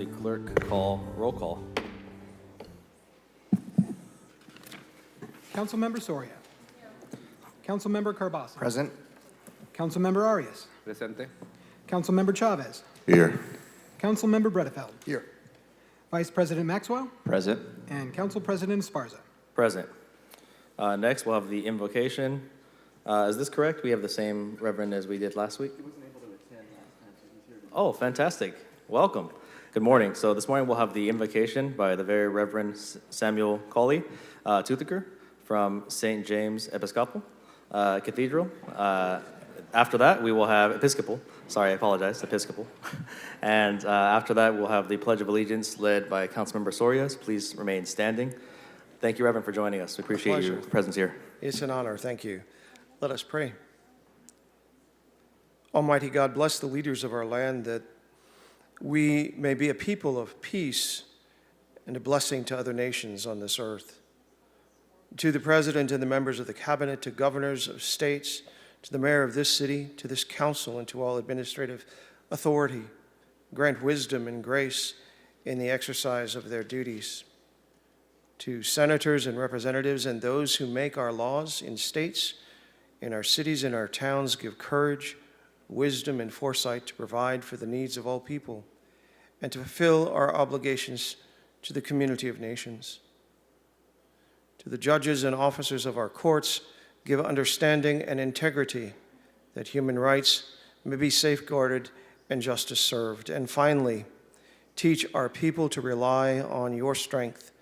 the clerk call roll call. Councilmember Soria. Councilmember Carbasi. Present. Councilmember Arias. Presente. Councilmember Chavez. Here. Councilmember Bredefeld. Here. Vice President Maxwell. Present. And Council President Esparza. Present. Next, we'll have the invocation. Is this correct? We have the same reverend as we did last week? He wasn't able to attend last time, so he's here today. Oh, fantastic. Welcome. Good morning. So this morning we'll have the invocation by the very Reverend Samuel Colley Tuthiker from St. James Episcopal Cathedral. After that, we will have Episcopal. Sorry, I apologize, Episcopal. And after that, we'll have the Pledge of Allegiance led by Councilmember Soria. Please remain standing. Thank you, Reverend, for joining us. We appreciate your presence here. It's an honor. Thank you. Let us pray. Almighty God, bless the leaders of our land that we may be a people of peace and a blessing to other nations on this earth. To the President and the members of the Cabinet, to governors of states, to the mayor of this city, to this council, and to all administrative authority, grant wisdom and grace in the exercise of their duties. To senators and representatives and those who make our laws in states, in our cities, in our towns, give courage, wisdom, and foresight to provide for the needs of all people and to fulfill our obligations to the community of nations. To the judges and officers of our courts, give understanding and integrity that human rights may be safeguarded and justice served. And finally, teach our people to rely on your strength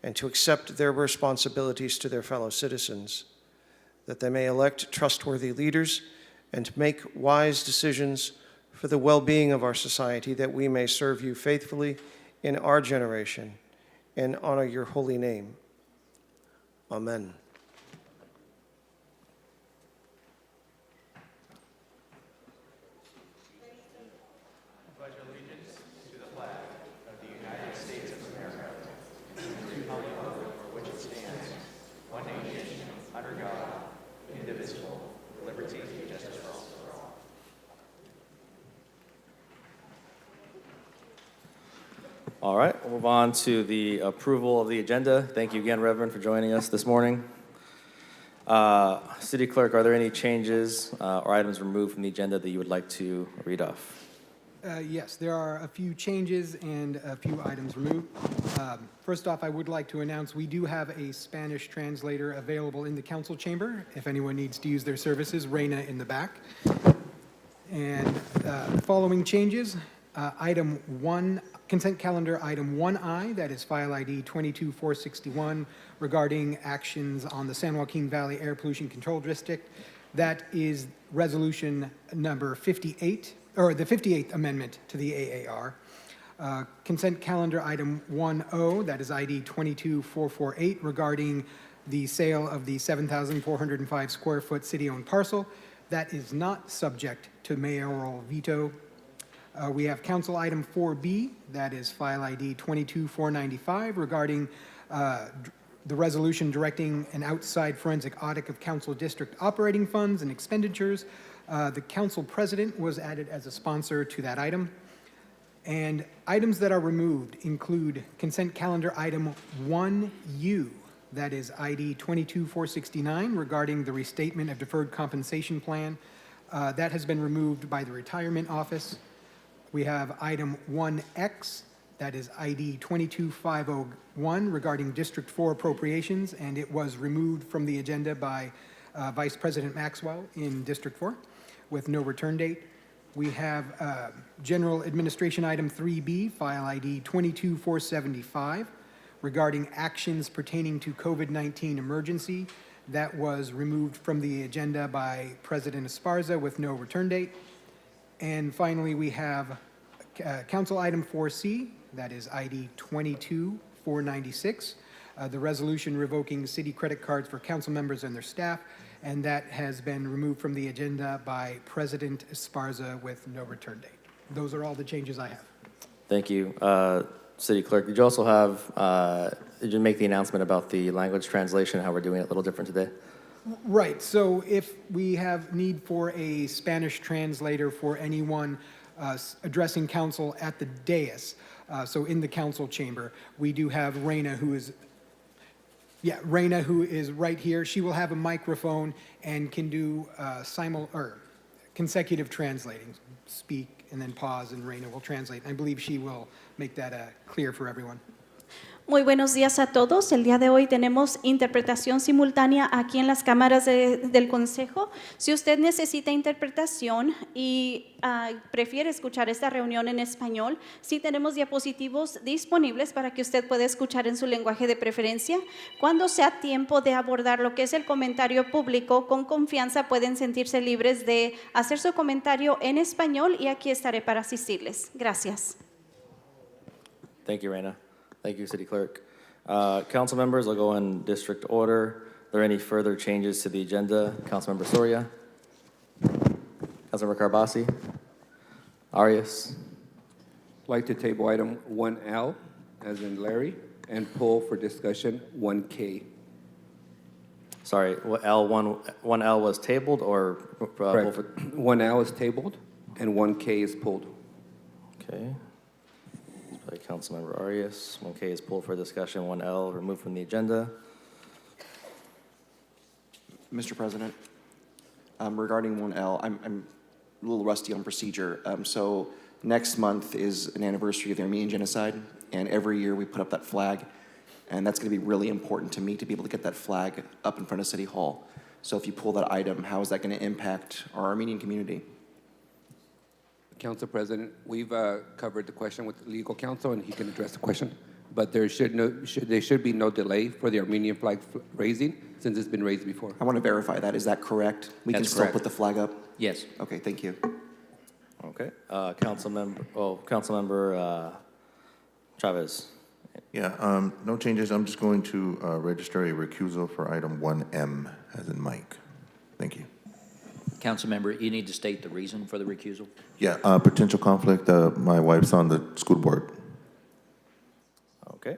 and to accept their responsibilities to their fellow citizens, that they may elect trustworthy leaders and to make wise decisions for the well-being of our society, that we may serve you faithfully in our generation and honor your holy name. Amen. Pledge allegiance to the flag of the United States of America, and to the republic for which it stands, one nation, under God, indivisible, with liberty and justice for all. All right, we'll move on to the approval of the agenda. Thank you again, Reverend, for joining us this morning. City Clerk, are there any changes or items removed from the agenda that you would like to read off? Yes, there are a few changes and a few items removed. First off, I would like to announce we do have a Spanish translator available in the council chamber. If anyone needs to use their services, Reina in the back. And the following changes, item 1, consent calendar item 1I, that is file ID 22461, regarding actions on the San Joaquin Valley Air Pollution Control District. That is resolution number 58, or the 58th amendment to the AAR. Consent calendar item 1O, that is ID 22448, regarding the sale of the 7,405 square foot city-owned parcel. That is not subject to mayoral veto. We have council item 4B, that is file ID 22495, regarding the resolution directing an outside forensic audit of council district operating funds and expenditures. The council president was added as a sponsor to that item. And items that are removed include consent calendar item 1U, that is ID 22469, regarding the restatement of deferred compensation plan. That has been removed by the retirement office. We have item 1X, that is ID 22501, regarding District 4 appropriations, and it was removed from the agenda by Vice President Maxwell in District 4 with no return date. We have General Administration Item 3B, file ID 22475, regarding actions pertaining to COVID-19 emergency. That was removed from the agenda by President Esparza with no return date. And finally, we have Council Item 4C, that is ID 22496, the resolution revoking city credit cards for council members and their staff, and that has been removed from the agenda by President Esparza with no return date. Those are all the changes I have. Thank you. City Clerk, did you also have, did you make the announcement about the language translation, how we're doing it a little different today? Right, so if we have need for a Spanish translator for anyone addressing council at the dais, So in the council chamber, we do have Raina, who is right here. She will have a microphone and can do consecutive translating. Speak and then pause, and Raina will translate. I believe she will make that clear for everyone. Muy buenos días a todos. El día de hoy tenemos interpretación simultánea aquí en las cámaras del Consejo. Si usted necesita interpretación y prefiere escuchar esta reunión en español, sí tenemos diapositivos disponibles para que usted pueda escuchar en su lenguaje de preferencia. Cuando sea tiempo de abordar lo que es el comentario público, con confianza pueden sentirse libres de hacer su comentario en español y aquí estaré para asistirles. Gracias. Thank you, Reina. Thank you, City Clerk. Council members, I'll go in district order. Are there any further changes to the agenda? Councilmember Soria. Councilmember Carbasi. Arias. Like to table item 1L, as in Larry, and pull for discussion 1K. Sorry, what one L was tabled or Correct. 1L is tabled and 1K is pulled. Okay. By Councilmember Arias. 1K is pulled for discussion. 1L removed from the agenda. Mr. President, regarding 1L, I'm a little rusty on procedure. So next month is an anniversary of the Armenian genocide, and every year we put up that flag, and that's going to be really important to me to be able to get that flag up in front of City Hall. So if you pull that item, how is that going to impact our Armenian community? Council President, we've covered the question with legal counsel, and he can address the question. But there should be no delay for the Armenian flag raising, since it's been raised before. I want to verify that. Is that correct? We can That's still correct. put the flag up? Yes. Okay, thank you. Okay. Councilmember Chavez. Yeah, no changes. I'm just going to register a recusal for item 1M, as in Mike. Thank you. Councilmember, you need to state the reason for the recusal. Yeah, potential conflict. My wife's on the school board. Okay.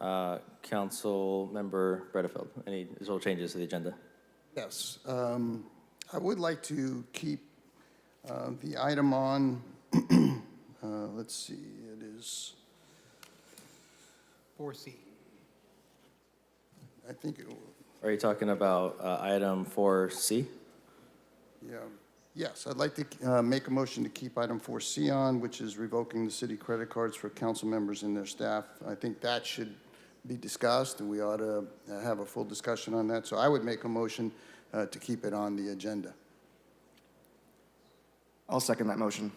Councilmember Bredefeld, any additional changes to the agenda? Yes. I would like to keep the item on, let's see, it is, 4C. I think it will. Are you talking about item 4C? Yeah, yes, I'd like to make a motion to keep item 4C on, which is revoking the city credit cards for council members and their staff. I think that should be discussed, and we ought to have a full discussion on that. So I would make a motion to keep it on the agenda. I'll second that motion.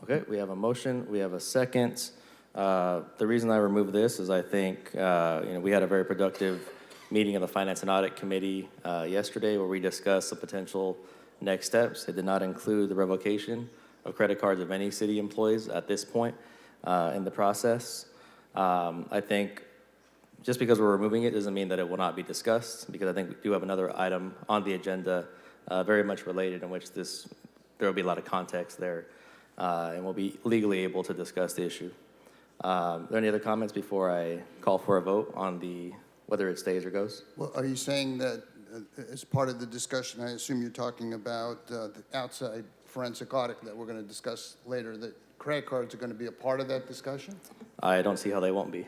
Okay, we have a motion, we have a second. The reason I removed this is I think we had a very productive meeting of the Finance and Audit Committee yesterday where we discussed the potential next steps. It did not include the revocation of credit cards of any city employees at this point in the process. I think just because we're removing it doesn't mean that it will not be discussed, because I think we do have another item on the agenda very much related, in which there will be a lot of context there, and we'll be legally able to discuss the issue. Are there any other comments before I call for a vote on whether it stays or goes? Well, are you saying that as part of the discussion, I assume you're talking about the outside forensic audit that we're going to discuss later, that credit cards are going to be a part of that discussion? I don't see how they won't be.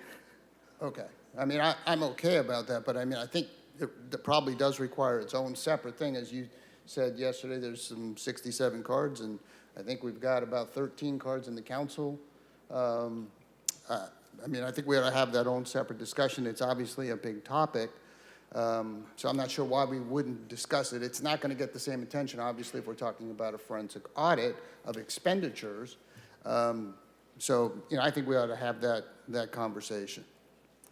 Okay. I mean, I'm okay about that, but I mean, I think that probably does require its own separate thing. As you said yesterday, there's some 67 cards, and I think we've got about 13 cards in the council. I mean, I think we ought to have that own separate discussion. It's obviously a big topic, so I'm not sure why we wouldn't discuss it. It's not going to get the same attention, obviously, if we're talking about a forensic audit of expenditures. So, I think we ought to have that conversation.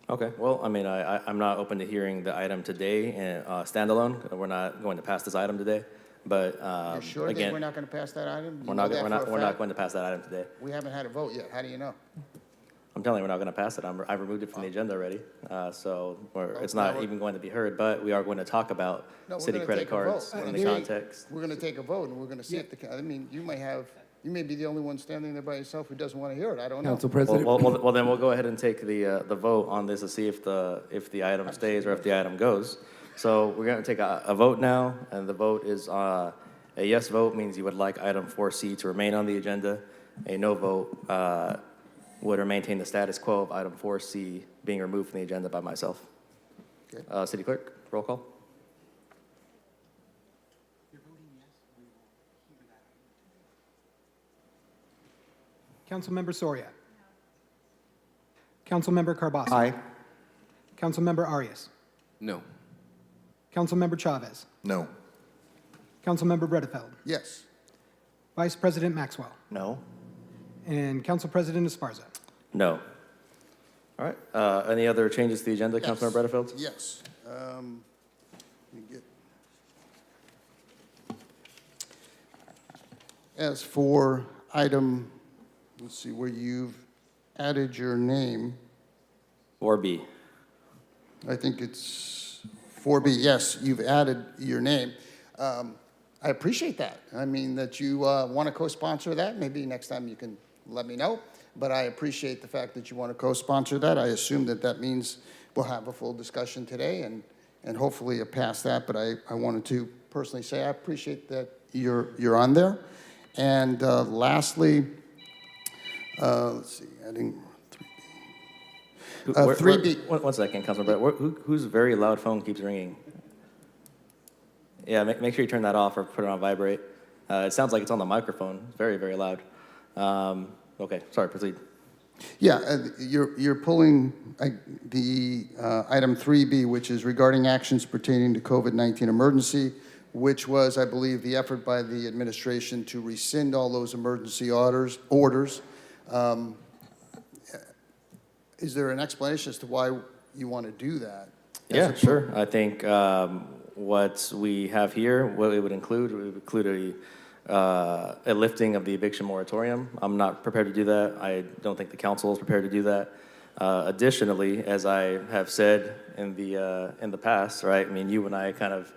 Okay, well, I mean, I'm not open to hearing the item today in standalone. We're not going to pass this item today, but You're sure that again, we're not going to pass that item? we're not going to pass that item today. We haven't had a vote yet. How do you know? I'm telling you, we're not going to pass it. I removed it from the agenda already, so it's not even going to be heard. But we are going to talk about city credit cards in the context. We're going to take a vote, and we're going to see if I mean, you may be the only one standing there by yourself who doesn't want to hear it. I don't know. Council President. Well, then we'll go ahead and take the vote on this to see if the item stays or if the item goes. So we're going to take a vote now, and the vote is a yes vote means you would like item 4C to remain on the agenda. A no vote would maintain the status quo of item 4C being removed from the agenda by myself. Okay. City Clerk, roll call. Councilmember Soria. Councilmember Carbasco. Aye. Councilmember Arias. No. Councilmember Chavez. No. Councilmember Bredefeld. Yes. Vice President Maxwell. No. And Council President Esparza. No. All right. Any other changes to the agenda, Yes. Councilmember Bredefeld? Yes. Let me get- As for item, let's see, where you've added your name, 4B. I think it's 4B, yes, you've added your name. I appreciate that. I mean, that you want to co-sponsor that. Maybe next time you can let me know. But I appreciate the fact that you want to co-sponsor that. I assume that that means we'll have a full discussion today and hopefully pass that. But I wanted to personally say I appreciate that you're on there. And lastly, let's see, adding 3B. 3B. One second, Councilmember Bredefeld. Whose very loud phone keeps ringing? Yeah, make sure you turn that off or put it on vibrate. It sounds like it's on the microphone. It's very, very loud. Okay, sorry, proceed. Yeah, you're pulling the item 3B, which is regarding actions pertaining to COVID-19 emergency, which was, I believe, the effort by the administration to rescind all those emergency orders. Is there an explanation as to why you want to do that? Yeah, sure. I think what we have here, what it would include a lifting of the eviction moratorium. I'm not prepared to do that. I don't think the council is prepared to do that. Additionally, as I have said in the past, right? I mean, you and I kind of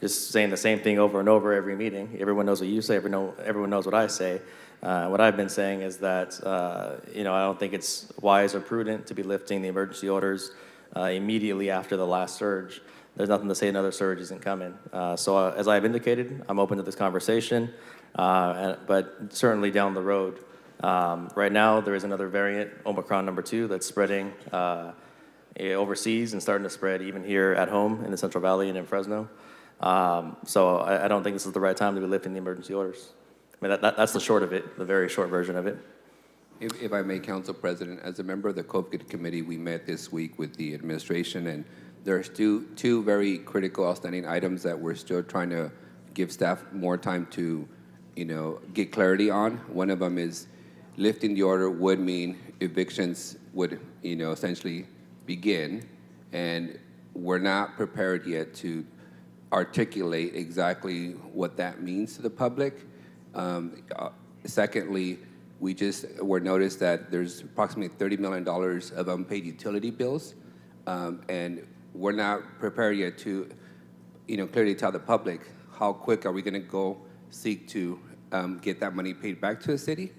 just saying the same thing over and over every meeting. Everyone knows what you say. Everyone knows what I say. What I've been saying is that I don't think it's wise or prudent to be lifting the emergency orders immediately after the last surge. There's nothing to say another surge isn't coming. So as I've indicated, I'm open to this conversation, but certainly down the road. Right now, there is another variant, Omicron #2, that's spreading overseas and starting to spread even here at home in the Central Valley and in Fresno. So I don't think this is the right time to be lifting the emergency orders. I mean, that's the short of it, the very short version of it. If I may, Council President, as a member of the COVID committee, we met this week with the administration, and there's two very critical, outstanding items that we're still trying to give staff more time to, get clarity on. One of them is lifting the order would mean evictions would, essentially begin, and we're not prepared yet to articulate exactly what that means to the public. Secondly, we're noticed that there's approximately $30 million of unpaid utility bills, and we're not prepared yet to, clearly tell the public how quick are we going to go seek to get that money paid back to the city,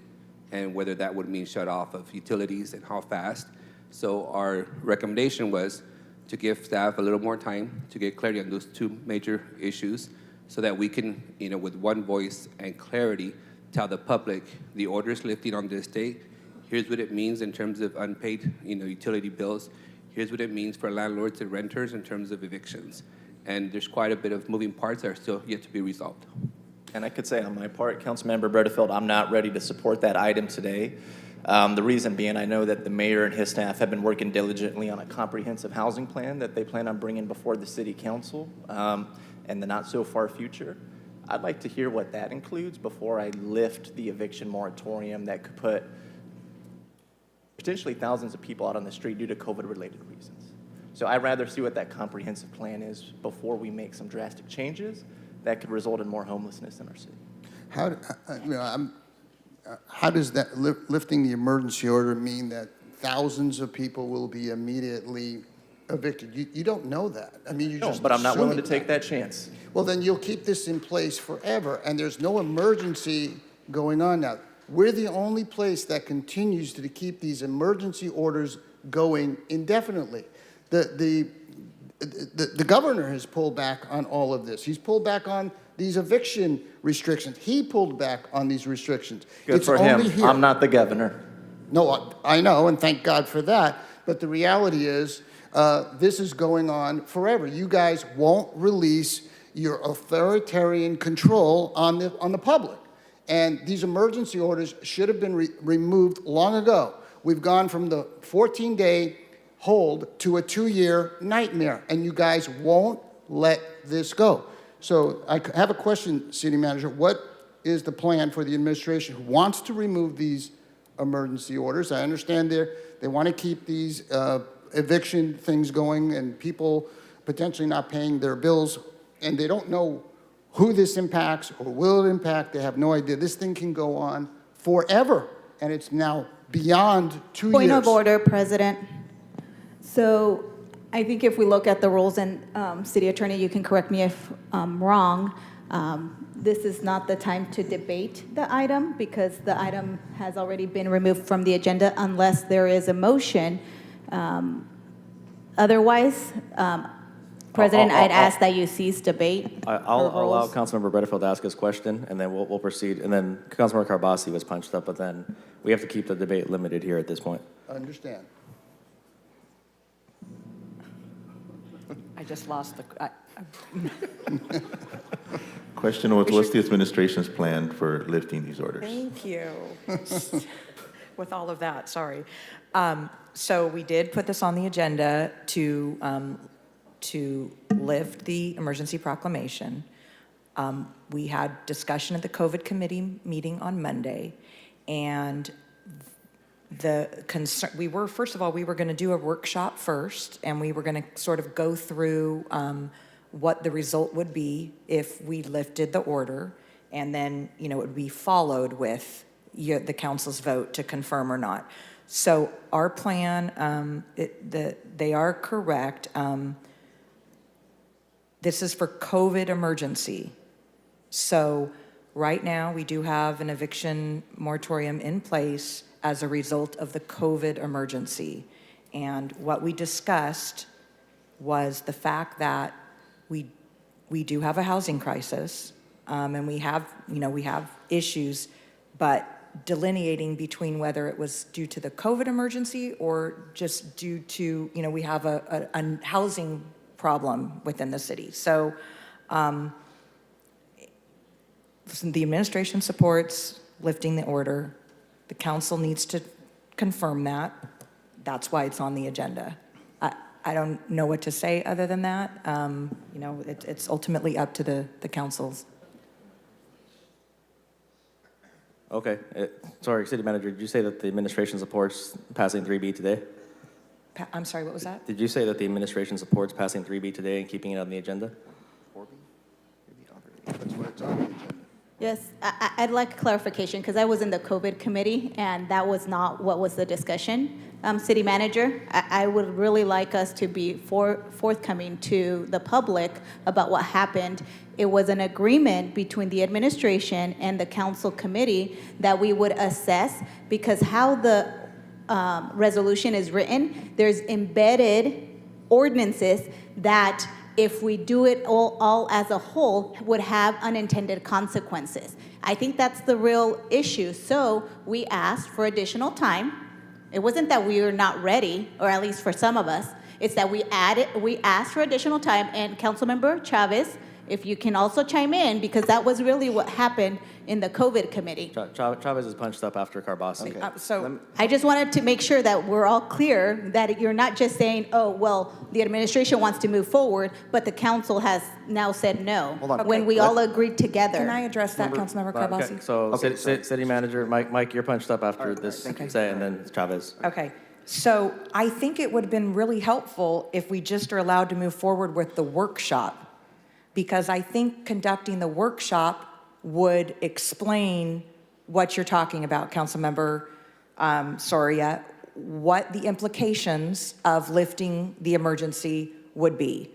and whether that would mean shut off of utilities and how fast. So our recommendation was to give staff a little more time to get clarity on those two major issues, so that we can, with one voice and clarity, tell the public the orders lifting on this date. Here's what it means in terms of unpaid, utility bills. Here's what it means for landlords and renters in terms of evictions. And there's quite a bit of moving parts that are still yet to be resolved. And I could say on my part, Councilmember Bredefeld, I'm not ready to support that item today. The reason being, I know that the mayor and his staff have been working diligently on a comprehensive housing plan that they plan on bringing before the city council in the not so far future. I'd like to hear what that includes before I lift the eviction moratorium that could put potentially thousands of people out on the street due to COVID-related reasons. So I'd rather see what that comprehensive plan is before we make some drastic changes that could result in more homelessness in our city. How does that lifting the emergency order mean that thousands of people will be immediately evicted? You don't know that. I mean, you just but I'm not willing to assuming take that chance. Well, then you'll keep this in place forever, and there's no emergency going on now. We're the only place that continues to keep these emergency orders going indefinitely. The governor has pulled back on all of this. He's pulled back on these eviction restrictions. He pulled back on these restrictions. Good for him. I'm not the governor. No, I know, and thank God for that. But the reality is, this is going on forever. You guys won't release your authoritarian control on the public. And these emergency orders should have been removed long ago. We've gone from the 14-day hold to a 2-year nightmare, and you guys won't let this go. So I have a question, City Manager. What is the plan for the administration who wants to remove these emergency orders? I understand they want to keep these eviction things going and people potentially not paying their bills, and they don't know who this impacts or will it impact. They have no idea. This thing can go on forever, and it's now beyond 2 years. Point of order, President. So I think if we look at the rules, and City Attorney, you can correct me if I'm wrong, this is not the time to debate the item because the item has already been removed from the agenda unless there is a motion. Otherwise, President, I'd ask that you cease debate. I'll per allow rules. Councilmember Butterfield to ask his question, and then we'll proceed. And then Councilmember Carbasi was punched up, but then we have to keep the debate limited here at this point. I understand. I just lost the, Question was, what's the administration's plan for lifting these orders? thank you. With all of that, sorry. So we did put this on the agenda to lift the emergency proclamation. We had discussion at the COVID committee meeting on Monday, and the concern, first of all, we were going to do a workshop first, and we were going to sort of go through what the result would be if we lifted the order, and then, it would be followed with the council's vote to confirm or not. So our plan, they are correct. This is for COVID emergency. So right now, we do have an eviction moratorium in place as a result of the COVID emergency. And what we discussed was the fact that we do have a housing crisis, and we have issues, but delineating between whether it was due to the COVID emergency or just due to, we have a housing problem within the city. So the administration supports lifting the order. The council needs to confirm that. That's why it's on the agenda. I don't know what to say other than that. It's ultimately up to the councils. Okay. Sorry, City Manager, did you say that the administration supports passing 3B today? I'm sorry, what was that? Did you say that the administration supports passing 3B today and keeping it on the agenda? That's what it's on the agenda. Yes, I'd like clarification because I was in the COVID committee and that was not what was the discussion. City Manager, I would really like us to be forthcoming to the public about what happened. It was an agreement between the administration and the council committee that we would assess, because how the resolution is written, there's embedded ordinances that if we do it all as a whole, would have unintended consequences. I think that's the real issue. So we asked for additional time. It wasn't that we were not ready, or at least for some of us. It's that we asked for additional time, and Councilmember Chavez, if you can also chime in, because that was really what happened in the COVID committee. Chavez is punched up after Carbasi. So I just wanted to make sure that we're all clear that you're not just saying, oh, well, the administration wants to move forward, but the council has now said no. Hold on. When we all agreed together. can I address that, Councilmember Carbasi? Okay, so City Manager, Mike, you're punched up after this say, and then Chavez. Okay, so I think it would have been really helpful if we just are allowed to move forward with the workshop, because I think conducting the workshop would explain what you're talking about, Councilmember Soria, what the implications of lifting the emergency would be.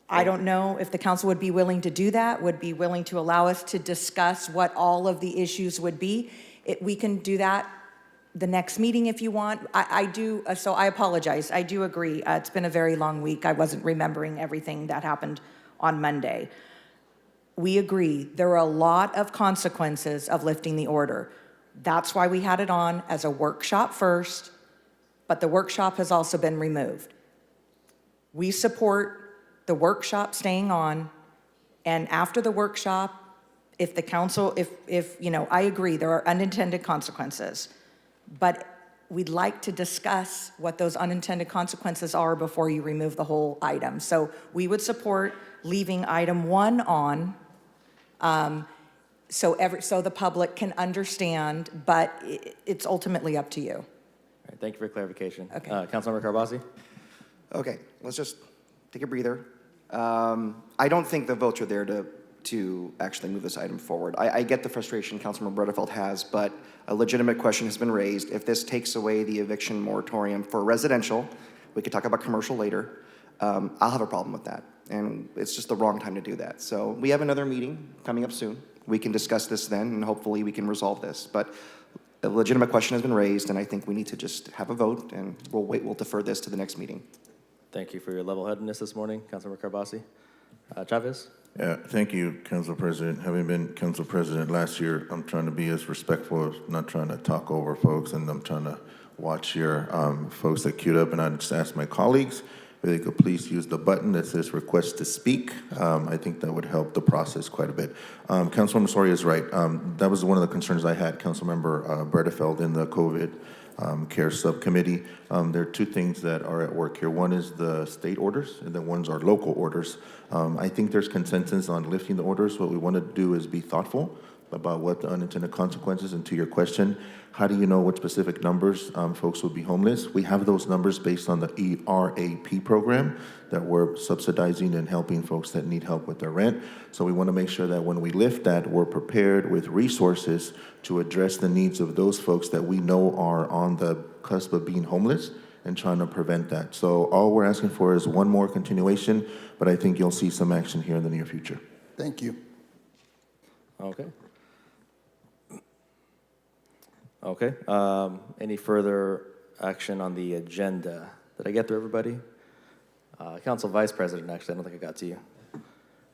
I don't know if the council would be willing to do that, would be willing to allow us to discuss what all of the issues would be. We can do that the next meeting if you want. So I apologize. I do agree. It's been a very long week. I wasn't remembering everything that happened on Monday. We agree. There are a lot of consequences of lifting the order. That's why we had it on as a workshop first, but the workshop has also been removed. We support the workshop staying on, and after the workshop, if the council, I agree, there are unintended consequences, but we'd like to discuss what those unintended consequences are before you remove the whole item. So we would support leaving item 1 on, so the public can understand, but it's ultimately up to you. All right, thank you for clarification. Okay. Councilmember Carbasi? Okay, let's just take a breather. I don't think the votes are there to actually move this item forward. I get the frustration Councilmember Bredefeld has, but a legitimate question has been raised. If this takes away the eviction moratorium for residential, we could talk about commercial later, I'll have a problem with that. And it's just the wrong time to do that. So we have another meeting coming up soon. We can discuss this then, and hopefully we can resolve this. But a legitimate question has been raised, and I think we need to just have a vote, and we'll defer this to the next meeting. Thank you for your level-headedness this morning, Councilmember Carbasi. Chavez? Yeah, thank you, Council President. Having been Council President last year, I'm trying to be as respectful, not trying to talk over folks, and I'm trying to watch your folks that queued up, and I just ask my colleagues if they could please use the button that says request to speak. I think that would help the process quite a bit. Councilmember Soria is right. That was one of the concerns I had, Councilmember Bredefeld, in the COVID care subcommittee. There are two things that are at work here. One is the state orders, and then one's our local orders. I think there's consensus on lifting the orders. What we want to do is be thoughtful about what the unintended consequences, and to your question, how do you know what specific numbers folks will be homeless? We have those numbers based on the ERAP program that we're subsidizing and helping folks that need help with their rent. So we want to make sure that when we lift that, we're prepared with resources to address the needs of those folks that we know are on the cusp of being homeless and trying to prevent that. So all we're asking for is one more continuation, but I think you'll see some action here in the near future. Thank you. Okay. Okay. Any further action on the agenda? Did I get through everybody? Council Vice President, actually, I don't think I got to you.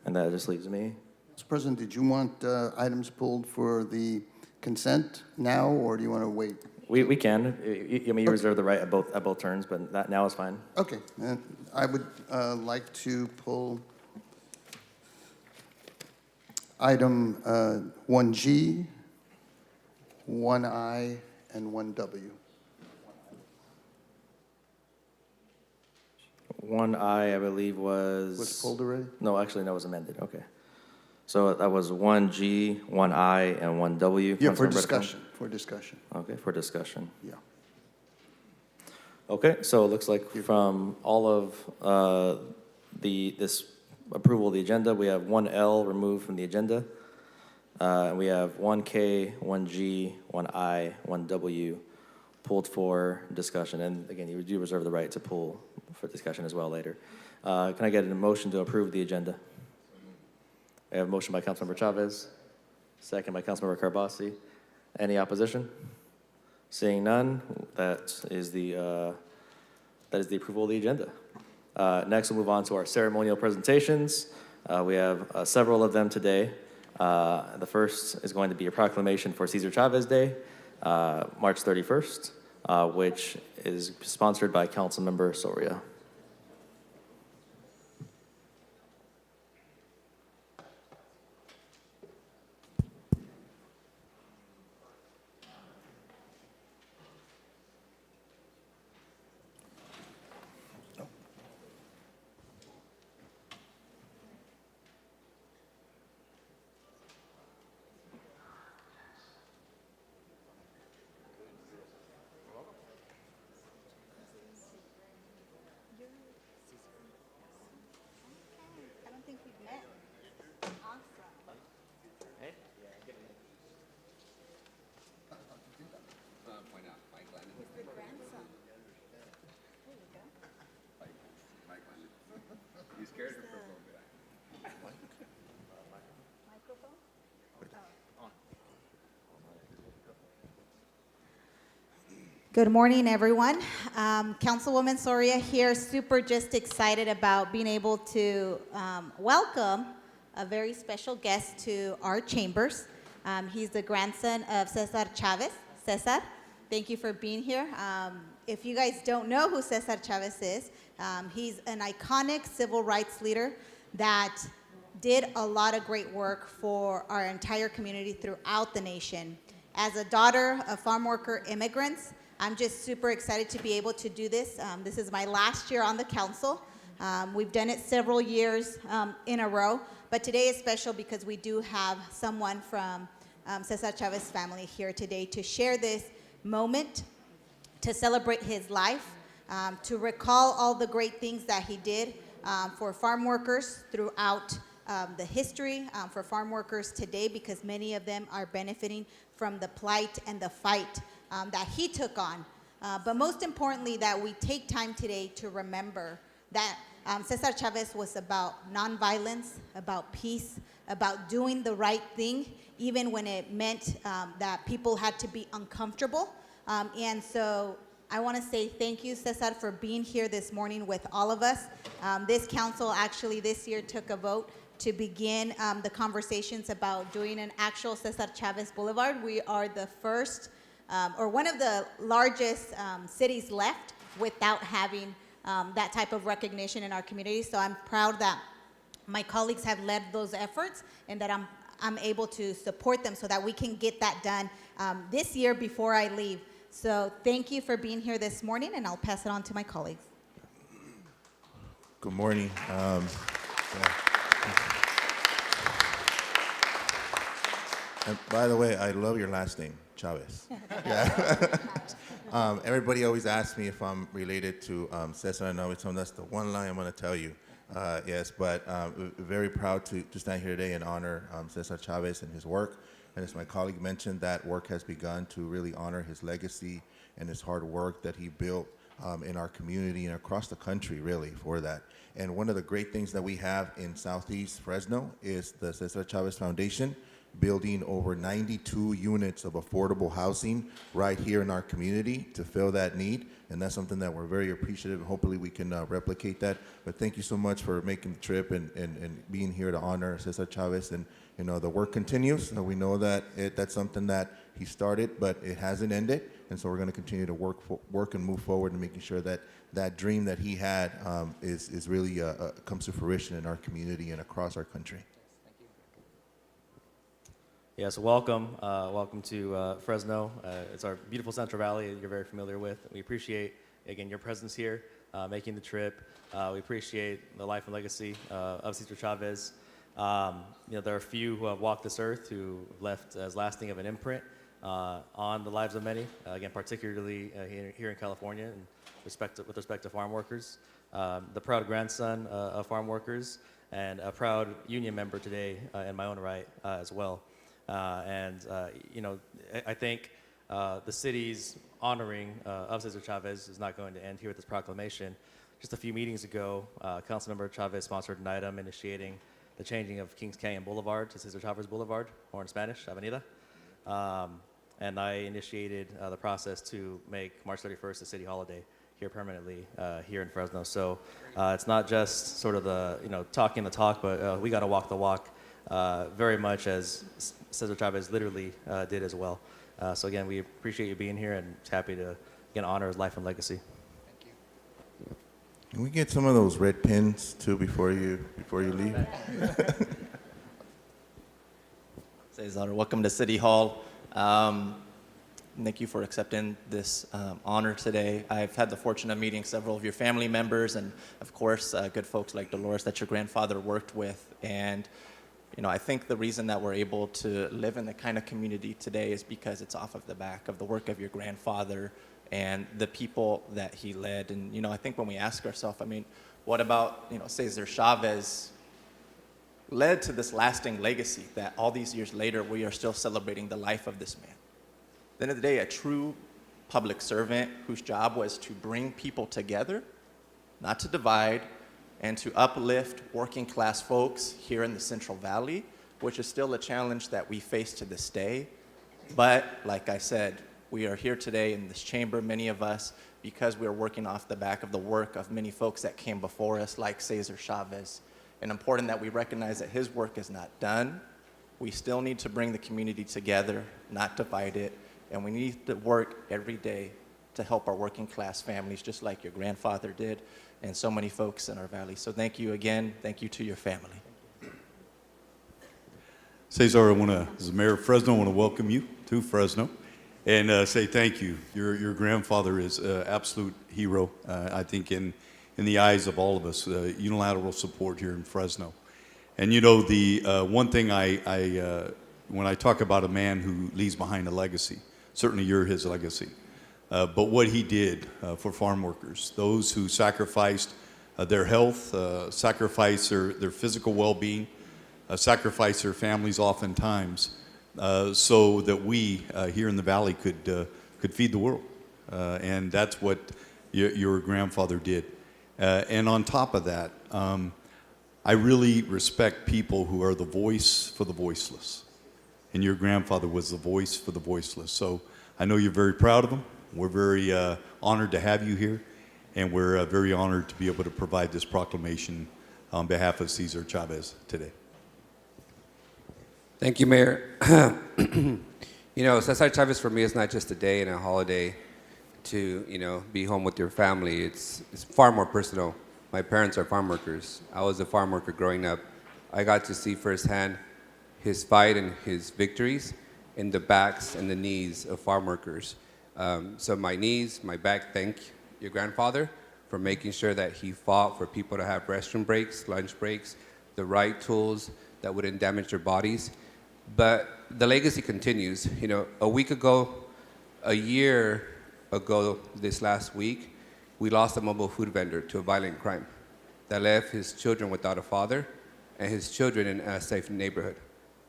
And that just leaves me. Mr. President, did you want items pulled for the consent now, or do you want to wait? We can. You reserve the right at both turns, but that now is fine. Okay. I would like to pull item 1G, 1I, and 1W. 1I, I believe, was pulled already? No, actually, no, it was amended. Okay. So that was 1G, 1I, and 1W. Yeah, for Councilmember discussion. Bredefeld? For discussion. Okay, for discussion. Yeah. Okay, so it looks like from all of this approval of the agenda, we have 1L removed from the agenda. And we have 1K, 1G, 1I, 1W pulled for discussion. And again, you do reserve the right to pull for discussion as well later. Can I get a motion to approve the agenda? I have a motion by Councilmember Chavez, second by Councilmember Carbasi. Any opposition? Seeing none, that is the approval of the agenda. Next, we'll move on to our ceremonial presentations. We have several of them today. The first is going to be a proclamation for Cesar Chavez Day, March 31st, which is sponsored by Councilmember Soria. Good morning, everyone. Councilwoman Soria here, super just excited about being able to welcome a very special guest to our chambers. He's the grandson of Cesar Chavez. Cesar. Thank you for being here. If you guys don't know who Cesar Chavez is, he's an iconic civil rights leader that did a lot of great work for our entire community throughout the nation. As a daughter of farm worker immigrants, I'm just super excited to be able to do this. This is my last year on the council. We've done it several years in a row, but today is special because we do have someone from Cesar Chavez's family here today to share this moment, to celebrate his life, to recall all the great things that he did for farm workers throughout the history, for farm workers today, because many of them are benefiting from the plight and the fight that he took on. But most importantly, that we take time today to remember that Cesar Chavez was about nonviolence, about peace, about doing the right thing, even when it meant that people had to be uncomfortable. And so I want to say thank you, Cesar, for being here this morning with all of us. This council actually this year took a vote to begin the conversations about doing an actual Cesar Chavez Boulevard. We are the first, or one of the largest cities left without having that type of recognition in our community. So I'm proud that my colleagues have led those efforts and that I'm able to support them so that we can get that done this year before I leave. So thank you for being here this morning, and I'll pass it on to my colleagues. Good morning. And by the way, I love your last name, Chavez. Yeah. Everybody always asks me if I'm related to Cesar, and I always tell them that's the one lie I'm going to tell you. Yes, but very proud to stand here today and honor Cesar Chavez and his work. And as my colleague mentioned, that work has begun to really honor his legacy and his hard work that he built in our community and across the country, really, for that. And one of the great things that we have in Southeast Fresno is the Cesar Chavez Foundation, building over 92 units of affordable housing right here in our community to fill that need. And that's something that we're very appreciative, and hopefully we can replicate that. But thank you so much for making the trip and being here to honor Cesar Chavez. And you know, the work continues. We know that that's something that he started, but it hasn't ended. And so we're going to continue to work and move forward and making sure that that dream that he had is really comes to fruition in our community and across our country. Yes, welcome. Welcome to Fresno. It's our beautiful Central Valley you're very familiar with. We appreciate, again, your presence here, making the trip. We appreciate the life and legacy of Cesar Chavez. You know, there are few who have walked this earth who left as lasting of an imprint on the lives of many, again, particularly here in California and with respect to farm workers. The proud grandson of farm workers and a proud union member today in my own right as well. You know, I think the city's honoring of Cesar Chavez is not going to end here with this proclamation. Just a few meetings ago, Councilmember Chavez sponsored an item initiating the changing of Kings Canyon Boulevard to Cesar Chavez Boulevard, or in Spanish, Avenida. And I initiated the process to make March 31st a city holiday here permanently here in Fresno. So it's not just sort of the, you know, talking the talk, but we got to walk the walk very much as Cesar Chavez literally did as well. So again, we appreciate you being here and happy to, again, honor his life and legacy. Can we get some of those red pins too before you leave? Cesar, welcome to City Hall. Thank you for accepting this honor today. I've had the fortune of meeting several of your family members and, of course, good folks like Dolores that your grandfather worked with. And, you know, I think the reason that we're able to live in the kind of community today is because it's off of the back of the work of your grandfather and the people that he led. And, you know, I think when we ask ourselves, I mean, what about, you know, Cesar Chavez led to this lasting legacy that all these years later we are still celebrating the life of this man. At the end of the day, a true public servant whose job was to bring people together, not to divide, and to uplift working class folks here in the Central Valley, which is still a challenge that we face to this day. But like I said, we are here today in this chamber, many of us, because we are working off the back of the work of many folks that came before us, like Cesar Chavez. And important that we recognize that his work is not done. We still need to bring the community together, not divide it, and we need to work every day to help our working class families, just like your grandfather did, and so many folks in our valley. So thank you again. Thank you to your family. Cesar, as the mayor of Fresno, I want to welcome you to Fresno and say thank you. Your grandfather is an absolute hero, I think, in the eyes of all of us, unilateral support here in Fresno. And you know, the one thing when I talk about a man who leaves behind a legacy, certainly you're his legacy, but what he did for farm workers, those who sacrificed their health, sacrificed their physical well-being, sacrifice their families oftentimes so that we here in the valley could feed the world. And that's what your grandfather did. And on top of that, I really respect people who are the voice for the voiceless. And your grandfather was the voice for the voiceless. So I know you're very proud of him. We're very honored to have you here. And we're very honored to be able to provide this proclamation on behalf of Cesar Chavez today. Thank you, Mayor. You know, Cesar Chavez for me is not just a day and a holiday to, you know, be home with your family. It's far more personal. My parents are farm workers. I was a farm worker growing up. I got to see firsthand his fight and his victories in the backs and the knees of farm workers. So my knees, my back, thank your grandfather for making sure that he fought for people to have restroom breaks, lunch breaks, the right tools that wouldn't damage their bodies. But the legacy continues. You know, a year ago this last week, we lost a mobile food vendor to a violent crime that left his children without a father and his children in a safe neighborhood.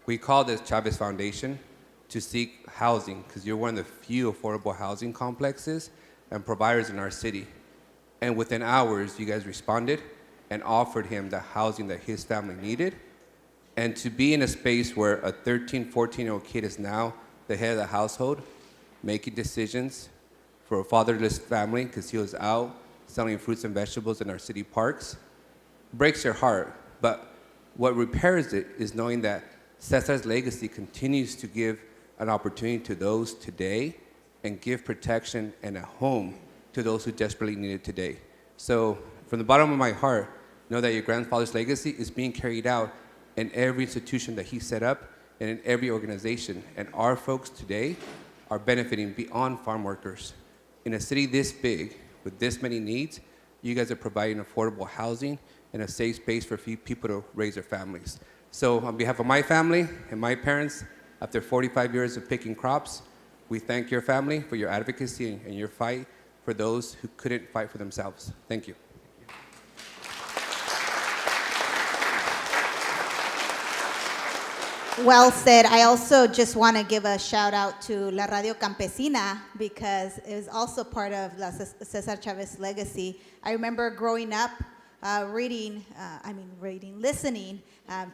We called the Chavez Foundation to seek housing because you're one of the few affordable housing complexes and providers in our city. And within hours, you guys responded and offered him the housing that his family needed. And to be in a space where a 13, 14-year-old kid is now the head of the household, making decisions for a fatherless family because he was out selling fruits and vegetables in our city parks, breaks your heart. But what repairs it is knowing that Cesar's legacy continues to give an opportunity to those today and give protection and a home to those who desperately need it today. So from the bottom of my heart, know that your grandfather's legacy is being carried out in every institution that he set up and in every organization. And our folks today are benefiting beyond farm workers. In a city this big, with this many needs, you guys are providing affordable housing and a safe space for people to raise their families. So on behalf of my family and my parents, after 45 years of picking crops, we thank your family for your advocacy and your fight for those who couldn't fight for themselves. Thank you. Well said. I also just want to give a shout out to La Radio Campesina because it was also part of Cesar Chavez legacy. I remember growing up listening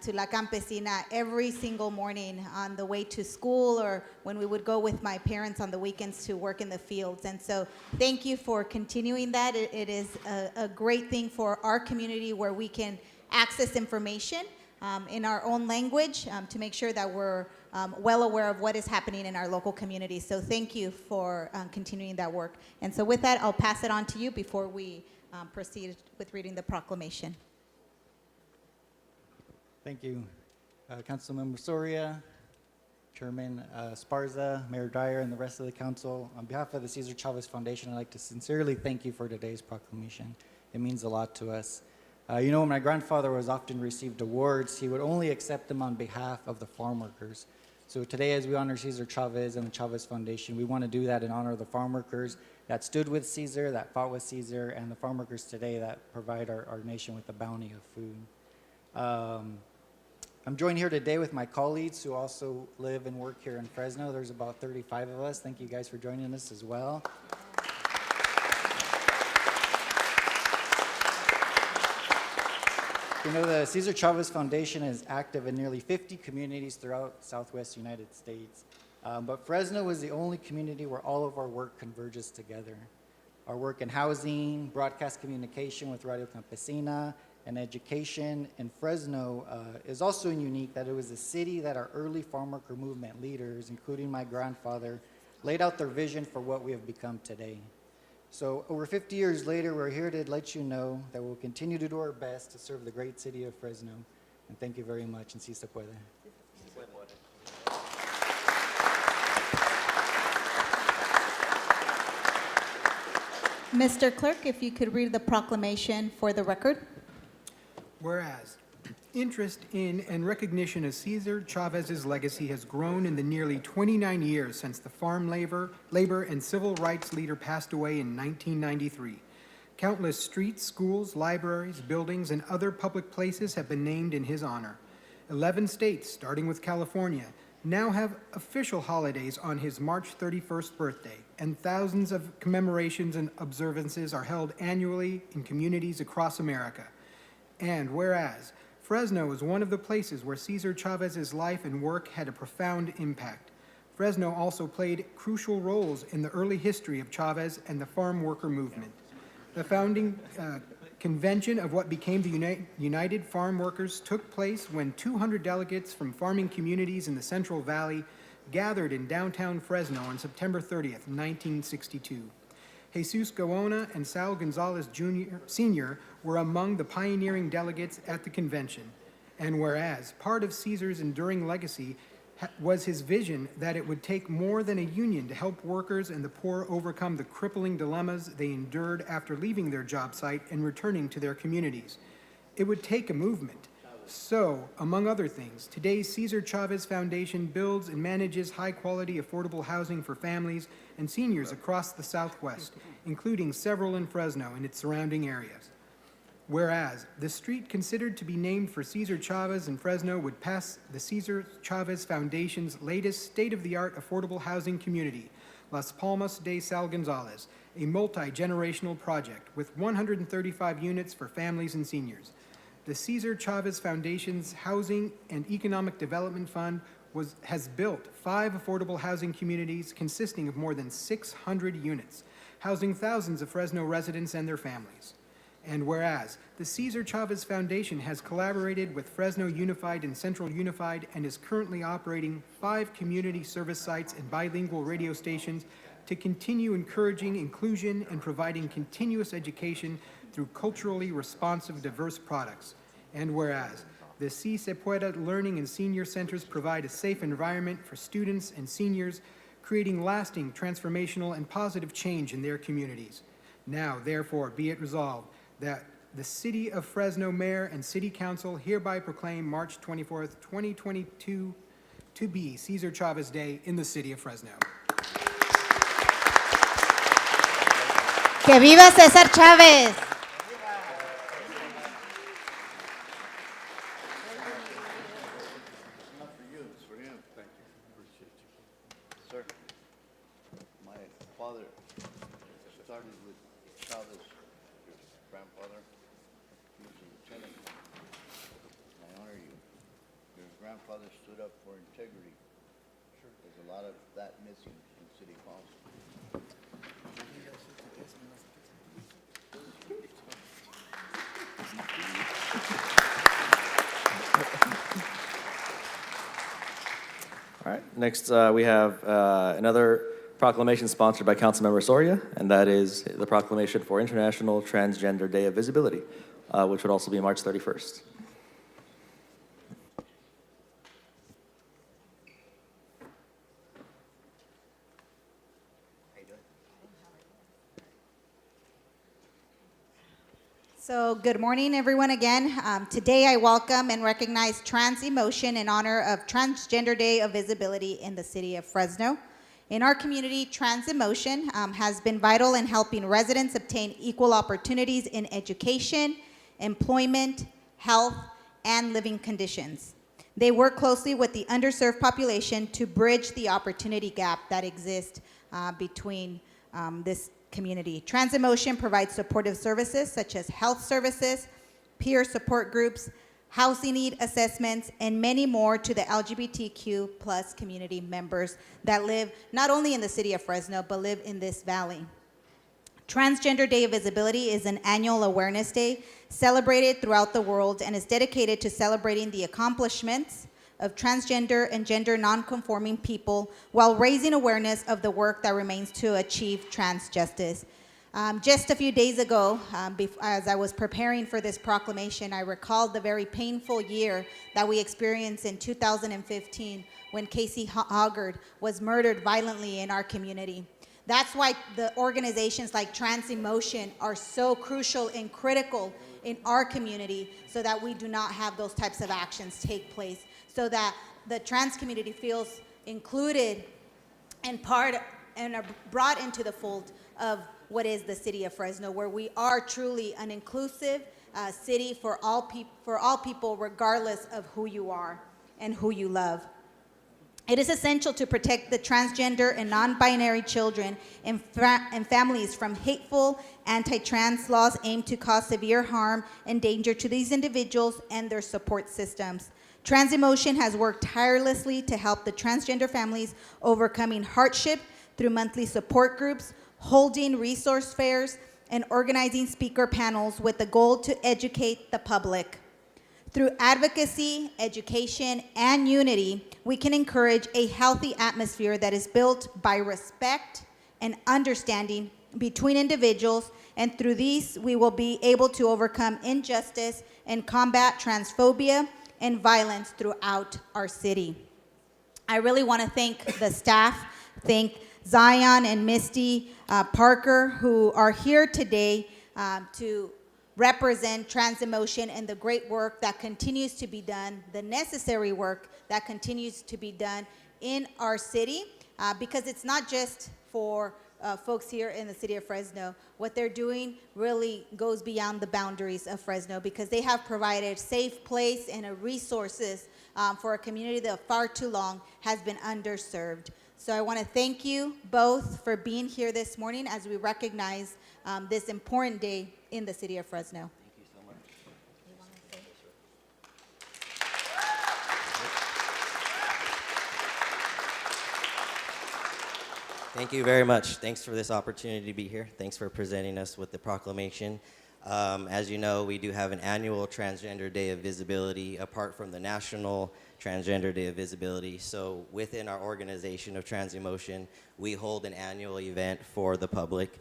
to La Campesina every single morning on the way to school or when we would go with my parents on the weekends to work in the fields. And so thank you for continuing that. It is a great thing for our community where we can access information in our own language to make sure that we're well aware of what is happening in our local community. So thank you for continuing that work. And so with that, I'll pass it on to you before we proceed with reading the proclamation. Thank you. Councilmember Soria, Chairman Esparza, Mayor Dyer, and the rest of the council. On behalf of the Cesar Chavez Foundation, I'd like to sincerely thank you for today's proclamation. It means a lot to us. You know, when my grandfather was often received awards, he would only accept them on behalf of the farm workers. So today, as we honor Cesar Chavez and the Chavez Foundation, we want to do that in honor of the farm workers that stood with Cesar, that fought with Cesar, and the farm workers today that provide our nation with the bounty of food. I'm joined here today with my colleagues who also live and work here in Fresno. There's about 35 of us. Thank you guys for joining us as well. You know, the Cesar Chavez Foundation is active in nearly 50 communities throughout Southwest United States. But Fresno is the only community where all of our work converges together. Our work in housing, broadcast communication with Radio Campesina, and education in Fresno is also unique that it was a city that our early farm worker movement leaders, including my grandfather, laid out their vision for what we have become today. So over 50 years later, we're here to let you know that we'll continue to do our best to serve the great city of Fresno. And thank you very much, and si se puede. Mr. Clerk, if you could read the proclamation for the record. Whereas, interest in and recognition of Cesar Chavez's legacy has grown in the nearly 29 years since the farm labor and civil rights leader passed away in 1993. Countless streets, schools, libraries, buildings, and other public places have been named in his honor. 11 states, starting with California, now have official holidays on his March 31st birthday, and thousands of commemorations and observances are held annually in communities across America. And whereas, Fresno is one of the places where Cesar Chavez's life and work had a profound impact. Fresno also played crucial roles in the early history of Chavez and the farm worker movement. The founding convention of what became the United Farm Workers took place when 200 delegates from farming communities in the Central Valley gathered in downtown Fresno on September 30th, 1962. Jesus Gaona and Sal Gonzalez Sr. were among the pioneering delegates at the convention. And whereas part of Cesar's enduring legacy was his vision that it would take more than a union to help workers and the poor overcome the crippling dilemmas they endured after leaving their job site and returning to their communities. It would take a movement. So, among other things, today's Cesar Chavez Foundation builds and manages high-quality, affordable housing for families and seniors across the Southwest, including several in Fresno and its surrounding areas. Whereas, the street considered to be named for Cesar Chavez in Fresno would pass the Cesar Chavez Foundation's latest state-of-the-art affordable housing community, Las Palmas de Sal Gonzalez, a multi-generational project with 135 units for families and seniors. The Cesar Chavez Foundation's Housing and Economic Development Fund has built 5 affordable housing communities consisting of more than 600 units, housing thousands of Fresno residents and their families. And whereas, the Cesar Chavez Foundation has collaborated with Fresno Unified and Central Unified and is currently operating 5 community service sites and bilingual radio stations to continue encouraging inclusion and providing continuous education through culturally responsive, diverse products. And whereas, the Si Se Pueda Learning and Senior Centers provide a safe environment for students and seniors, creating lasting, transformational, and positive change in their communities. Now, therefore, be it resolved that the City of Fresno Mayor and City Council hereby proclaim March 24th, 2022 to be Cesar Chavez Day in the City of Fresno. Que viva César Chávez! Sir, my father started with Chavez, your grandfather. He was a lieutenant. I honor you. Your grandfather stood up for integrity. There's a lot of that missing in city council. All right, next we have another proclamation sponsored by Councilmember Soria, and that is the proclamation for International Transgender Day of Visibility, which would also be March 31st. So good morning, everyone, again. Today I welcome and recognize Trans Emotion in honor of Transgender Day of Visibility in the city of Fresno. In our community, Trans Emotion has been vital in helping residents obtain equal opportunities in education, employment, health, and living conditions. They work closely with the underserved population to bridge the opportunity gap that exists between this community. Trans Emotion provides supportive services such as health services, peer support groups, housing need assessments, and many more to the LGBTQ plus community members that live not only in the city of Fresno, but live in this valley. Transgender Day of Visibility is an annual awareness day celebrated throughout the world and is dedicated to celebrating the accomplishments, of transgender and gender nonconforming people while raising awareness of the work that remains to achieve trans justice. Just a few days ago, as I was preparing for this proclamation, I recalled the very painful year that we experienced in 2015 when Casey Hoggard was murdered violently in our community. That's why the organizations like Trans in Motion are so crucial and critical in our community, so that we do not have those types of actions take place, so that the trans community feels included and part and are brought into the fold of what is the city of Fresno, where we are truly an inclusive city for all people, regardless of who you are and who you love. It is essential to protect the transgender and non-binary children and families from hateful anti-trans laws aimed to cause severe harm and danger to these individuals and their support systems. Trans in Motion has worked tirelessly to help the transgender families overcoming hardship through monthly support groups, holding resource fairs, and organizing speaker panels with the goal to educate the public. Through advocacy, education, and unity, we can encourage a healthy atmosphere that is built by respect and understanding between individuals, and through these, we will be able to overcome injustice and combat transphobia and violence throughout our city. I really want to thank the staff, thank Zion and Misty Parker, who are here today to represent Trans in Motion and the great work that continues to be done, the necessary work that continues to be done in our city, because it's not just for folks here in the city of Fresno. What they're doing really goes beyond the boundaries of Fresno, because they have provided safe place and resources for a community that far too long has been underserved. So I want to thank you both for being here this morning as we recognize this important day in the city of Fresno. Thank you so much. Thank you very much. Thanks for this opportunity to be here. Thanks for presenting us with the proclamation. As you know, we do have an annual Transgender Day of Visibility apart from the National Transgender Day of Visibility. So within our organization of Trans in Motion, we hold an annual event for the public,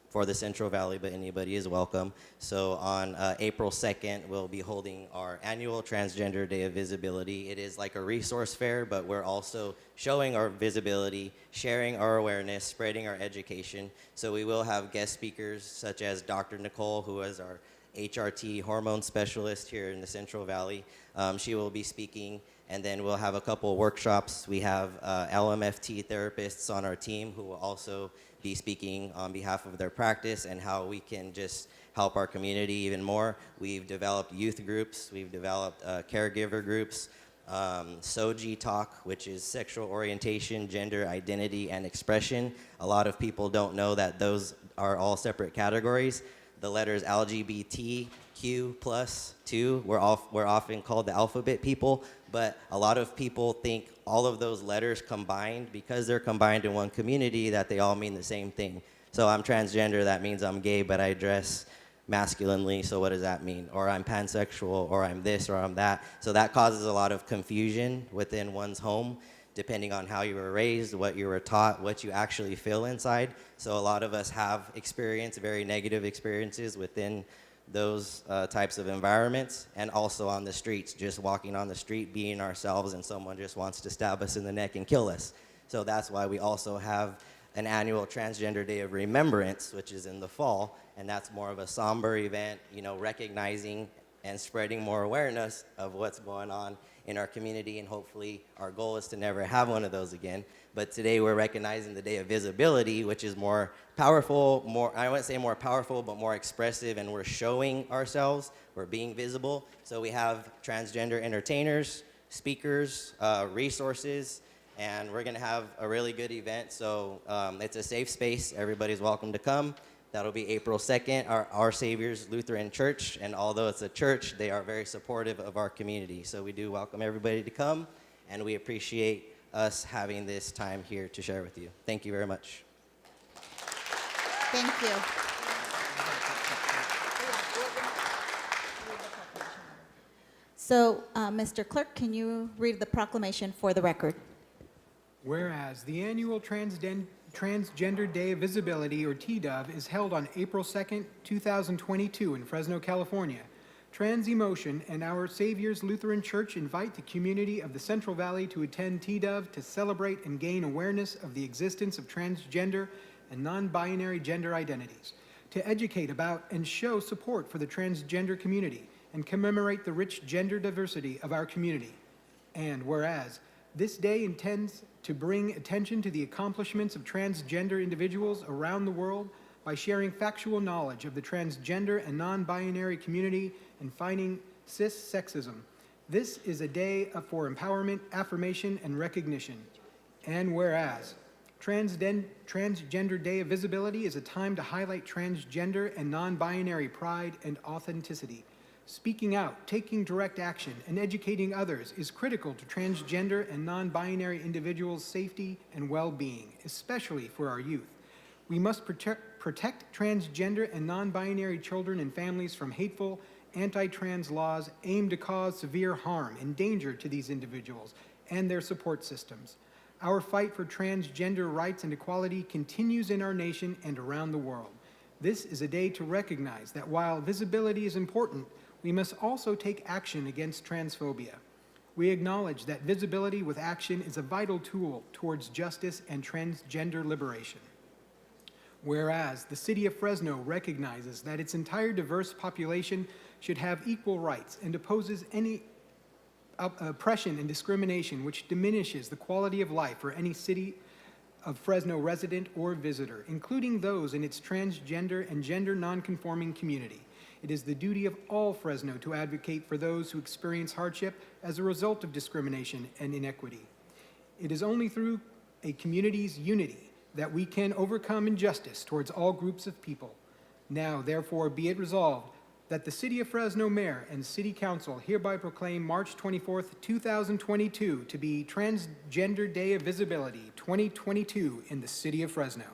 for the Central Valley, but anybody is welcome. So on April 2nd, we'll be holding our annual Transgender Day of Visibility. It is like a resource fair, but we're also showing our visibility, sharing our awareness, spreading our education. So we will have guest speakers such as Dr. Nicole, who is our HRT hormone specialist here in the Central Valley. She will be speaking, and then we'll have a couple of workshops. We have LMFT therapists on our team who will also be speaking on behalf of their practice and how we can just help our community even more. We've developed youth groups, we've developed caregiver groups, SOGI Talk, which is sexual orientation, gender identity, and expression. A lot of people don't know that those are all separate categories. The letters LGBTQ+2, we're often called the alphabet people, but a lot of people think all of those letters combined, because they're combined in one community, that they all mean the same thing. So I'm transgender, that means I'm gay, but I dress masculinely, so what does that mean? Or I'm pansexual, or I'm this, or I'm that. So that causes a lot of confusion within one's home, depending on how you were raised, what you were taught, what you actually feel inside. So a lot of us have experienced very negative experiences within those types of environments, and also on the streets, just walking on the street, being ourselves, and someone just wants to stab us in the neck and kill us. So that's why we also have an annual Transgender Day of Remembrance, which is in the fall, and that's more of a somber event, you know, recognizing and spreading more awareness of what's going on in our community, and hopefully our goal is to never have one of those again. But today we're recognizing the Day of Visibility, which is more powerful, I wouldn't say more powerful, but more expressive, and we're showing ourselves, we're being visible. So we have transgender entertainers, speakers, resources, and we're gonna have a really good event. So it's a safe space, everybody's welcome to come. That'll be April 2nd, Our Savior's Lutheran Church, and although it's a church, they are very supportive of our community. So we do welcome everybody to come, and we appreciate us having this time here to share with you. Thank you very much. Thank you. So, Mr. Clerk, can you read the proclamation for the record? Whereas the annual Transgender Day of Visibility, or TDOV, is held on April 2nd, 2022 in Fresno, California, Trans Emotion and Our Savior's Lutheran Church invite the community of the Central Valley to attend TDOV to celebrate and gain awareness of the existence of transgender and non-binary gender identities, to educate about and show support for the transgender community, and commemorate the rich gender diversity of our community. And whereas this day intends to bring attention to the accomplishments of transgender individuals around the world by sharing factual knowledge of the transgender and non-binary community and fighting cis-sexism. This is a day for empowerment, affirmation, and recognition. And whereas Transgender Day of Visibility is a time to highlight transgender and non-binary pride and authenticity. Speaking out, taking direct action, and educating others is critical to transgender and non-binary individuals' safety and well-being, especially for our youth. We must protect transgender and non-binary children and families from hateful, anti-trans laws aimed to cause severe harm and danger to these individuals and their support systems. Our fight for transgender rights and equality continues in our nation and around the world. This is a day to recognize that while visibility is important, we must also take action against transphobia. We acknowledge that visibility with action is a vital tool towards justice and transgender liberation. Whereas the City of Fresno recognizes that its entire diverse population should have equal rights and opposes any oppression and discrimination which diminishes the quality of life for any City of Fresno resident or visitor, including those in its transgender and gender nonconforming community. It is the duty of all Fresno to advocate for those who experience hardship as a result of discrimination and inequity. It is only through a community's unity that we can overcome injustice towards all groups of people. Now, therefore, be it resolved that the City of Fresno Mayor and City Council hereby proclaim March 24th, 2022 to be Transgender Day of Visibility 2022 in the City of Fresno.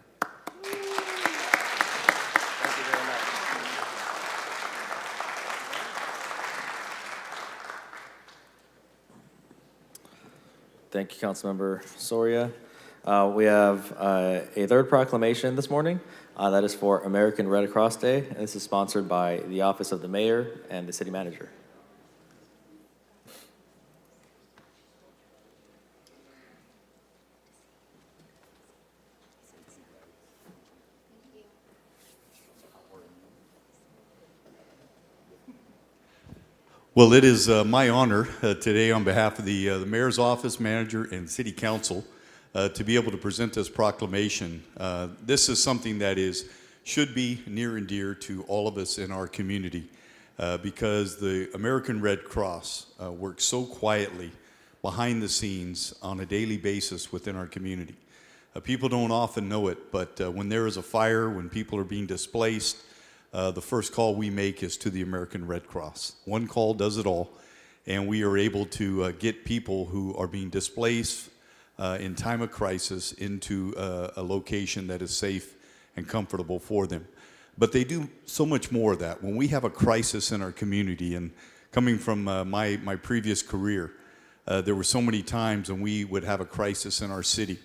Thank you, Councilmember Soria. We have a third proclamation this morning. That is for American Red Cross Day, and this is sponsored by the Office of the Mayor and the City Manager. Well, it is my honor today on behalf of the Mayor's Office, Manager, and City Council to be able to present this proclamation. This is something that should be near and dear to all of us in our community because the American Red Cross works so quietly behind the scenes on a daily basis within our community. People don't often know it, but when there is a fire, when people are being displaced, the first call we make is to the American Red Cross. One call does it all, and we are able to get people who are being displaced in time of crisis into a location that is safe and comfortable for them. But they do so much more of that. When we have a crisis in our community, and coming from my previous career, there were so many times when we would have a crisis in our city,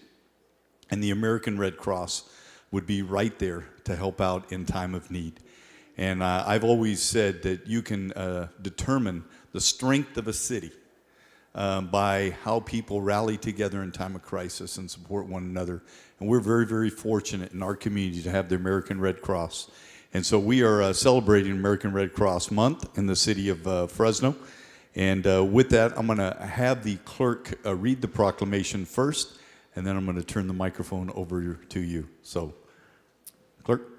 and the American Red Cross would be right there to help out in time of need. And I've always said that you can determine the strength of a city by how people rally together in time of crisis and support one another. And we're very, very fortunate in our community to have the American Red Cross. And so we are celebrating American Red Cross Month in the city of Fresno. And with that, I'm going to have the clerk read the proclamation first, and then I'm going to turn the microphone over to you. So, clerk.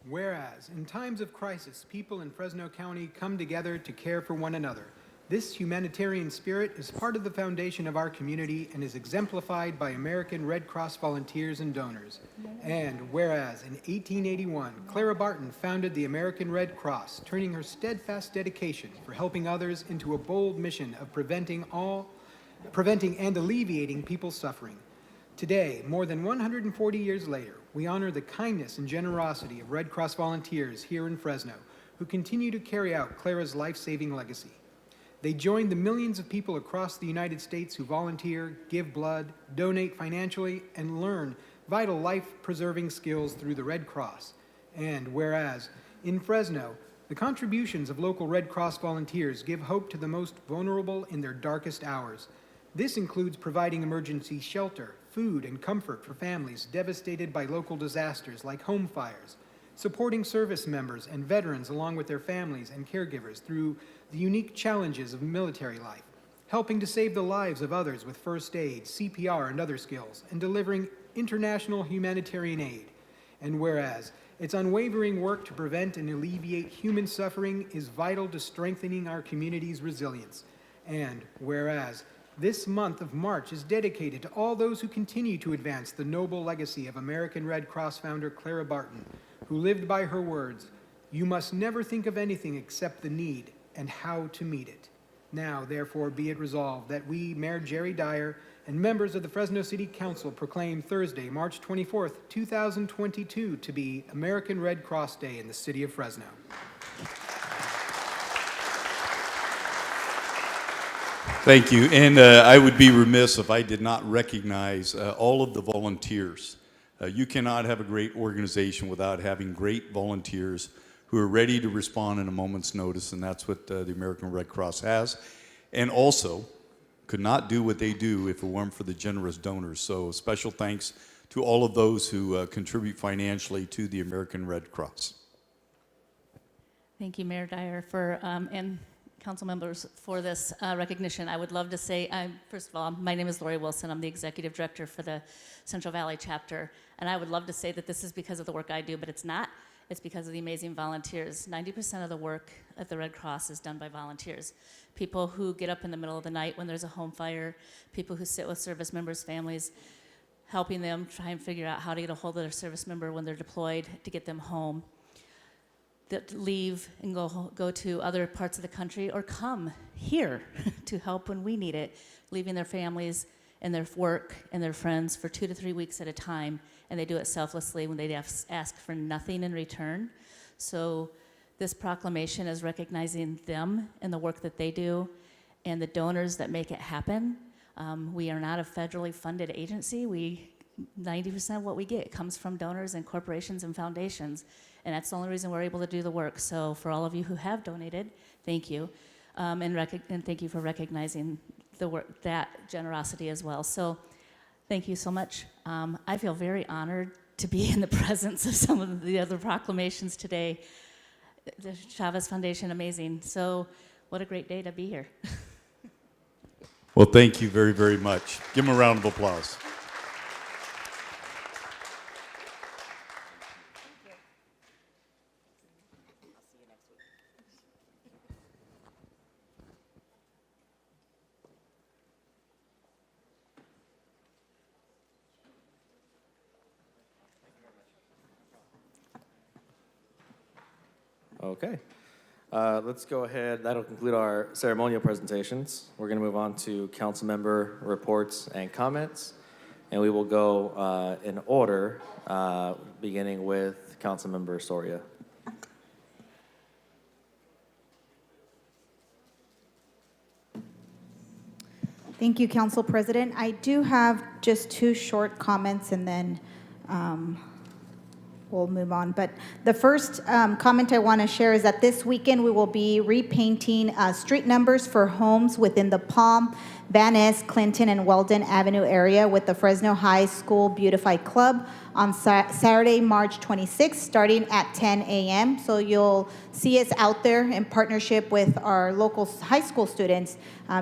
Whereas, in times of crisis, people in Fresno County come together to care for one another. This humanitarian spirit is part of the foundation of our community and is exemplified by American Red Cross volunteers and donors. And whereas, in 1881, Clara Barton founded the American Red Cross, turning her steadfast dedication for helping others into a bold mission of preventing and alleviating people's suffering. Today, more than 140 years later, we honor the kindness and generosity of Red Cross volunteers here in Fresno who continue to carry out Clara's life-saving legacy. They join the millions of people across the United States who volunteer, give blood, donate financially, and learn vital life-preserving skills through the Red Cross. And whereas, in Fresno, the contributions of local Red Cross volunteers give hope to the most vulnerable in their darkest hours. This includes providing emergency shelter, food, and comfort for families devastated by local disasters like home fires, supporting service members and veterans along with their families and caregivers through the unique challenges of military life, helping to save the lives of others with first aid, CPR, and other skills, and delivering international humanitarian aid. And whereas its unwavering work to prevent and alleviate human suffering is vital to strengthening our community's resilience. And whereas this month of March is dedicated to all those who continue to advance the noble legacy of American Red Cross founder Clara Barton, who lived by her words, "You must never think of anything except the need and how to meet it." Now, therefore, be it resolved that we, Mayor Jerry Dyer, and members of the Fresno City Council proclaim Thursday, March 24th, 2022 to be American Red Cross Day in the city of Fresno. Thank you. And I would be remiss if I did not recognize all of the volunteers. You cannot have a great organization without having great volunteers who are ready to respond in a moment's notice, and that's what the American Red Cross has. And also could not do what they do if it weren't for the generous donors. So special thanks to all of those who contribute financially to the American Red Cross. Thank you, Mayor Dyer, and council members for this recognition. I would love to say, first of all, my name is Lori Wilson. I'm the executive director for the Central Valley chapter, and I would love to say that this is because of the work I do, but it's not. It's because of the amazing volunteers. 90% of the work at the Red Cross is done by volunteers. People who get up in the middle of the night when there's a home fire, people who sit with service members' families, helping them try and figure out how to get a hold of their service member when they're deployed to get them home, that leave and go to other parts of the country or come here to help when we need it, leaving their families and their work and their friends for 2 to 3 weeks at a time, and they do it selflessly when they ask for nothing in return. So this proclamation is recognizing them and the work that they do and the donors that make it happen. We are not a federally funded agency. 90% of what we get comes from donors and corporations and foundations, and that's the only reason we're able to do the work. So for all of you who have donated, thank you, and thank you for recognizing the work, that generosity as well. So thank you so much. I feel very honored to be in the presence of some of the other proclamations today. The Chavez Foundation, amazing. So what a great day to be here. Well, thank you very, very much. Give them a round of applause. Okay. Let's go ahead. That'll conclude our ceremonial presentations. We're going to move on to council member reports and comments. And we will go in order, beginning with council member Soria. Thank you, Council President. I do have just 2 short comments, and then we'll move on. But the first comment I want to share is that this weekend we will be repainting street numbers for homes within the Palm, Van Ness, Clinton, and Weldon Avenue area with the Fresno High School Beautify Club on Saturday, March 26th, starting at 10 a.m. So you'll see us out there in partnership with our local high school students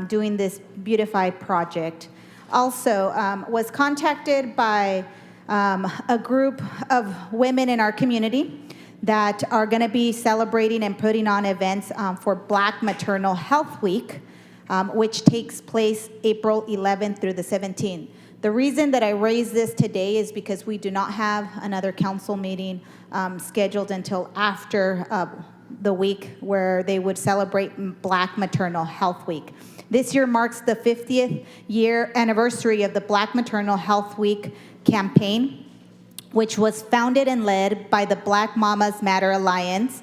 doing this Beautify project. Also, was contacted by a group of women in our community that are going to be celebrating and putting on events for Black Maternal Health Week, which takes place April 11th through the 17th. The reason that I raise this today is because we do not have another council meeting scheduled until after the week where they would celebrate Black Maternal Health Week. This year marks the 50th year anniversary of the Black Maternal Health Week campaign, which was founded and led by the Black Mamas Matter Alliance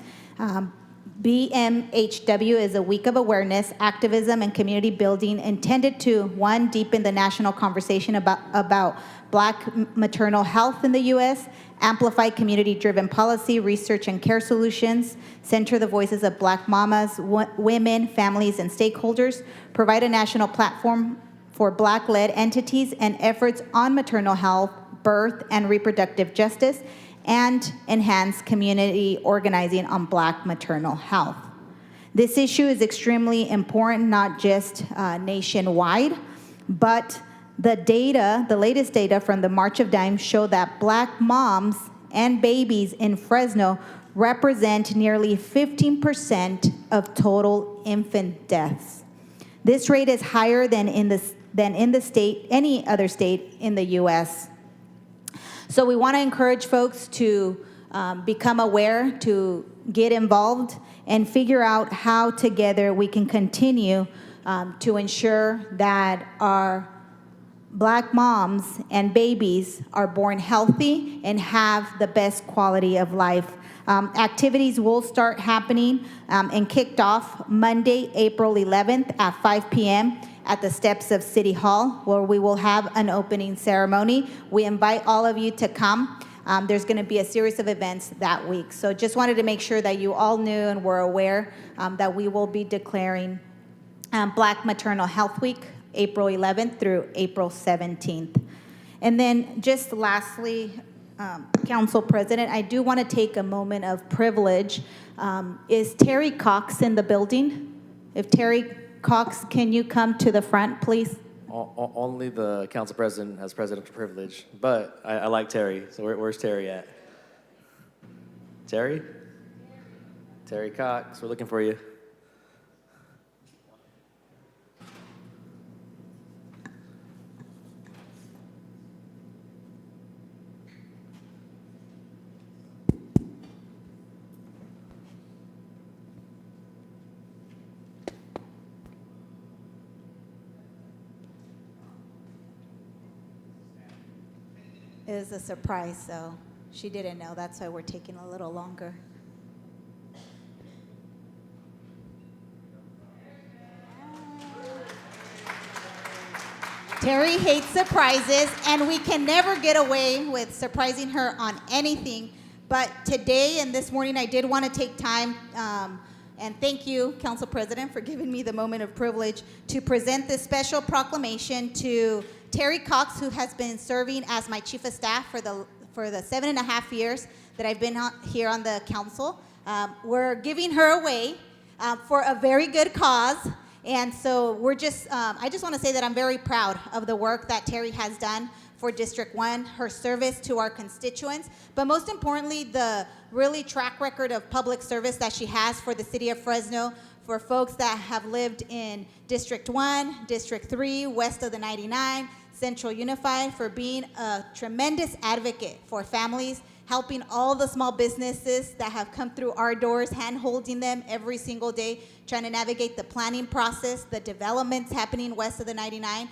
BMHW is a week of awareness, activism, and community building intended to, one, deepen the national conversation about Black maternal health in the U.S., amplify community-driven policy, research, and care solutions, center the voices of Black mamas, women, families, and stakeholders, provide a national platform for Black-led entities and efforts on maternal health, birth, and reproductive justice, and enhance community organizing on Black maternal health. This issue is extremely important, not just nationwide, but the latest data from the March of Dimes show that Black moms and babies in Fresno represent nearly 15% of total infant deaths. This rate is higher than in the state, any other state in the U.S. So we want to encourage folks to become aware, to get involved, and figure out how together we can continue to ensure that our Black moms and babies are born healthy and have the best quality of life. Activities will start happening and kicked off Monday, April 11th at 5 p.m. at the steps of City Hall, where we will have an opening ceremony. We invite all of you to come. There's going to be a series of events that week. So just wanted to make sure that you all knew and were aware that we will be declaring Black Maternal Health Week, April 11th through April 17th. And then just lastly, Council President, I do want to take a moment of privilege. Is Terry Cox in the building? If Terry Cox, can you come to the front, please? Only the council president has presidential privilege, but I like Terry. So where's Terry at? Terry? Terry Cox, we're looking for you. It was a surprise, so she didn't know. That's why we're taking a little longer. Terry hates surprises, and we can never get away with surprising her on anything. But today and this morning, I did want to take time, and thank you, Council President, for giving me the moment of privilege to present this special proclamation to Terry Cox, who has been serving as my chief of staff for the 7.5 years that I've been here on the council. We're giving her away for a very good cause. And so I just want to say that I'm very proud of the work that Terry has done for District 1, her service to our constituents, but most importantly, the really track record of public service that she has for the city of Fresno, for folks that have lived in District 1, District 3, west of the 99, Central Unified, for being a tremendous advocate for families, helping all the small businesses that have come through our doors, hand-holding them every single day, trying to navigate the planning process, the developments happening west of the 99.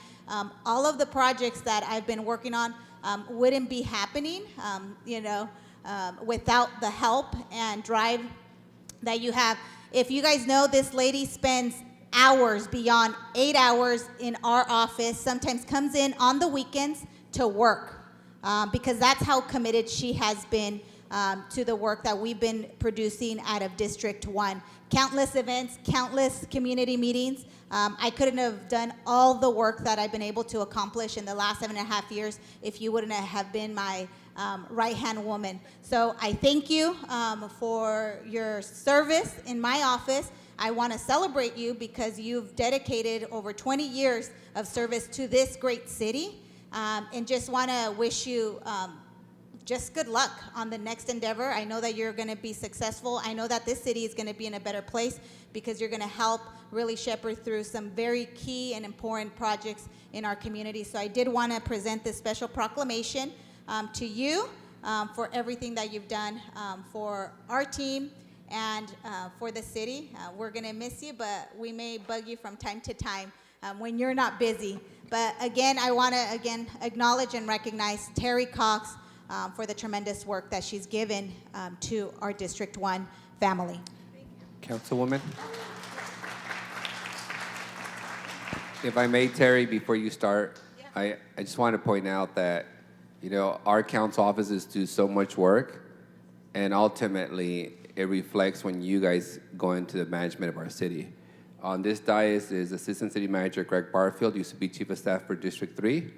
All of the projects that I've been working on wouldn't be happening, without the help and drive that you have. If you guys know, this lady spends hours, beyond 8 hours in our office, sometimes comes in on the weekends to work, because that's how committed she has been to the work that we've been producing out of District 1. Countless events, countless community meetings. I couldn't have done all the work that I've been able to accomplish in the last 7.5 years if you wouldn't have been my right-hand woman. So I thank you for your service in my office. I want to celebrate you because you've dedicated over 20 years of service to this great city, and just want to wish you just good luck on the next endeavor. I know that you're going to be successful. I know that this city is going to be in a better place because you're going to help really shepherd through some very key and important projects in our community. So I did want to present this special proclamation to you for everything that you've done for our team and for the city. We're going to miss you, but we may bug you from time to time when you're not busy. But again, I want to acknowledge and recognize Terry Cox for the tremendous work that she's given to our District 1 family. Councilwoman? If I may, Terry, before you start, I just want to point out that, you know, our council offices do so much work, and ultimately, it reflects when you guys go into the management of our city. On this dais is Assistant City Manager Greg Barfield, used to be Chief of Staff for District 3,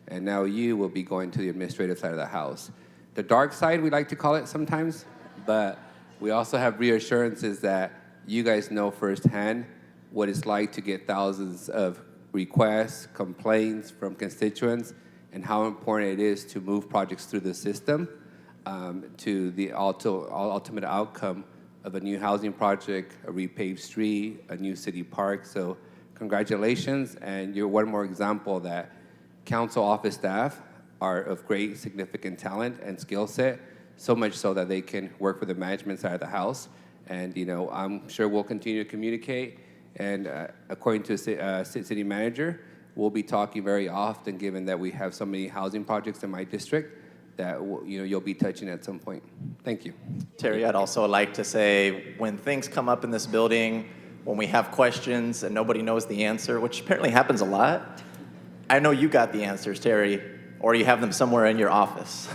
and now you will be going to the administrative side of the house. The dark side, we like to call it sometimes, but we also have reassurances that you guys know firsthand what it's like to get thousands of requests, complaints from constituents, and how important it is to move projects through the system to the ultimate outcome of a new housing project, a repaved street, a new city park. So congratulations, and you're one more example that council office staff are of great significant talent and skill set, so much so that they can work for the management side of the house. And, you know, I'm sure we'll continue to communicate. And according to city manager, we'll be talking very often, given that we have so many housing projects in my district that, you know, you'll be touching at some point. Thank you. Terry, I'd also like to say, when things come up in this building, when we have questions and nobody knows the answer, which apparently happens a lot, I know you got the answers, Terry, or you have them somewhere in your office.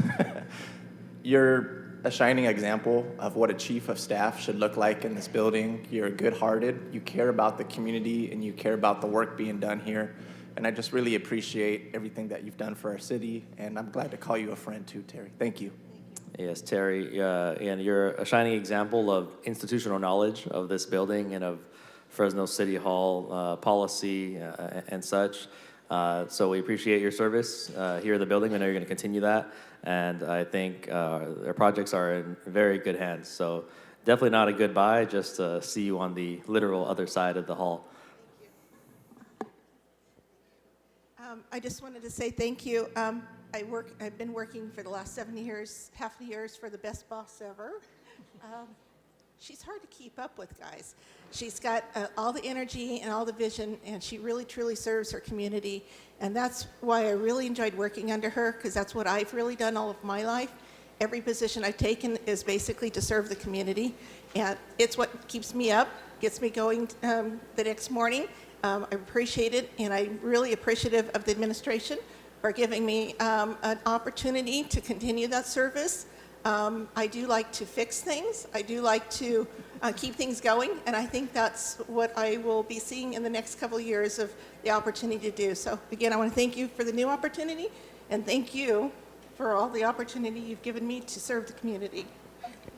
You're a shining example of what a chief of staff should look like in this building. You're good-hearted, you care about the community, and you care about the work being done here. And I just really appreciate everything that you've done for our city, and I'm glad to call you a friend too, Terry. Thank you. Yes, Terry, and you're a shining example of institutional knowledge of this building and of Fresno City Hall policy and such. So we appreciate your service here in the building. We know you're going to continue that, and I think their projects are in very good hands. So definitely not a goodbye, just see you on the literal other side of the hall. I just wanted to say thank you. I've been working for the last 7 years, half the years for the best boss ever. She's hard to keep up with, guys. She's got all the energy and all the vision, and she really, truly serves her community. And that's why I really enjoyed working under her, because that's what I've really done all of my life. Every position I've taken is basically to serve the community. And it's what keeps me up, gets me going the next morning. I appreciate it, and I'm really appreciative of the administration for giving me an opportunity to continue that service. I do like to fix things. I do like to keep things going, and I think that's what I will be seeing in the next couple of years of the opportunity to do. So again, I want to thank you for the new opportunity, and thank you for all the opportunity you've given me to serve the community. Thank you.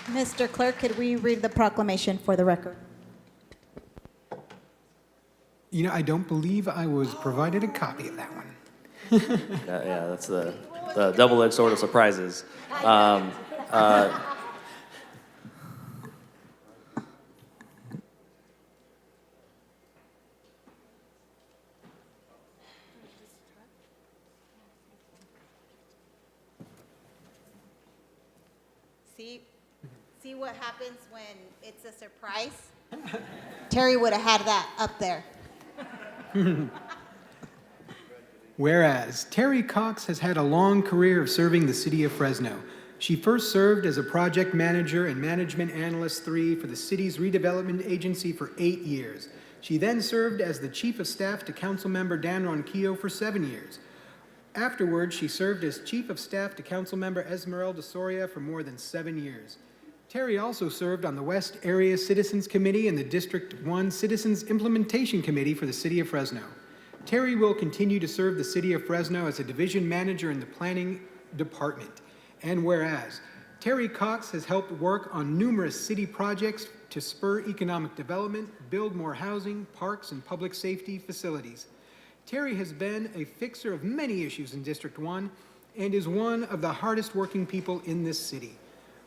Mr. Clerk, could we read the proclamation for the record? You know, I don't believe I was provided a copy of that one. Yeah, that's the double-edged sword of surprises. See what happens when it's a surprise? Terry would have had that up there. Whereas Terry Cox has had a long career of serving the city of Fresno. She first served as a project manager and management analyst 3 for the city's redevelopment agency for 8 years. She then served as the chief of staff to Councilmember Dan Ronquillo for 7 years. Afterwards, she served as chief of staff to Councilmember Esmeralda Soria for more than 7 years. Terry also served on the West Area Citizens Committee and the District 1 Citizens Implementation Committee for the City of Fresno. Terry will continue to serve the City of Fresno as a division manager in the Planning Department. And whereas, Terry Cox has helped work on numerous city projects to spur economic development, build more housing, parks, and public safety facilities. Terry has been a fixer of many issues in District 1 and is one of the hardest working people in this city.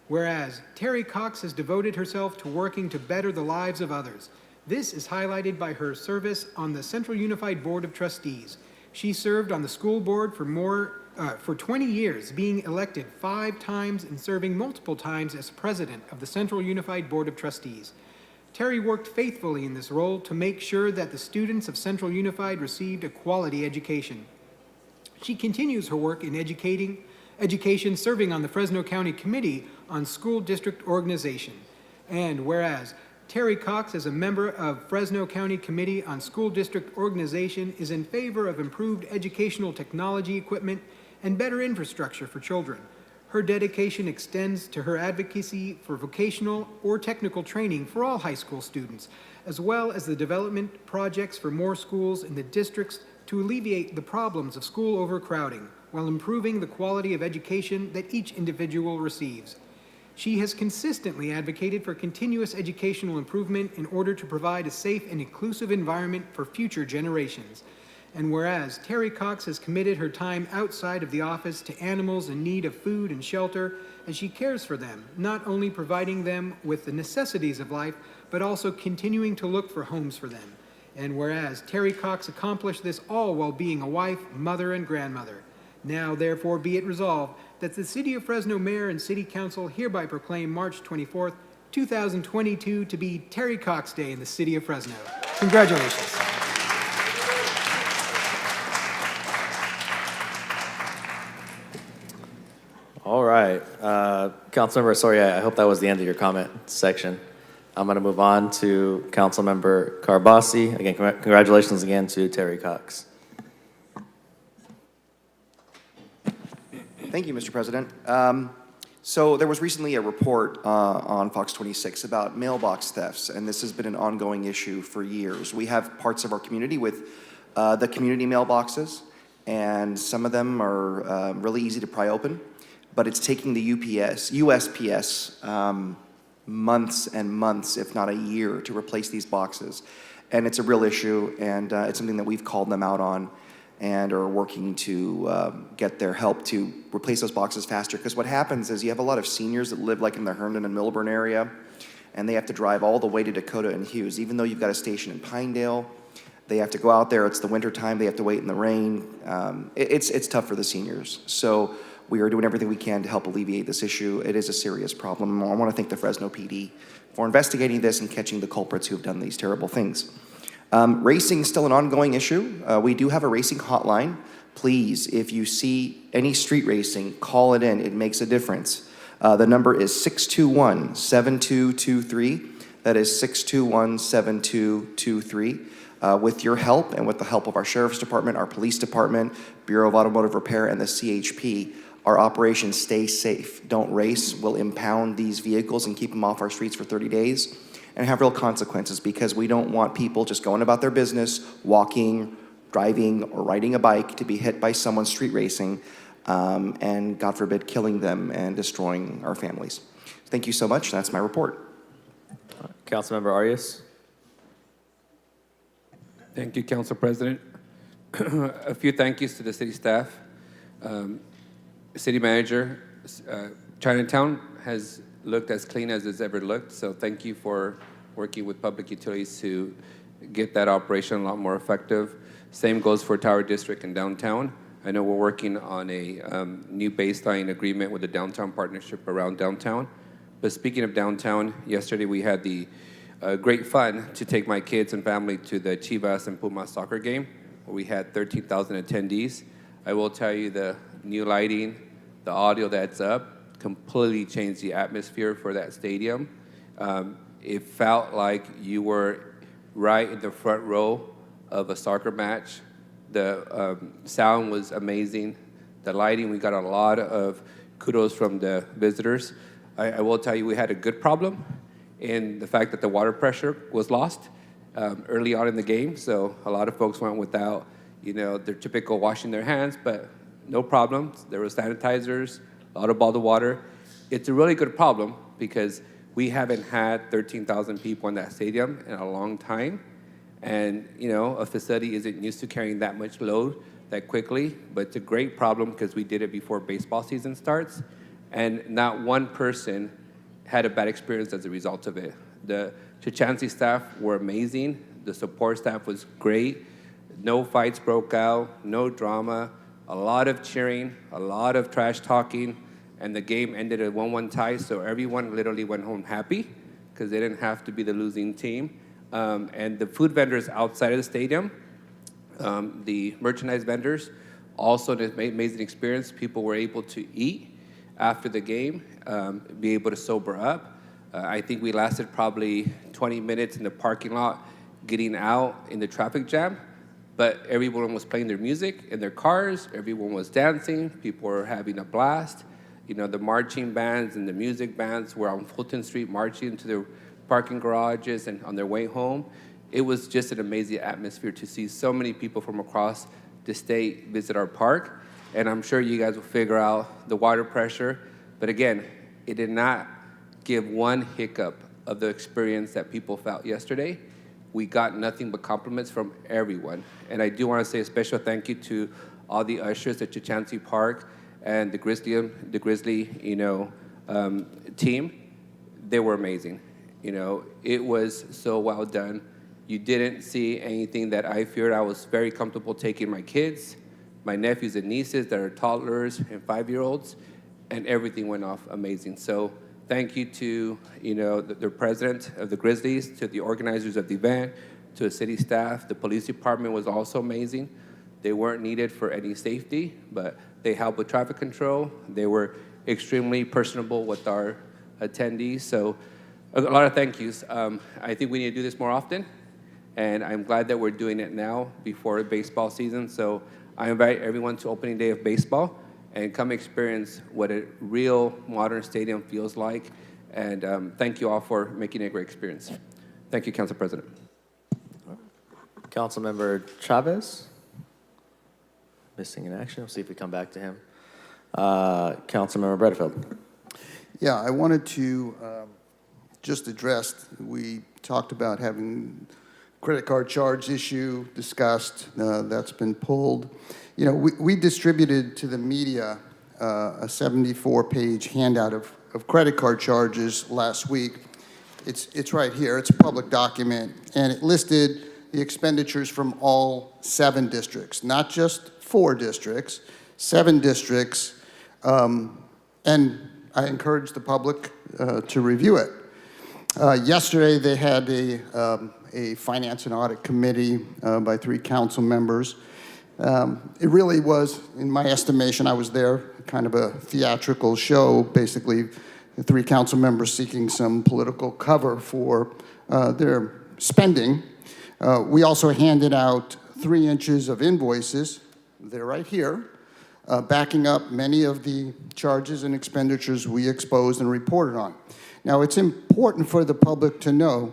Whereas, Terry Cox has devoted herself to working to better the lives of others. This is highlighted by her service on the Central Unified Board of Trustees. She served on the school board for 20 years, being elected 5 times and serving multiple times as president of the Central Unified Board of Trustees. Terry worked faithfully in this role to make sure that the students of Central Unified received a quality education. She continues her work in educating Education serving on the Fresno County Committee on School District Organization. And whereas Terry Cox, as a member of Fresno County Committee on School District Organization, is in favor of improved educational technology equipment and better infrastructure for children. Her dedication extends to her advocacy for vocational or technical training for all high school students, as well as the development projects for more schools in the districts to alleviate the problems of school overcrowding while improving the quality of education that each individual receives. She has consistently advocated for continuous educational improvement in order to provide a safe and inclusive environment for future generations. And whereas Terry Cox has committed her time outside of the office to animals in need of food and shelter, as she cares for them, not only providing them with the necessities of life, but also continuing to look for homes for them. And whereas Terry Cox accomplished this all while being a wife, mother, and grandmother. Now, therefore, be it resolved that the City of Fresno Mayor and City Council hereby proclaim March 24th, 2022 to be Terry Cox Day in the City of Fresno. Congratulations. All right. Councilmember Soria, I hope that was the end of your comment section. I'm going to move on to Councilmember Carbasi. Again, congratulations again to Terry Cox. Thank you, Mr. President. So there was recently a report on Fox 26 about mailbox thefts, and this has been an ongoing issue for years. We have parts of our community with the community mailboxes, and some of them are really easy to pry open, but it's taking the USPS months and months, if not a year, to replace these boxes. And it's a real issue, and it's something that we've called them out on and are working to get their help to replace those boxes faster. Because what happens is you have a lot of seniors that live like in the Herndon and Milburn area, and they have to drive all the way to Dakota and Hughes. Even though you've got a station in Pinedale, they have to go out there. It's the winter time. They have to wait in the rain. It's tough for the seniors. So we are doing everything we can to help alleviate this issue. It is a serious problem. I want to thank the Fresno PD for investigating this and catching the culprits who have done these terrible things. Racing is still an ongoing issue. We do have a racing hotline. Please, if you see any street racing, call it in. It makes a difference. The number is 621-7223. That is 621-7223. With your help and with the help of our Sheriff's Department, our Police Department, Bureau of Automotive Repair, and the CHP, our operation Stay Safe. Don't race. We'll impound these vehicles and keep them off our streets for 30 days. And have real consequences, because we don't want people just going about their business, walking, driving, or riding a bike to be hit by someone street racing and, God forbid, killing them and destroying our families. Thank you so much. That's my report. Councilmember Arias. Thank you, Council President. A few thank yous to the city staff. City manager, Chinatown has looked as clean as it's ever looked, so thank you for working with public utilities to get that operation a lot more effective. Same goes for Tower District and downtown. I know we're working on a new baseline agreement with the downtown partnership around downtown. But speaking of downtown, yesterday we had the great fun to take my kids and family to the Chivas and Pumas soccer game, where we had 13,000 attendees. I will tell you, the new lighting, the audio that's up, completely changed the atmosphere for that stadium. It felt like you were right in the front row of a soccer match. The sound was amazing. The lighting, we got a lot of kudos from the visitors. I will tell you, we had a good problem in the fact that the water pressure was lost early on in the game. So a lot of folks went without, their typical washing their hands, but no problems. There were sanitizers, a lot of bottled water. It's a really good problem because we haven't had 13,000 people in that stadium in a long time. And, a facility isn't used to carrying that much load that quickly, but it's a great problem because we did it before baseball season starts. And not one person had a bad experience as a result of it. The Chichansi staff were amazing. The support staff was great. No fights broke out, no drama, a lot of cheering, a lot of trash talking, and the game ended at 1-1 tie, so everyone literally went home happy because they didn't have to be the losing team. And the food vendors outside of the stadium, the merchandise vendors, Also, an amazing experience. People were able to eat after the game, be able to sober up. I think we lasted probably 20 minutes in the parking lot getting out in the traffic jam, but everyone was playing their music in their cars. Everyone was dancing. People were having a blast. You know, the marching bands and the music bands were on Fulton Street marching to their parking garages and on their way home. It was just an amazing atmosphere to see so many people from across the state visit our park. And I'm sure you guys will figure out the water pressure. But again, it did not give one hiccup of the experience that people felt yesterday. We got nothing but compliments from everyone. And I do want to say a special thank you to all the ushers at Chachansey Park and the Grizzly, team. They were amazing. You know, it was so well done. You didn't see anything that I feared. I was very comfortable taking my kids, my nephews and nieces that are toddlers and 5-year-olds, and everything went off amazing. So thank you to, the president of the Grizzlies, to the organizers of the event, to the city staff. The police department was also amazing. They weren't needed for any safety, but they helped with traffic control. They were extremely personable with our attendees. So a lot of thank yous. I think we need to do this more often, and I'm glad that we're doing it now before baseball season. So I invite everyone to opening day of baseball and come experience what a real modern stadium feels like. And thank you all for making it a great experience. Thank you, Council President. Councilmember Chavez, missing in action. We'll see if we come back to him. Councilmember Bredefeld. Yeah, I wanted to just address, we talked about having credit card charge issue discussed. That's been pulled. You know, we distributed to the media a 74-page handout of credit card charges last week. It's right here. It's a public document, and it listed the expenditures from all 7 districts, not just 4 districts, 7 districts, and I encourage the public to review it. Yesterday, they had a finance and audit committee by 3 council members. It really was, in my estimation, I was there, kind of a theatrical show, basically the 3 council members seeking some political cover for their spending. We also handed out 3 inches of invoices, they're right here, backing up many of the charges and expenditures we exposed and reported on. Now, it's important for the public to know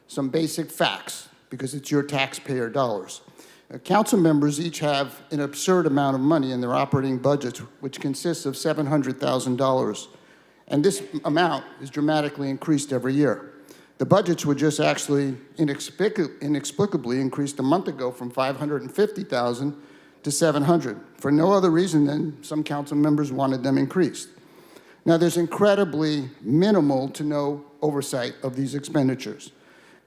some basic facts, because it's your taxpayer dollars. Council members each have an absurd amount of money in their operating budgets, which consists of $700,000. And this amount is dramatically increased every year. The budgets were just actually inexplicably increased a month ago from $550,000 to $700,000 for no other reason than some council members wanted them increased. Now, there's incredibly minimal to no oversight of these expenditures.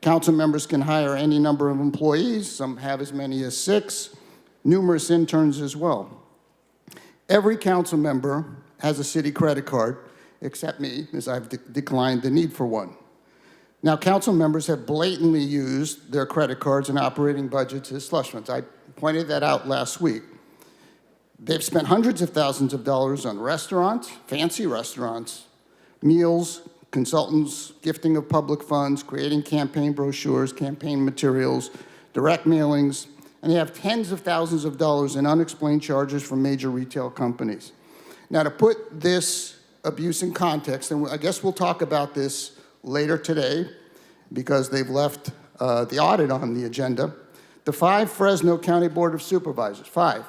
Council members can hire any number of employees. Some have as many as 6, numerous interns as well. Every council member has a city credit card, except me, as I've declined the need for one. Now, council members have blatantly used their credit cards and operating budgets as slush funds. I pointed that out last week. They've spent hundreds of thousands of dollars on restaurants, fancy restaurants, meals, consultants, gifting of public funds, creating campaign brochures, campaign materials, direct mailings, and they have tens of thousands of dollars in unexplained charges from major retail companies. Now, to put this abuse in context, and I guess we'll talk about this later today because they've left the audit on the agenda, the 5 Fresno County Board of Supervisors, 5,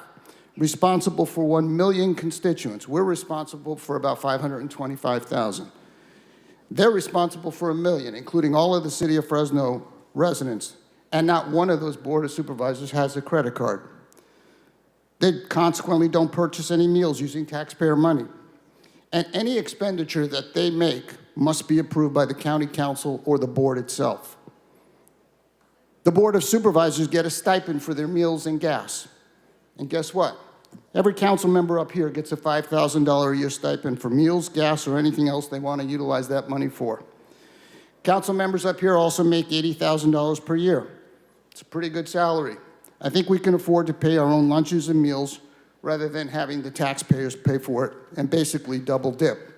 responsible for 1 million constituents. We're responsible for about 525,000. They're responsible for 1 million, including all of the city of Fresno residents, and not one of those Board of Supervisors has a credit card. They consequently don't purchase any meals using taxpayer money. And any expenditure that they make must be approved by the county council or the board itself. The Board of Supervisors get a stipend for their meals and gas. And guess what? Every council member up here gets a $5,000 a year stipend for meals, gas, or anything else they want to utilize that money for. Council members up here also make $80,000 per year. It's a pretty good salary. I think we can afford to pay our own lunches and meals rather than having the taxpayers pay for it and basically double dip.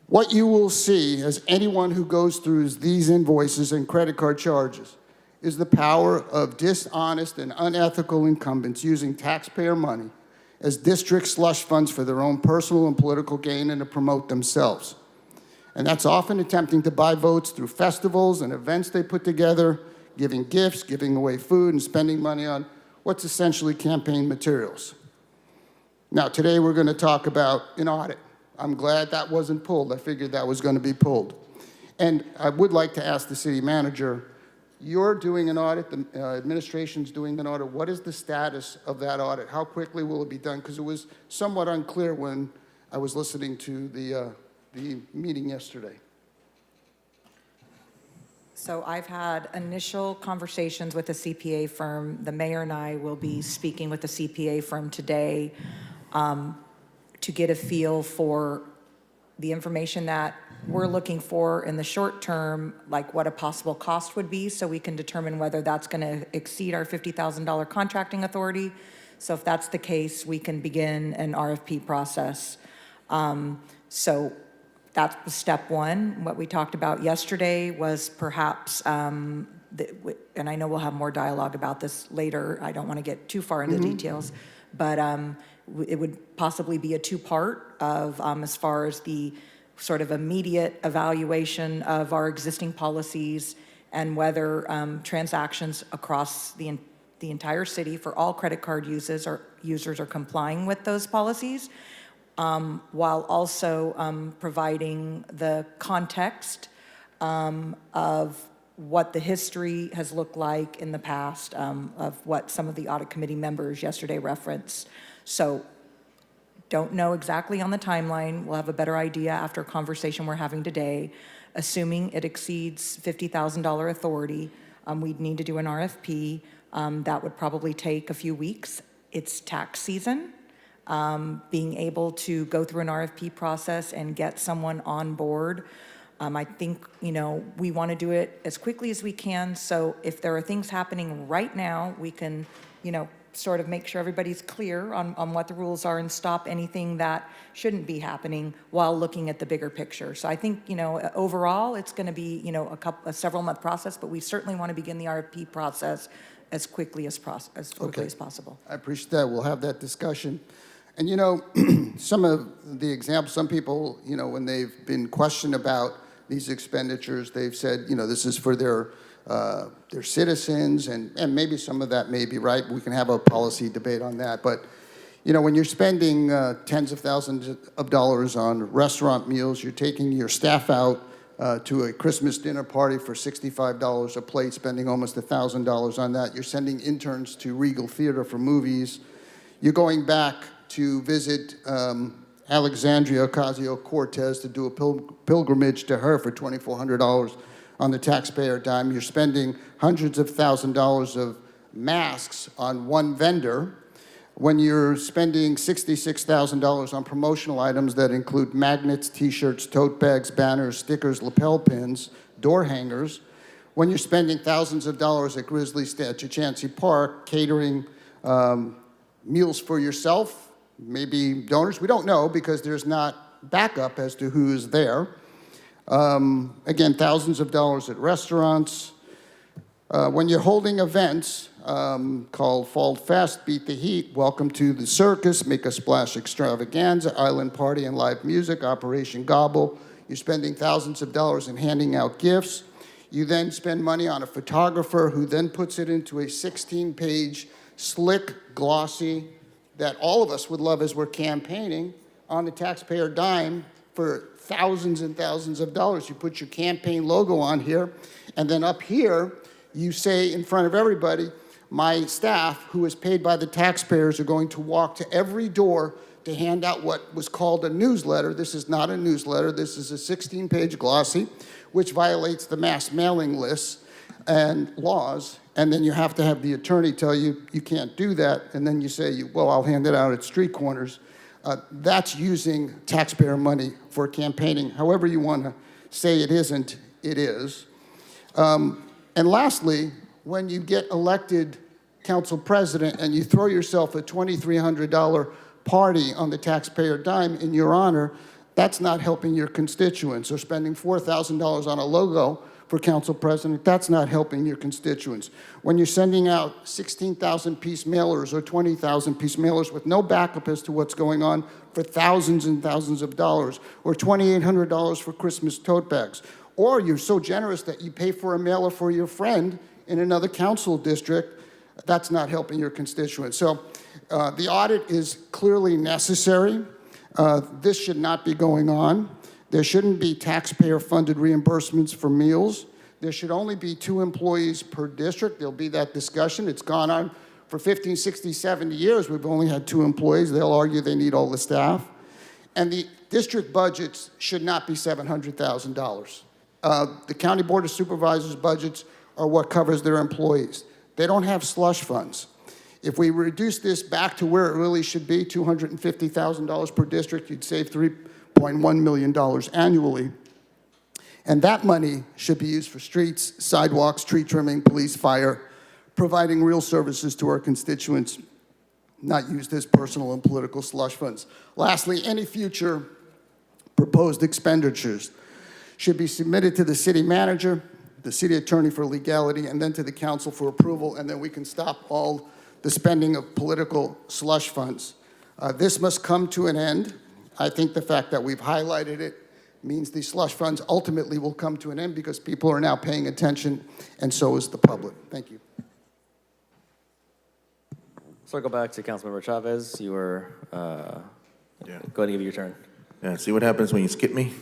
What you will see as anyone who goes through these invoices and credit card charges is the power of dishonest and unethical incumbents using taxpayer money as district slush funds for their own personal and political gain and to promote themselves. And that's often attempting to buy votes through festivals and events they put together, giving gifts, giving away food, and spending money on what's essentially campaign materials. Now, today we're going to talk about an audit. I'm glad that wasn't pulled. I figured that was going to be pulled. And I would like to ask the city manager, you're doing an audit, the administration's doing an audit. What is the status of that audit? How quickly will it be done? Because it was somewhat unclear when I was listening to the meeting yesterday. So I've had initial conversations with the CPA firm. The mayor and I will be speaking with the CPA firm today to get a feel for the information that we're looking for in the short term, like what a possible cost would be, so we can determine whether that's going to exceed our $50,000 contracting authority. So if that's the case, we can begin an RFP process. So that's step one. What we talked about yesterday was perhaps, and I know we'll have more dialogue about this later. I don't want to get too far into details, but it would possibly be a two-part of as far as the sort of immediate evaluation of our existing policies and whether transactions across the entire city for all credit card users are complying with those policies, while also providing the context of what the history has looked like in the past, of what some of the audit committee members yesterday referenced. So don't know exactly on the timeline. We'll have a better idea after a conversation we're having today. Assuming it exceeds $50,000 authority, we'd need to do an RFP. That would probably take a few weeks. It's tax season. Being able to go through an RFP process and get someone on board, I think, we want to do it as quickly as we can. So if there are things happening right now, we can, sort of make sure everybody's clear on what the rules are and stop anything that shouldn't be happening while looking at the bigger picture. So I think, overall, it's going to be, a several-month process, but we certainly want to begin the RFP process as quickly as possible. I appreciate that. We'll have that discussion. And some of the examples, some people, when they've been questioned about these expenditures, they've said, this is for their citizens, and maybe some of that may be right. We can have a policy debate on that. But, when you're spending tens of thousands of dollars on restaurant meals, you're taking your staff out to a Christmas dinner party for $65 a plate, spending almost $1,000 on that. You're sending interns to Regal Theater for movies. You're going back to visit Alexandria Ocasio-Cortez to do a pilgrimage to her for $2,400 on the taxpayer dime. You're spending hundreds of thousands of dollars of masks on one vendor when you're spending $66,000 on promotional items that include magnets, T-shirts, tote bags, banners, stickers, lapel pins, door hangers, when you're spending thousands of dollars at Grizzly Chachansey Park catering meals for yourself, maybe donors. We don't know because there's not backup as to who is there. Again, thousands of dollars at restaurants. When you're holding events called Fall Fest, Beat the Heat, Welcome to the Circus, Make a Splash Extravaganza, Island Party and Live Music, Operation Gobble, you're spending thousands of dollars in handing out gifts. You then spend money on a photographer who then puts it into a 16-page, slick, glossy, that all of us would love as we're campaigning on the taxpayer dime for thousands and thousands of dollars. You put your campaign logo on here, and then up here, you say in front of everybody, my staff, who is paid by the taxpayers, are going to walk to every door to hand out what was called a newsletter. This is not a newsletter. This is a 16-page glossy, which violates the mass mailing lists and laws. And then you have to have the attorney tell you you can't do that. And then you say, well, I'll hand it out at street corners. That's using taxpayer money for campaigning. However you want to say it isn't, it is. And lastly, when you get elected council president and you throw yourself a $2,300 party on the taxpayer dime in your honor, that's not helping your constituents. Or spending $4,000 on a logo for council president, that's not helping your constituents. When you're sending out 16,000-piece mailers or 20,000-piece mailers with no backup as to what's going on for thousands and thousands of dollars, or $2,800 for Christmas tote bags, or you're so generous that you pay for a mailer for your friend in another council district, that's not helping your constituents. So the audit is clearly necessary. This should not be going on. There shouldn't be taxpayer-funded reimbursements for meals. There should only be 2 employees per district. There'll be that discussion. It's gone on for 15, 60, 70 years. We've only had 2 employees. They'll argue they need all the staff. And the district budgets should not be $700,000. The County Board of Supervisors budgets are what covers their employees. They don't have slush funds. If we reduce this back to where it really should be, $250,000 per district, you'd save $3.1 million annually. And that money should be used for streets, sidewalks, tree trimming, police, fire, providing real services to our constituents, not used as personal and political slush funds. Lastly, any future proposed expenditures should be submitted to the city manager, the city attorney for legality, and then to the council for approval, and then we can stop all the spending of political slush funds. This must come to an end. I think the fact that we've highlighted it means the slush funds ultimately will come to an end because people are now paying attention, and so is the public. Thank you. Circle back to Councilmember Chavez. You were, go ahead and give your turn. Yeah, see what happens when you skip me?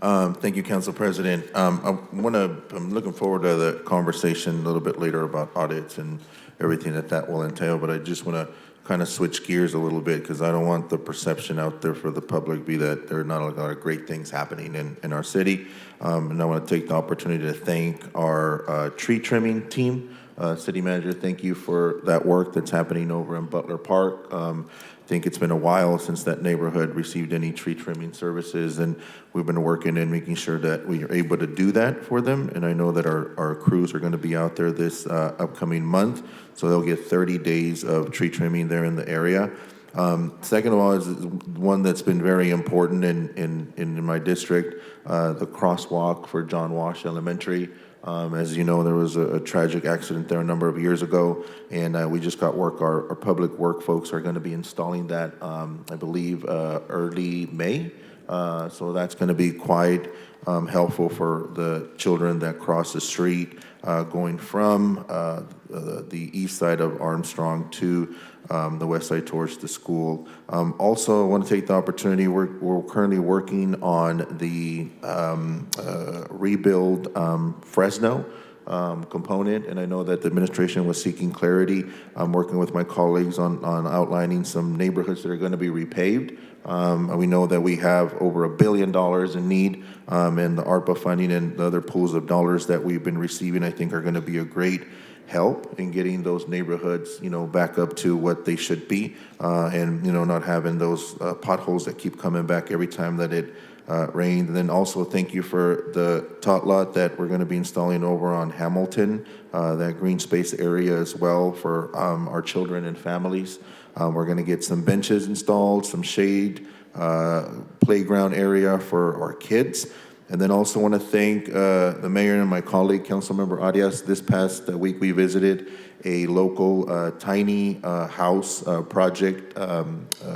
Thank you, Council President. I'm looking forward to the conversation a little bit later about audits and everything that will entail, but I just want to kind of switch gears a little bit because I don't want the perception out there for the public be that there are not a lot of great things happening in our city. And I want to take the opportunity to thank our tree trimming team. City Manager, thank you for that work that's happening over in Butler Park. I think it's been a while since that neighborhood received any tree trimming services, and we've been working and making sure that we are able to do that for them. And I know that our crews are going to be out there this upcoming month, so they'll get 30 days of tree trimming there in the area. Second of all is one that's been very important in my district, the crosswalk for John Walsh Elementary. As you know, there was a tragic accident there a number of years ago, and we just got work. Our public work folks are going to be installing that, I believe, early May. So that's going to be quite helpful for the children that cross the street going from the east side of Armstrong to the west side towards the school. Also, I want to take the opportunity, we're currently working on the rebuild Fresno component, and I know that the administration was seeking clarity. I'm working with my colleagues on outlining some neighborhoods that are going to be repaved. We know that we have over $1 billion in need, and the ARPA funding and the other pools of dollars that we've been receiving, I think, are going to be a great help in getting those neighborhoods, back up to what they should be, and not having those potholes that keep coming back every time that it rained. And then also thank you for the tot lot that we're going to be installing over on Hamilton, that green space area as well for our children and families. We're going to get some benches installed, some shade, playground area for our kids. And then also want to thank the mayor and my colleague, Councilmember Arias. This past week, we visited a local tiny house project,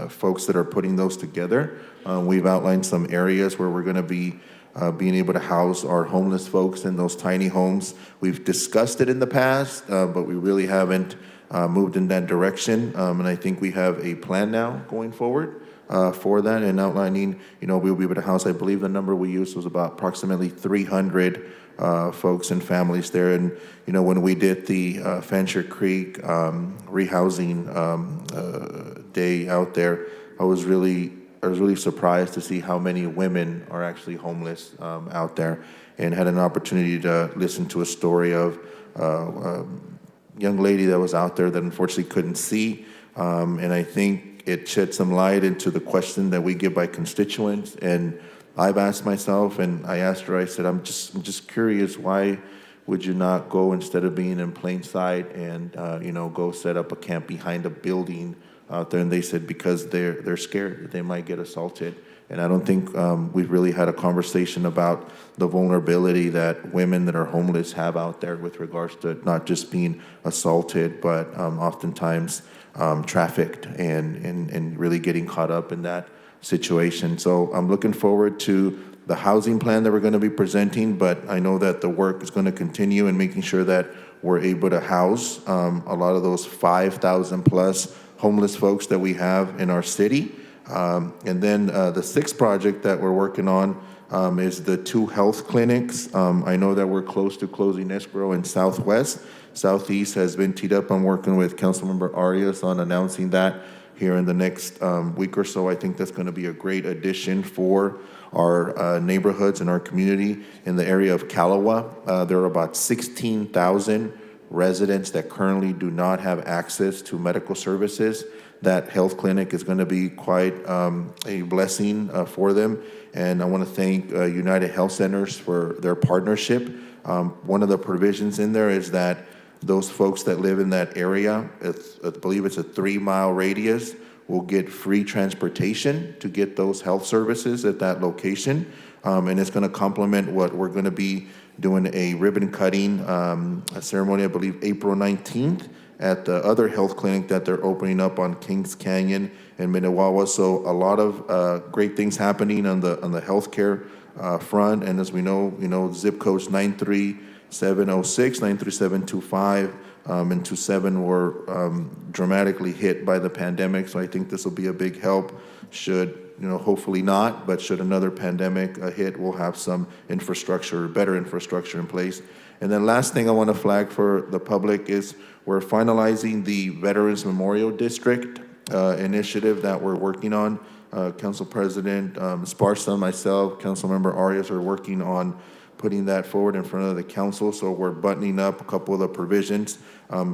folks that are putting those together. We've outlined some areas where we're going to be being able to house our homeless folks in those tiny homes. We've discussed it in the past, but we really haven't moved in that direction. And I think we have a plan now going forward for that and outlining, we'll be able to house, I believe the number we used was about approximately 300 folks and families there. And, when we did the Fancher Creek rehousing day out there, I was really surprised to see how many women are actually homeless out there, and had an opportunity to listen to a story of a young lady that was out there that unfortunately couldn't see. And I think it shed some light into the question that we get by constituents. And I've asked myself, and I asked her, I said, I'm just curious why would you not go, instead of being in plain sight, and go set up a camp behind a building out there? And they said because they're scared that they might get assaulted. And I don't think we've really had a conversation about the vulnerability that women that are homeless have out there with regards to not just being assaulted, but oftentimes trafficked and really getting caught up in that situation. So I'm looking forward to the housing plan that we're going to be presenting, but I know that the work is going to continue in making sure that we're able to house a lot of those 5,000 plus homeless folks that we have in our city. And then the sixth project that we're working on is the 2 health clinics. I know that we're close to closing escrow in Southwest. Southeast has been teed up. I'm working with Councilmember Arias on announcing that here in the next week or so. I think that's going to be a great addition for our neighborhoods and our community in the area of Calawa. There are about 16,000 residents that currently do not have access to medical services. That health clinic is going to be quite a blessing for them. And I want to thank United Health Centers for their partnership. One of the provisions in there is that those folks that live in that area, I believe it's a 3-mile radius, will get free transportation to get those health services at that location. And it's going to complement what we're going to be doing, a ribbon cutting a ceremony, I believe, April 19th at the other health clinic that they're opening up on Kings Canyon in Minnewawa. So a lot of great things happening on the healthcare front. And as we know, zip codes 93706, 93725, and 27 were dramatically hit by the pandemic. So I think this will be a big help. Should hopefully not, but should another pandemic hit, we'll have some infrastructure, better infrastructure in place. And then last thing I want to flag for the public is we're finalizing the Veterans Memorial District initiative that we're working on. Council President Esparza, myself, Councilmember Arias are working on putting that forward in front of the council. So we're buttoning up a couple of the provisions.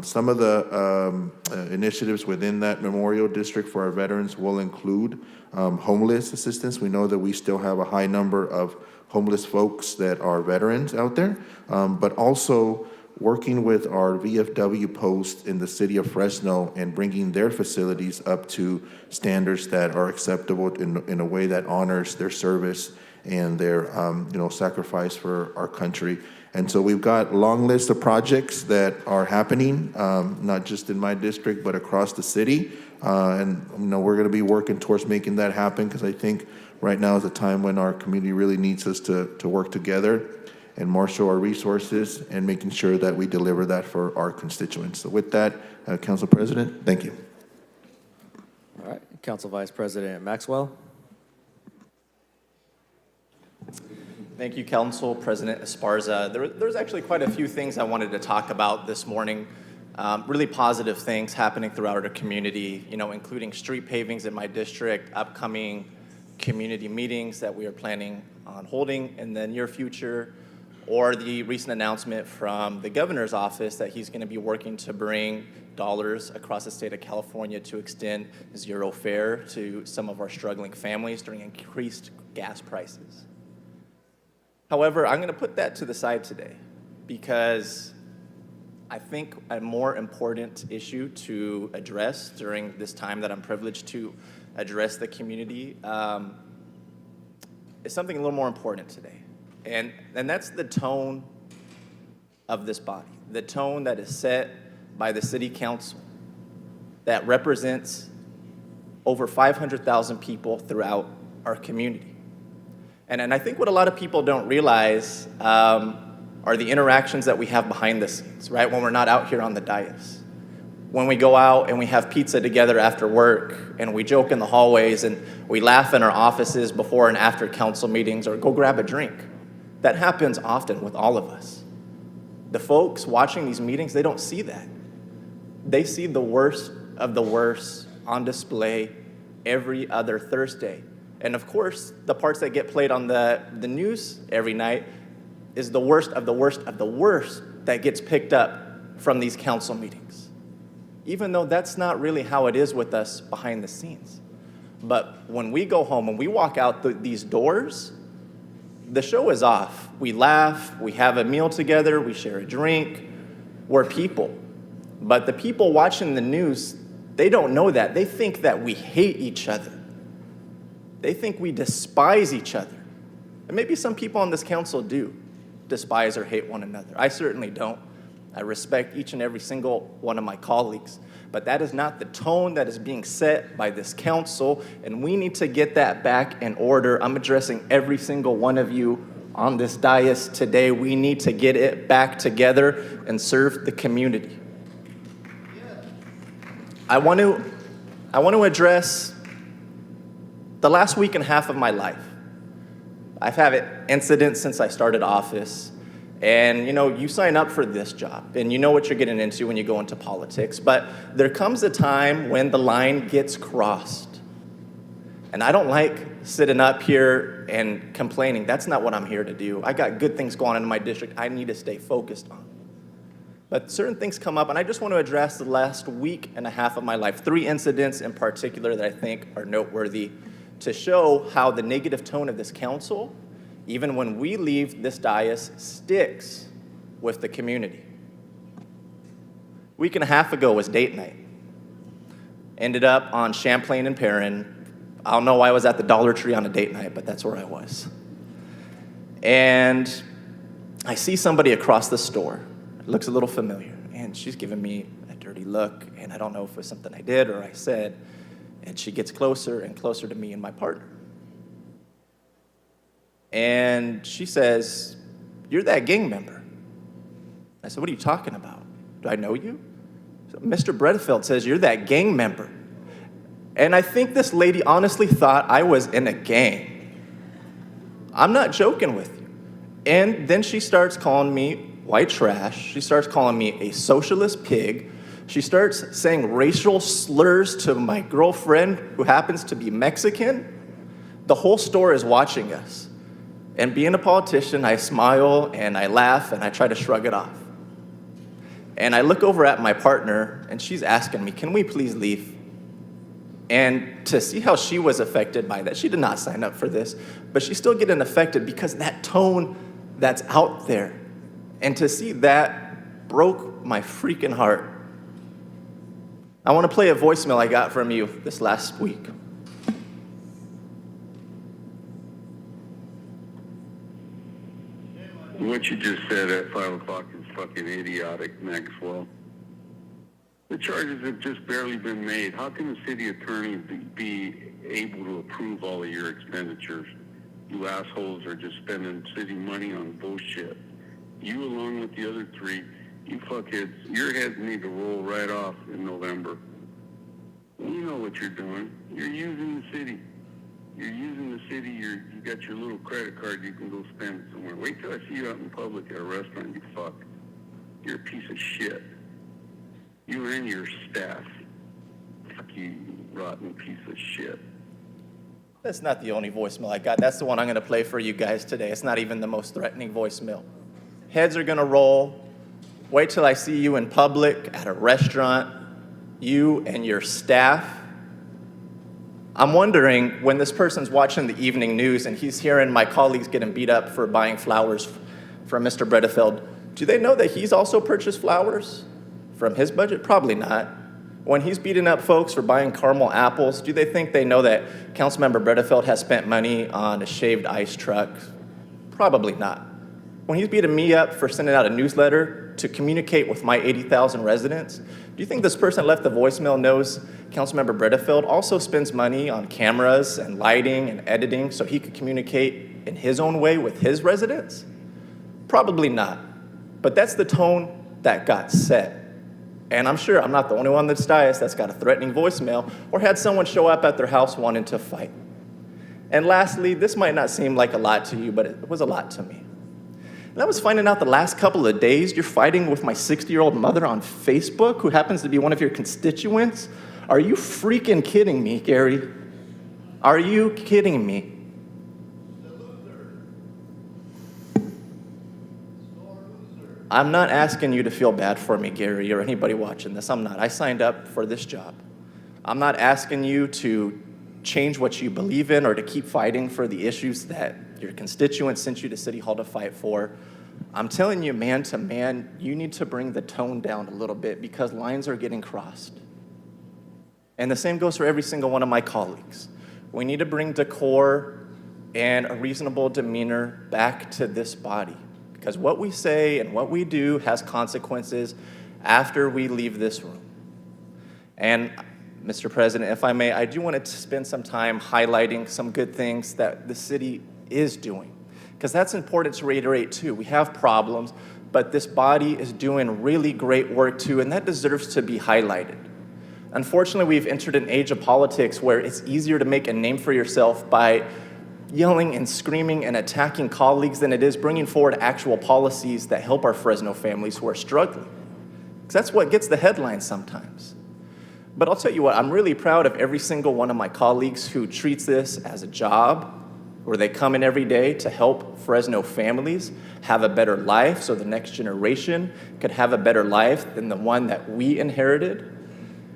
Some of the initiatives within that memorial district for our veterans will include homeless assistance. We know that we still have a high number of homeless folks that are veterans out there, but also working with our VFW post in the city of Fresno and bringing their facilities up to standards that are acceptable in a way that honors their service and their sacrifice for our country. And so we've got a long list of projects that are happening, not just in my district, but across the city. And we're going to be working towards making that happen, because I think right now is a time when our community really needs us to work together and marshal our resources and making sure that we deliver that for our constituents. So with that, Council President, thank you. All right, Council Vice President Maxwell. Thank you, Council President Esparza. There's actually quite a few things I wanted to talk about this morning. Really positive things happening throughout our community, including street pavings in my district, upcoming community meetings that we are planning on holding in the near future, or the recent announcement from the governor's office that he's going to be working to bring dollars across the state of California to extend zero fare to some of our struggling families during increased gas prices. However, I'm going to put that to the side today, because I think a more important issue to address during this time that I'm privileged to address the community is something a little more important today. And that's the tone of this body, the tone that is set by the City Council that represents over 500,000 people throughout our community. And I think what a lot of people don't realize are the interactions that we have behind the scenes, right? When we're not out here on the dais. When we go out and we have pizza together after work, and we joke in the hallways, and we laugh in our offices before and after council meetings, or go grab a drink. That happens often with all of us. The folks watching these meetings, they don't see that. They see the worst of the worst on display every other Thursday. And of course, the parts that get played on the news every night is the worst of the worst of the worst that gets picked up from these council meetings. Even though that's not really how it is with us behind the scenes. But when we go home, when we walk out these doors, the show is off. We laugh, we have a meal together, we share a drink, we're people. But the people watching the news, they don't know that. They think that we hate each other. They think we despise each other. And maybe some people on this council do despise or hate one another. I certainly don't. I respect each and every single one of my colleagues. But that is not the tone that is being set by this council, and we need to get that back in order. I'm addressing every single one of you on this dais today. We need to get it back together and serve the community. I want to address the last week and a half of my life. I've had incidents since I started office. And you sign up for this job and you know what you're getting into when you go into politics. But there comes a time when the line gets crossed. And I don't like sitting up here and complaining. That's not what I'm here to do. I got good things going on in my district I need to stay focused on. But certain things come up, and I just want to address the last week and a half of my life. 3 incidents in particular that I think are noteworthy to show how the negative tone of this council, even when we leave this dais, sticks with the community. A week and a half ago was date night. Ended up on Champlain and Perrin. I don't know why I was at the Dollar Tree on a date night, but that's where I was. And I see somebody across the store. It looks a little familiar. And she's giving me a dirty look, and I don't know if it was something I did or I said. And she gets closer and closer to me and my partner. And she says, "You're that gang member." I said, "What are you talking about? Do I know you?" So, "Mr. Bredefeld says you're that gang member." And I think this lady honestly thought I was in a gang. I'm not joking with you. And then she starts calling me white trash. She starts calling me a socialist pig. She starts saying racial slurs to my girlfriend, who happens to be Mexican. The whole store is watching us. And being a politician, I smile and I laugh and I try to shrug it off. And I look over at my partner and she's asking me, "Can we please leave?" And to see how she was affected by that, she did not sign up for this, but she's still getting affected because that tone that's out there. And to see that broke my freaking heart. I want to play a voicemail I got from you this last week. What you just said at 5 o'clock is fucking idiotic, Maxwell. The charges have just barely been made. How can the city attorney be able to approve all of your expenditures? You assholes are just spending city money on bullshit. You, along with the other 3, you fuckheads, your heads need to roll right off in November. You know what you're doing. You're using the city. You're using the city. You got your little credit card you can go spend somewhere. Wait till I see you out in public at a restaurant, you fuck. You're a piece of shit. You and your staff. Fuck you, rotten piece of shit. That's not the only voicemail I got. That's the one I'm going to play for you guys today. It's not even the most threatening voicemail. Heads are going to roll. Wait till I see you in public at a restaurant, you and your staff. I'm wondering, when this person's watching the evening news and he's hearing my colleagues getting beat up for buying flowers from Mr. Bredefeld, do they know that he's also purchased flowers from his budget? Probably not. When he's beating up folks for buying caramel apples, do they think they know that Councilmember Bredefeld has spent money on a shaved ice truck? Probably not. When he's beating me up for sending out a newsletter to communicate with my 80,000 residents, do you think this person that left the voicemail knows Councilmember Bredefeld also spends money on cameras and lighting and editing so he could communicate in his own way with his residents? Probably not. But that's the tone that got set. And I'm sure I'm not the only one that's dais that's got a threatening voicemail or had someone show up at their house wanting to fight. And lastly, this might not seem like a lot to you, but it was a lot to me. And I was finding out the last couple of days you're fighting with my 60-year-old mother on Facebook, who happens to be one of your constituents. Are you freaking kidding me, Gary? Are you kidding me? I'm not asking you to feel bad for me, Gary, or anybody watching this. I'm not. I signed up for this job. I'm not asking you to change what you believe in or to keep fighting for the issues that your constituents sent you to City Hall to fight for. I'm telling you, man to man, you need to bring the tone down a little bit because lines are getting crossed. And the same goes for every single one of my colleagues. We need to bring decor and a reasonable demeanor back to this body because what we say and what we do has consequences after we leave this room. And Mr. President, if I may, I do want to spend some time highlighting some good things that the city is doing, because that's important to reiterate too. We have problems, but this body is doing really great work too, and that deserves to be highlighted. Unfortunately, we've entered an age of politics where it's easier to make a name for yourself by yelling and screaming and attacking colleagues than it is bringing forward actual policies that help our Fresno families who are struggling. Because that's what gets the headlines sometimes. But I'll tell you what, I'm really proud of every single one of my colleagues who treats this as a job, where they come in every day to help Fresno families have a better life so the next generation could have a better life than the one that we inherited.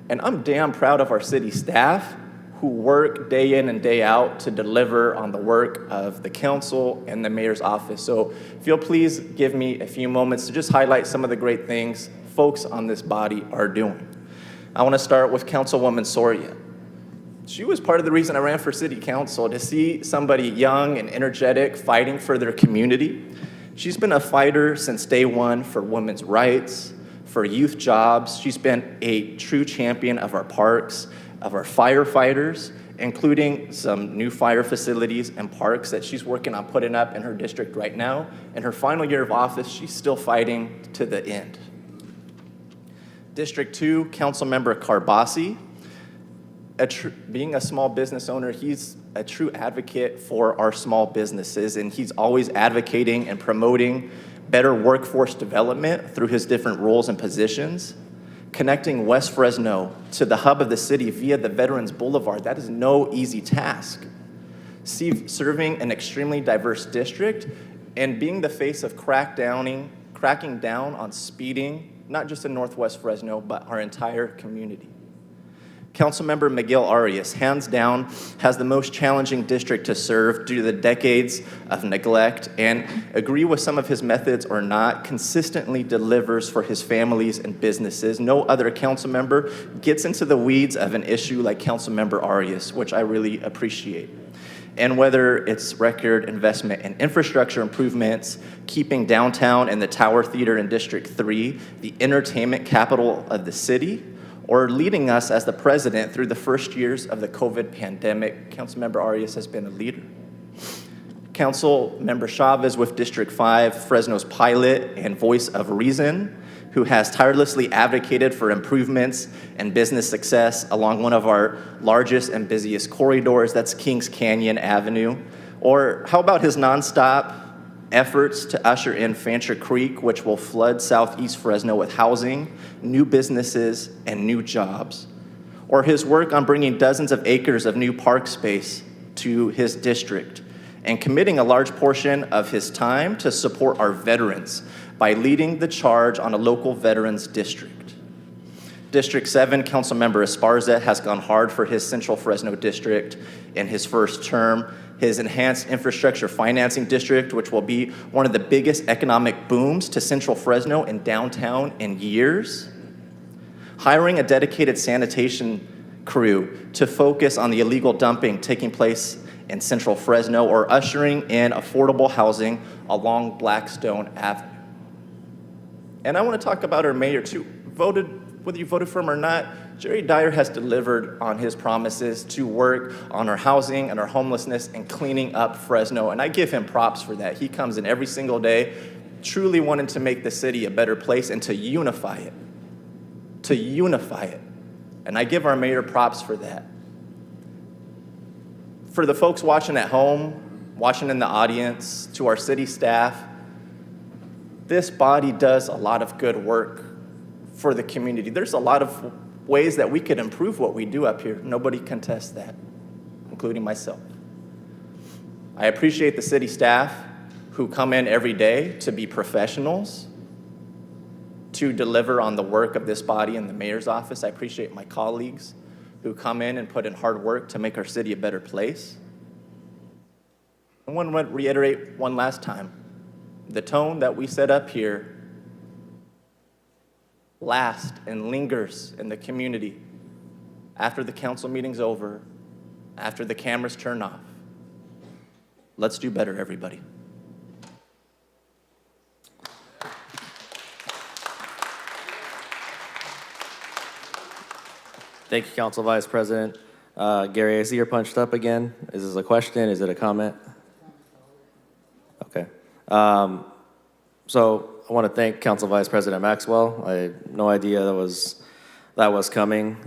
And I'm damn proud of our city staff who work day in and day out to deliver on the work of the council and the mayor's office. So if you'll please give me a few moments to just highlight some of the great things folks on this body are doing. I want to start with Councilwoman Soria. She was part of the reason I ran for city council, to see somebody young and energetic fighting for their community. She's been a fighter since day one for women's rights, for youth jobs. She's been a true champion of our parks, of our firefighters, including some new fire facilities and parks that she's working on putting up in her district right now. In her final year of office, she's still fighting to the end. District 2, Councilmember Carbasi. Being a small business owner, he's a true advocate for our small businesses, and he's always advocating and promoting better workforce development through his different roles and positions. Connecting West Fresno to the hub of the city via the Veterans Boulevard, that is no easy task. Serving an extremely diverse district and being the face of cracking down on speeding, not just in Northwest Fresno, but our entire community. Councilmember Miguel Arias, hands down, has the most challenging district to serve due to the decades of neglect, and agree with some of his methods or not, consistently delivers for his families and businesses. No other council member gets into the weeds of an issue like Councilmember Arias, which I really appreciate. And whether it's record investment in infrastructure improvements, keeping downtown and the Tower Theater in District 3 the entertainment capital of the city, or leading us as the president through the first years of the COVID pandemic, Councilmember Arias has been a leader. Councilmember Chavez with District 5, Fresno's pilot and voice of reason, who has tirelessly advocated for improvements and business success along one of our largest and busiest corridors, that's Kings Canyon Avenue. Or how about his nonstop efforts to usher in Fancher Creek, which will flood Southeast Fresno with housing, new businesses, and new jobs. Or his work on bringing dozens of acres of new park space to his district and committing a large portion of his time to support our veterans by leading the charge on a local veterans district. District 7, Councilmember Esparza has gone hard for his Central Fresno district in his first term. His enhanced infrastructure financing district, which will be one of the biggest economic booms to Central Fresno and downtown in years. Hiring a dedicated sanitation crew to focus on the illegal dumping taking place in Central Fresno, or ushering in affordable housing along Blackstone Avenue. And I want to talk about our mayor too. Whether you voted for him or not, Jerry Dyer has delivered on his promises to work on our housing and our homelessness and cleaning up Fresno, and I give him props for that. He comes in every single day truly wanting to make the city a better place and to unify it. And I give our mayor props for that. For the folks watching at home, watching in the audience, to our city staff, this body does a lot of good work for the community. There's a lot of ways that we could improve what we do up here. Nobody contests that, including myself. I appreciate the city staff who come in every day to be professionals, to deliver on the work of this body and the mayor's office. I appreciate my colleagues who come in and put in hard work to make our city a better place. I want to reiterate one last time, the tone that we set up here lasts and lingers in the community after the council meeting's over, after the cameras turn off. Let's do better, everybody. Thank you, Council Vice President. Gary, I see you're punched up again. Is this a question? Is it a comment? Okay. So I want to thank Council Vice President Maxwell. I had no idea that was coming.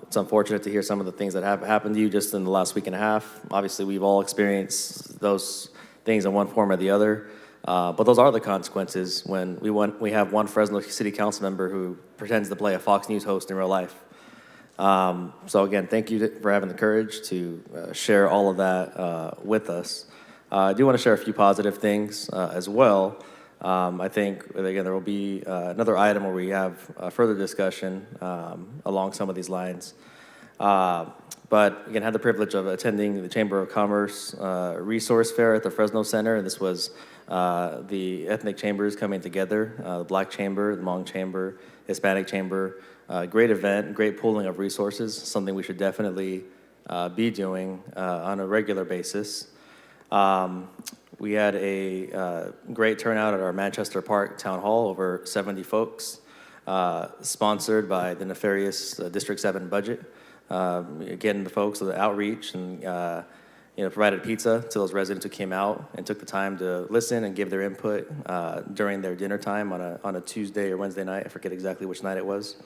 It's unfortunate to hear some of the things that have happened to you just in the last week and a half. Obviously, we've all experienced those things in one form or the other. But those are the consequences when we have one Fresno City Council member who pretends to play a Fox News host in real life. So again, thank you for having the courage to share all of that with us. I do want to share a few positive things as well. I think, again, there will be another item where we have further discussion along some of these lines. But again, had the privilege of attending the Chamber of Commerce Resource Fair at the Fresno Center. And this was the ethnic chambers coming together, the Black Chamber, the Hmong Chamber, Hispanic Chamber. Great event, great pooling of resources, something we should definitely be doing on a regular basis. We had a great turnout at our Manchester Park Town Hall, over 70 folks, sponsored by the nefarious District 7 budget. Getting the folks with the outreach and provided pizza to those residents who came out and took the time to listen and give their input during their dinner time on a Tuesday or Wednesday night. I forget exactly which night it was.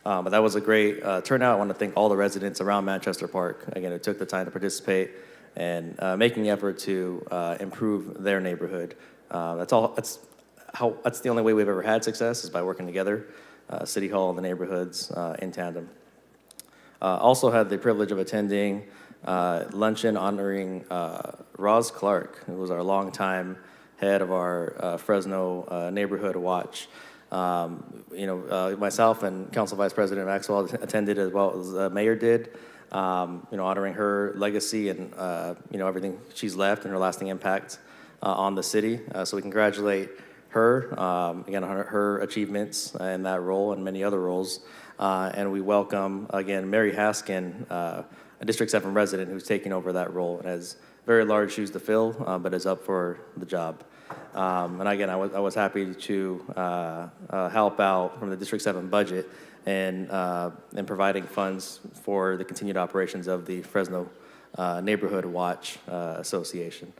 But that was a great turnout. I want to thank all the residents around Manchester Park, again, who took the time to participate and making the effort to improve their neighborhood. That's the only way we've ever had success, is by working together, City Hall and the neighborhoods in tandem. Also had the privilege of attending luncheon honoring Roz Clark, who was our longtime head of our Fresno Neighborhood Watch. Myself and Council Vice President Maxwell attended, as well as the mayor did, honoring her legacy and, everything she's left and her lasting impact on the city. So we congratulate her, again, on her achievements in that role and many other roles. And we welcome, again, Mary Haskin, a District 7 resident who's taking over that role and has very large shoes to fill, but is up for the job. And again, I was happy to help out from the District 7 budget and providing funds for the continued operations of the Fresno Neighborhood Watch Association.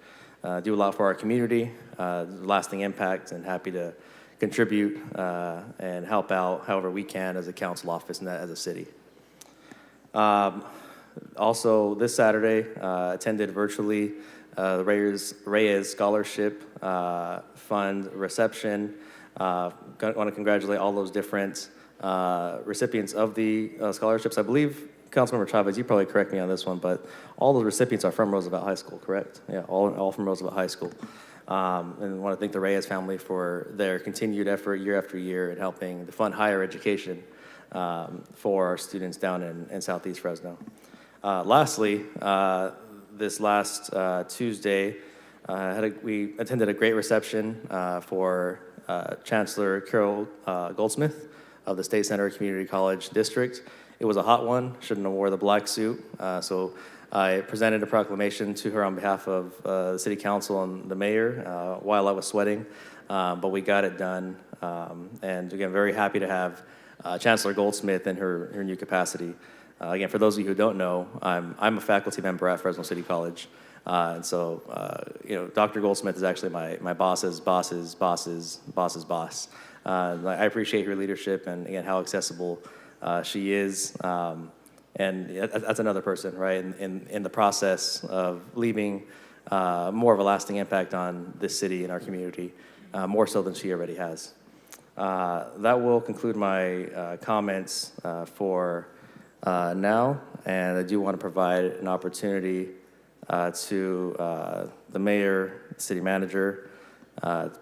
Do a lot for our community, lasting impact, and happy to contribute and help out however we can as a council office and as a city. Also, this Saturday, attended virtually the Reyes Scholarship Fund reception. Want to congratulate all those different recipients of the scholarships. I believe, Councilmember Chavez, you probably correct me on this one, but all those recipients are from Roosevelt High School, correct? Yeah, all from Roosevelt High School. And want to thank the Reyes family for their continued effort year after year in helping to fund higher education for our students down in Southeast Fresno. Lastly, this last Tuesday, we attended a great reception for Chancellor Carol Goldsmith of the State Center Community College District. It was a hot one, shouldn't have wore the black suit. So I presented a proclamation to her on behalf of the City Council and the Mayor while I was sweating, but we got it done. And again, very happy to have Chancellor Goldsmith in her new capacity. Again, for those of you who don't know, I'm a faculty member at Fresno City College. And so, Dr. Goldsmith is actually my boss's boss's boss's boss's boss. I appreciate her leadership and, again, how accessible she is. And that's another person, right, in the process of leaving more of a lasting impact on this city and our community, more so than she already has. That will conclude my comments for now, and I do want to provide an opportunity to the mayor, city manager,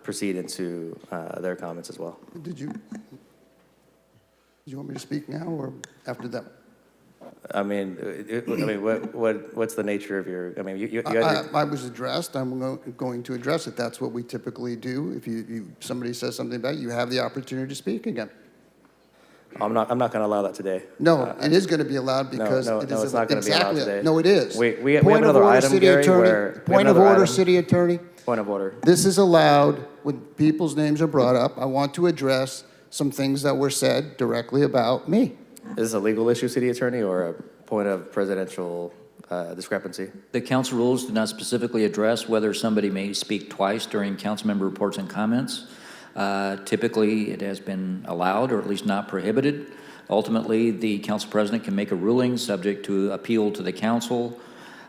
proceed into their comments as well. Did you want me to speak now or after that? I mean, what's the nature of your, I mean, you guys are, I was addressed, going to address it. That's what we typically do. If somebody says something about it, you have the opportunity to speak again. I'm not going to allow that today. No, it is going to be allowed because no, it is it's not going to be allowed exactly. today. No, it is. We have another item, Gary, where. Point of order, city attorney. Point of order. This is allowed when people's names are brought up. I want to address some things that were said directly about me. Is this a legal issue, city attorney, or a point of presidential discrepancy? The council rules do not specifically address whether somebody may speak twice during council member reports and comments. Typically, it has been allowed, or at least not prohibited. Ultimately, the council president can make a ruling subject to appeal to the council.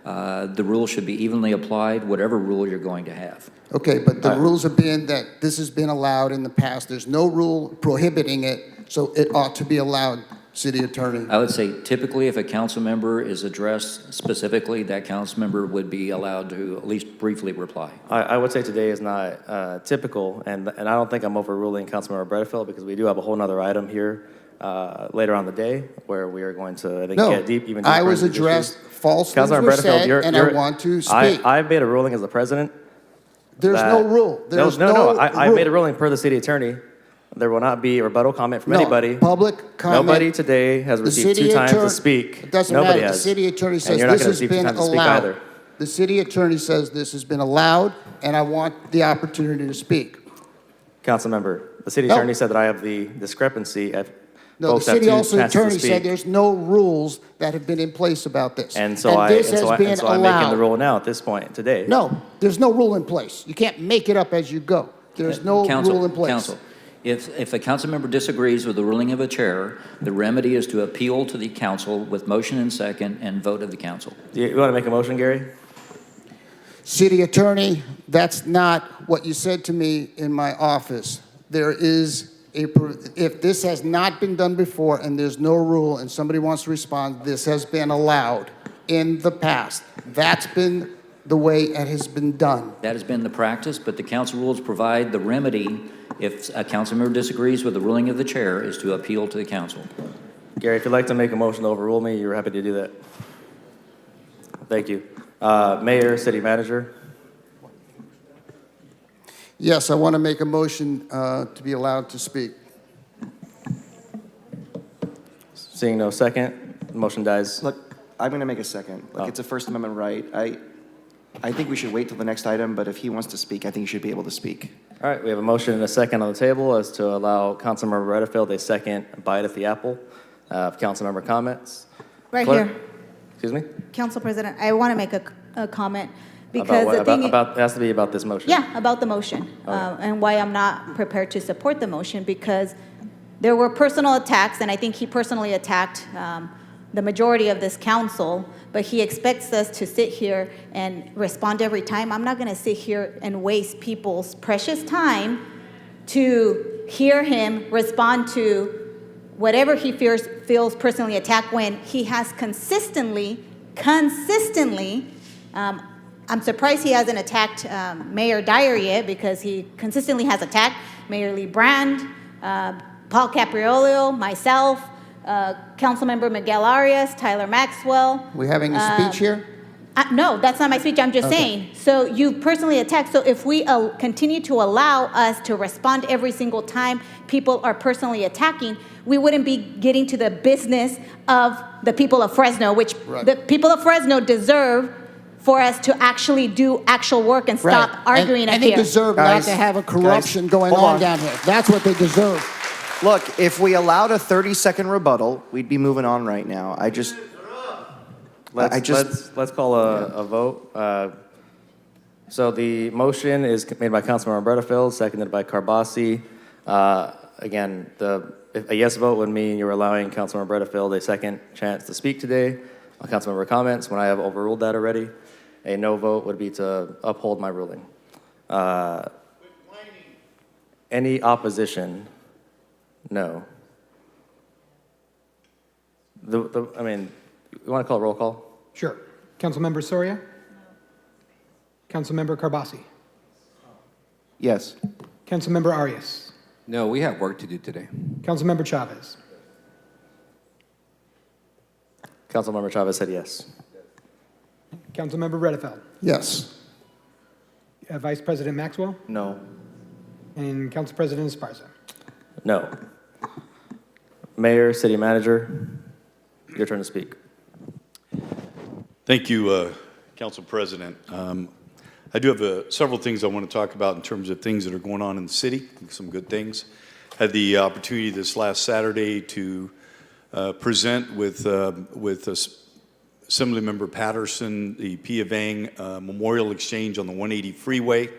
The rule should be evenly applied, whatever rule you're going to have. Okay, but the rules have been that this has been allowed in the past. There's no rule prohibiting it, so it ought to be allowed, city attorney. I would say typically if a council member is addressed specifically, that council member would be allowed to at least briefly reply. I would say today is not typical, and I don't think I'm overruling Councilmember Bredefeld because we do have a whole other item here later on the day where we are going to, I think, get even deeper. I was into these addressed, issues. false things Councilmember were Bredefeld, said, and I want to speak. I made a ruling as the president. There's no rule. There's no. I made a ruling per the city attorney. There will not be a rebuttal comment from anybody. Public comment. Nobody today has received 2 times to speak. It doesn't Nobody matter. has. The city attorney says And you're not this gonna has receive 2 been times to speak allowed. either. The city attorney says this has been allowed, and I want the opportunity to speak. Council member, the city No. attorney said that I have the discrepancy. No, the Folks have city 2 also chances to attorney said speak. there's no rules that have been in place about this. And so this has been I'm making the allowed. rule now at this point, today. No, there's no rule in place. You can't make it up as you go. There's no rule in place. Council, if a council member disagrees with the ruling of a chair, the remedy is to appeal to the council with motion and second and vote of the council. You want to make a motion, Gary? City attorney, that's not what you said to me in my office. There is if this has not been done before and there's no rule and somebody wants to respond, this has been allowed in the past. That's been the way it has been done. That has been the practice, but the council rules provide the remedy if a council member disagrees with the ruling of the chair is to appeal to the council. Gary, if you'd like to make a motion to overrule me, you're happy to do that. Thank you. Mayor, city manager. Yes, I want to make a motion to be allowed to speak. Seeing no second, motion dies. Look, I'm going to make a second. Like, it's a First Amendment right. I think we should wait till the next item, but if he wants to speak, I think he should be able to speak. All right, we have a motion and a second on the table as to allow Councilmember Bredefeld a second bite at the apple of councilmember comments. Right Clerk- here. Excuse me? Council President, I want to make a comment because About the what? thing It has to be about this motion. Yeah, about the motion, and why I'm not prepared to support the motion, because there were personal attacks, and I think he personally attacked the majority of this council, but he expects us to sit here and respond every time. I'm not going to sit here and waste people's precious time to hear him respond to whatever he feels personally attacked when he has consistently, I'm surprised he hasn't attacked Mayor Dyer yet, because he consistently has attacked Mayor Lee Brand, Paul Capriolio, myself, Councilmember Miguel Arias, Tyler Maxwell. We having a speech here? No, that's not my speech. I'm just saying. So you personally attacked. So if we continue to allow us to respond every single time people are personally attacking, we wouldn't be getting to the business of the people of Fresno, which the people of Fresno deserve for us to actually do actual work and stop arguing up and here. they deserve not to have a corruption going on down here. That's what they deserve. Look, if we allowed a 30-second rebuttal, we'd be moving on right now. Let's call a vote. So the motion is made by Councilmember Bredefeld, seconded by Carbasi. Again, a yes vote would mean you're allowing Councilmember Bredefeld a second chance to speak today on councilmember comments when I have overruled that already. A no vote would be to uphold my ruling. Any opposition? No. I mean, you want to call a roll call? Sure. Councilmember Soria? Councilmember Carbasi? Yes. Councilmember Arias? No, we have work to do today. Councilmember Chavez? Councilmember Chavez said yes. Councilmember Redefeld. Yes. Vice President Maxwell. No. And Council President Esparza. No. Mayor, City Manager, your turn to speak. Thank you, Council President. I do have several things I want to talk about in terms of things that are going on in the city, some good things. Had the opportunity this last Saturday to present with Assemblymember Patterson the Pia Vang Memorial Exchange on the 180 freeway.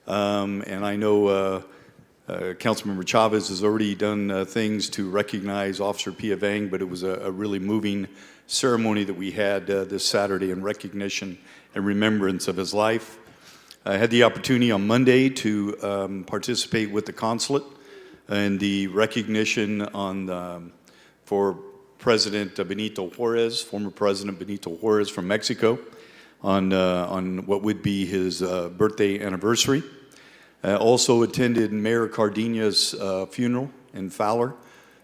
And I know Councilmember Chavez has already done things to recognize Officer Pia Vang, but it was a really moving ceremony that we had this Saturday in recognition and remembrance of his life. I had the opportunity on Monday to participate with the consulate and the recognition for President Benito Juarez, former President Benito Juarez from Mexico, on what would be his birthday anniversary. Also attended Mayor Cardena's funeral in Fowler.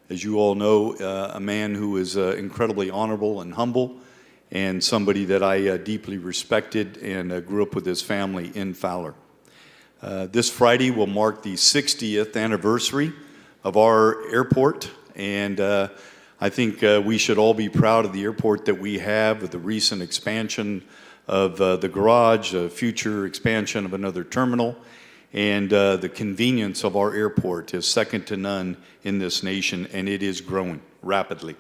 As you all know, a man who is incredibly honorable and humble, and somebody that I deeply respected and grew up with his family in Fowler. This Friday will mark the 60th anniversary of our airport, and I think we should all be proud of the airport that we have with the recent expansion of the garage, future expansion of another terminal, and the convenience of our airport is second to none in this nation, and it is growing rapidly.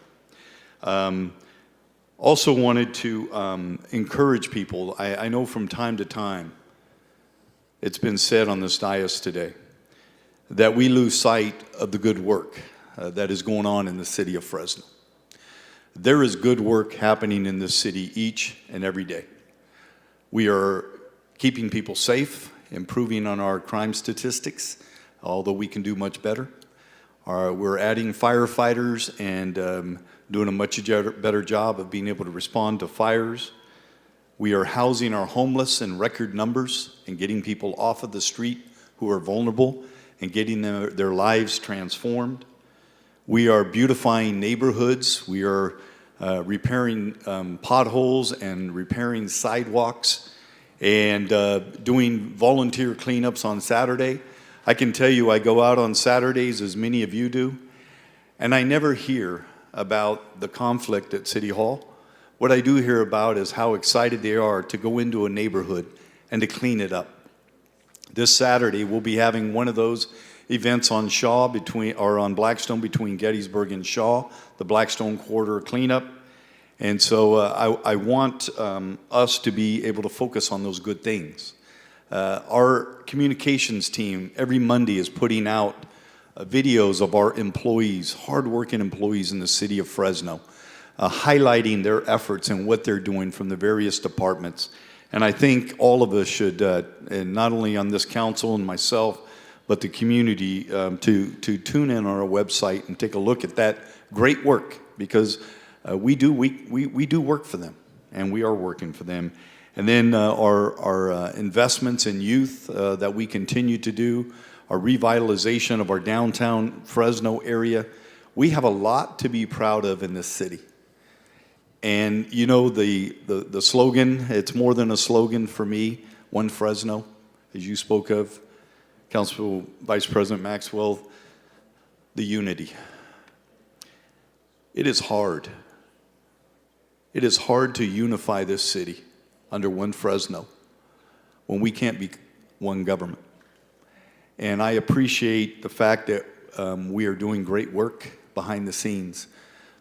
Also wanted to encourage people. I know from time to time, it's been said on this dais today, that we lose sight of the good work that is going on in the city of Fresno. There is good work happening in this city each and every day. We are keeping people safe, improving on our crime statistics, although we can do much better. We're adding firefighters and doing a much better job of being able to respond to fires. We are housing our homeless in record numbers and getting people off of the street who are vulnerable and getting their lives transformed. We are beautifying neighborhoods. We are repairing potholes and repairing sidewalks and doing volunteer cleanups on Saturday. I can tell you I go out on Saturdays, as many of you do, and I never hear about the conflict at City Hall. What I do hear about is how excited they are to go into a neighborhood and to clean it up. This Saturday, we'll be having one of those events on on Blackstone between Gettysburg and Shaw, the Blackstone Quarter cleanup. And so I want us to be able to focus on those good things. Our communications team every Monday is putting out videos of our employees, hardworking employees in the city of Fresno, highlighting their efforts and what they're doing from the various departments. And I think all of us should, and not only on this council and myself, but the community, to tune in on our website and take a look at that great work, because we do work for them, and we are working for them. And then our investments in youth that we continue to do, our revitalization of our downtown Fresno area. We have a lot to be proud of in this city. And you know the slogan, it's more than a slogan for me, One Fresno, as you spoke of, Council Vice President Maxwell, the unity. It is hard. It is hard to unify this city under One Fresno when we can't be one government. And I appreciate the fact that we are doing great work behind the scenes,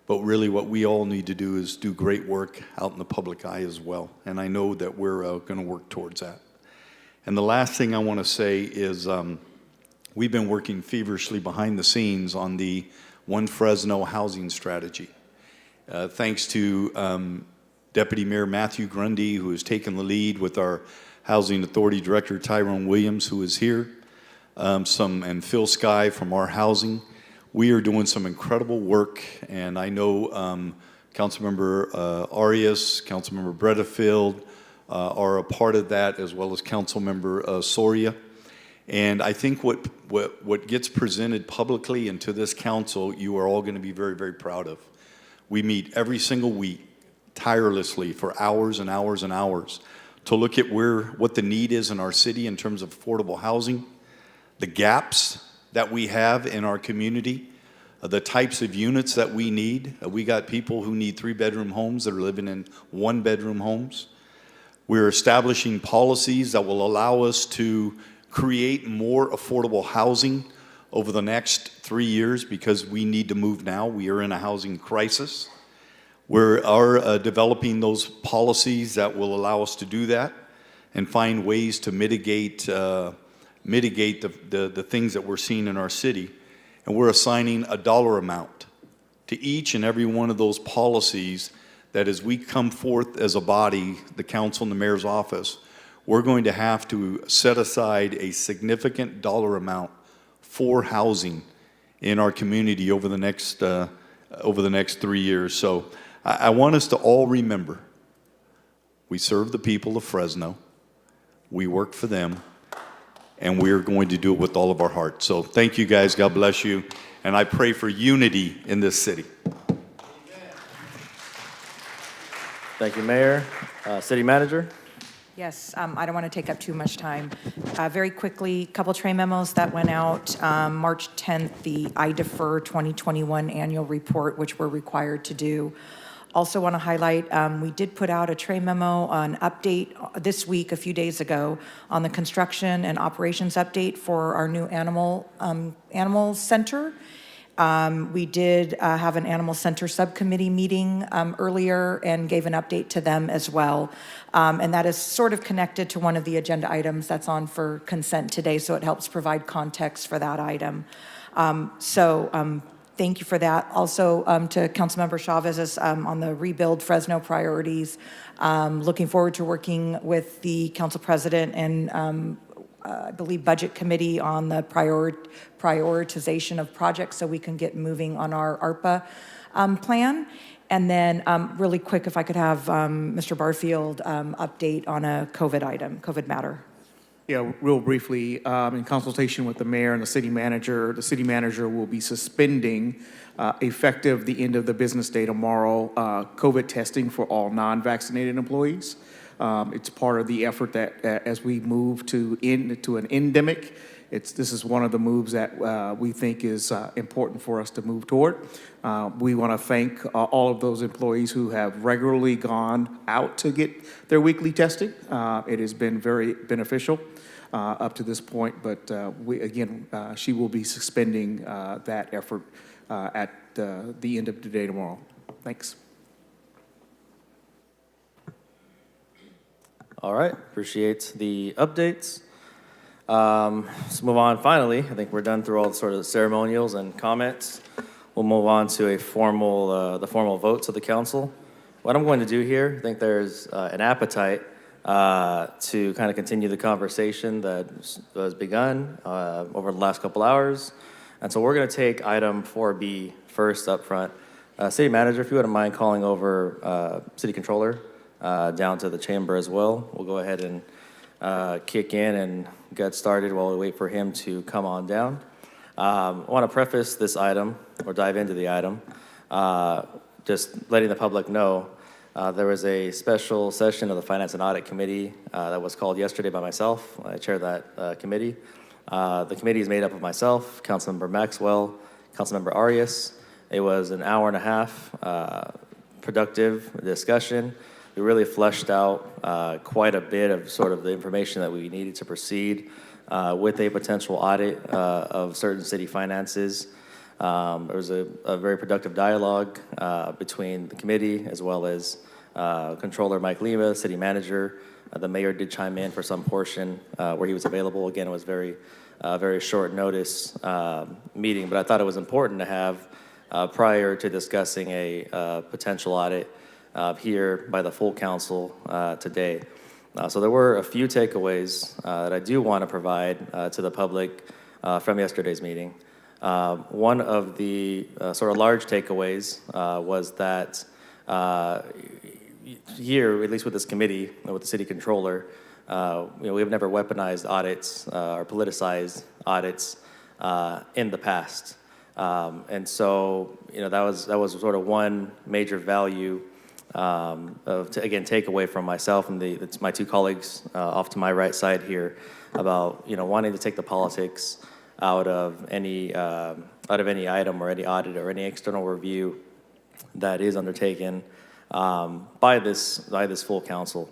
but really what we all need to do is do great work out in the public eye as well. And I know that we're going to work towards that. And the last thing I want to say is we've been working feverishly behind the scenes on the One Fresno housing strategy. Thanks to Deputy Mayor Matthew Grundy, who has taken the lead with our Housing Authority Director Tyrone Williams, who is here, and Phil Sky from our housing. We are doing some incredible work, and I know Councilmember Arias, Councilmember Bredefield are a part of that, as well as Councilmember Soria. And I think what gets presented publicly and to this council, you are all going to be very, very proud of. We meet every single week tirelessly for hours and hours and hours to look at what the need is in our city in terms of affordable housing, the gaps that we have in our community, the types of units that we need. We got people who need 3-bedroom homes that are living in 1-bedroom homes. We're establishing policies that will allow us to create more affordable housing over the next 3 years because we need to move now. We are in a housing crisis. We are developing those policies that will allow us to do that and find ways to mitigate the things that we're seeing in our city. And we're assigning a dollar amount to each and every one of those policies that as we come forth as a body, the council and the mayor's office, we're going to have to set aside a significant dollar amount for housing in our community over the next 3 years. So I want us to all remember, we serve the people of Fresno, we work for them, and we are going to do it with all of our heart. So thank you guys, God bless you, and I pray for unity in this city. Thank you, Mayor. City Manager? Yes, I don't want to take up too much time. Very quickly, a couple tray memos that went out. March 10th, the I Defer 2021 annual report, which we're required to do. Also want to highlight, we did put out a tray memo, an update this week, a few days ago, on the construction and operations update for our new animal center. We did have an animal center subcommittee meeting earlier and gave an update to them as well. And that is sort of connected to one of the agenda items that's on for consent today, so it helps provide context for that item. Thank you for that. Also, to Councilmember Chavez on the Rebuild Fresno priorities. Looking forward to working with the council president and I believe Budget Committee on the prioritization of projects so we can get moving on our ARPA plan. And then really quick, if I could have Mr. Barfield update on a COVID matter. Yeah, real briefly, in consultation with the mayor and the city manager will be suspending, effective the end of the business day tomorrow, COVID testing for all non-vaccinated employees. It's part of the effort that as we move to an endemic, this is one of the moves that we think is important for us to move toward. We want to thank all of those employees who have regularly gone out to get their weekly testing. It has been very beneficial up to this point, but she will be suspending that effort at the end of the day tomorrow. Thanks. All right, appreciate the updates. Let's move on. Finally, I think we're done through all the sort of ceremonials and comments. We'll move on to the formal votes of the council. What I'm going to do here, I think there's an appetite to kind of continue the conversation that was begun over the last couple hours. And so we're going to take item 4B first up front. City Manager, if you wouldn't mind calling over City Controller down to the chamber as well. We'll go ahead and kick in and get started while we wait for him to come on down. I want to preface this item, or dive into the item, just letting the public know there was a special session of the Finance and Audit Committee that was called yesterday by myself. I chair that committee. The committee is made up of myself, Councilmember Maxwell, Councilmember Arias. It was an hour and a half productive discussion. We really fleshed out quite a bit of sort of the information that we needed to proceed with a potential audit of certain city finances. There was a very productive dialogue between the committee as well as Controller Mike Lima, City Manager. The mayor did chime in for some portion where he was available. Again, it was very short notice meeting, but I thought it was important to have prior to discussing a potential audit here by the full council today. So there were a few takeaways that I do want to provide to the public from yesterday's meeting. One of the sort of large takeaways was that here, at least with this committee, with the city controller, we have never weaponized audits or politicized audits in the past. And so, that was sort of one major value to, again, take away from myself and it's my two colleagues off to my right side here about, wanting to take the politics out of any item or any audit or any external review that is undertaken by this full council.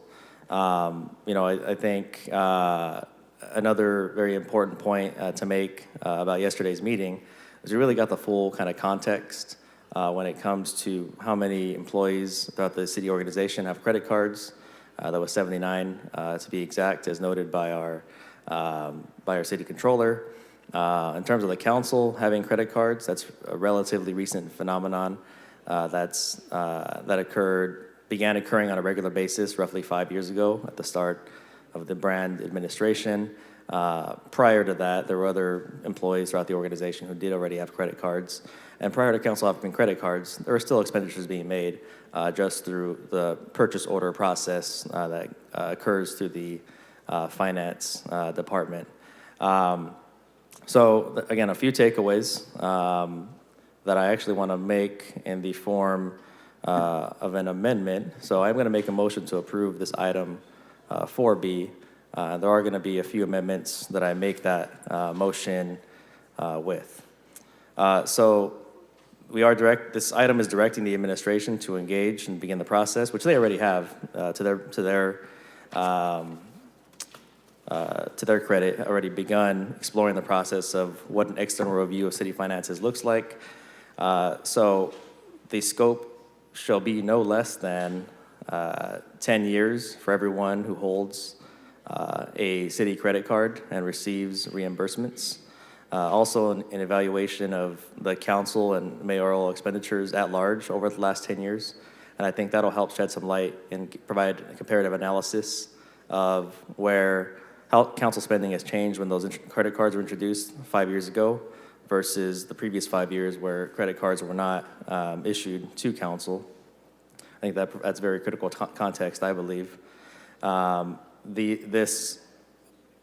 I think another very important point to make about yesterday's meeting is we really got the full kind of context when it comes to how many employees throughout the city organization have credit cards. That was 79 to be exact, as noted by our city controller. In terms of the council having credit cards, that's a relatively recent phenomenon that began occurring on a regular basis roughly 5 years ago at the start of the brand administration. Prior to that, there were other employees throughout the organization who did already have credit cards. And prior to council having credit cards, there were still expenditures being made just through the purchase order process that occurs through the finance department. So again, a few takeaways that I actually want to make in the form of an amendment. So I'm going to make a motion to approve this item 4B. There are going to be a few amendments that I make that motion with. So this item is directing the administration to engage and begin the process, which they already have to their credit, already begun exploring the process of what an external review of city finances looks like. So the scope shall be no less than 10 years for everyone who holds a city credit card and receives reimbursements. Also, an evaluation of the council and mayoral expenditures at large over the last 10 years. And I think that'll help shed some light and provide a comparative analysis of how council spending has changed when those credit cards were introduced 5 years ago versus the previous 5 years where credit cards were not issued to council. I think that's very critical context, I believe. This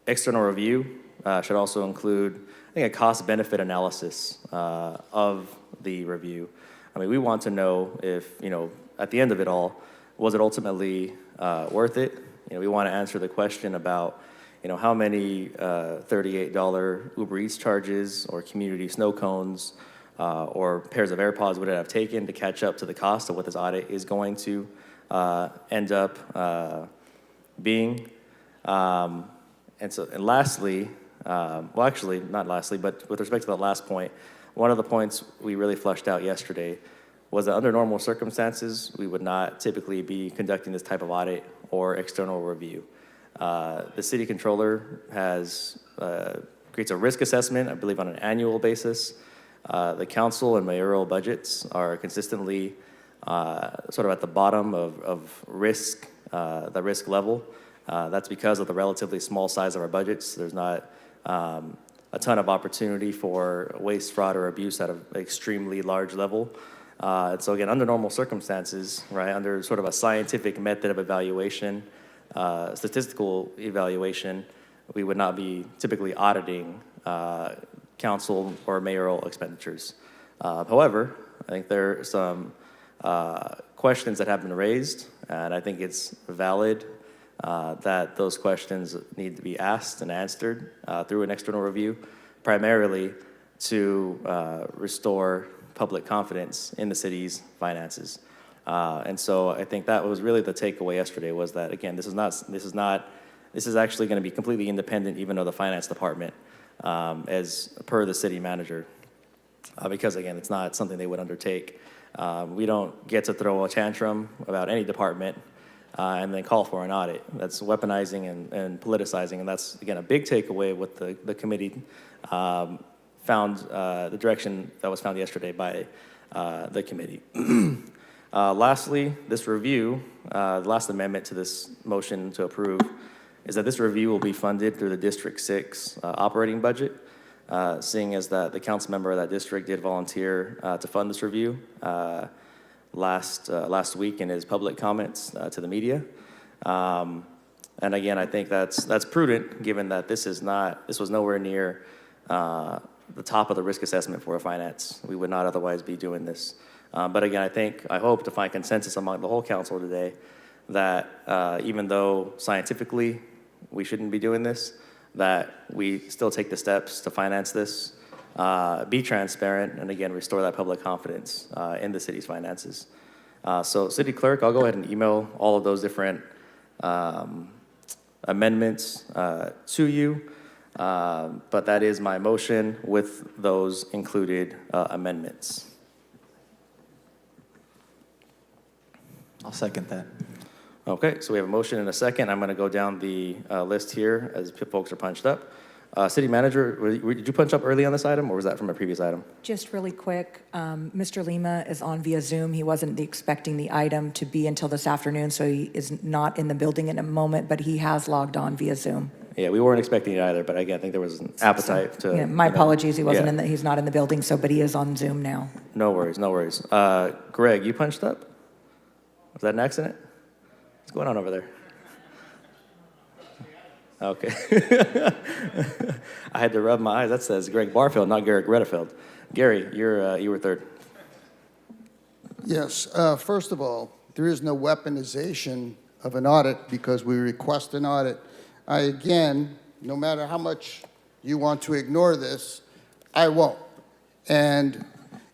external review should also include, I think, a cost-benefit analysis of the review. I mean, we want to know if, at the end of it all, was it ultimately worth it? We want to answer the question about, how many $38 Uber Eats charges or community snow cones or pairs of AirPods would it have taken to catch up to the cost of what this audit is going to end up being. And lastly, well, actually, not lastly, but with respect to the last point, one of the points we really fleshed out yesterday was that under normal circumstances, we would not typically be conducting this type of audit or external review. The city controller creates a risk assessment, I believe, on an annual basis. The council and mayoral budgets are consistently sort of at the bottom of risk, the risk level. That's because of the relatively small size of our budgets. There's not a ton of opportunity for waste, fraud, or abuse at an extremely large level. And so again, under normal circumstances, right, under sort of a scientific method of evaluation, statistical evaluation, we would not be typically auditing council or mayoral expenditures. However, I think there are some questions that have been raised, and I think it's valid that those questions need to be asked and answered through an external review, primarily to restore public confidence in the city's finances. And so I think that was really the takeaway yesterday, was that, again, this is actually going to be completely independent even of the finance department, as per the city manager, because again, it's not something they would undertake. We don't get to throw a tantrum about any department and then call for an audit. That's weaponizing and politicizing, and that's, again, a big takeaway with the committee found, the direction that was found yesterday by the committee. Lastly, this review, the last amendment to this motion to approve, is that this review will be funded through the District 6 operating budget, seeing as that the council member of that district did volunteer to fund this review last week in his public comments to the media. And again, I think that's prudent, given that this was nowhere near the top of the risk assessment for a finance. We would not otherwise be doing this. But again, I hope to find consensus among the whole council today that even though scientifically we shouldn't be doing this, that we still take the steps to finance this, be transparent, and again, restore that public confidence in the city's finances. So City Clerk, I'll go ahead and email all of those different amendments to you, but that is my motion with those included amendments. I'll second that. Okay, so we have a motion and a second. I'm going to go down the list here as folks are punched up. City Manager, did you punch up early on this item, or was that from a previous item? Just really quick, Mr. Lima is on via Zoom. He wasn't expecting the item to be until this afternoon, so he is not in the building in a moment, but he has logged on via Zoom. Yeah, we weren't expecting it either, but again, I think there was an appetite to. Yeah, my apologies, he wasn't yeah. he's not in the building, so, but he is on Zoom now. No worries, no worries. Greg, you punched up? Was that an accident? What's going on over there? Okay. I had to rub my eyes. That says Greg Barfield, not Garrett Redefeld. Gary, you were third. Yes, first of all, there is no weaponization of an audit because we request an audit. Again, no matter how much you want to ignore this, I won't. And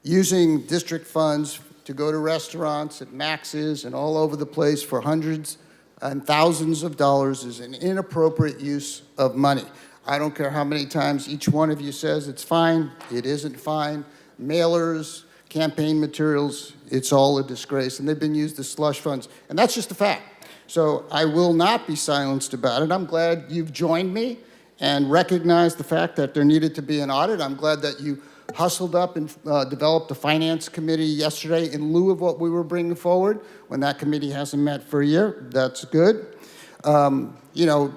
using district funds to go to restaurants at Max's and all over the place for hundreds and thousands of dollars is an inappropriate use of money. I don't care how many times each one of you says it's fine, it isn't fine. Mailers, campaign materials, it's all a disgrace, and they've been used as slush funds, and that's just a fact. So I will not be silenced about it. I'm glad you've joined me and recognized the fact that there needed to be an audit. I'm glad that you hustled up and developed a finance committee yesterday in lieu of what we were bringing forward when that committee hasn't met for a year. That's good. Mr.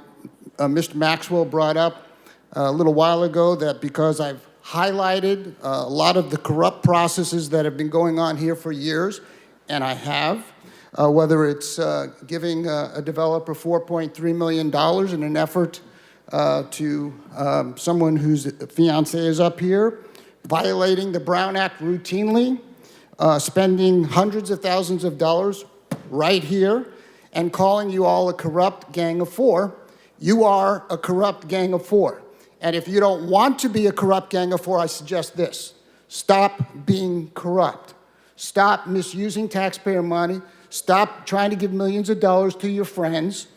Maxwell brought up a little while ago that because I've highlighted a lot of the corrupt processes that have been going on here for years, and I have, whether it's giving a developer $4.3 million in an effort to someone whose fiance is up here, violating the Brown Act routinely, spending hundreds of thousands of dollars right here, and calling you all a corrupt gang of four. You are a corrupt gang of four. And if you don't want to be a corrupt gang of four, I suggest this. Stop being corrupt. Stop misusing taxpayer money. Stop trying to give millions of dollars to your friends,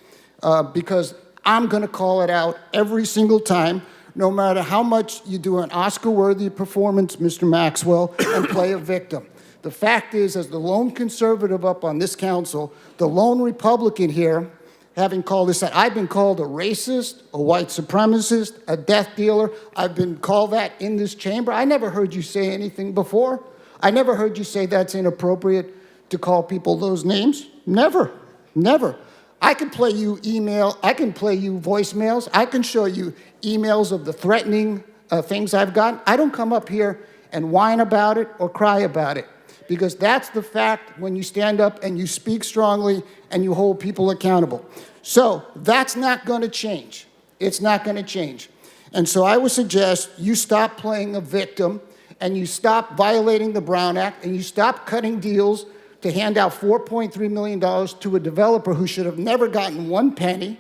because I'm going to call it out every single time, no matter how much you do an Oscar-worthy performance, Mr. Maxwell, and play a victim. The fact is, as the lone conservative up on this council, the lone Republican here, having called this out, I've been called a racist, a white supremacist, a death dealer. I've been called that in this chamber. I never heard you say anything before. I never heard you say that's inappropriate to call people those names. Never, never. I can play you email, I can play you voicemails, I can show you emails of the threatening things I've gotten. I don't come up here and whine about it or cry about it, because that's the fact when you stand up and you speak strongly and you hold people accountable. So that's not going to change. It's not going to change. And so I would suggest you stop playing a victim and you stop violating the Brown Act and you stop cutting deals to hand out $4.3 million to a developer who should have never gotten one penny.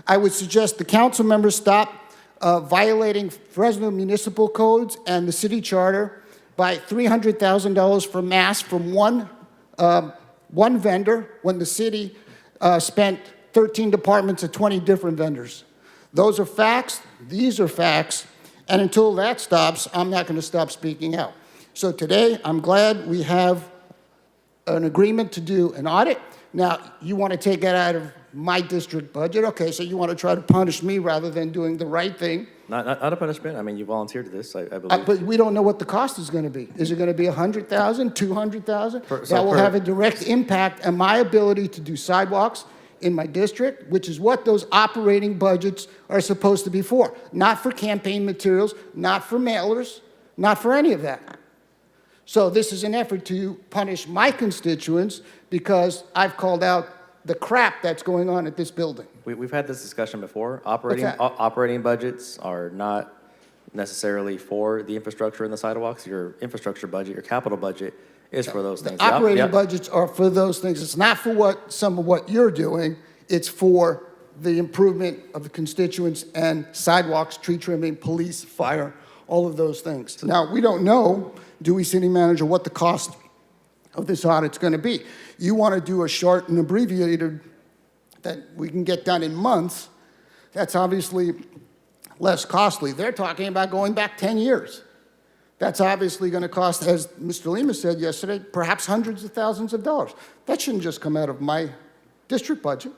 I would suggest the council members stop violating Fresno municipal codes and the city charter by $300,000 for masks from one vendor when the city spent 13 departments at 20 different vendors. Those are facts. These are facts. And until that stops, I'm not going to stop speaking out. So today, I'm glad we have an agreement to do an audit. Now, you want to take that out of my district budget. Okay, so you want to try to punish me rather than doing the right thing. Not a punishment. I mean, you volunteered to this, I believe. But we don't know what the cost is going to be. Is it going to be $100,000, $200,000? That will have a direct impact on my ability to do sidewalks in my district, which is what those operating budgets are supposed to be for. Not for campaign materials, not for mailers, not for any of that. So this is an effort to punish my constituents because I've called out the crap that's going on at this building. We've had this discussion before. Operating budgets are not necessarily for the infrastructure and the sidewalks. Your infrastructure budget, your capital budget, Is for those The things. Yep, operating yep. budgets are for those things. It's not for some of what you're doing. It's for the improvement of the constituents and sidewalks, tree trimming, police, fire, all of those things. Now, we don't know, do we, city manager, what the cost of this audit's going to be. You want to do a short and abbreviated that we can get done in months. That's obviously less costly. They're talking about going back 10 years. That's obviously going to cost, as Mr. Lima said yesterday, perhaps hundreds of thousands of dollars. That shouldn't just come out of my district budget.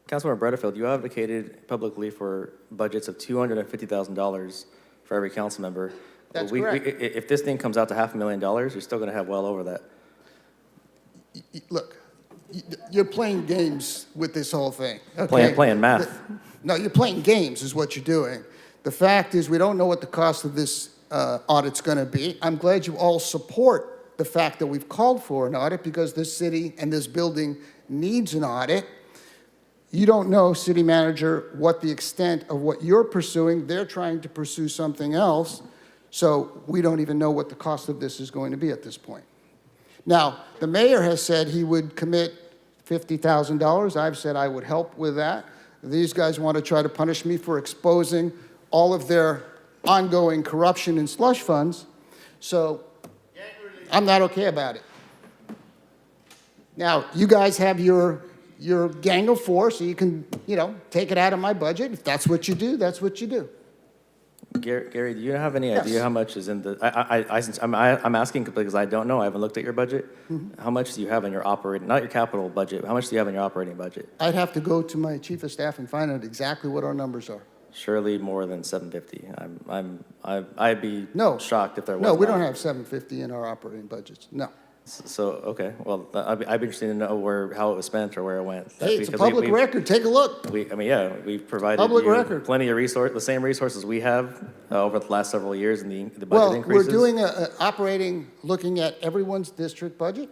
Councilmember Bredefeld, you advocated publicly for budgets of $250,000 for every council member. That's correct. If this thing comes out to $500,000, you're still going to have well over that. Look, you're playing games with this whole thing. Okay? Playing math. No, you're playing games is what you're doing. The fact is we don't know what the cost of this audit's going to be. I'm glad you all support the fact that we've called for an audit because this city and this building needs an audit. You don't know, city manager, what the extent of what you're pursuing. They're trying to pursue something else. So we don't even know what the cost of this is going to be at this point. Now, the mayor has said he would commit $50,000. I've said I would help with that. These guys want to try to punish me for exposing all of their ongoing corruption in slush funds. So I'm not okay about it. Now, you guys have your gang of four, so you can, take it out of my budget. If that's what you do, that's what you do. Gary, do you have any Yes. idea how much is in the, I'm asking because I don't know, I haven't looked at your budget. How much do you have in your operating, not your capital budget, how much do you have in your operating budget? I'd have to go to my chief of staff and find out exactly what our numbers are. Surely more than 750. I'd be shocked if there was No, we not. don't have 750 in our operating budgets, no. So, okay, well, I'd be interested to know how it was spent or where it went. Hey, it's a Because public record, take a look. We've provided Public you record. plenty of the same resources we have over the last several years in the budget Well, increases. we're doing looking at everyone's district budget,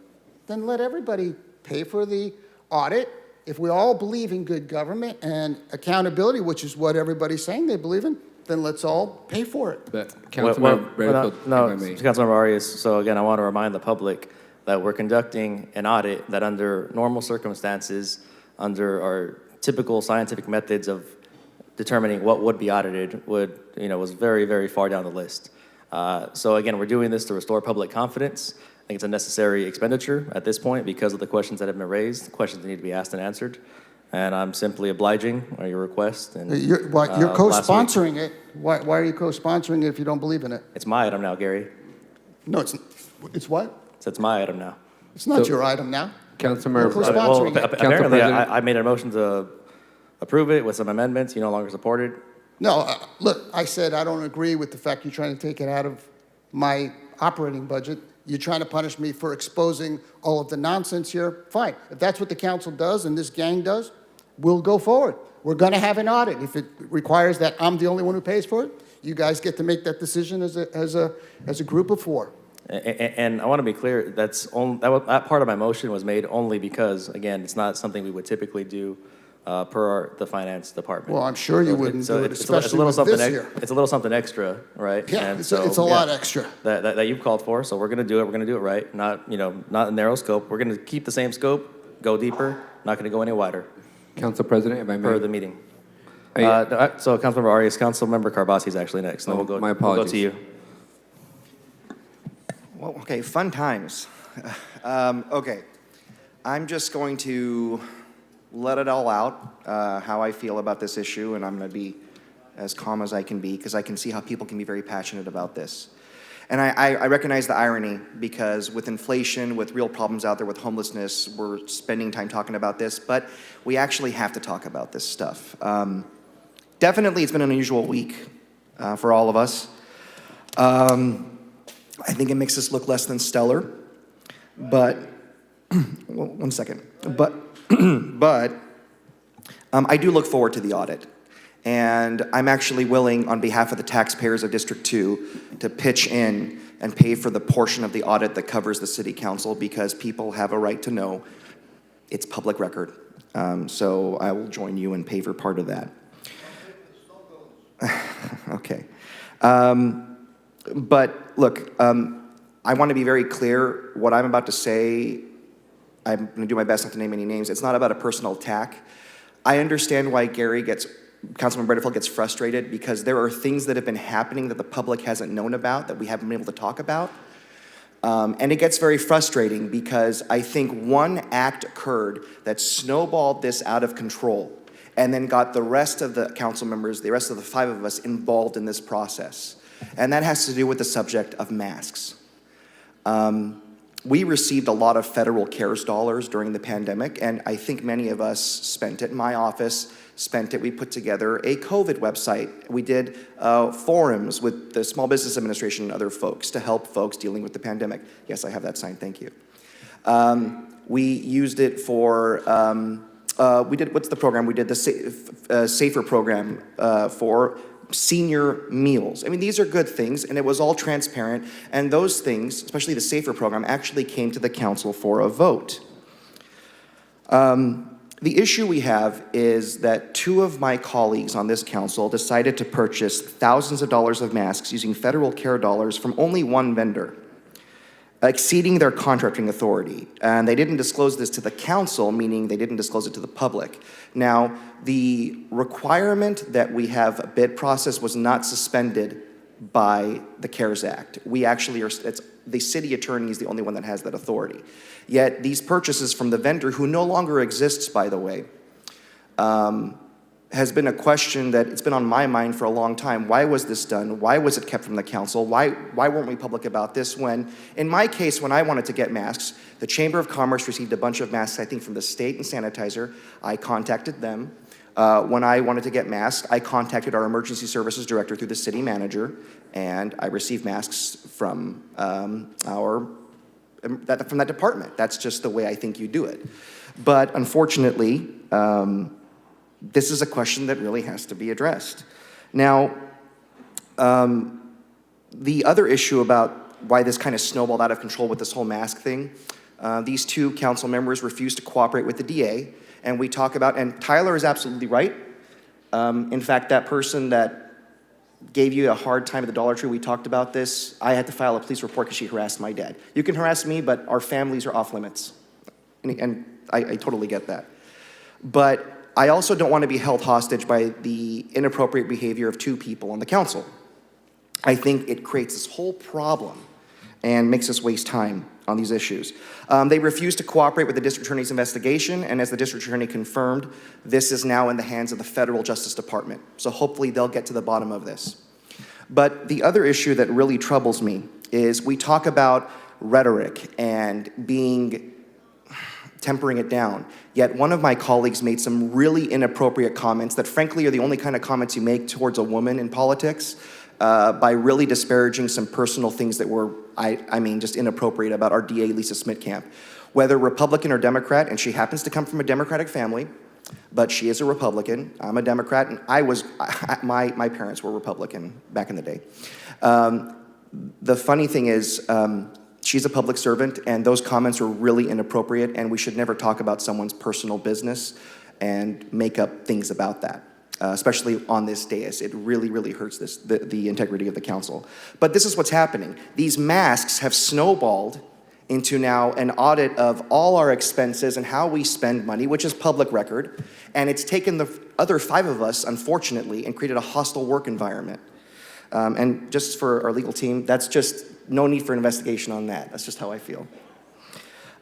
then let everybody pay for the audit. If we all believe in good government and accountability, which is what everybody's saying they believe in, then let's all pay for it. But Councilmember Bredefeld, No, if I may. Councilmember Arias, so again, I want to remind the public that we're conducting an audit that under normal circumstances, under our typical scientific methods of determining what would be audited was very, very far down the list. So again, we're doing this to restore public confidence. I think it's a necessary expenditure at this point because of the questions that have been raised, questions that need to be asked and answered. And I'm simply obliging your request. And You're co-sponsoring it. Why are you co-sponsoring it if you don't believe in it? It's my item now, Gary. No, it's what? So it's my item now. It's not your item now. Councilmember, You're co-sponsoring it. Apparently, I made a motion to approve it with some amendments. You no longer support it. No, look, I said I don't agree with the fact you're trying to take it out of my operating budget. You're trying to punish me for exposing all of the nonsense here. Fine. If that's what the council does and this gang does, we'll go forward. We're going to have an audit. If it requires that I'm the only one who pays for it, you guys get to make that decision as a group of four. And I want to be clear, that part of my motion was made only because, again, it's not something we would typically do per the finance department. Well, I'm sure you wouldn't do it, especially with this here. It's a little something extra, right? Yeah, And it's a lot extra. That you've called for, so we're going to do it. We're going to do it right, not a narrow scope. We're going to keep the same scope, go deeper, not going to go any wider. Council President, if I may. Per the meeting. So Councilmember Arias, Councilmember Carbasi is actually next. And then we'll go to you. Well, okay, fun times. Okay, I'm just going to let it all out, how I feel about this issue, and I'm going to be as calm as I can be, because I can see how people can be very passionate about this. And I recognize the irony, because with inflation, with real problems out there with homelessness, we're spending time talking about this, but we actually have to talk about this stuff. Definitely, it's been an unusual week for all of us. I think it makes us look less than stellar, but, well, one second. But I do look forward to the audit. And I'm actually willing, on behalf of the taxpayers of District 2, to pitch in and pay for the portion of the audit that covers the city council, because people have a right to know. It's public record. So I will join you and pay for part of that. Okay. But look, I want to be very clear, what I'm about to say, I'm going to do my best not to name any names. It's not about a personal attack. I understand why Councilman Bredefeld gets frustrated, because there are things that have been happening that the public hasn't known about, that we haven't been able to talk about. And it gets very frustrating because I think one act occurred that snowballed this out of control and then got the rest of the council members, the rest of the 5 of us, involved in this process. And that has to do with the subject of masks. We received a lot of federal CARES dollars during the pandemic, and I think many of us spent it. My office spent it. We put together a COVID website. We did forums with the Small Business Administration and other folks to help folks dealing with the pandemic. Yes, I have that sign, thank you. We used it for, what's the program? We did the Safer program for senior meals. I mean, these are good things, and it was all transparent, and those things, especially the Safer program, actually came to the council for a vote. The issue we have is that 2 of my colleagues on this council decided to purchase thousands of dollars of masks using federal care dollars from only one vendor, exceeding their contracting authority. And they didn't disclose this to the council, meaning they didn't disclose it to the public. Now, the requirement that we have a bid process was not suspended by the CARES Act. We actually are, the city attorney is the only one that has that authority. Yet these purchases from the vendor, who no longer exists, by the way, has been a question that it's been on my mind for a long time. Why was this done? Why was it kept from the council? Why weren't we public about this? When, in my case, when I wanted to get masks, the Chamber of Commerce received a bunch of masks, I think from the state and sanitizer. I contacted them. When I wanted to get masks, I contacted our emergency services director through the city manager, and I received masks from from that department. That's just the way I think you do it. But unfortunately, this is a question that really has to be addressed. Now, the other issue about why this kind of snowballed out of control with this whole mask thing, these 2 council members refused to cooperate with the DA, and we talk about, and Tyler is absolutely right. In fact, that person that gave you a hard time at the Dollar Tree, we talked about this. I had to file a police report because she harassed my dad. You can harass me, but our families are off limits. And I totally get that. But I also don't want to be held hostage by the inappropriate behavior of 2 people on the council. I think it creates this whole problem and makes us waste time on these issues. They refused to cooperate with the district attorney's investigation, and as the district attorney confirmed, this is now in the hands of the federal Justice Department. So hopefully they'll get to the bottom of this. But the other issue that really troubles me is we talk about rhetoric and tempering it down. Yet one of my colleagues made some really inappropriate comments that frankly are the only kind of comments you make towards a woman in politics, by really disparaging some personal things that were, I mean, just inappropriate about our DA, Lisa Smitkamp. Whether Republican or Democrat, and she happens to come from a Democratic family, but she is a Republican. I'm a Democrat, and my parents were Republican back in the day. The funny thing is, she's a public servant, and those comments were really inappropriate, and we should never talk about someone's personal business and make up things about that. Especially on this dais. It really, really hurts the integrity of the council. But this is what's happening. These masks have snowballed into now an audit of all our expenses and how we spend money, which is public record, and it's taken the other 5 of us, unfortunately, and created a hostile work environment. And just for our legal team, that's just no need for investigation on that. That's just how I feel.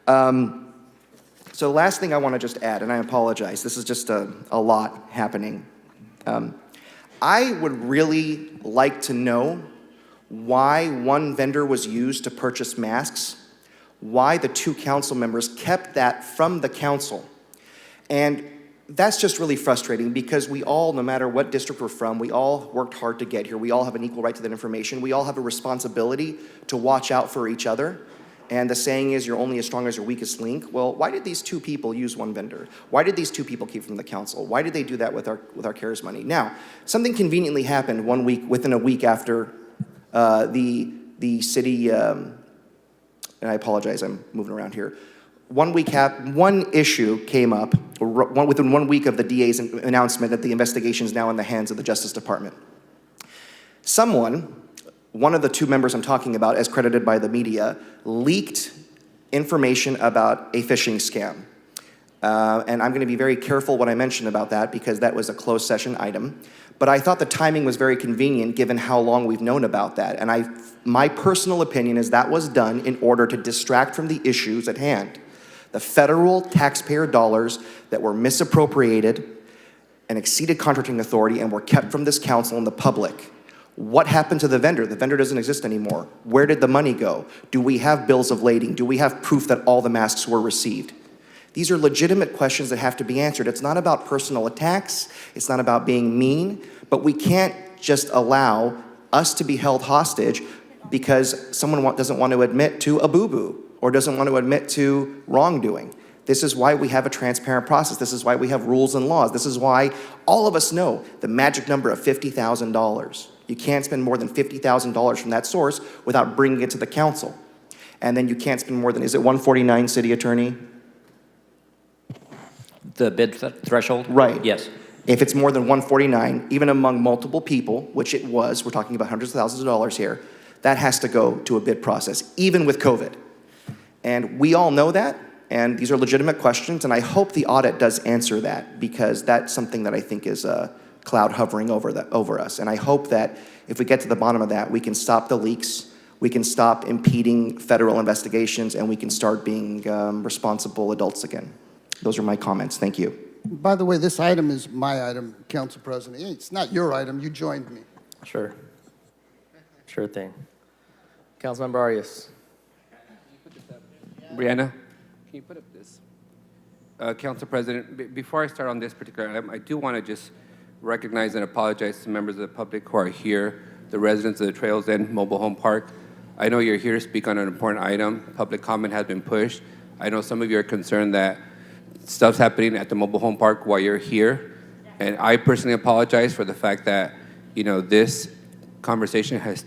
So the last thing I want to just add, and I apologize, this is just a lot happening. I would really like to know why one vendor was used to purchase masks, why the 2 council members kept that from the council. And that's just really frustrating because we all, no matter what district we're from, we all worked hard to get here. We all have an equal right to that information. We all have a responsibility to watch out for each other. And the saying is, you're only as strong as your weakest link. Well, why did these 2 people use one vendor? Why did these 2 people keep from the council? Why did they do that with our CARES money? Now, something conveniently happened within a week after the city, and I apologize, I'm moving around here. One issue came up within 1 week of the DA's announcement that the investigation is now in the hands of the Justice Department. Someone one of the two members I'm talking about, as credited by the media, leaked information about a phishing scam. And I'm going to be very careful what I mention about that because that was a closed session item. But I thought the timing was very convenient given how long we've known about that. And my personal opinion is that was done in order to distract from the issues at hand. The federal taxpayer dollars that were misappropriated and exceeded contracting authority and were kept from this council and the public. What happened to the vendor? The vendor doesn't exist anymore. Where did the money go? Do we have bills of lading? Do we have proof that all the masks were received? These are legitimate questions that have to be answered. It's not about personal attacks. It's not about being mean, but we can't just allow us to be held hostage because someone doesn't want to admit to a boo-boo or doesn't want to admit to wrongdoing. This is why we have a transparent process. This is why we have rules and laws. This is why all of us know the magic number of $50,000. You can't spend more than $50,000 from that source without bringing it to the council. And then you can't spend more than, is it 149, city attorney? The bid threshold? Right. Yes. If it's more than 149, even among multiple people, which it was, we're talking about hundreds of thousands of dollars here, that has to go to a bid process, even with COVID. And we all know that. And these are legitimate questions, and I hope the audit does answer that because that's something that I think is a cloud hovering over us. And I hope that if we get to the bottom of that, we can stop the leaks, we can stop impeding federal investigations, and we can start being responsible adults again. Those are my comments. Thank you. By the way, this item is my item, Council President. It's not your item. You joined me. Sure. Sure thing. Councilmember Arias. Brianna, can you put up this? Council President, before I start on this particular item, I do want to just recognize and apologize to members of the public who are here, the residents of the Trails End Mobile Home Park. I know you're here to speak on an important item. Public comment has been pushed. I know some of you are concerned that stuff's happening at the mobile home park while you're here. And I personally apologize for the fact that, this conversation has,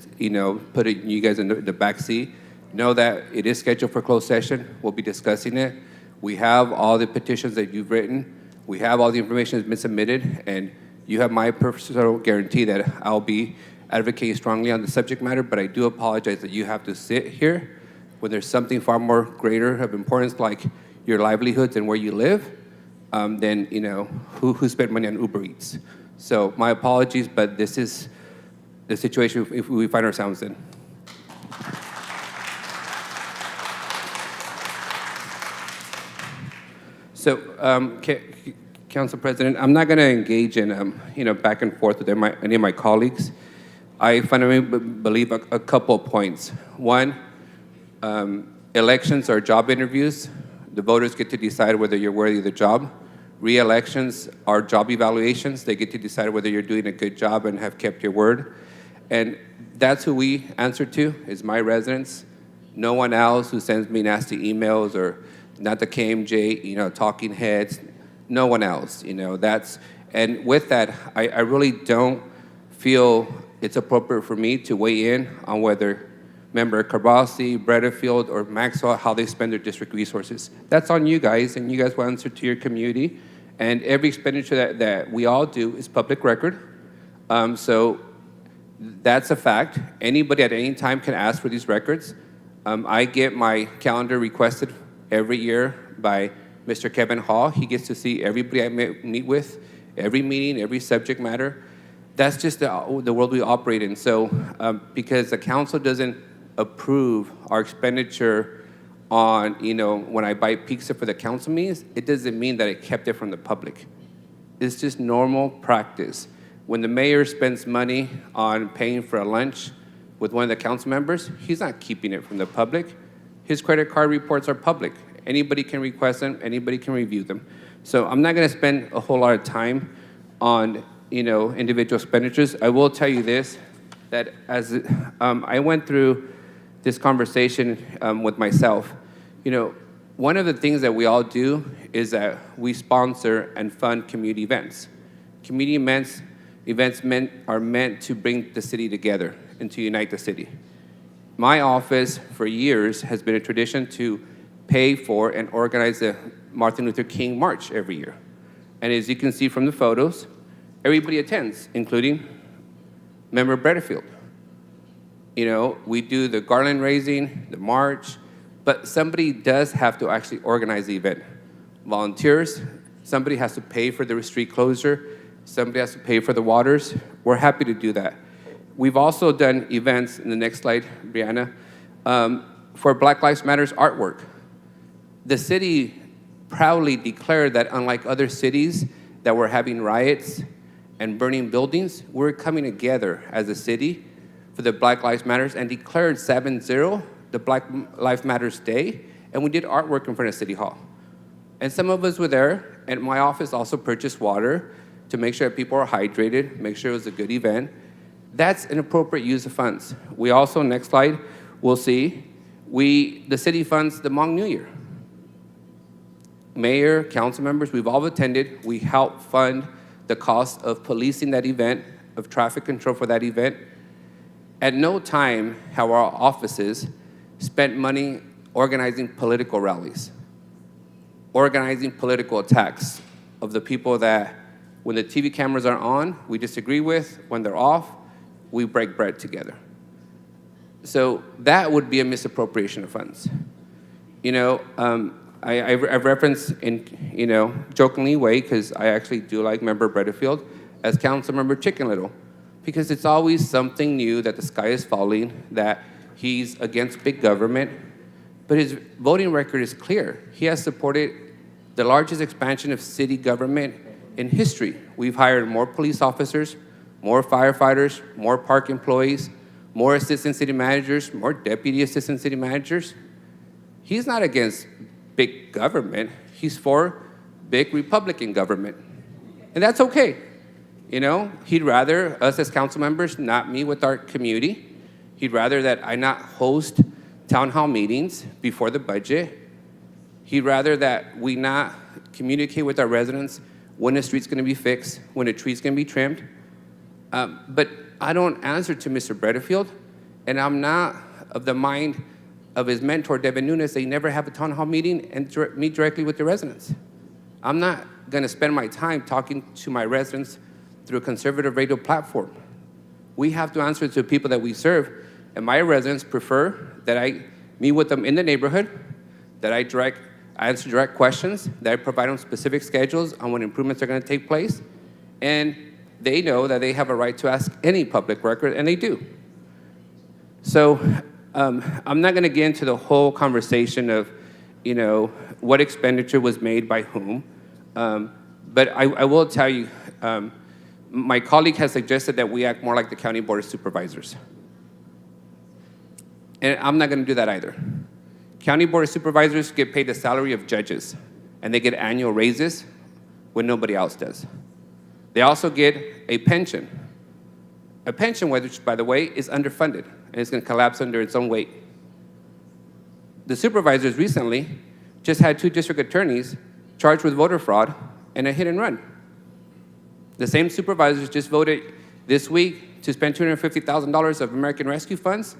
put you guys in the back seat. Know that it is scheduled for closed session. We'll be discussing it. We have all the petitions that you've written. We have all the information that's been submitted, and you have my personal guarantee that I'll be advocating strongly on the subject matter, but I do apologize that you have to sit here when there's something far more greater of importance like your livelihoods and where you live than, who spent money on Uber Eats. So my apologies, but this is the situation if we find ourselves in. So, Council President, I'm not going to engage in, back and forth with any of my colleagues. I fundamentally believe a couple of points. One, elections are job interviews. The voters get to decide whether you're worthy of the job. Re-elections are job evaluations. They get to decide whether you're doing a good job and have kept your word. And that's who we answer to, is my residents. No one else who sends me nasty emails or not the KMJ, talking heads, no one else, and with that, I really don't feel it's appropriate for me to weigh in on whether Member Carvalsi, Bredefield, or Maxwell, how they spend their district resources. That's on you guys, and you guys will answer to your community, and every expenditure that we all do is public record, so that's a fact. Anybody at any time can ask for these records. I get my calendar requested every year by Mr. Kevin Hall. He gets to see everybody I meet with, every meeting, every subject matter. That's just the world we operate in. So because the council doesn't approve our expenditure on, when I buy pizza for the council meetings, it doesn't mean that I kept it from the public. It's just normal practice. When the mayor spends money on paying for a lunch with one of the council members, he's not keeping it from the public. His credit card reports are public. Anybody can request them, anybody can review them. So I'm not gonna spend a whole lot of time on individual expenditures. I will tell you this, that as I went through this conversation with myself, one of the things that we all do is that we sponsor and fund community events. Community events are meant to bring the city together and to unite the city. My office, for years, has been a tradition to pay for and organize the Martin Luther King March every year. And as you can see from the photos, everybody attends, including Member Bredefield. You know, we do the garland raising, the march, but somebody does have to actually organize the event. Volunteers, somebody has to pay for the street closure, somebody has to pay for the waters. We're happy to do that. We've also done events, in the next slide, Brianna, for Black Lives Matter's artwork. The city proudly declared that unlike other cities that were having riots and burning buildings, we're coming together as a city for the Black Lives Matters and declared 7-0 the Black Lives Matters Day, and we did artwork in front of City Hall. And some of us were there, and my office also purchased water to make sure that people are hydrated, make sure it was a good event. That's an appropriate use of funds. We also, next slide, we'll see, the city funds the Hmong New Year. Mayor, council members, we've all attended. We help fund the cost of policing that event, of traffic control for that event. At no time have our offices spent money organizing political rallies, organizing political attacks of the people that, when the TV cameras are on, we disagree with. When they're off, we break bread together. So that would be a misappropriation of funds. You know, I've referenced in, you know, jokingly way, because I actually do like Member Bredefield as Council Member Chicken Little, because it's always something new that the sky is falling, that he's against big government, but his voting record is clear. He has supported the largest expansion of city government in history. We've hired more police officers, more firefighters, more park employees, more assistant city managers, more deputy assistant city managers. He's not against big government. He's for big Republican government. And that's okay. You know, he'd rather us as council members not meet with our community. He'd rather that I not host town hall meetings before the budget. He'd rather that we not communicate with our residents when a street's gonna be fixed, when a tree's gonna be trimmed. But I don't answer to Mr. Bredefield, and I'm not of the mind of his mentor, Devin Nunes. They never have a town hall meeting and meet directly with the residents. I'm not gonna spend my time talking to my residents through a conservative radio platform. We have to answer to the people that we serve, and my residents prefer that I meet with them in the neighborhood, that I answer direct questions, that I provide them specific schedules on when improvements are gonna take place, and they know that they have a right to ask any public record, and they do. So I'm not gonna get into the whole conversation of, you know, what expenditure was made by whom, but I will tell you, my colleague has suggested that we act more like the County Board of Supervisors. And I'm not gonna do that either. County Board of Supervisors get paid the salary of judges, and they get annual raises when nobody else does. They also get a pension which, by the way, is underfunded, and it's gonna collapse under its own weight. The supervisors recently just had 2 district attorneys charged with voter fraud and a hit and run. The same supervisors just voted this week to spend $250,000 of American Rescue funds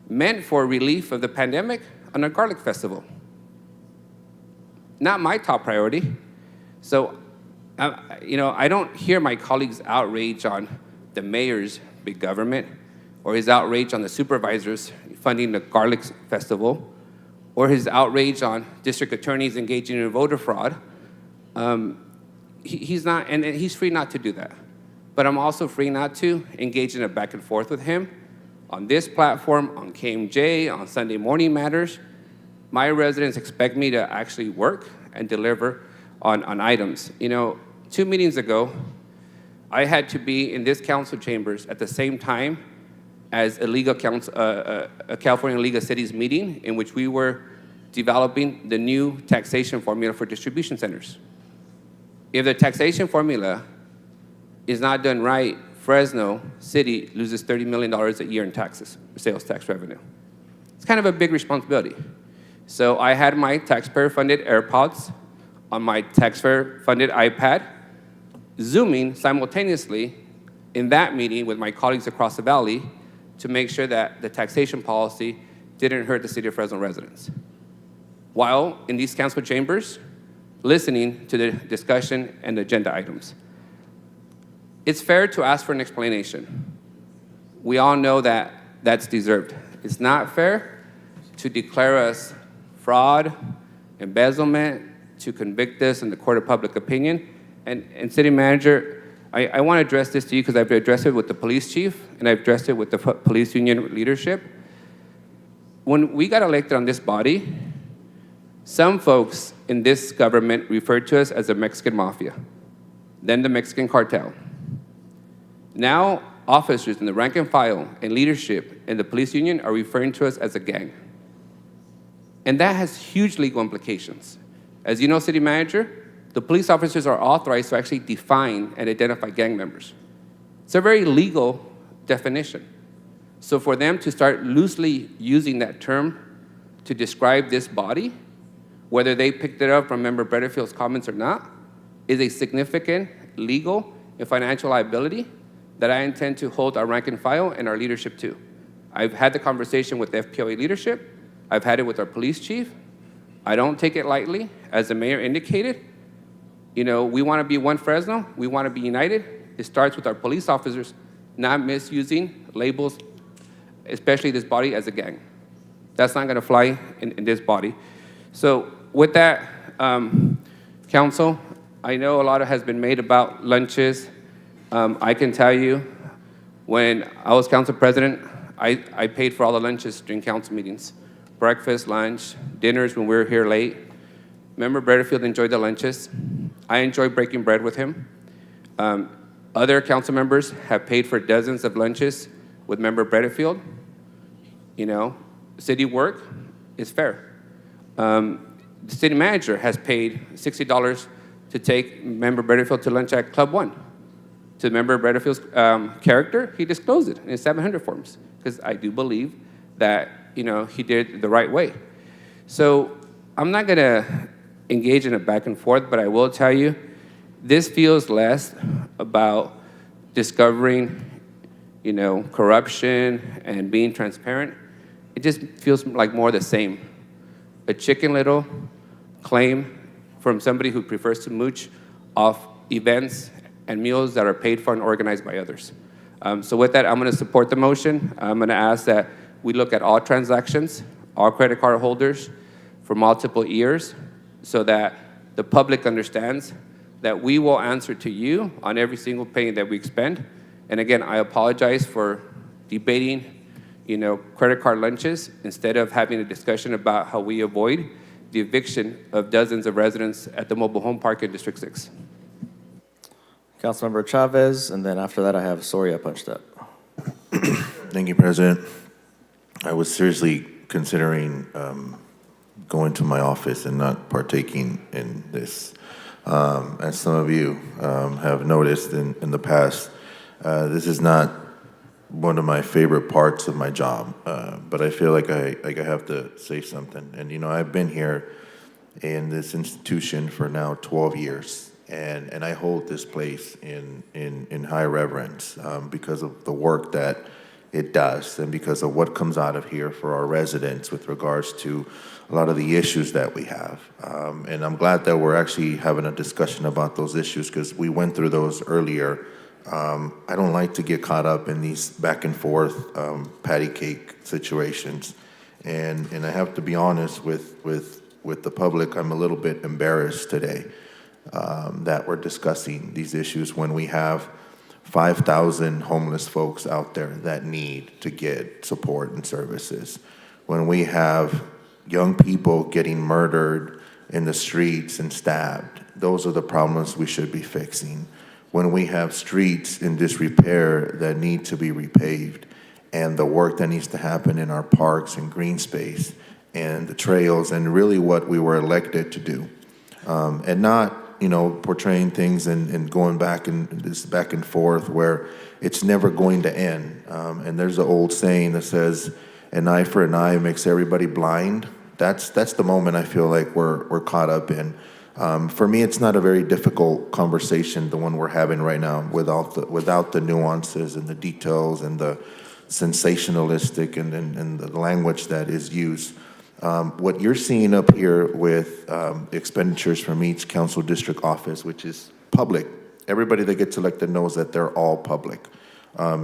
meant for relief of the pandemic on a garlic festival. Not my top priority. So, you know, I don't hear my colleagues' outrage on the mayor's big government, or his outrage on the supervisors funding the garlic festival, or his outrage on district attorneys engaging in voter fraud. He's not, and he's free not to do that. But I'm also free not to engage in a back and forth with him on this platform, on KMJ, on Sunday Morning Matters. My residents expect me to actually work and deliver on items. You know, 2 meetings ago, I had to be in this council chambers at the same time as a California League of Cities meeting in which we were developing the new taxation formula for distribution centers. If the taxation formula is not done right, Fresno City loses $30 million a year in taxes, sales tax revenue. It's kind of a big responsibility. So I had my taxpayer-funded AirPods on my taxpayer-funded iPad, Zooming simultaneously in that meeting with my colleagues across the valley to make sure that the taxation policy didn't hurt the city of Fresno residents. While in these council chambers, listening to the discussion and agenda items. It's fair to ask for an explanation. We all know that that's deserved. It's not fair to declare us fraud, embezzlement, to convict us in the court of public opinion. And City Manager, I want to address this to you because I've addressed it with the police chief and I've addressed it with the police union leadership. When we got elected on this body, some folks in this government referred to us as the Mexican mafia, then the Mexican cartel. Now, officers in the rank and file and leadership in the police union are referring to us as a gang. And that has huge legal implications. As you know, City Manager, the police officers are authorized to actually define and identify gang members. It's a very legal definition. So for them to start loosely using that term to describe this body, whether they picked it up from Member Bredefield's comments or not, is a significant legal and financial liability that I intend to hold our rank and file and our leadership to. I've had the conversation with the FPOA leadership. I've had it with our police chief. I don't take it lightly. As the mayor indicated, you know, we want to be one Fresno. We want to be united. It starts with our police officers not misusing labels, especially this body, as a gang. That's not going to fly in this body. So with that, council, I know a lot has been made about lunches. I can tell you, when I was council president, I paid for all the lunches during council meetings. Breakfast, lunch, dinners when we were here late. Member Bredefield enjoyed the lunches. I enjoyed breaking bread with him. Other council members have paid for dozens of lunches with Member Bredefield. You know, city work is fair. The city manager has paid $60 to take Member Bredefield to lunch at Club One. To Member Bredefield's character, he disclosed it in his 700 forms, because I do believe that, you know, he did the right way. So I'm not gonna engage in a back and forth, but I will tell you, this feels less about discovering, you know, corruption and being transparent. It just feels like more the same. A Chicken Little claim from somebody who prefers to mooch off events and meals that are paid for and organized by others. So with that, I'm gonna support the motion. I'm gonna ask that we look at all transactions, all credit card holders for multiple years, so that the public understands that we will answer to you on every single penny that we expend. And again, I apologize for debating, you know, credit card lunches instead of having a discussion about how we avoid the eviction of dozens of residents at the mobile home park in District 6. Councilmember Chavez, and then after that, I have Soria punched up. Thank you, President. I was seriously considering going to my office and not partaking in this. As some of you have noticed in the past, this is not one of my favorite parts of my job, but I feel like I have to say something. And, you know, I've been here in this institution for now 12 years. And I hold this place in high reverence because of the work that it does and because of what comes out of here for our residents with regards to a lot of the issues that we have. And I'm glad that we're actually having a discussion about those issues because we went through those earlier. I don't like to get caught up in these back and forth patty cake situations. And I have to be honest with the public, I'm a little bit embarrassed today that we're discussing these issues when we have 5,000 homeless folks out there that need to get support and services. When we have young people getting murdered in the streets and stabbed, those are the problems we should be fixing. When we have streets in disrepair that need to be repaved, and the work that needs to happen in our parks and green space and the trails and really what we were elected to do. And not, you know, portraying things and going back and this back and forth where it's never going to end. And there's an old saying that says, an eye for an eye makes everybody blind. That's the moment I feel like we're caught up in. For me, it's not a very difficult conversation, the one we're having right now, without the nuances and the details and the sensationalistic and the language that is used. What you're seeing up here with expenditures from each council district office, which is public, everybody that gets elected knows that they're all public.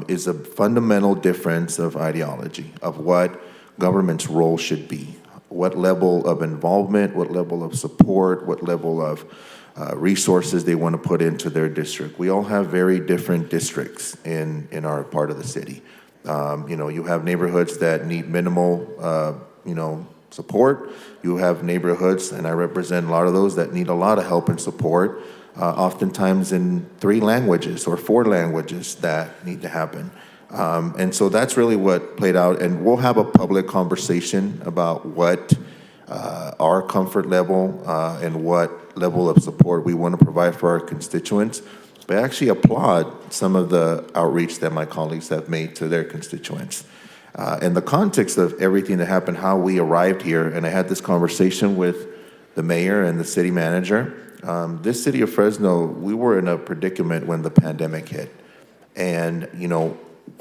is a fundamental difference of ideology of what government's role should be, what level of involvement, what level of support, what level of resources they want to put into their district. We all have very different districts in our part of the city. You have neighborhoods that need minimal, support. You have neighborhoods, and I represent a lot of those that need a lot of help and support, oftentimes in 3 languages or 4 languages that need to happen. And so that's really what played out, and we'll have a public conversation about what our comfort level and what level of support we want to provide for our constituents. But I actually applaud some of the outreach that my colleagues have made to their constituents. In the context of everything that happened, how we arrived here, and I had this conversation with the mayor and the city manager. This city of Fresno, we were in a predicament when the pandemic hit. And,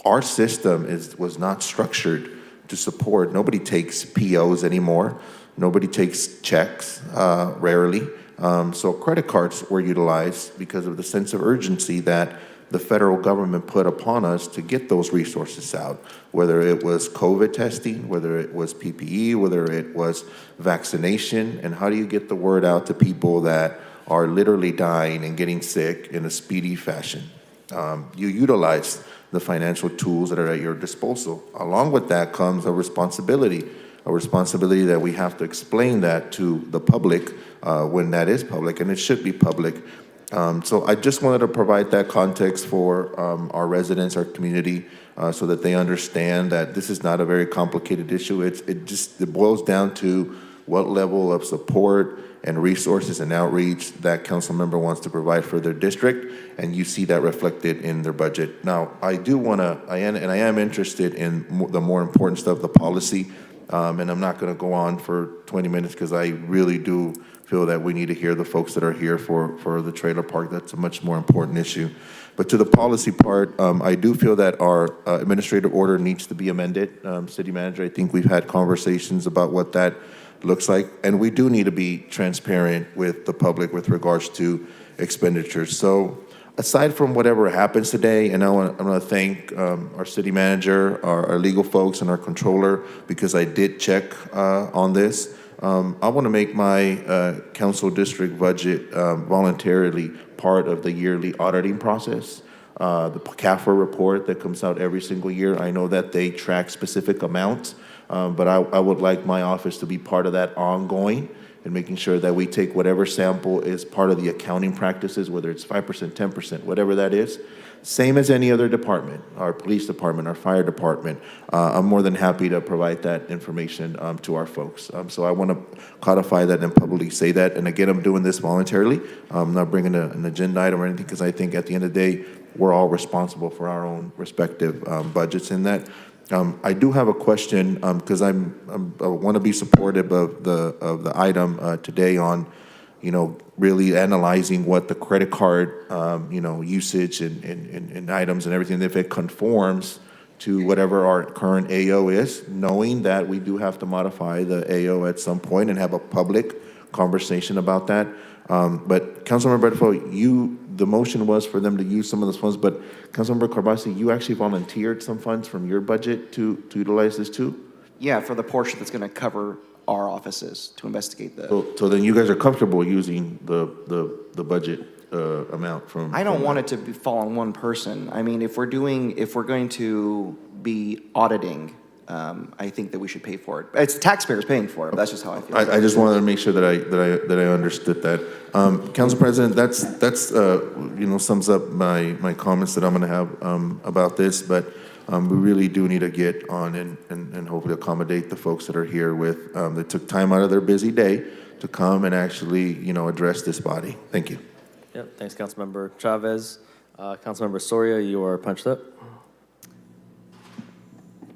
our system was not structured to support. Nobody takes POs anymore. Nobody takes checks, rarely. So credit cards were utilized because of the sense of urgency that the federal government put upon us to get those resources out, whether it was COVID testing, whether it was PPE, whether it was vaccination, and how do you get the word out to people that are literally dying and getting sick in a speedy fashion. You utilize the financial tools that are at your disposal. Along with that comes a responsibility that we have to explain that to the public when that is public, and it should be public. So I just wanted to provide that context for our residents, our community, so that they understand that this is not a very complicated issue. It boils down to what level of support and resources and outreach that council member wants to provide for their district, and you see that reflected in their budget. Now, I am interested in the more important stuff, the policy, and I'm not going to go on for 20 minutes because I really do feel that we need to hear the folks that are here for the trailer park. That's a much more important issue. But to the policy part, I do feel that our administrative order needs to be amended. City manager, I think we've had conversations about what that looks like, and we do need to be transparent with the public with regards to expenditures. So aside from whatever happens today, and I want to thank our city manager, our legal folks, and our controller, because I did check on this. I want to make my council district budget voluntarily part of the yearly auditing process. The CAFR report that comes out every single year, I know that they track specific amounts, but I would like my office to be part of that ongoing and making sure that we take whatever sample is part of the accounting practices, whether it's 5%, 10%, whatever that is, same as any other department, our police department, our fire department. I'm more than happy to provide that information to our folks. So I want to codify that and publicly say that. And again, I'm doing this voluntarily. I'm not bringing an agenda item or anything because I think at the end of the day, we're all responsible for our own respective budgets in that. I do have a question because I want to be supportive of the item today on, really analyzing what the credit card, usage and items and everything, if it conforms to whatever our current AO is, knowing that we do have to modify the AO at some point and have a public conversation about that. But Councilmember Bertefeld, the motion was for them to use some of those funds, but Councilmember Carbasi, you actually volunteered some funds from your budget to utilize this too? Yeah, for the portion that's going to cover our offices to investigate the. So then you guys are comfortable using the budget amount from. I don't want it to fall on one person. I mean, if we're going to be auditing, I think that we should pay for it. It's the taxpayers paying for it. But that's just how I feel. I just wanted to make sure that I understood that. Council President, that's sums up my comments that I'm going to have about this. But we really do need to get on and hopefully accommodate the folks that are here that took time out of their busy day to come and actually address this body. Thank you. Yep. Thanks, Councilmember Chavez. Councilmember Soria, you are punched up.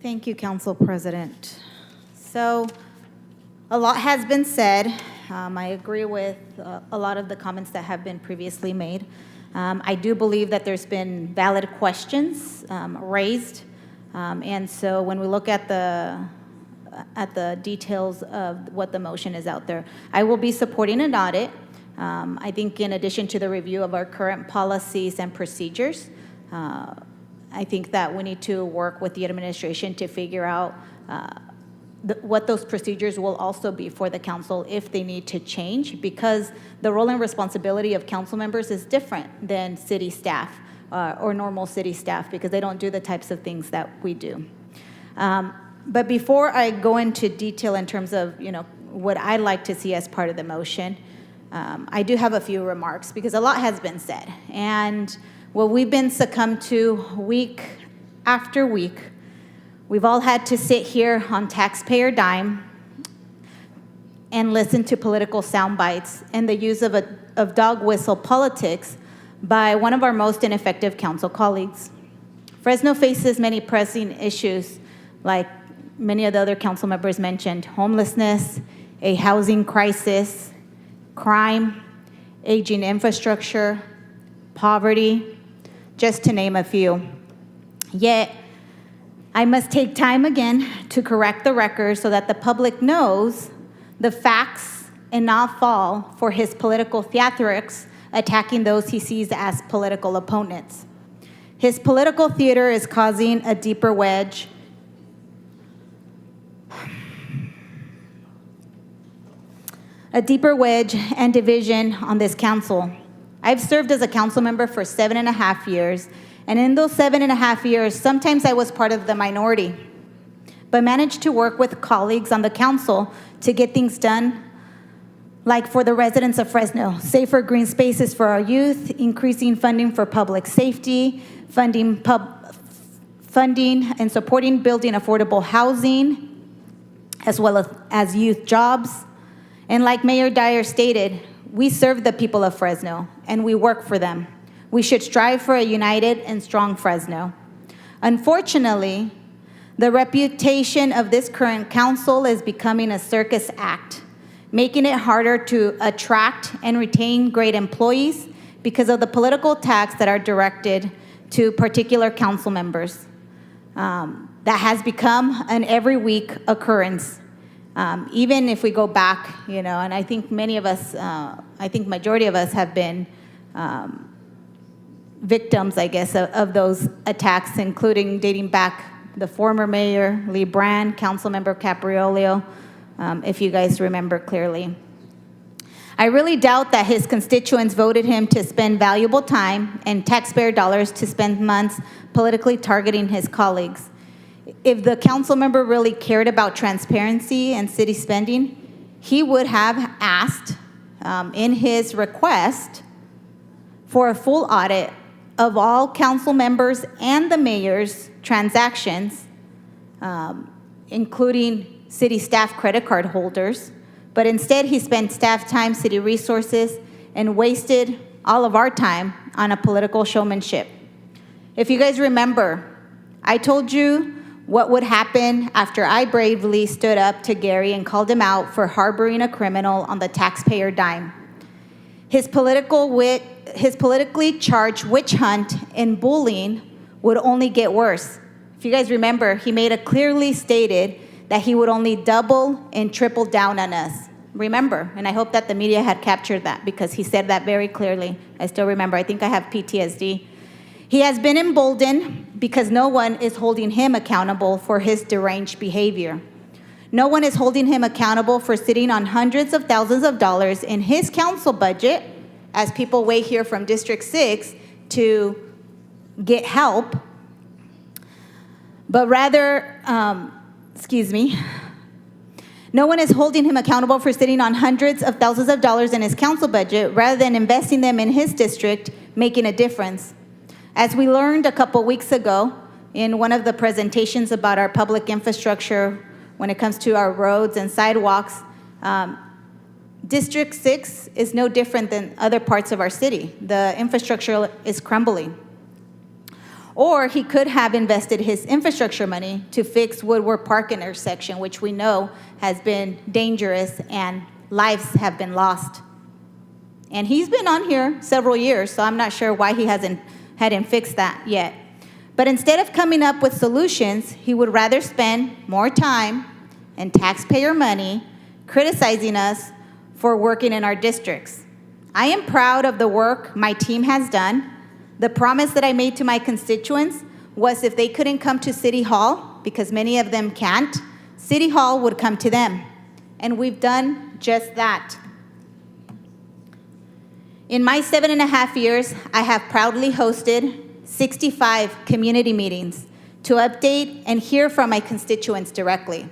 Thank you, Council President. So a lot has been said. I agree with a lot of the comments that have been previously made. I do believe that there's been valid questions raised. And so when we look at the details of what the motion is out there, I will be supporting an audit. I think in addition to the review of our current policies and procedures, I think that we need to work with the administration to figure out what those procedures will also be for the council if they need to change, because the role and responsibility of council members is different than city staff or normal city staff, because they don't do the types of things that we do. But before I go into detail in terms of, what I'd like to see as part of the motion, I do have a few remarks, because a lot has been said. And what we've been succumbed to week after week, we've all had to sit here on taxpayer dime and listen to political sound bites and the use of dog whistle politics by one of our most ineffective council colleagues. Fresno faces many pressing issues, like many of the other council members mentioned: homelessness, a housing crisis, crime, aging infrastructure, poverty, just to name a few. Yet, I must take time again to correct the record so that the public knows the facts and not fall for his political theatrics attacking those he sees as political opponents. His political theater is causing a deeper wedge and division on this council. I've served as a council member for 7.5 years, and in those 7.5 years, sometimes I was part of the minority, but managed to work with colleagues on the council to get things done, like for the residents of Fresno: safer green spaces for our youth, increasing funding for public safety, funding and supporting building affordable housing, as well as youth jobs. And like Mayor Dyer stated, we serve the people of Fresno, and we work for them. We should strive for a united and strong Fresno. Unfortunately, the reputation of this current council is becoming a circus act, making it harder to attract and retain great employees because of the political attacks that are directed to particular council members. That has become an every week occurrence. Even if we go back, and I think many of us, majority of us have been victims, I guess, of those attacks, including dating back the former mayor, Lee Brand, Councilmember Capriolio, if you guys remember clearly. I really doubt that his constituents voted him to spend valuable time and taxpayer dollars to spend months politically targeting his colleagues. If the council member really cared about transparency and city spending, he would have asked in his request for a full audit of all council members and the mayor's transactions, including city staff credit card holders. But instead, he spent staff time, city resources, and wasted all of our time on a political showmanship. If you guys remember, I told you what would happen after I bravely stood up to Gary and called him out for harboring a criminal on the taxpayer dime. His politically charged witch hunt and bullying would only get worse. If you guys remember, he made it clearly stated that he would only double and triple down on us. Remember, and I hope that the media had captured that, because he said that very clearly. I still remember. I think I have PTSD. He has been emboldened because no one is holding him accountable for his deranged behavior. No one is holding him accountable for sitting on hundreds of thousands of dollars in his council budget as people wait here from District 6 to get help. But rather, no one is holding him accountable for sitting on hundreds of thousands of dollars in his council budget rather than investing them in his district, making a difference. As we learned a couple weeks ago in one of the presentations about our public infrastructure when it comes to our roads and sidewalks, District 6 is no different than other parts of our city. The infrastructure is crumbling. Or he could have invested his infrastructure money to fix Woodward Park intersection, which we know has been dangerous and lives have been lost. And he's been on here several years, so I'm not sure why he hadn't fixed that yet. But instead of coming up with solutions, he would rather spend more time and taxpayer money criticizing us for working in our districts. I am proud of the work my team has done. The promise that I made to my constituents was if they couldn't come to City Hall, because many of them can't, City Hall would come to them. And we've done just that. In my 7.5 years, I have proudly hosted 65 community meetings to update and hear from my constituents directly.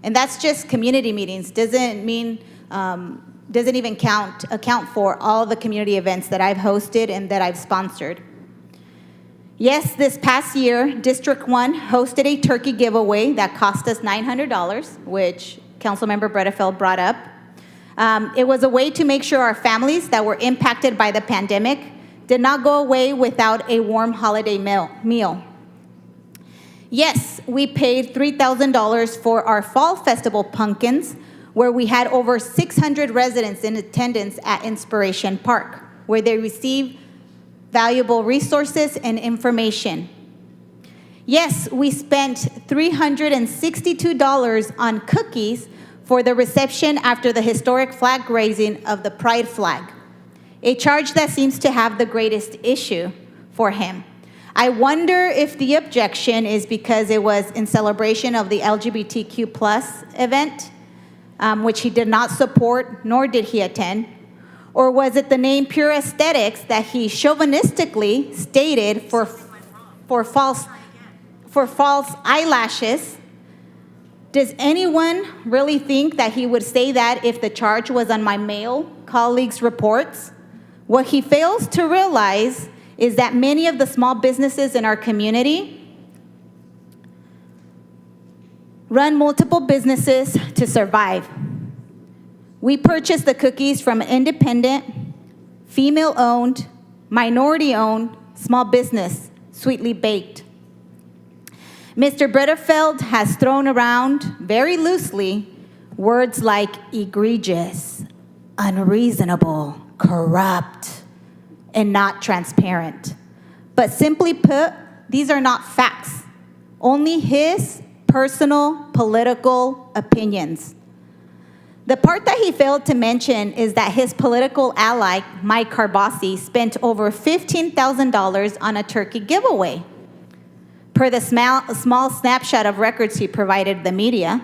And that's just community meetings. Doesn't even account for all the community events that I've hosted and that I've sponsored. Yes, this past year, District 1 hosted a turkey giveaway that cost us $900, which Councilmember Bredefeld brought up. It was a way to make sure our families that were impacted by the pandemic did not go away without a warm holiday meal. Yes, we paid $3,000 for our Fall Festival pumpkins, where we had over 600 residents in attendance at Inspiration Park, where they received valuable resources and information. Yes, we spent $362 on cookies for the reception after the historic flag raising of the Pride flag, a charge that seems to have the greatest issue for him. I wonder if the objection is because it was in celebration of the LGBTQ plus event, which he did not support, nor did he attend, or was it the name Pure Aesthetics that he chauvinistically stated for false eyelashes? Does anyone really think that he would say that if the charge was on my male colleagues' reports? What he fails to realize is that many of the small businesses in our community run multiple businesses to survive. We purchased the cookies from an independent, female-owned, minority-owned small business, Sweetly Baked. Mr. Bredefeld has thrown around very loosely words like egregious, unreasonable, corrupt, and not transparent. But simply put, these are not facts, only his personal political opinions. The part that he failed to mention is that his political ally, Mike Carbasi, spent over $15,000 on a turkey giveaway, per the small snapshot of records he provided the media.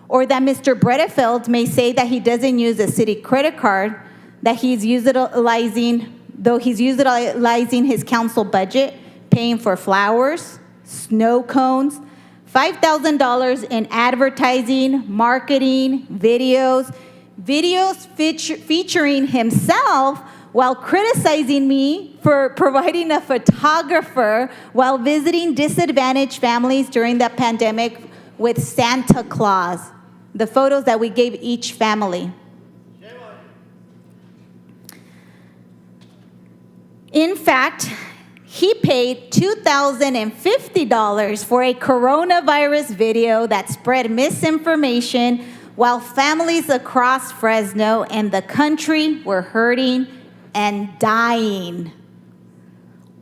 Or that Mr. Bredefeld may say that he doesn't use a city credit card, that he's utilizing his council budget, paying for flowers, snow cones, $5,000 in advertising, marketing, videos featuring himself while criticizing me for providing a photographer while visiting disadvantaged families during the pandemic with Santa Claus, the photos that we gave each family. In fact, he paid $2,050 for a coronavirus video that spread misinformation while families across Fresno and the country were hurting and dying,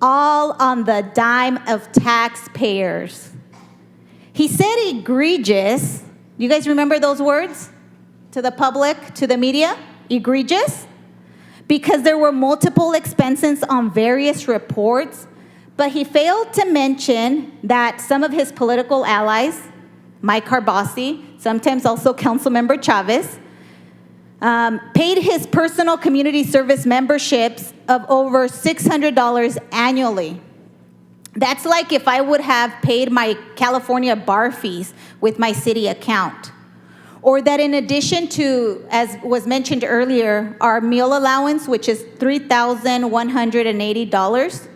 all on the dime of taxpayers. He said egregious. You guys remember those words to the public, to the media? Egregious? Because there were multiple expenses on various reports, but he failed to mention that some of his political allies, Mike Carbasi, sometimes also Councilmember Chavez, paid his personal community service memberships of over $600 annually. That's like if I would have paid my California bar fees with my city account. Or that in addition to, as was mentioned earlier, our meal allowance, which is $3,180,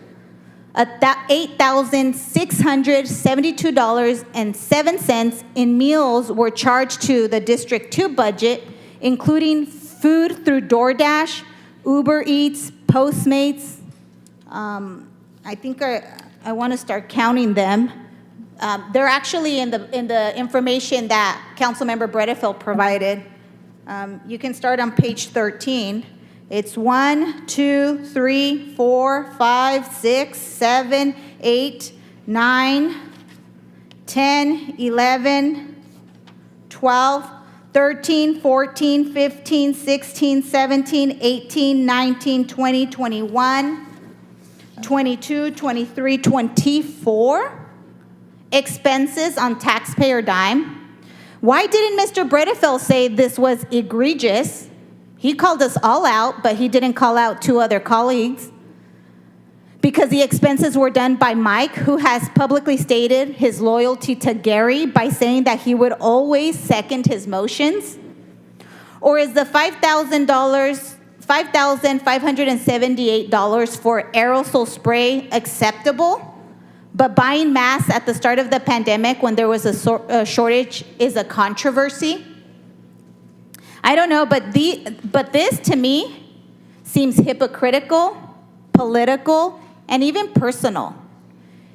$8,672.07 in meals were charged to the District 2 budget, including food through DoorDash, Uber Eats, Postmates. I think I want to start counting them. They're actually in the information that Councilmember Bredefeld provided. You can start on page 13. It's 1, 2, 3, 4, 5, 6, 7, 8, 9, 10, 11, 12, 13, 14, 15, 16, 17, 18, 19, 20, 21, 22, 23, 24 expenses on taxpayer dime. Why didn't Mr. Bredefeld say this was egregious? He called us all out, but he didn't call out two other colleagues. Because the expenses were done by Mike, who has publicly stated his loyalty to Gary by saying that he would always second his motions? Or is the $5,578 for aerosol spray acceptable? But buying masks at the start of the pandemic when there was a shortage is a controversy? I don't know, but this to me seems hypocritical, political, and even personal.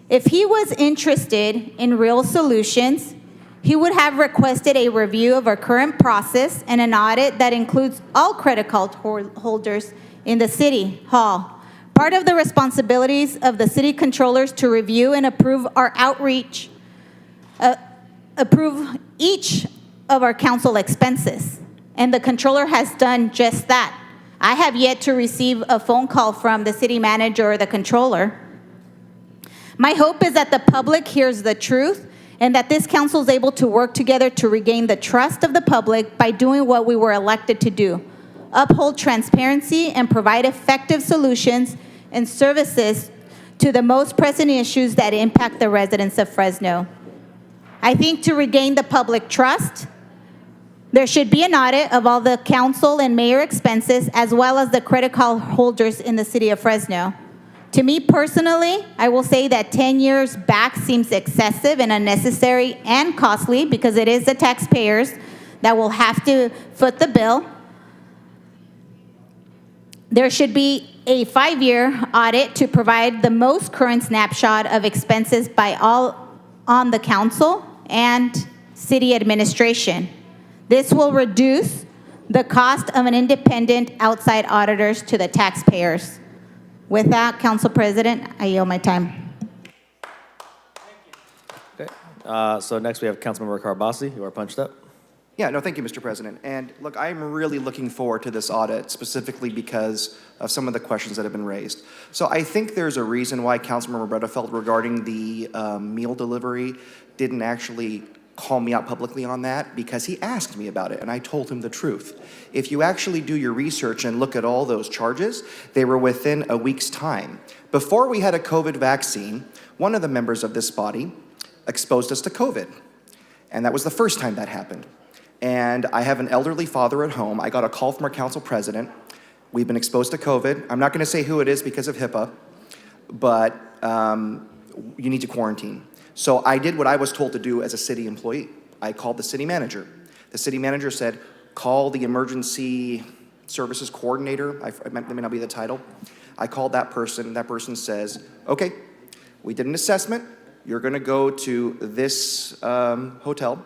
If he was interested in real solutions, he would have requested a review of our current process and an audit that includes all credit card holders in the city hall. Part of the responsibilities of the city controllers to review and approve our outreach, approve each of our council expenses. And the controller has done just that. I have yet to receive a phone call from the city manager or the controller. My hope is that the public hears the truth and that this council is able to work together to regain the trust of the public by doing what we were elected to do: uphold transparency and provide effective solutions and services to the most pressing issues that impact the residents of Fresno. I think to regain the public trust, there should be an audit of all the council and mayor expenses as well as the credit card holders in the city of Fresno. To me personally, I will say that 10 years back seems excessive and unnecessary and costly because it is the taxpayers that will have to foot the bill. There should be a 5-year audit to provide the most current snapshot of expenses by all on the council and city administration. This will reduce the cost of an independent outside auditors to the taxpayers. With that, Council President, I yield my time. Okay. So next we have Councilmember Carbasi. You are punched up. Yeah, no, thank you, Mr. President. And look, I'm really looking forward to this audit, specifically because of some of the questions that have been raised. So I think there's a reason why Councilmember Bredefeld regarding the meal delivery didn't actually call me out publicly on that, because he asked me about it and I told him the truth. If you actually do your research and look at all those charges, they were within a week's time. Before we had a COVID vaccine, one of the members of this body exposed us to COVID. And that was the first time that happened. And I have an elderly father at home. I got a call from our council president. We've been exposed to COVID. I'm not going to say who it is because of HIPAA, but you need to quarantine. So I did what I was told to do as a city employee. I called the city manager. The city manager said, call the emergency services coordinator. That may not be the title. I called that person. That person says, okay, we did an assessment. You're going to go to this hotel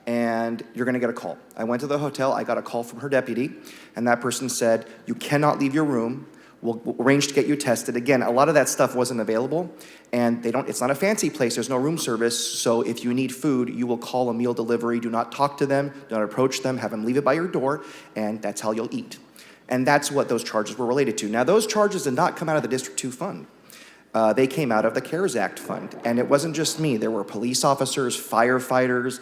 and you're going to get a call. I went to the hotel. I got a call from her deputy, and that person said, you cannot leave your room. We'll arrange to get you tested. Again, a lot of that stuff wasn't available, and it's not a fancy place. There's no room service, so if you need food, you will call a meal delivery. Do not talk to them. Do not approach them. Have them leave it by your door, and that's how you'll eat. And that's what those charges were related to. Now, those charges did not come out of the District 2 fund. They came out of the CARES Act fund. And it wasn't just me. There were police officers, firefighters,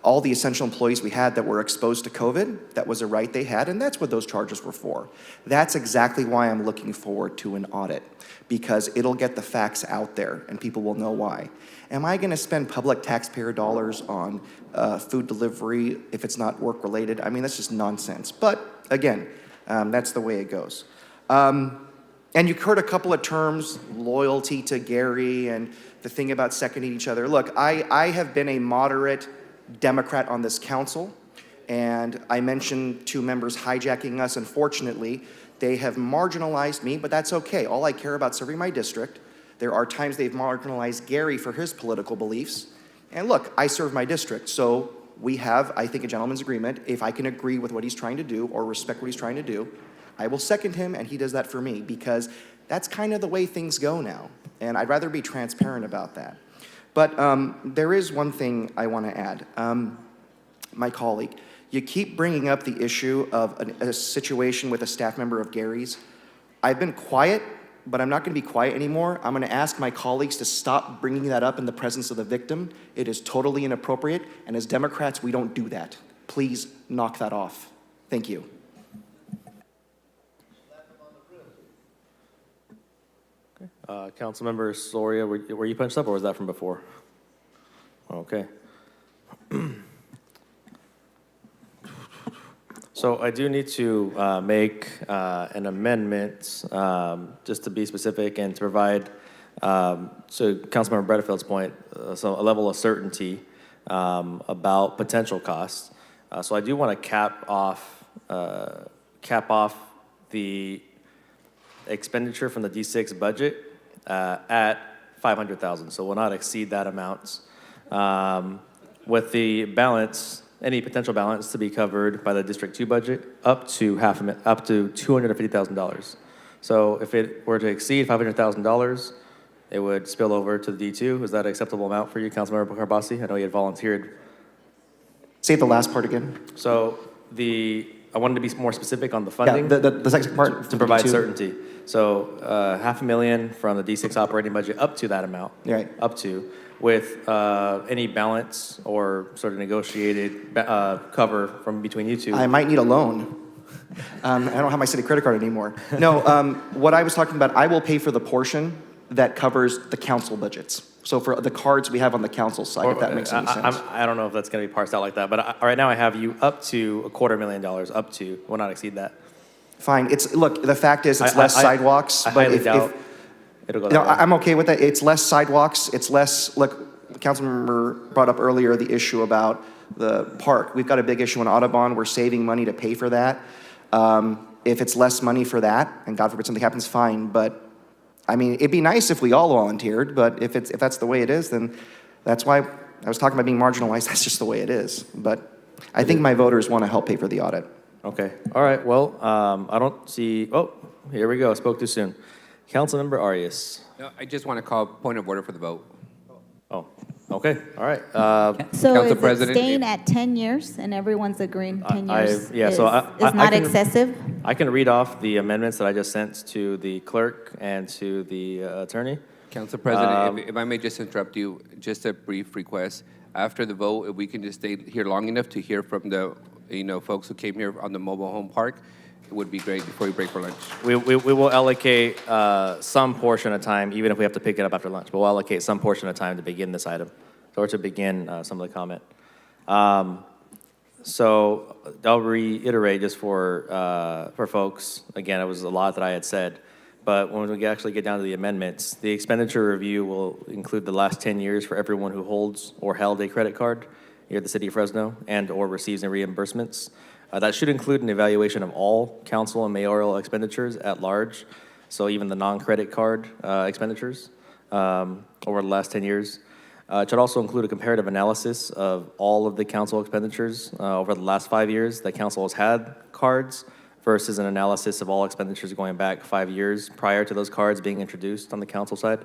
all the essential employees we had that were exposed to COVID. That was a right they had, and that's what those charges were for. That's exactly why I'm looking forward to an audit, because it'll get the facts out there and people will know why. Am I going to spend public taxpayer dollars on food delivery if it's not work related? I mean, that's just nonsense. But again, that's the way it goes. And you heard a couple of terms, loyalty to Gary and the thing about seconding each other. Look, I have been a moderate Democrat on this council, and I mentioned 2 members hijacking us. Unfortunately, they have marginalized me, but that's okay. All I care about is serving my district. There are times they've marginalized Gary for his political beliefs. And look, I serve my district, so we have, I think, a gentleman's agreement. If I can agree with what he's trying to do or respect what he's trying to do, I will second him, and he does that for me, because that's kind of the way things go now. And I'd rather be transparent about that. But there is one thing I want to add. My colleague, you keep bringing up the issue of a situation with a staff member of Gary's. I've been quiet but I'm not going to be quiet anymore. I'm going to ask my colleagues to stop bringing that up in the presence of the victim. It is totally inappropriate, and as Democrats, we don't do that. Please knock that off. Thank you. Councilmember Soria, were you punched up, or was that from before? Okay. So I do need to make an amendment, just to be specific and to provide, to Councilmember Bredefield's point, so a level of certainty about potential costs. So I do want to cap off the expenditure from the D6 budget at $500,000. So will not exceed that amount, with the balance, any potential balance to be covered by the District 2 budget up to $250,000. So if it were to exceed $500,000, it would spill over to the D2. Is that an acceptable amount for you, Councilmember Carbasi? I know you had volunteered. Say the last part again. So I wanted to be more specific on the funding. Yeah, the second part. To provide D2. certainty. So $500,000 from the D6 operating budget up to that amount. Right. Up to, with any balance or sort of negotiated cover from between you two. I might need a loan. I don't have my city credit card anymore. No, what I was talking about, I will pay for the portion that covers the council budgets. So for the cards we have on the council side, if that makes any sense. I don't know if that's going to be parsed out like that, but right now I have you up to $250,000, up to, will not exceed that. Fine. Look, the fact is it's less sidewalks. I but highly if, doubt it'll go that no, way. I'm okay with that. It's less sidewalks. It's less, look, the councilmember brought up earlier the issue about the park. We've got a big issue in Audubon. We're saving money to pay for that. If it's less money for that, and God forbid something happens, fine. But I mean, it'd be nice if we all volunteered, but if that's the way it is, then that's why I was talking about being marginalized. That's just the way it is. But I think my voters want to help pay for the audit. Okay. All right. Well, I don't see. Oh, here we go. Spoke too soon. Councilmember Arias. No, I just want to call point of order for the vote. Oh, okay. All right. So Council is it President, staying at 10 years and everyone's agreeing 10 years yeah, is, so is not excessive? I can read off the amendments that I just sent to the clerk and to the attorney. Council President, if I may just interrupt you, just a brief request. After the vote, if we can just stay here long enough to hear from the folks who came here on the mobile home park, it would be great before we break for lunch. We will allocate some portion of time, even if we have to pick it up after lunch. But we'll allocate some portion of time to begin this item, or to begin some of the comment. So I'll reiterate just for folks. Again, it was a lot that I had said, but when we actually get down to the amendments, the expenditure review will include the last 10 years for everyone who holds or held a credit card here at the city of Fresno and or receives any reimbursements. That should include an evaluation of all council and mayoral expenditures at large, so even the non-credit card expenditures over the last 10 years. It should also include a comparative analysis of all of the council expenditures over the last 5 years that council has had cards versus an analysis of all expenditures going back 5 years prior to those cards being introduced on the council side.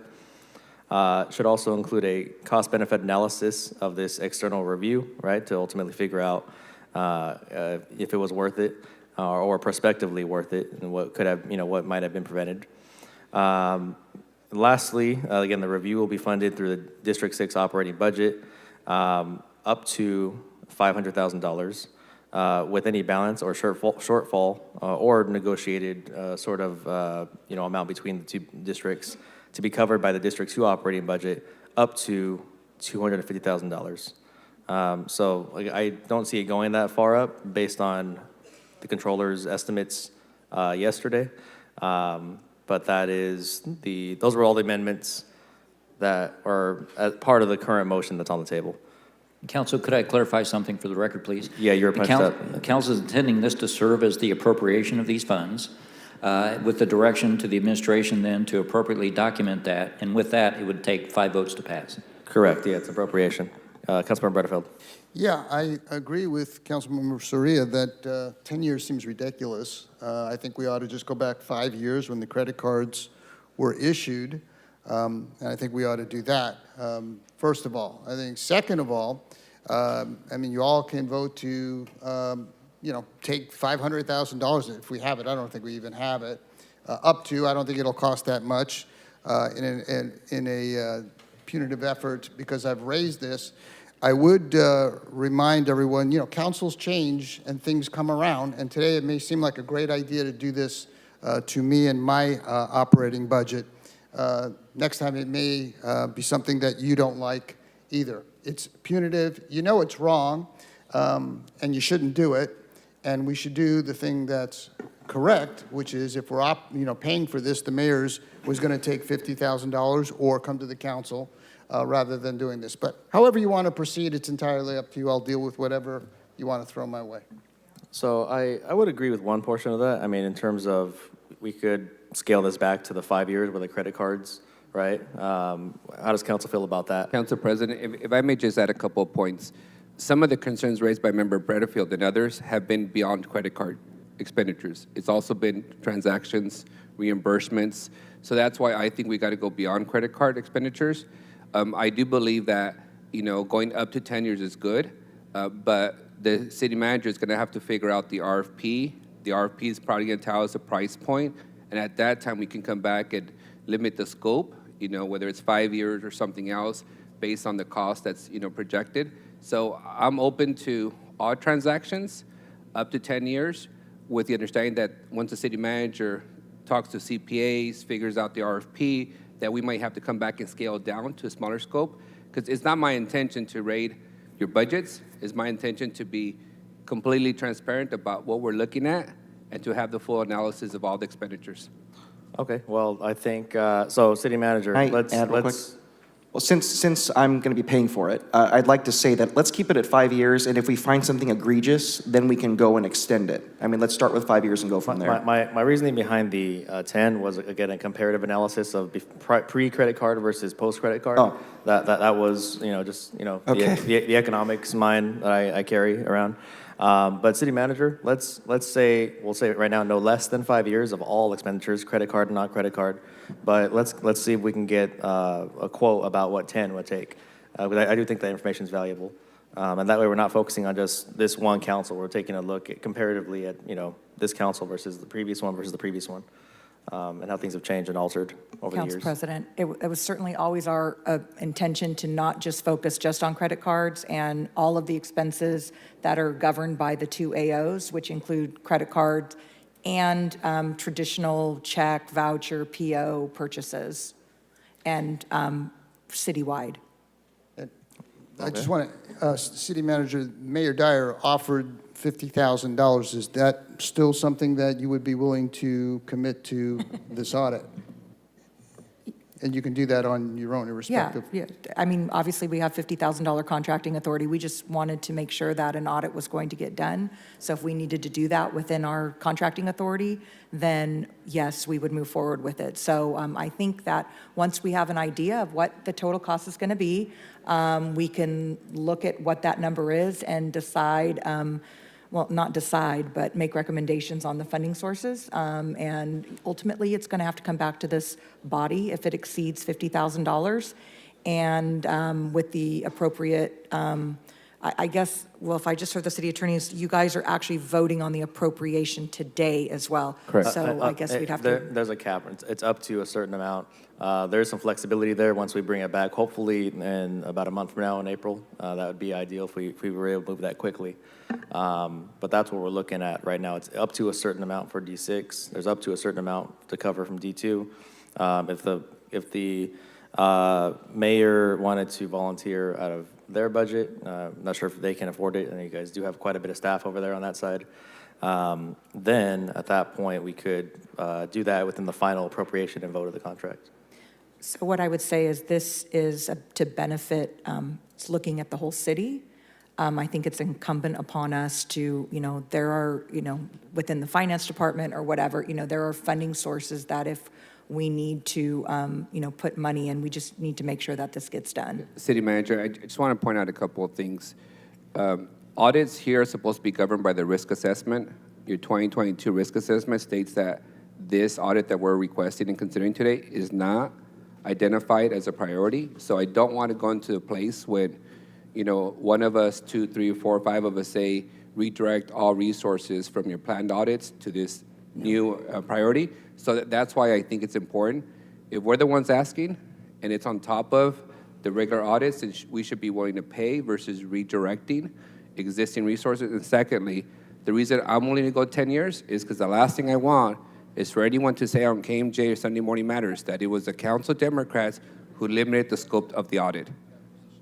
Should also include a cost-benefit analysis of this external review, right, to ultimately figure out if it was worth it or prospectively worth it, and what could have, what might have been prevented. Lastly, again, the review will be funded through the District 6 operating budget up to $500,000 with any balance or shortfall or negotiated sort of amount between the two districts to be covered by the District 2 operating budget up to $250,000. So I don't see it going that far up based on the controller's estimates yesterday. But those were all the amendments that are part of the current motion that's on the table. Council, could I clarify something for the record, please? Yeah, you're punched up. The council is intending this to serve as the appropriation of these funds, with the direction to the administration then to appropriately document that, and with that, it would take 5 votes to pass. Correct, yeah, it's appropriation. Councilmember Bredefeld. Yeah, I agree with Councilmember Soria that 10 years seems ridiculous. I think we ought to just go back 5 years when the credit cards were issued, and I think we ought to do that, first of all. I think second of all, you all can vote to, take $500,000 if we have it. I don't think we even have it. up to. I don't think it'll cost that much in a punitive effort because I've raised this. I would remind everyone, councils change and things come around, and today it may seem like a great idea to do this to me and my operating budget. Next time it may be something that you don't like either. It's punitive, it's wrong, and you shouldn't do it, and we should do the thing that's correct, which is if we're paying for this, the mayor's was going to take $50,000 or come to the council rather than doing this. But however you want to proceed, it's entirely up to you. I'll deal with whatever you want to throw my way. So I would agree with one portion of that. I mean, in terms of we could scale this back to the 5 years with the credit cards, right? How does council feel about that? Council President, if I may just add a couple of points. Some of the concerns raised by Member Bredfield and others have been beyond credit card expenditures. It's also been transactions, reimbursements. So that's why I think we got to go beyond credit card expenditures. I do believe that, going up to 10 years is good, but the city manager is going to have to figure out the RFP. The RFP is probably going to tell us a price point, and at that time we can come back and limit the scope, whether it's 5 years or something else based on the cost that's, projected. So I'm open to all transactions up to 10 years with the understanding that once the city manager talks to CPAs, figures out the RFP, that we might have to come back and scale down to a smaller scope. Because it's not my intention to raid your budgets. It's my intention to be completely transparent about what we're looking at and to have the full analysis of all the expenditures. Okay, well, I think, so city manager, Can I add real quick? Well, since I'm going to be paying for it, I'd like to say that let's keep it at 5 years, and if we find something egregious, then we can go and extend it. I mean, let's start with 5 years and go from there. My reasoning behind the 10 was, again, a comparative analysis of pre-credit card versus post-credit card. Oh. That was, Okay. the economics mind that I carry around. But city manager, we'll say right now, no less than 5 years of all expenditures, credit card and not credit card. But let's see if we can get a quote about what 10 would take. I do think that information is valuable. And that way we're not focusing on just this one council. We're taking a look at comparatively at, this council versus the previous one, and how things have changed and altered over the Council years. President, it was certainly always our intention to not just focus just on credit cards and all of the expenses that are governed by the two AOs, which include credit cards and traditional check, voucher, PO purchases, and citywide. I just want to, City Manager, Mayor Dyer offered $50,000. Is that still something that you would be willing to commit to this audit? And you can do that on your own, irrespective. Yeah. I mean, obviously, we have $50,000 contracting authority. We just wanted to make sure that an audit was going to get done. So if we needed to do that within our contracting authority, then yes, we would move forward with it. So I think that once we have an idea of what the total cost is going to be, we can look at what that number is and decide, well, not decide, but make recommendations on the funding sources. And ultimately, it's going to have to come back to this body if it exceeds $50,000. And with the appropriate, I guess, well, if I just heard the city attorneys, you guys are actually voting on the appropriation today as well. Correct. So I guess we'd have to. There's a cap. It's up to a certain amount. There's some flexibility there once we bring it back. Hopefully, in about a month from now in April, that would be ideal if we were able to move that quickly. But that's what we're looking at right now. It's up to a certain amount for D6. There's up to a certain amount to cover from D2. If the mayor wanted to volunteer out of their budget, I'm not sure if they can afford it, and you guys do have quite a bit of staff over there on that side. Then at that point, we could do that within the final appropriation and vote of the contract. So what I would say is this is to benefit, it's looking at the whole city. I think it's incumbent upon us to, there are, within the finance department or whatever, there are funding sources that if we need to, put money in, we just need to make sure that this gets done. City Manager, I just want to point out a couple of things. Audits here are supposed to be governed by the risk assessment. Your 2022 risk assessment states that this audit that we're requesting and considering today is not identified as a priority. So I don't want to go into a place when, one of us, 2, 3, 4, 5 of us say, redirect all resources from your planned audits to this priority. So that's why I think it's important. If we're the ones asking, and it's on top of the regular audits, then we should be willing to pay versus redirecting existing resources. And secondly, the reason I'm willing to go 10 years is because the last thing I want is for anyone to say on KMJ or Sunday Morning Matters that it was the Council Democrats who limited the scope of the audit.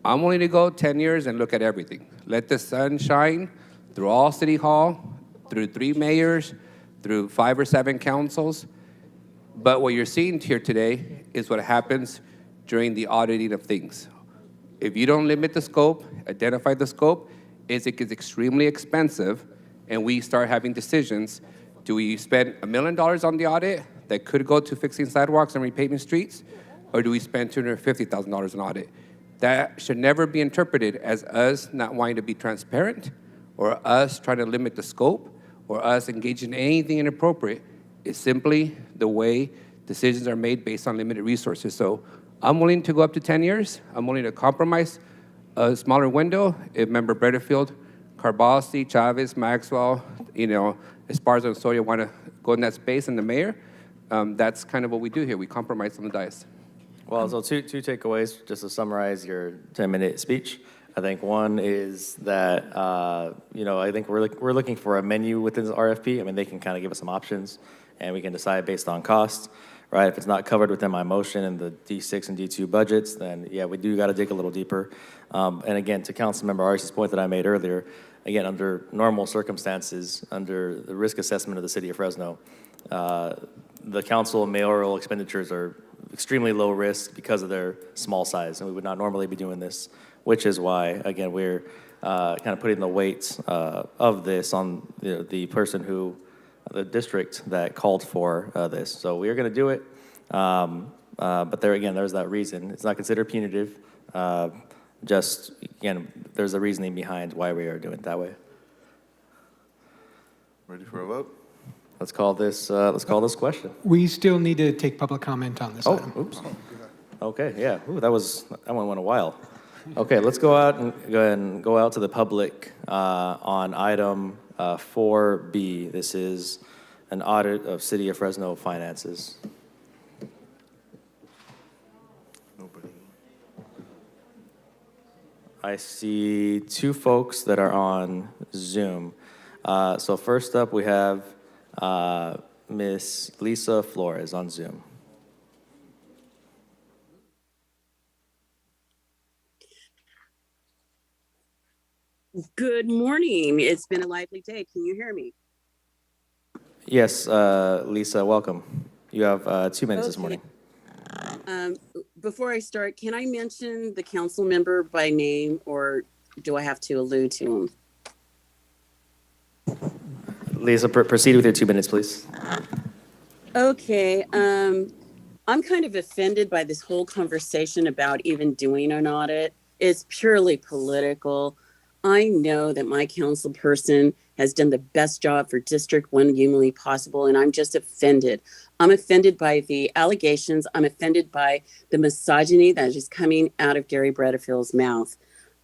I'm willing to go 10 years and look at everything. Let the sun shine through all City Hall, through 3 mayors, through 5 or 7 councils. But what you're seeing here today is what happens during the auditing of things. If you don't limit the scope, identify the scope, it gets extremely expensive, and we start having decisions. Do we spend $1 million on the audit that could go to fixing sidewalks and repaving streets, or do we spend $250,000 on audit? That should never be interpreted as us not wanting to be transparent, or us trying to limit the scope, or us engaging in anything inappropriate. It's simply the way decisions are made based on limited resources. So I'm willing to go up to 10 years. I'm willing to compromise a smaller window if Member Bredfield, Carbasi, Chavez, Maxwell, Esparza and Soria want to go in that space, and the mayor. That's kind of what we do here. We compromise on the dais. Well, so two takeaways, just to summarize your 10-minute speech. I think one is that, I think we're looking for a menu within the RFP. I mean, they can kind of give us some options, and we can decide based on cost, right? If it's not covered within my motion and the D6 and D2 budgets, then yeah, we do got to dig a little deeper. And again, to Councilmember Arias' point that I made earlier, again, under normal circumstances, under the risk assessment of the city of Fresno, the council mayoral expenditures are extremely low risk because of their small size, and we would not normally be doing this, which is why, again, we're kind of putting the weight of this on the person who, the district that called for this. So we are going to do it, but there again, there's that reason. It's not considered punitive. Just, again, there's a reasoning behind why we are doing it that way. Ready for a vote? Let's call this question. We still need to take public comment on this item. Oops. Okay, yeah. Ooh, that one went a while. Okay, let's go ahead and go out to the public on item 4B. This is an audit of City of Fresno finances. Nobody. I see 2 folks that are on Zoom. So first up, we have Miss Lisa Flores on Zoom. Good morning. It's been a lively day. Can you hear me? Yes, Lisa, welcome. You have 2 minutes this morning. Before I start, can I mention the council member by name, or do I have to allude to him? Lisa, proceed with your 2 minutes, please. Okay. I'm kind of offended by this whole conversation about even doing an audit. It's purely political. I know that my council person has done the best job for District 1 humanly possible, and I'm just offended. I'm offended by the allegations. I'm offended by the misogyny that is coming out of Gary Bredefield's mouth.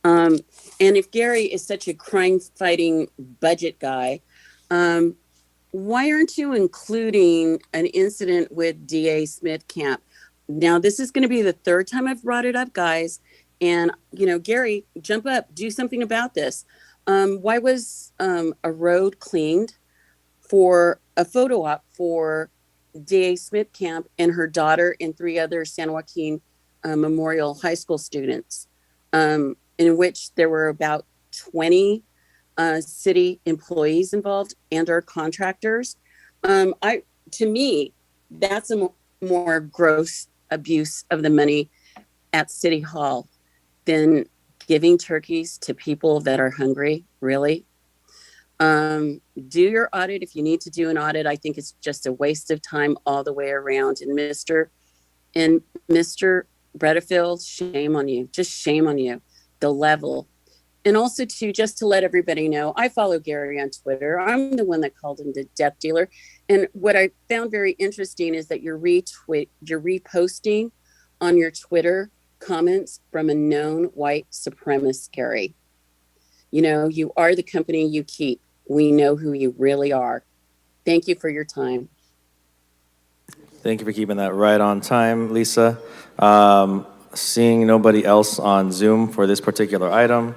And if Gary is such a crime-fighting budget guy, why aren't you including an incident with DA Smith Camp? Now, this is going to be the 3rd time I've brought it up, guys. And, Gary, jump up, do something about this. Why was a road cleaned for a photo op for DA Smith Camp and her daughter and 3 other San Joaquin Memorial High School students, in which there were about 20 city employees involved and our contractors? To me, that's a more gross abuse of the money at City Hall than giving turkeys to people that are hungry, really. Do your audit if you need to do an audit. I think it's just a waste of time all the way around. And Mr. Bredefield, shame on you. Just shame on you. The level. And also just to let everybody know, I follow Gary on Twitter. I'm the one that called him the death dealer. And what I found very interesting is that you're reposting on your Twitter comments from a known white supremacist, Gary. You are the company you keep. We know who you really are. Thank you for your time. Thank you for keeping that right on time, Lisa. Seeing nobody else on Zoom for this particular item,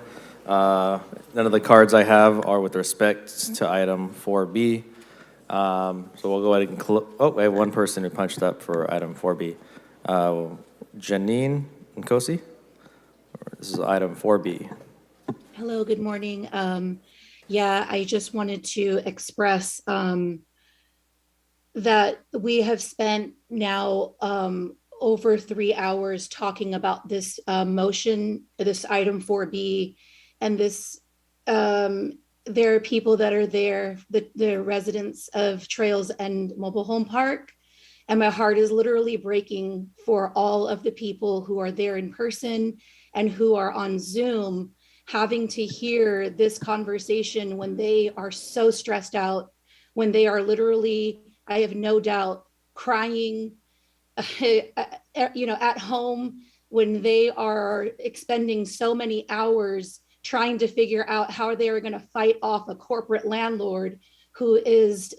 none of the cards I have are with respect to item 4B. So we'll go ahead and I have one person who punched up for item 4B. Janine Nkosi? This is item 4B. Hello, good morning. Yeah, I just wanted to express that we have spent now over 3 hours talking about this motion, this item 4B, and this, there are people that are there, the residents of Trails and Mobile Home Park, and my heart is literally breaking for all of the people who are there in person and who are on Zoom, having to hear this conversation when they are so stressed out, when they are literally, I have no doubt, crying, at home, when they are expending so many hours trying to figure out how they are going to fight off a corporate landlord who is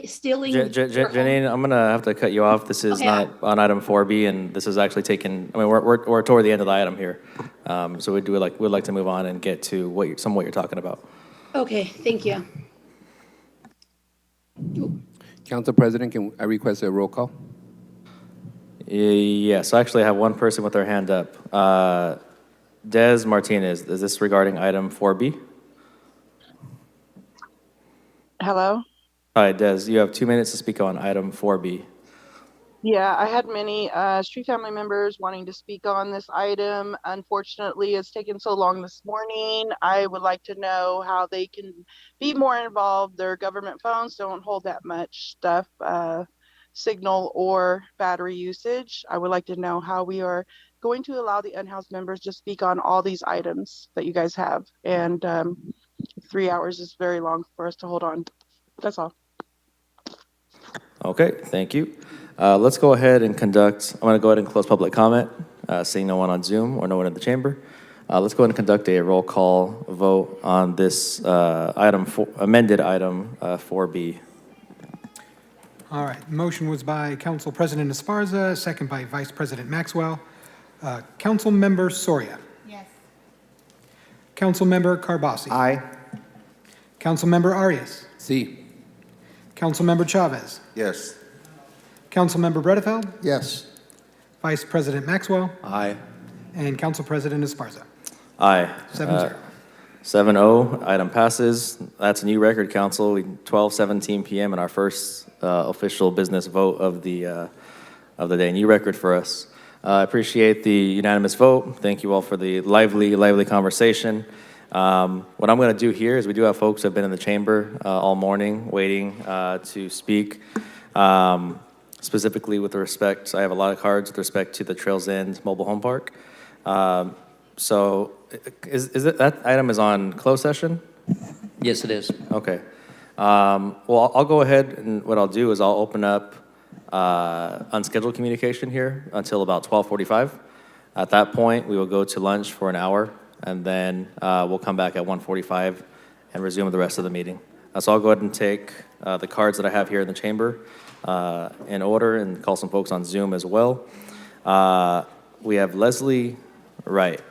stealing. Janine, I'm gonna have to cut you off. This is Okay. not on item 4B, and this is actually taken. I mean, we're toward the end of the item here, so we'd like to move on and get to some of what you're talking about. Okay, thank you. Council President, can I request a roll call? Yes, I actually have one person with their hand up. Des Martinez, is this regarding item 4B? Hello? Hi, Des, you have 2 minutes to speak on item 4B. Yeah, I had many street family members wanting to speak on this item. Unfortunately, it's taken so long this morning. I would like to know how they can be more involved. Their government phones don't hold that much stuff, signal or battery usage. I would like to know how we are going to allow the unhoused members to speak on all these items that you guys have. And 3 hours is very long for us to hold on. That's all. Okay, thank you. Let's go ahead and conduct, I'm going to go ahead and close public comment, seeing no one on Zoom or no one in the chamber. Let's go ahead and conduct a roll call vote on this amended item 4B. All right, motion was by Council President Esparza, second by Vice President Maxwell. Council Member Soria. Yes. Council Member Carbasi. Aye. Council Member Arias. Sí. Council Member Chavez. Yes. Council Member Bredefeld. Yes. Vice President Maxwell. Aye. And Council President Esparza. Aye. 7-0. 7-0, item passes. That's a new record, Council. 12:17 p.m. and our first official business vote of the day. New record for us. I appreciate the unanimous vote. Thank you all for the lively conversation. What I'm going to do here is we do have folks who have been in the chamber all morning waiting to speak. Specifically with respect, I have a lot of cards with respect to the Trails End Mobile Home Park. So is it, that item is on closed session? Yes, it is. Okay. Well, I'll go ahead, and what I'll do is I'll open up unscheduled communication here until about 12:45. At that point, we will go to lunch for an hour, and then we'll come back at 1:45 and resume the rest of the meeting. So I'll go ahead and take the cards that I have here in the chamber in order and call some folks on Zoom as well. We have Leslie Wright.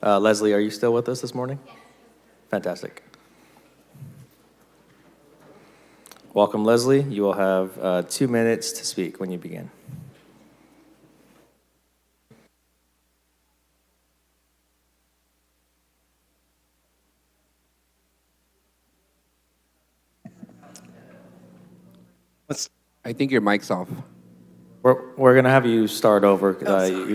Leslie, are you still with us this morning? Yes. Fantastic. Welcome, Leslie. You will have 2 minutes to speak when you begin. I think your mic's off. We're going to have you start over.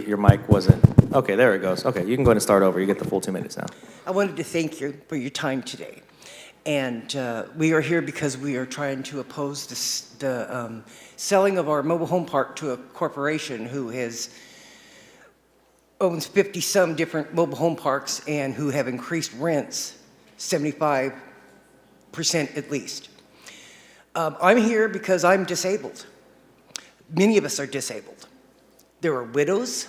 Your mic wasn't. Okay, there it goes. Okay, you can go ahead and start over. You get the full 2 minutes now. I wanted to thank you for your time today. And we are here because we are trying to oppose the selling of our mobile home park to a corporation who owns 50-some different mobile home parks and who have increased rents 75% at least. I'm here because I'm disabled. Many of us are disabled. There are widows,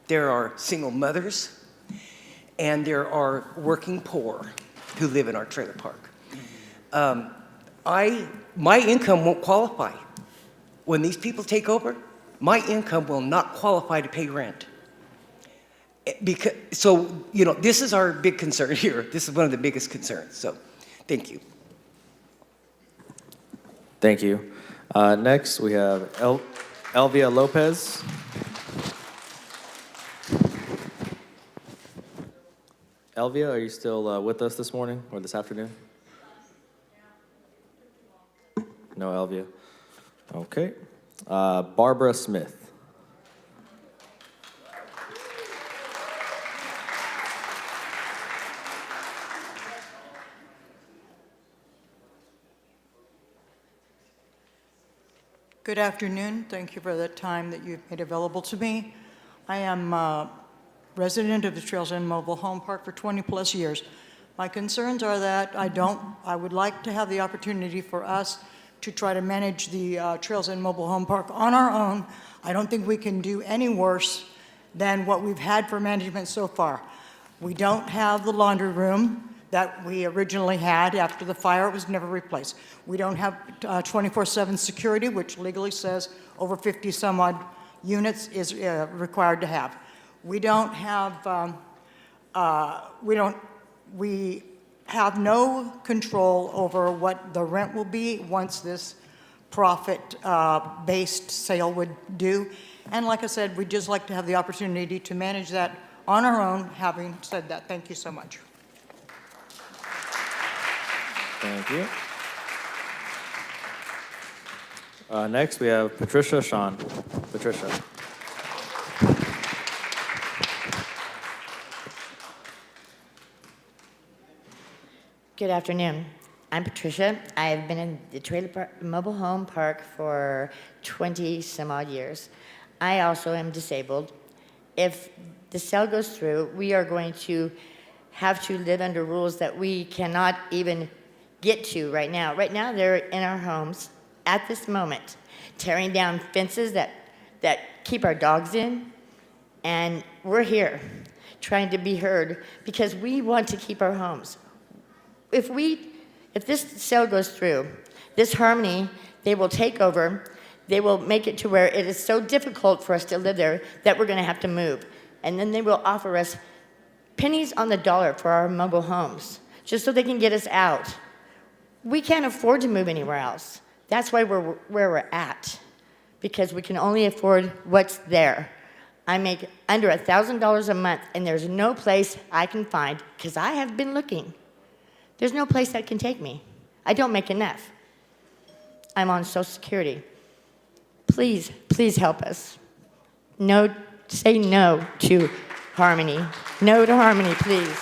there are single mothers, and there are working poor who live in our trailer park. My income won't qualify. When these people take over, my income will not qualify to pay rent. So, this is our big concern here. This is one of the biggest concerns. So, thank you. Thank you. Next, we have Elvia Lopez. Elvia, are you still with us this morning or this afternoon? No, Elvia. Okay. Barbara Smith. Good afternoon. Thank you for the time that you've made available to me. I am a resident of the Trails End Mobile Home Park for 20 plus years. My concerns are that I would like to have the opportunity for us to try to manage the Trails End Mobile Home Park on our own. I don't think we can do any worse than what we've had for management so far. We don't have the laundry room that we originally had after the fire. It was never replaced. We don't have 24/7 security, which legally says over 50 some odd units is required to have. We don't have, we have no control over what the rent will be once this profit-based sale would do. And like I said, we'd just like to have the opportunity to manage that on our own. Having said that, thank you so much. Thank you. Next, we have Patricia Sean. Patricia. Good afternoon. I'm Patricia. I have been in the mobile home park for 20 some odd years. I also am disabled. If the sale goes through, we are going to have to live under rules that we cannot even get to right now. Right now, they're in our homes at this moment, tearing down fences that keep our dogs in, and we're here trying to be heard because we want to keep our homes. If this sale goes through, this Harmony, they will take over, they will make it to where it is so difficult for us to live there that we're gonna have to move. And then they will offer us pennies on the dollar for our mobile homes, just so they can get us out. We can't afford to move anywhere else. That's why we're where we're at, because we can only afford what's there. I make under $1,000 a month, and there's no place I can find, because I have been looking. There's no place that can take me. I don't make enough. I'm on Social Security. Please, please help us. No, say no to Harmony. No to Harmony, please.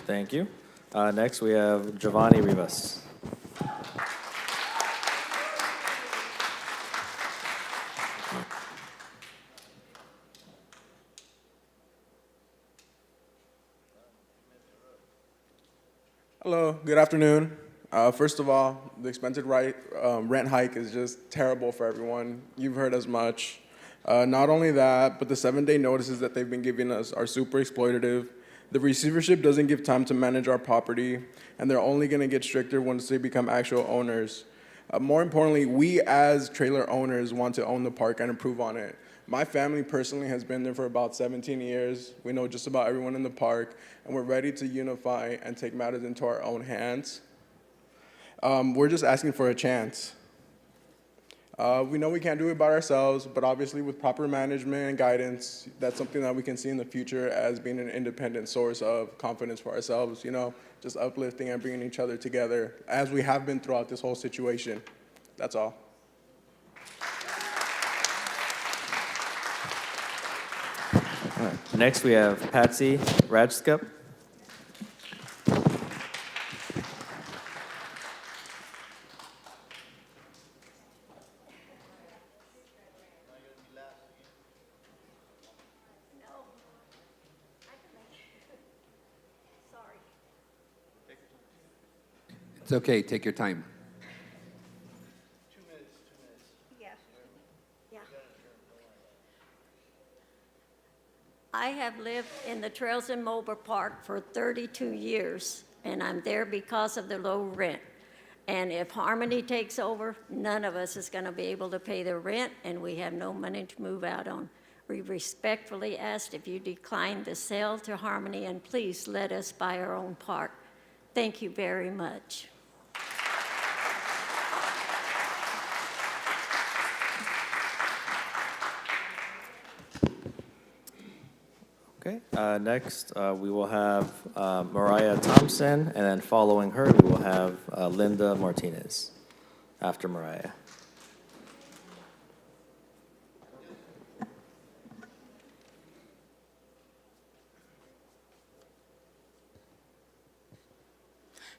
Thank you. Next, we have Giovanni Rivas. Hello, good afternoon. First of all, the rent hike is just terrible for everyone. You've heard as much. Not only that, but the 7-day notices that they've been giving us are super exploitative. The receivership doesn't give time to manage our property, and they're only gonna get stricter once they become actual owners. More importantly, we as trailer owners want to own the park and improve on it. My family personally has been there for about 17 years. We know just about everyone in the park, and we're ready to unify and take matters into our own hands. We're just asking for a chance. We know we can't do it by ourselves, but obviously with proper management and guidance, that's something that we can see in the future as being an independent source of confidence for ourselves, just uplifting and bringing each other together as we have been throughout this whole situation. That's all. All right. Next, we have Patsy Rajskup. It's okay, take your time. I have lived in the Trails in Mobile Park for 32 years, and I'm there because of the low rent. And if Harmony takes over, none of us is going to be able to pay the rent, and we have no money to move out on. We respectfully ask if you decline the sale to Harmony, and please let us buy our own park. Thank you very much. Okay, next we will have Mariah Thompson, and then following her, we will have Linda Martinez after Mariah.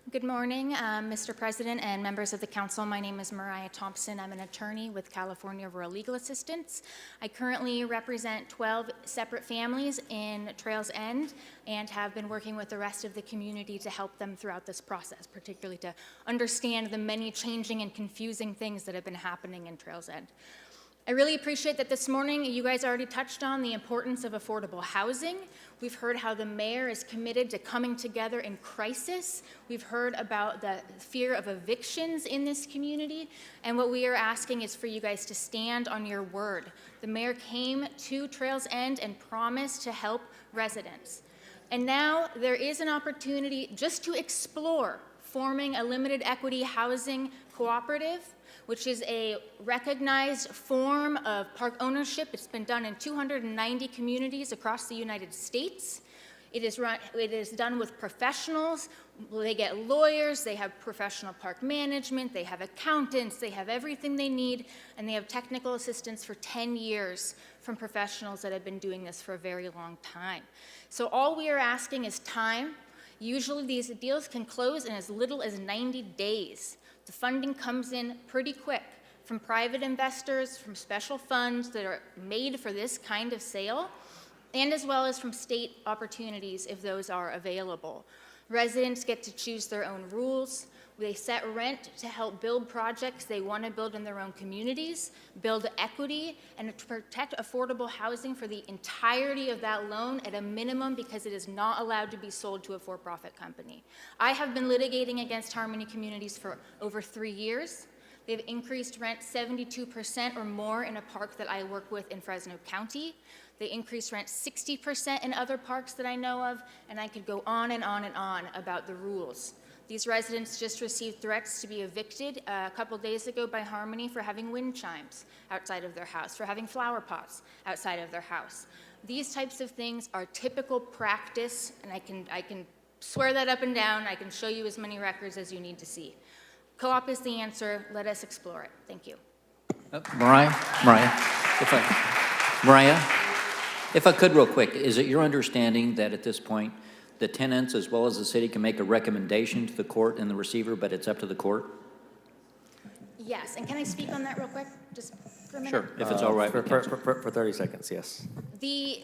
Good morning, Mr. President and members of the council. My name is Mariah Thompson. I'm an attorney with California Rural Legal Assistance. I currently represent 12 separate families in Trails End and have been working with the rest of the community to help them throughout this process, particularly to understand the many changing and confusing things that have been happening in Trails End. I really appreciate that this morning you guys already touched on the importance of affordable housing. We've heard how the mayor is committed to coming together in crisis. We've heard about the fear of evictions in this community. And what we are asking is for you guys to stand on your word. The mayor came to Trails End and promised to help residents. And now there is an opportunity just to explore forming a limited equity housing cooperative, which is a recognized form of park ownership. It's been done in 290 communities across the United States. It is done with professionals. They get lawyers, they have professional park management, they have accountants, they have everything they need, and they have technical assistance for 10 years from professionals that have been doing this for a very long time. So all we are asking is time. Usually these deals can close in as little as 90 days. The funding comes in pretty quick from private investors, from special funds that are made for this kind of sale, and as well as from state opportunities if those are available. Residents get to choose their own rules. They set rent to help build projects they want to build in their own communities, build equity, and to protect affordable housing for the entirety of that loan at a minimum because it is not allowed to be sold to a for-profit company. I have been litigating against Harmony Communities for over 3 years. They've increased rent 72% or more in a park that I work with in Fresno County. They increased rent 60% in other parks that I know of, and I could go on and on and on about the rules. These residents just received threats to be evicted a couple days ago by Harmony for having wind chimes outside of their house, for having flower pots outside of their house. These types of things are typical practice, and I can swear that up and down. I can show you as many records as you need to see. Co-op is the answer. Let us explore it. Thank you. Mariah, if I could real quick, is it your understanding that at this point, the tenants as well as the city can make a recommendation to the court and the receiver, but it's up to the court? Yes, and can I speak on that real quick, just for a minute? Sure, if it's all right. For 30 seconds, yes. The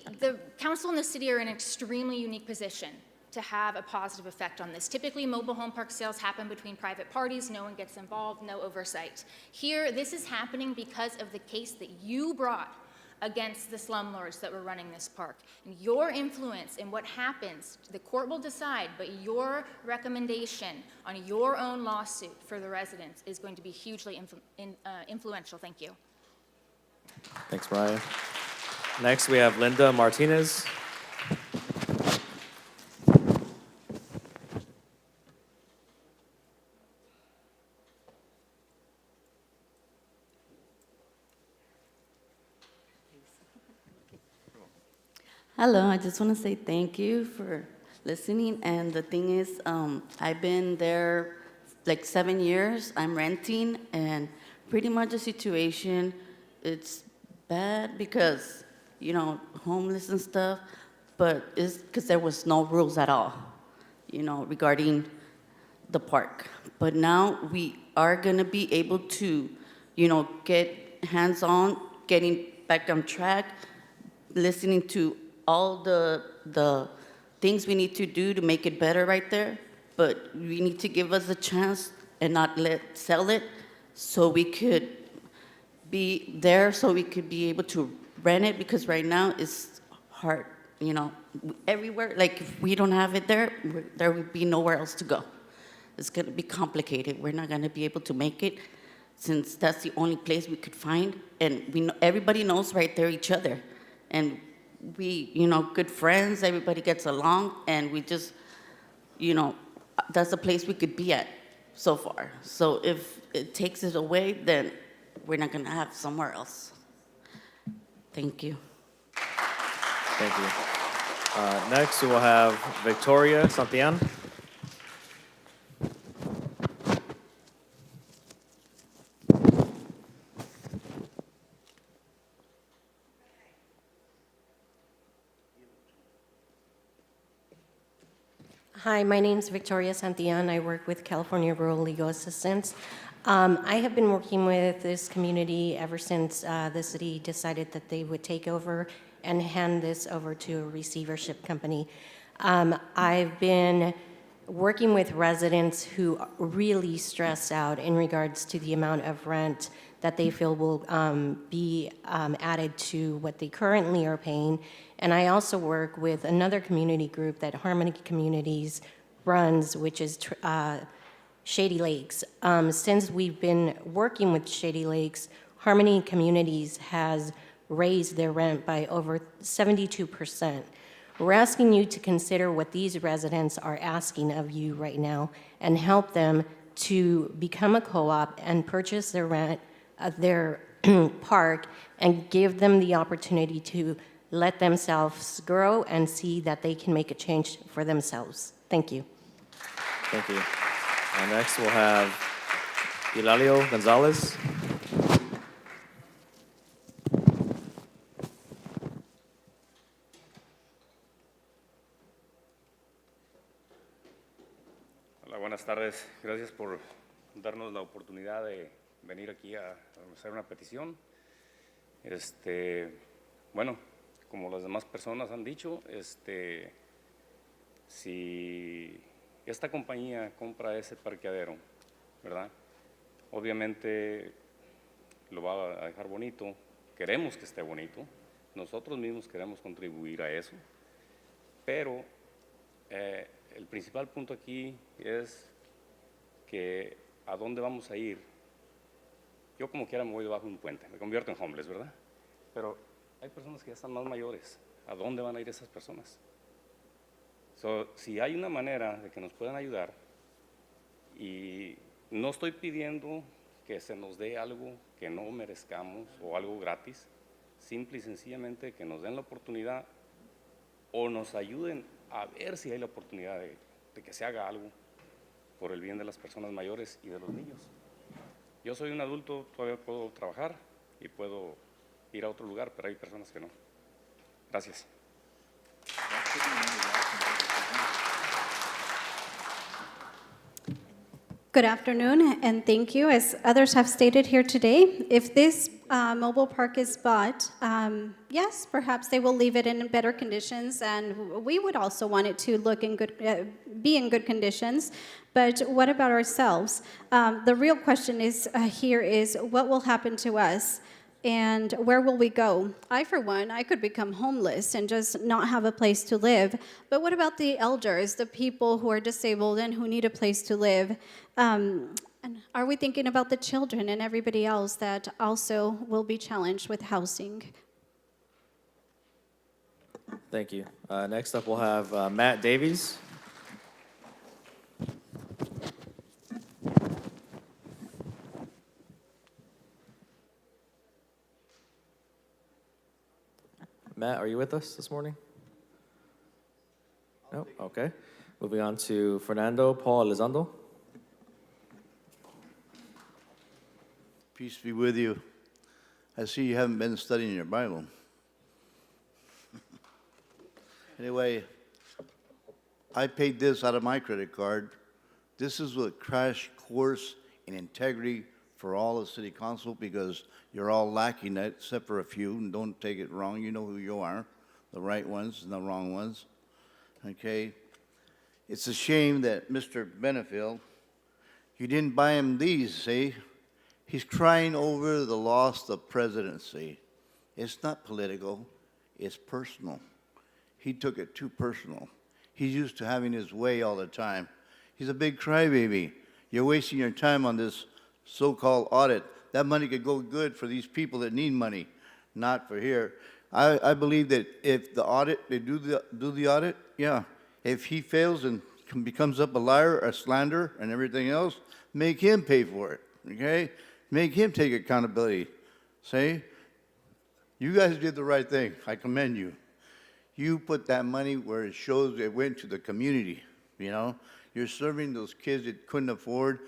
council and the city are in an extremely unique position to have a positive effect on this. Typically, mobile home park sales happen between private parties. No one gets involved, no oversight. Here, this is happening because of the case that you brought against the slumlords that were running this park. And your influence in what happens, the court will decide, but your recommendation on your own lawsuit for the residents is going to be hugely influential. Thank you. Thanks, Mariah. Next, we have Linda Martinez. Hello, I just want to say thank you for listening. And the thing is, I've been there like 7 years. I'm renting, and pretty much the situation, it's bad because, you know, homeless and stuff, but it's because there was no rules at all, you know, regarding the park. But now we are going to be able to, you know, get hands-on, getting back on track, listening to all the things we need to do to make it better right there, but we need to give us a chance and not sell it so we could be there, so we could be able to rent it, because right now it's hard, you know, everywhere, like if we don't have it there, there would be nowhere else to go. It's going to be complicated. We're not going to be able to make it since that's the only place we could find. And we know, everybody knows right there each other. And we, you know, good friends, everybody gets along, and we just, you know, that's the place we could be at so far. So if it takes it away, then we're not going to have somewhere else. Thank you. Thank you. Next, we will have Victoria Santillan. Hi, my name is Victoria Santillan. I work with California Rural Legal Assistance. I have been working with this community ever since the city decided that they would take over and hand this over to a receivership company. I've been working with residents who really stress out in regards to the amount of rent that they feel will be added to what they currently are paying. And I also work with another community group that Harmony Communities runs, which is Shady Lakes. Since we've been working with Shady Lakes, Harmony Communities has raised their rent by over 72%. We're asking you to consider what these residents are asking of you right now and help them to become a co-op and purchase their rent, their park, and give them the opportunity to let themselves grow and see that they can make a change for themselves. Thank you. Thank you. Next, we'll have Hilario Gonzalez. Hola, buenas tardes. Gracias por darnos la oportunidad de venir aquí a hacer una petición. Bueno, como las demás personas han dicho, si esta compañía compra ese parqueadero, ¿verdad? Obviamente lo va a dejar bonito, queremos que esté bonito, nosotros mismos queremos contribuir a eso, pero el principal punto aquí es que a dónde vamos a ir. Yo como quiera me voy debajo de un puente, me convierto en homeless, ¿verdad? Pero hay personas que ya están más mayores, ¿a dónde van a ir esas personas? Si hay una manera de que nos puedan ayudar, y no estoy pidiendo que se nos dé algo que no merezcamos o algo gratis, simple y sencillamente que nos den la oportunidad o nos ayuden a ver si hay la oportunidad de que se haga algo por el bien de las personas mayores y de los niños. Yo soy un adulto, todavía puedo trabajar y puedo ir a otro lugar, pero hay personas que no. Gracias. Good afternoon, and thank you. As others have stated here today, if this mobile park is bought, yes, perhaps they will leave it in better conditions, and we would also want it to look in good, be in good conditions. But what about ourselves? The real question is here is what will happen to us? And where will we go? I, for one, I could become homeless and just not have a place to live. But what about the elders, the people who are disabled and who need a place to live? And are we thinking about the children and everybody else that also will be challenged with housing? Thank you. Next up, we'll have Matt Davies. Matt, are you with us this morning? No? Okay. Moving on to Fernando Paul Elizondo. Peace be with you. I see you haven't been studying your Bible. Anyway, I paid this out of my credit card. This is a crash course in integrity for all the city council because you're all lacking that except for a few, and don't take it wrong. You know who you are, the right ones and the wrong ones. Okay? It's a shame that Mr. Benefield, you didn't buy him these, see? He's crying over the loss of presidency. It's not political, it's personal. he took it too personal. He's used to having his way all the time. He's a big crybaby. You're wasting your time on this so-called audit. That money could go good for these people that need money, not for here. I believe that if the audit, they do the audit, yeah. If he fails and becomes up a liar, a slanderer, and everything else, make him pay for it, okay? Make him take accountability. See? You guys did the right thing. I commend you. You put that money where it shows it went to the community, you know? You're serving those kids that couldn't afford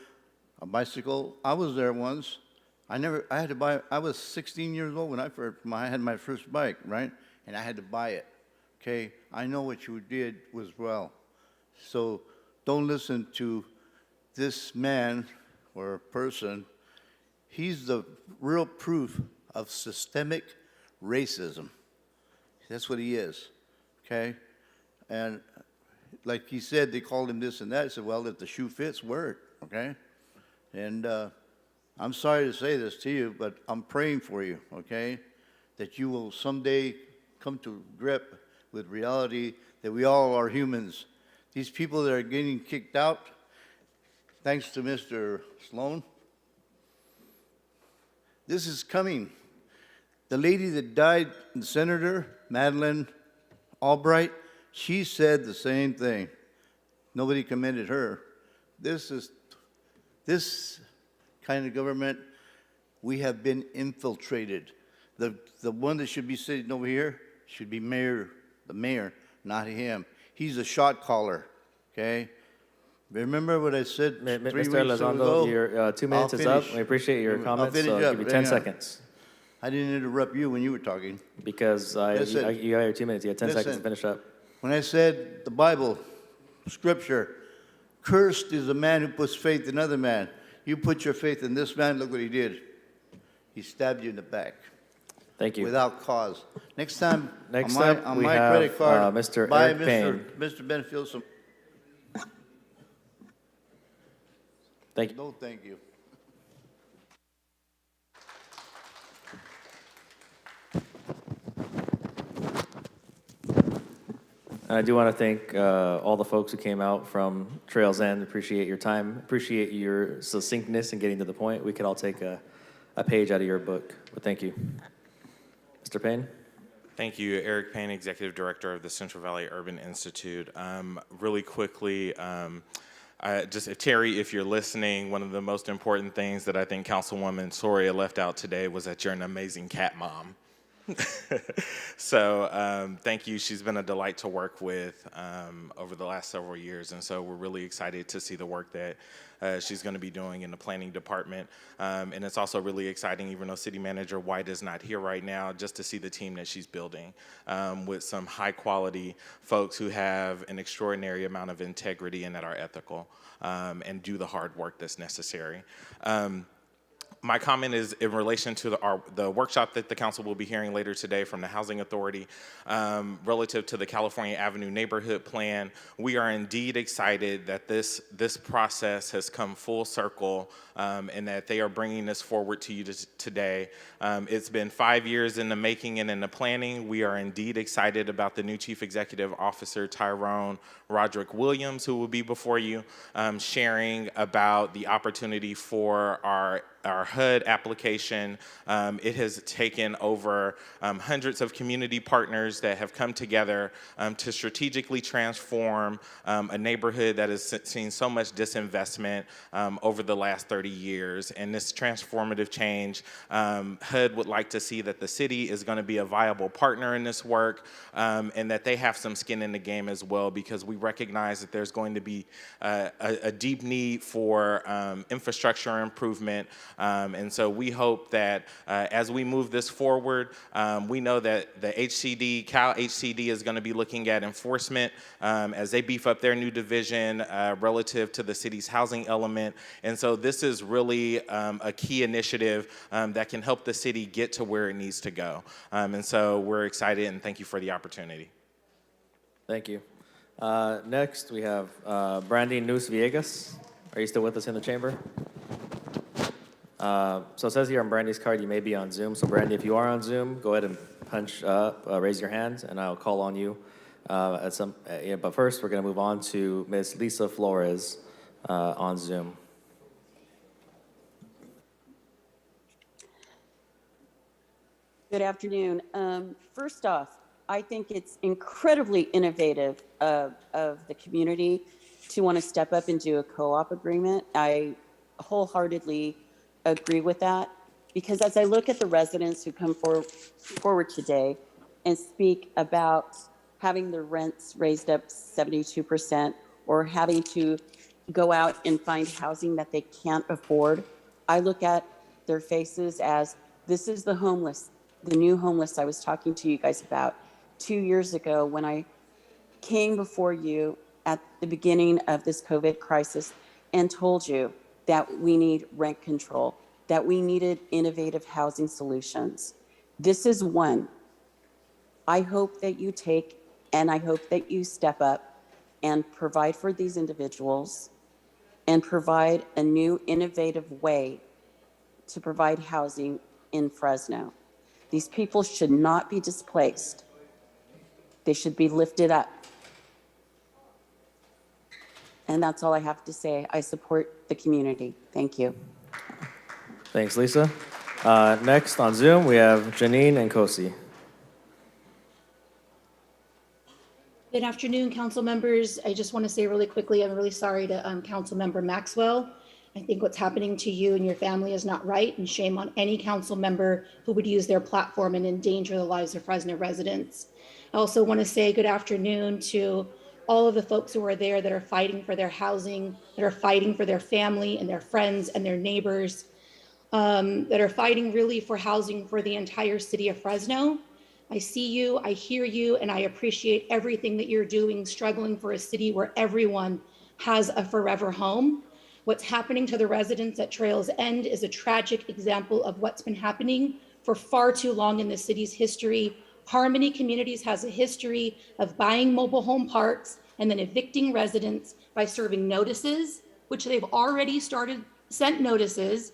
a bicycle. I was there once. I had to buy, I was 16 years old when I had my first bike, right? And I had to buy it, okay? I know what you did was well. So don't listen to this man or person. He's the real proof of systemic racism. That's what he is, okay? And like he said, they called him this and that. I said, well, if the shoe fits, wear it, okay? And I'm sorry to say this to you, but I'm praying for you, okay? That you will someday come to grip with reality that we all are humans. These people that are getting kicked out, thanks to Mr. Sloan, this is coming. The lady that died, the Senator, Madeleine Albright, she said the same thing. Nobody commended her. This kind of government, we have been infiltrated. The one that should be sitting over here should be the mayor, not him. He's a shot caller, okay? Remember what I said 3 weeks ago? Your 2 minutes is up. We appreciate your comments, so I'll give you 10 seconds. I didn't interrupt you when you were talking. Because you got your 2 minutes. You had 10 seconds to finish up. When I said the Bible, Scripture, cursed is the man who puts faith in another man. You put your faith in this man, look what he did. He stabbed you in the back. Thank you. Without cause. Next time, on we my have, credit card, Mr. buy Eric Payne. Mr. Benefield some. Thank you. No, thank you. And I do want to thank all the folks who came out from Trails End. Appreciate your time. Appreciate your succinctness in getting to the point. We could all take a page out of your book, but thank you. Mr. Payne? Thank you. Eric Payne, Executive Director of the Central Valley Urban Institute. Really quickly, if Terry, if you're listening, one of the most important things that I think Councilwoman Soria left out today was that you're an amazing cat mom. So thank you. She's been a delight to work with over the last several years, and so we're really excited to see the work that she's going to be doing in the planning department. And it's also really exciting, even though City Manager White is not here right now, just to see the team that she's building with some high quality folks who have an extraordinary amount of integrity and that are ethical and do the hard work that's necessary. My comment is in relation to the workshop that the council will be hearing later today from the Housing Authority relative to the California Avenue Neighborhood Plan. We are indeed excited that this process has come full circle and that they are bringing this forward to you today. It's been 5 years in the making and in the planning. We are indeed excited about the new Chief Executive Officer, Tyrone Roderick Williams, who will be before you sharing about the opportunity for our HUD application. It has taken over hundreds of community partners that have come together to strategically transform a neighborhood that has seen so much disinvestment over the last 30 years. And this transformative change, HUD would like to see that the city is going to be a viable partner in this work and that they have some skin in the game as well, because we recognize that there's going to be a deep need for infrastructure improvement. And so we hope that as we move this forward, we know that the Cal HCD is going to be looking at enforcement as they beef up their new division relative to the city's housing element. And so this is really a key initiative that can help the city get to where it needs to go. And so we're excited, and thank you for the opportunity. Thank you. Next, we have Brandy News Villegas. Are you still with us in the chamber? So it says here on Brandy's card you may be on Zoom. So Brandy, if you are on Zoom, go ahead and punch up, raise your hand, and I'll call on you Yeah, but first, we're going to move on to Ms. Lisa Flores on Zoom. Good afternoon. First off, I think it's incredibly innovative of the community to want to step up and do a co-op agreement. I wholeheartedly agree with that, because as I look at the residents who come forward today and speak about having their rents raised up 72% or having to go out and find housing that they can't afford, I look at their faces as this is the homeless, the new homeless I was talking to you guys about 2 years ago when I came before you at the beginning of this COVID crisis and told you that we need rent control, that we needed innovative housing solutions. This is one. I hope that you take, and I hope that you step up and provide for these individuals and provide a new innovative way to provide housing in Fresno. These people should not be displaced. They should be lifted up. And that's all I have to say. I support the community. Thank you. Thanks, Lisa. Next on Zoom, we have Janine and Kosi. Good afternoon, council members. I just want to say really quickly, I'm really sorry to Council Member Maxwell. I think what's happening to you and your family is not right, and shame on any council member who would use their platform and endanger the lives of Fresno residents. I also want to say good afternoon to all of the folks who are there that are fighting for their housing, that are fighting for their family and their friends and their neighbors, that are fighting really for housing for the entire city of Fresno. I see you, I hear you, and I appreciate everything that you're doing, struggling for a city where everyone has a forever home. What's happening to the residents at Trails End is a tragic example of what's been happening for far too long in the city's history. Harmony Communities has a history of buying mobile home parks and then evicting residents by serving notices, which they've already sent notices,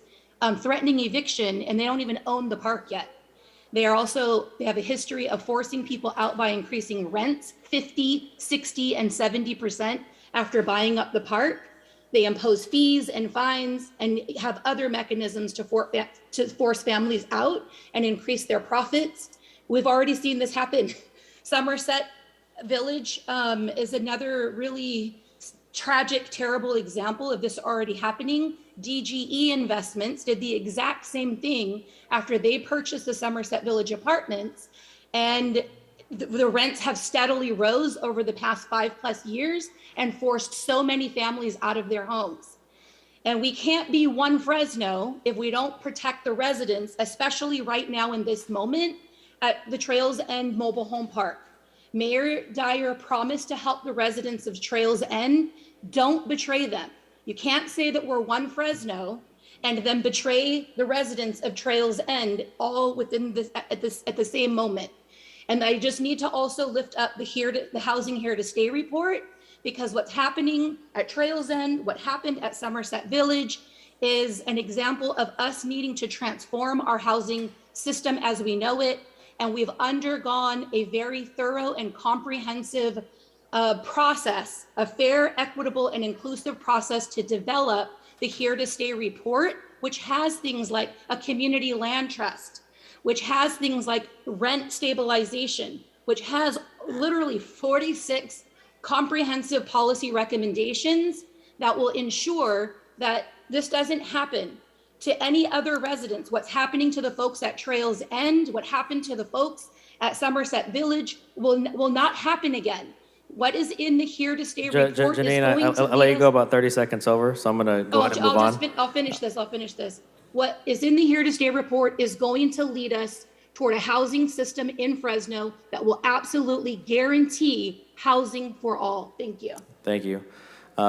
threatening eviction, and they don't even own the park yet. They have a history of forcing people out by increasing rents 50, 60, and 70% after buying up the park. They impose fees and fines and have other mechanisms to force families out and increase their profits. We've already seen this happen. Somerset Village is another really tragic, terrible example of this already happening. DGE Investments did the exact same thing after they purchased the Somerset Village apartments, and the rents have steadily rose over the past 5+ years and forced so many families out of their homes. And we can't be one Fresno if we don't protect the residents, especially right now in this moment at the Trails End Mobile Home Park. Mayor Dyer promised to help the residents of Trails End. Don't betray them. You can't say that we're one Fresno and then betray the residents of Trails End all within this at the same moment. And I just need to also lift up the Housing Here to Stay report, because what's happening at Trails End, what happened at Somerset Village, is an example of us needing to transform our housing system as we know it. And we've undergone a very thorough and comprehensive process, a fair, equitable, and inclusive process to develop the Here to Stay report, which has things like a community land trust, which has things like rent stabilization, which has literally 46 comprehensive policy recommendations that will ensure that this doesn't happen to any other residents. What's happening to the folks at Trails End, what happened to the folks at Somerset Village will not happen again. What is in the Here to Stay report Janine, is going to I'll let you go about 30 seconds over, so I'm going to go ahead and move on. I'll finish this. What is in the Here to Stay report is going to lead us toward a housing system in Fresno that will absolutely guarantee housing for all. Thank you. Thank you.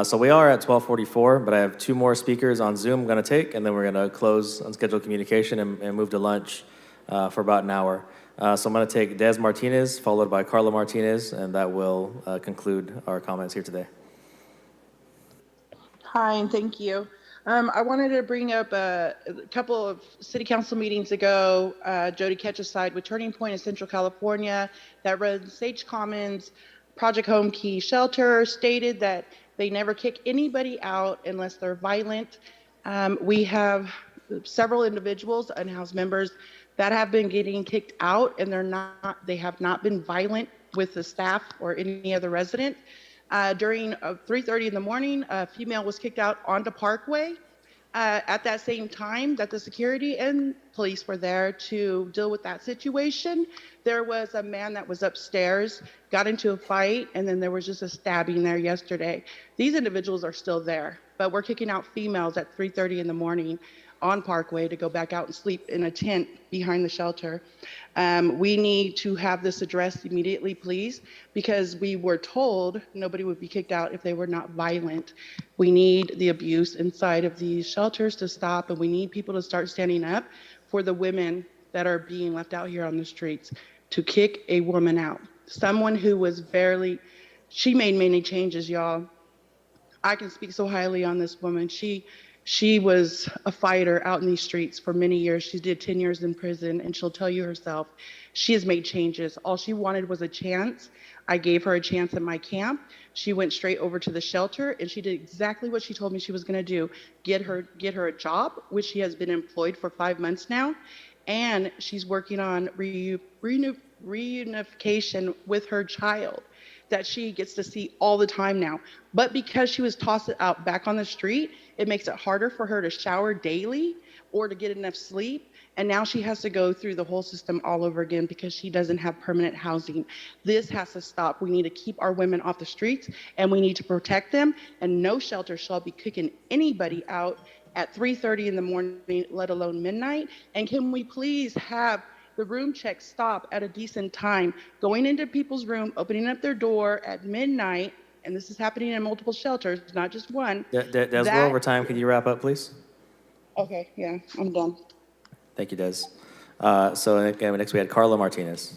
So we are at 12:44, but I have 2 more speakers on Zoom I'm going to take, and then we're going to close unscheduled communication and move to lunch for about an hour. So I'm going to take Des Martinez, followed by Carla Martinez, and that will conclude our comments here today. Hi, and thank you. I wanted to bring up a couple of city council meetings ago, Jody Ketch's side with Turning Point in Central California that runs Sage Commons Project Home Key Shelter stated that they never kick anybody out unless they're violent. We have several individuals, unhoused members, that have been getting kicked out, and they have not been violent with the staff or any other resident. During 3:30 in the morning, a female was kicked out onto Parkway. At that same time that the security and police were there to deal with that situation, there was a man that was upstairs, got into a fight, and then there was just a stabbing there yesterday. These individuals are still there, but we're kicking out females at 3:30 in the morning on Parkway to go back out and sleep in a tent behind the shelter. We need to have this addressed immediately, please, because we were told nobody would be kicked out if they were not violent. We need the abuse inside of these shelters to stop, and we need people to start standing up for the women that are being left out here on the streets, to kick a woman out. Someone who was she made many changes, y'all. I can speak so highly on this woman. She was a fighter out in these streets for many years. She did 10 years in prison, and she'll tell you herself, she has made changes. All she wanted was a chance. I gave her a chance at my camp. She went straight over to the shelter, and she did exactly what she told me she was going to do, get her a job, which she has been employed for 5 months now, and she's working on reunification with her child that she gets to see all the time now. But because she was tossed out back on the street, it makes it harder for her to shower daily or to get enough sleep. And now she has to go through the whole system all over again because she doesn't have permanent housing. This has to stop. We need to keep our women off the streets, and we need to protect them. And no shelter shall be kicking anybody out at 3:30 in the morning, let alone midnight. And can we please have the room checks stop at a decent time, going into people's room, opening up their door at midnight, and this is happening in multiple shelters, not just one. Des, we're over time. Could you wrap up, please? Okay, yeah, I'm done. Thank you, Des. So again, next we had Carla Martinez.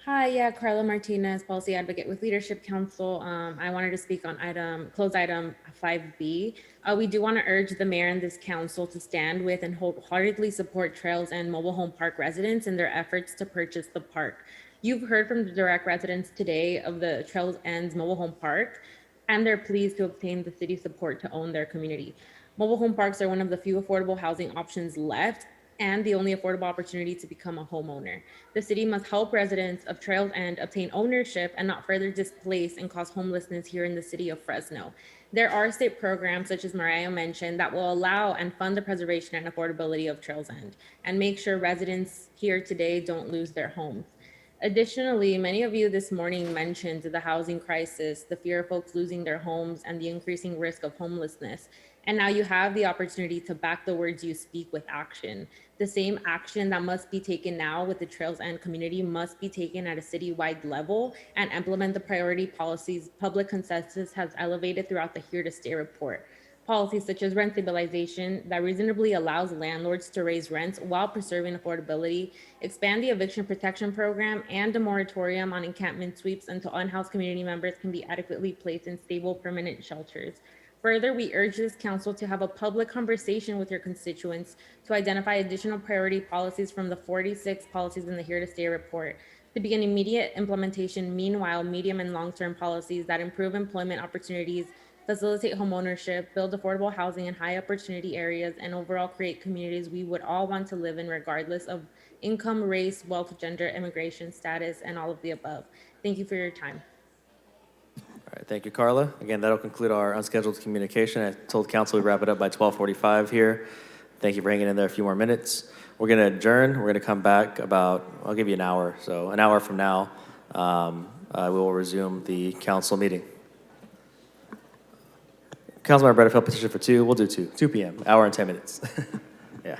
Hi, yeah, Carla Martinez, Policy Advocate with Leadership Council. I wanted to speak on closed item 5B. We do want to urge the mayor and this council to stand with and wholeheartedly support Trails and Mobile Home Park residents in their efforts to purchase the park. You've heard from the direct residents today of the Trails and Mobile Home Park, and they're pleased to obtain the city's support to own their community. Mobile home parks are one of the few affordable housing options left, and the only affordable opportunity to become a homeowner. The city must help residents of Trails End obtain ownership and not further displace and cause homelessness here in the city of Fresno. There are state programs, such as Mariah mentioned, that will allow and fund the preservation and affordability of Trails End and make sure residents here today don't lose their homes. Additionally, many of you this morning mentioned the housing crisis, the fear of folks losing their homes, and the increasing risk of homelessness. And now you have the opportunity to back the words you speak with action. The same action that must be taken now with the Trails End community must be taken at a citywide level and implement the priority policies public consensus has elevated throughout the Here to Stay report. Policies such as rent stabilization that reasonably allows landlords to raise rents while preserving affordability, expand the eviction protection program, and a moratorium on encampment sweeps until unhoused community members can be adequately placed in stable permanent shelters. Further, we urge this council to have a public conversation with your constituents to identify additional priority policies from the 46 policies in the Here to Stay report, to begin immediate implementation. Meanwhile, medium and long-term policies that improve employment opportunities, facilitate homeownership, build affordable housing in high opportunity areas, and overall create communities we would all want to live in regardless of income, race, wealth, gender, immigration status, and all of the above. Thank you for your time. All right, thank you, Carla. Again, that'll conclude our unscheduled communication. I told council we'd wrap it up by 12:45 here. Thank you for hanging in there a few more minutes. We're going to adjourn. We're going to come back I'll give you an hour. So an hour from now, we will resume the council meeting. Councilmember Bredefeld petition for 2. We'll do 2 p.m., hour and 10 minutes. Yeah.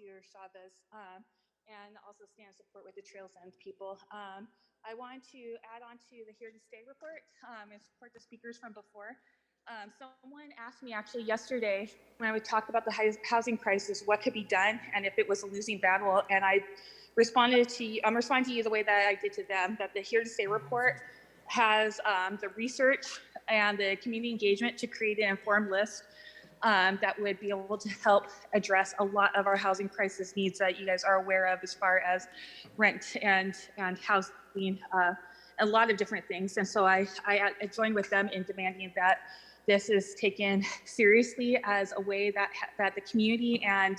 Volunteer Chavez, and also stand in support with the Trails End people. I want to add on to the Here to Stay report and support the speakers from before. Someone asked me actually yesterday when I would talk about the housing crisis, what could be done and if it was a losing battle. And I'm responding to you the way that I did to them, that the Here to Stay report has the research and the community engagement to create an informed list that would be able to help address a lot of our housing crisis needs that you guys are aware of as far as rent and housing, a lot of different things. And so I joined with them in demanding that this is taken seriously as a way that the community and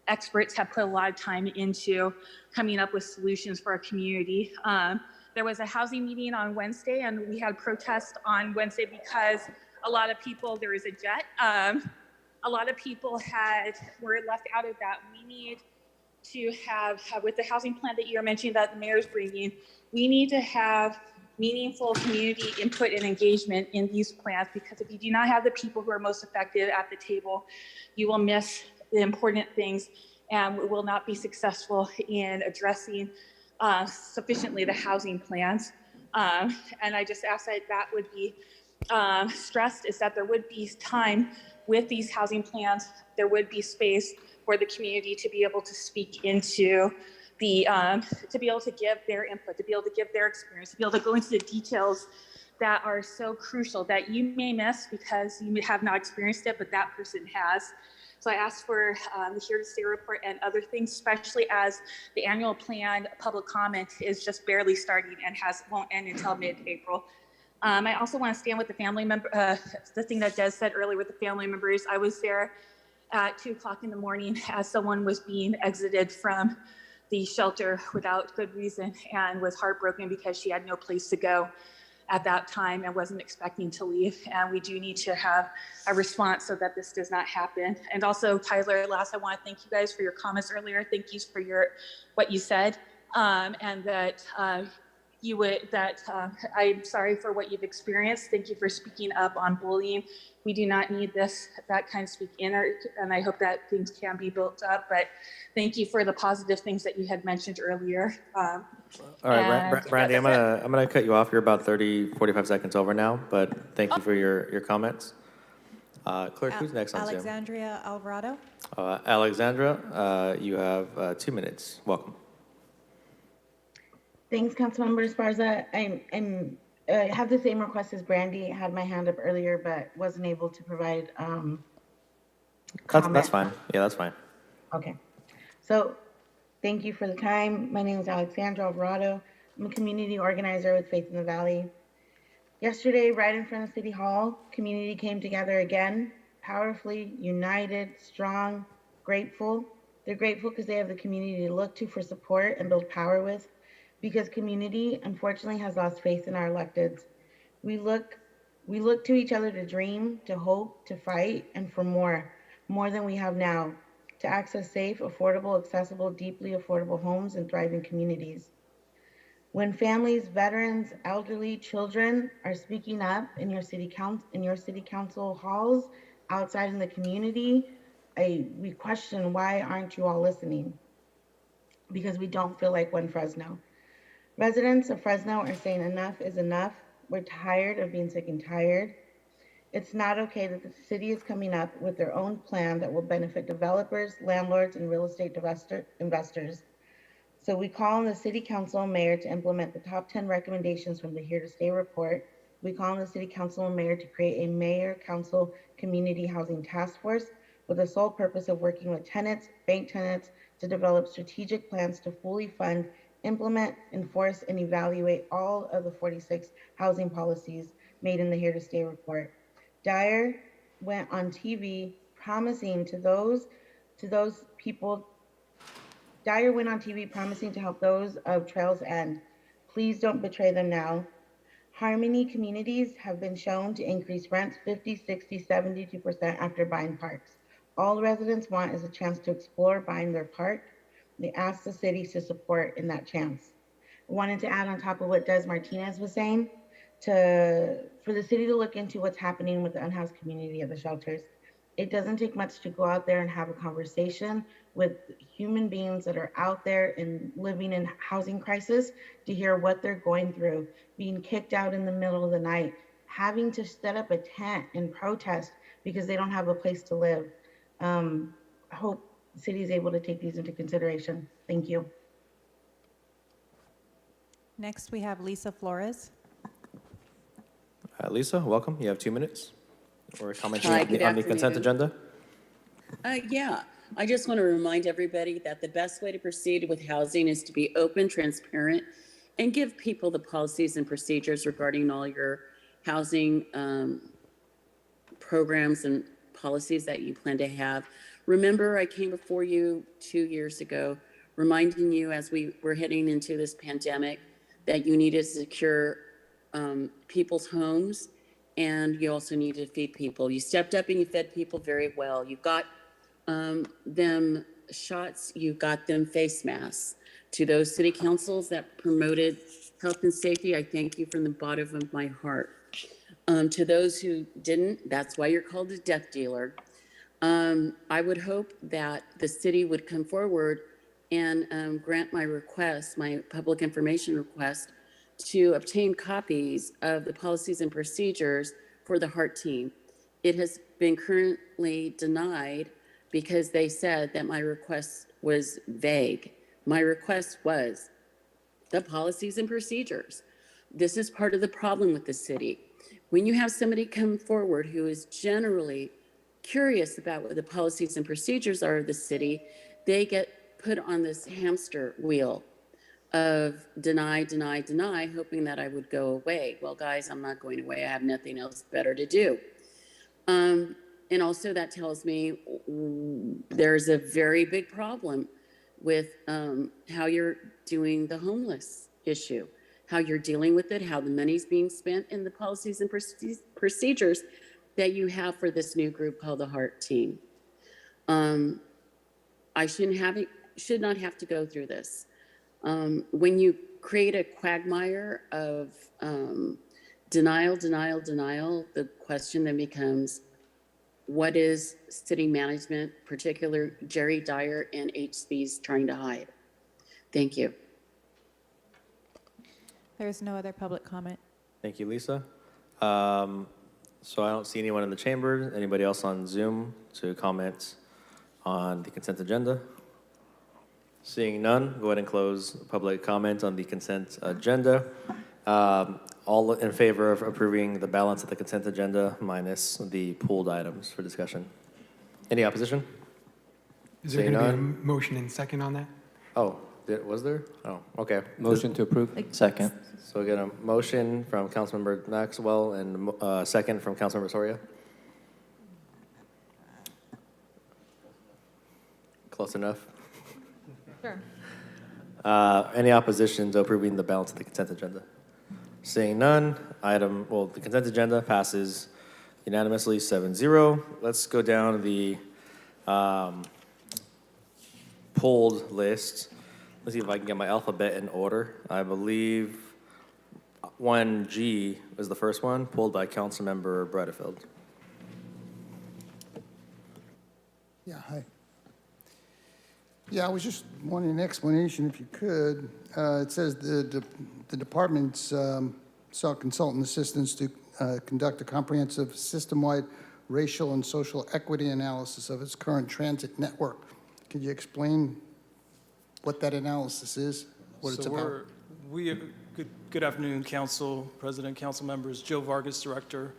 experts have put a lot of time into coming up with solutions for our community. There was a housing meeting on Wednesday, and we had protests on Wednesday because a lot of people, there was a jet. A lot of people were left out of that. We need to have, with the housing plan that you're mentioning that the mayor's bringing, we need to have meaningful community input and engagement in these plans, because if you do not have the people who are most affected at the table, you will miss the important things and will not be successful in addressing sufficiently the housing plans. And I just ask that that would be stressed, is that there would be time with these housing plans, there would be space for the community to be able to speak into the, to be able to give their input, to be able to give their experience, to be able to go into the details that are so crucial that you may miss because you have not experienced it, but that person has. So I asked for the Here to Stay report and other things, especially as the annual plan public comment is just barely starting and won't end until mid-April. I also want to stand with the family member, the thing that Des said earlier with the family members. I was there at 2:00 in the morning as someone was being exited from the shelter without good reason and was heartbroken because she had no place to go at that time and wasn't expecting to leave. And we do need to have a response so that this does not happen. And also, Tyler, last, I want to thank you guys for your comments earlier. Thank you for what you said, and that I'm sorry for what you've experienced. Thank you for speaking up on bullying. We do not need that kind of speak in, and I hope that things can be built up. But thank you for the positive things that you had mentioned earlier. All right, Brandy, I'm gonna cut you off. You're about 45 seconds over now, but thank you for your comments. Clerk, who's next on Zoom? Alexandria Alvarado. Alexandra, you have 2 minutes. Welcome. Thanks, Councilmember Esparza. I have the same request as Brandy. I had my hand up earlier, but wasn't able to provide That's fine. Yeah, that's fine. Okay. So thank you for the time. My name is Alexandra Alvarado. I'm a community organizer with Faith in the Valley. Yesterday, right in front of City Hall, community came together again, powerfully, united, strong, grateful. They're grateful because they have the community to look to for support and build power with, because community, unfortunately, has lost faith in our electeds. We look to each other to dream, to hope, to fight, and for more than we have now, to access safe, affordable, accessible, deeply affordable homes and thriving communities. When families, veterans, elderly, children are speaking up in your city council halls, outside in the community, we question, why aren't you all listening? Because we don't feel like one Fresno. Residents of Fresno are saying enough is enough. We're tired of being sick and tired. It's not okay that the city is coming up with their own plan that will benefit developers, landlords, and real estate investors. So we call on the city council and mayor to implement the top 10 recommendations from the Here to Stay report. We call on the city council and mayor to create a mayor council community housing task force with the sole purpose of working with tenants, bank tenants, to develop strategic plans to fully fund, implement, enforce, and evaluate all of the 46 housing policies made in the Here to Stay report. Dyer went on TV promising to help those of Trails End. Please don't betray them now. Harmony communities have been shown to increase rents 50, 60, 72% after buying parks. All residents want is a chance to explore buying their park. They ask the city to support in that chance. I wanted to add on top of what Des Martinez was saying, for the city to look into what's happening with the unhoused community at the shelters. It doesn't take much to go out there and have a conversation with human beings that are out there and living in housing crisis to hear what they're going through, being kicked out in the middle of the night, having to set up a tent and protest because they don't have a place to live. I hope the city is able to take these into consideration. Thank you. Next, we have Lisa Flores. Lisa, welcome. You have 2 minutes. Or commenting Hi, on good on the consent afternoon. agenda? Yeah, I just want to remind everybody that the best way to proceed with housing is to be open, transparent, and give people the policies and procedures regarding all your housing programs and policies that you plan to have. Remember, I came before you 2 years ago, reminding you as we were heading into this pandemic that you needed to secure people's homes, and you also need to feed people. You stepped up and you fed people very well. You got them shots, you got them face masks. To those city councils that promoted health and safety, I thank you from the bottom of my heart. To those who didn't, that's why you're called a death dealer. I would hope that the city would come forward and grant my request, my public information request, to obtain copies of the policies and procedures for the HEART team. It has been currently denied because they said that my request was vague. My request was the policies and procedures. This is part of the problem with the city. When you have somebody come forward who is generally curious about what the policies and procedures are of the city, they get put on this hamster wheel of deny, deny, deny, hoping that I would go away. Well, guys, I'm not going away. I have nothing else better to do. And also that tells me there's a very big problem with how you're doing the homeless issue, how you're dealing with it, how the money's being spent, and the policies and procedures that you have for this new group called the HEART team. I should not have to go through this. When you create a quagmire of denial, denial, denial, the question then becomes, what is city management, particular Jerry Dyer and HC's trying to hide? Thank you. There's no other public comment. Thank you, Lisa. So I don't see anyone in the chamber. Anybody else on Zoom to comment on the consent agenda? Seeing none, go ahead and close public comment on the consent agenda. All in favor of approving the balance of the consent agenda minus the pulled items for discussion? Any opposition? Is there Seeing going to be a none? motion and second on that? Oh, was there? Oh, okay. Motion to approve. Second. So we get a motion from Councilmember Maxwell and a second from Councilmember Soria. Close enough? Sure. Any opposition to approving the balance of the consent agenda? Seeing none, the consent agenda passes unanimously 7-0. Let's go down the pulled list. Let's see if I can get my alphabet in order. I believe 1G is the first one, pulled by Councilmember Bredefeld. Yeah, hi. Yeah, I was just wanting an explanation, if you could. It says the department's sought consultant assistance to conduct a comprehensive system-wide racial and social equity analysis of its current transit network. Could you explain what that analysis is, what it's about? Good afternoon, Council, President, Council members. Joe Vargas, Director.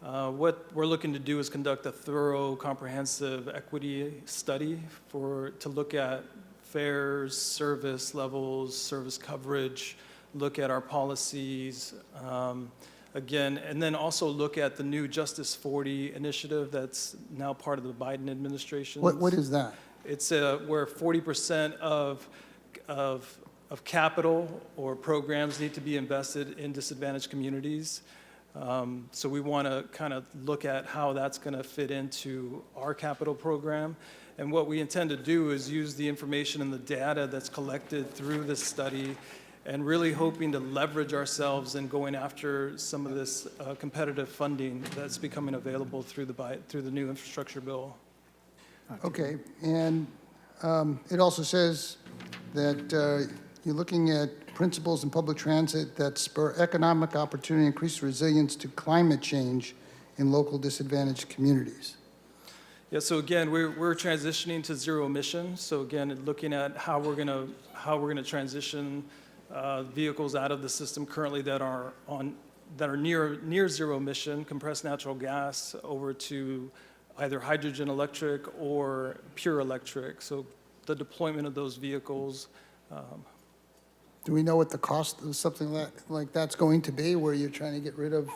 What we're looking to do is conduct a thorough, comprehensive equity study to look at fares, service levels, service coverage, look at our policies, again, and then also look at the new Justice 40 initiative that's now part of the Biden administration. What is that? It's where 40% of capital or programs need to be invested in disadvantaged communities. So we want to kind of look at how that's going to fit into our capital program. And what we intend to do is use the information and the data that's collected through this study and really hoping to leverage ourselves in going after some of this competitive funding that's becoming available through the new infrastructure bill. Okay, and it also says that you're looking at principles in public transit that spur economic opportunity, increase resilience to climate change in local disadvantaged communities. Yeah, so again, we're transitioning to zero emission. So again, looking at how we're gonna transition vehicles out of the system currently that are near zero emission, compressed natural gas, over to either hydrogen electric or pure electric. So the deployment of those vehicles. Do we know what the cost of something like that's going to be, where you're trying to get rid of?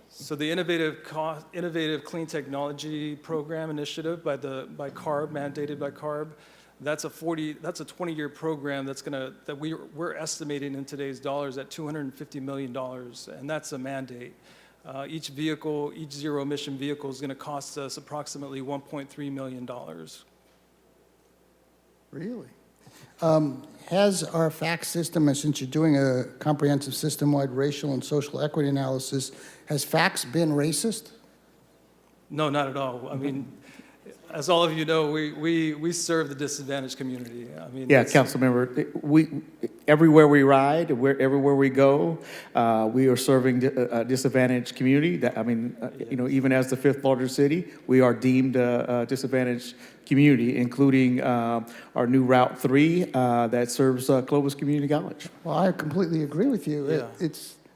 So the Innovative Clean Technology Program initiative by CARB, mandated by CARB, that's a 20-year program that we're estimating in today's dollars at $250 million, and that's a mandate. Each zero emission vehicle is going to cost us approximately $1.3 million. Really? Has our FACS system, and since you're doing a comprehensive system-wide racial and social equity analysis, has FACS been racist? No, not at all. I mean, as all of you know, we serve the disadvantaged community. I mean, yeah, Councilmember, everywhere we ride, everywhere we go, we are serving a disadvantaged community. Even as the fifth largest city, we are deemed a disadvantaged community, including our new Route 3 that serves Clovis Community College. Well, I completely agree with you. Yeah.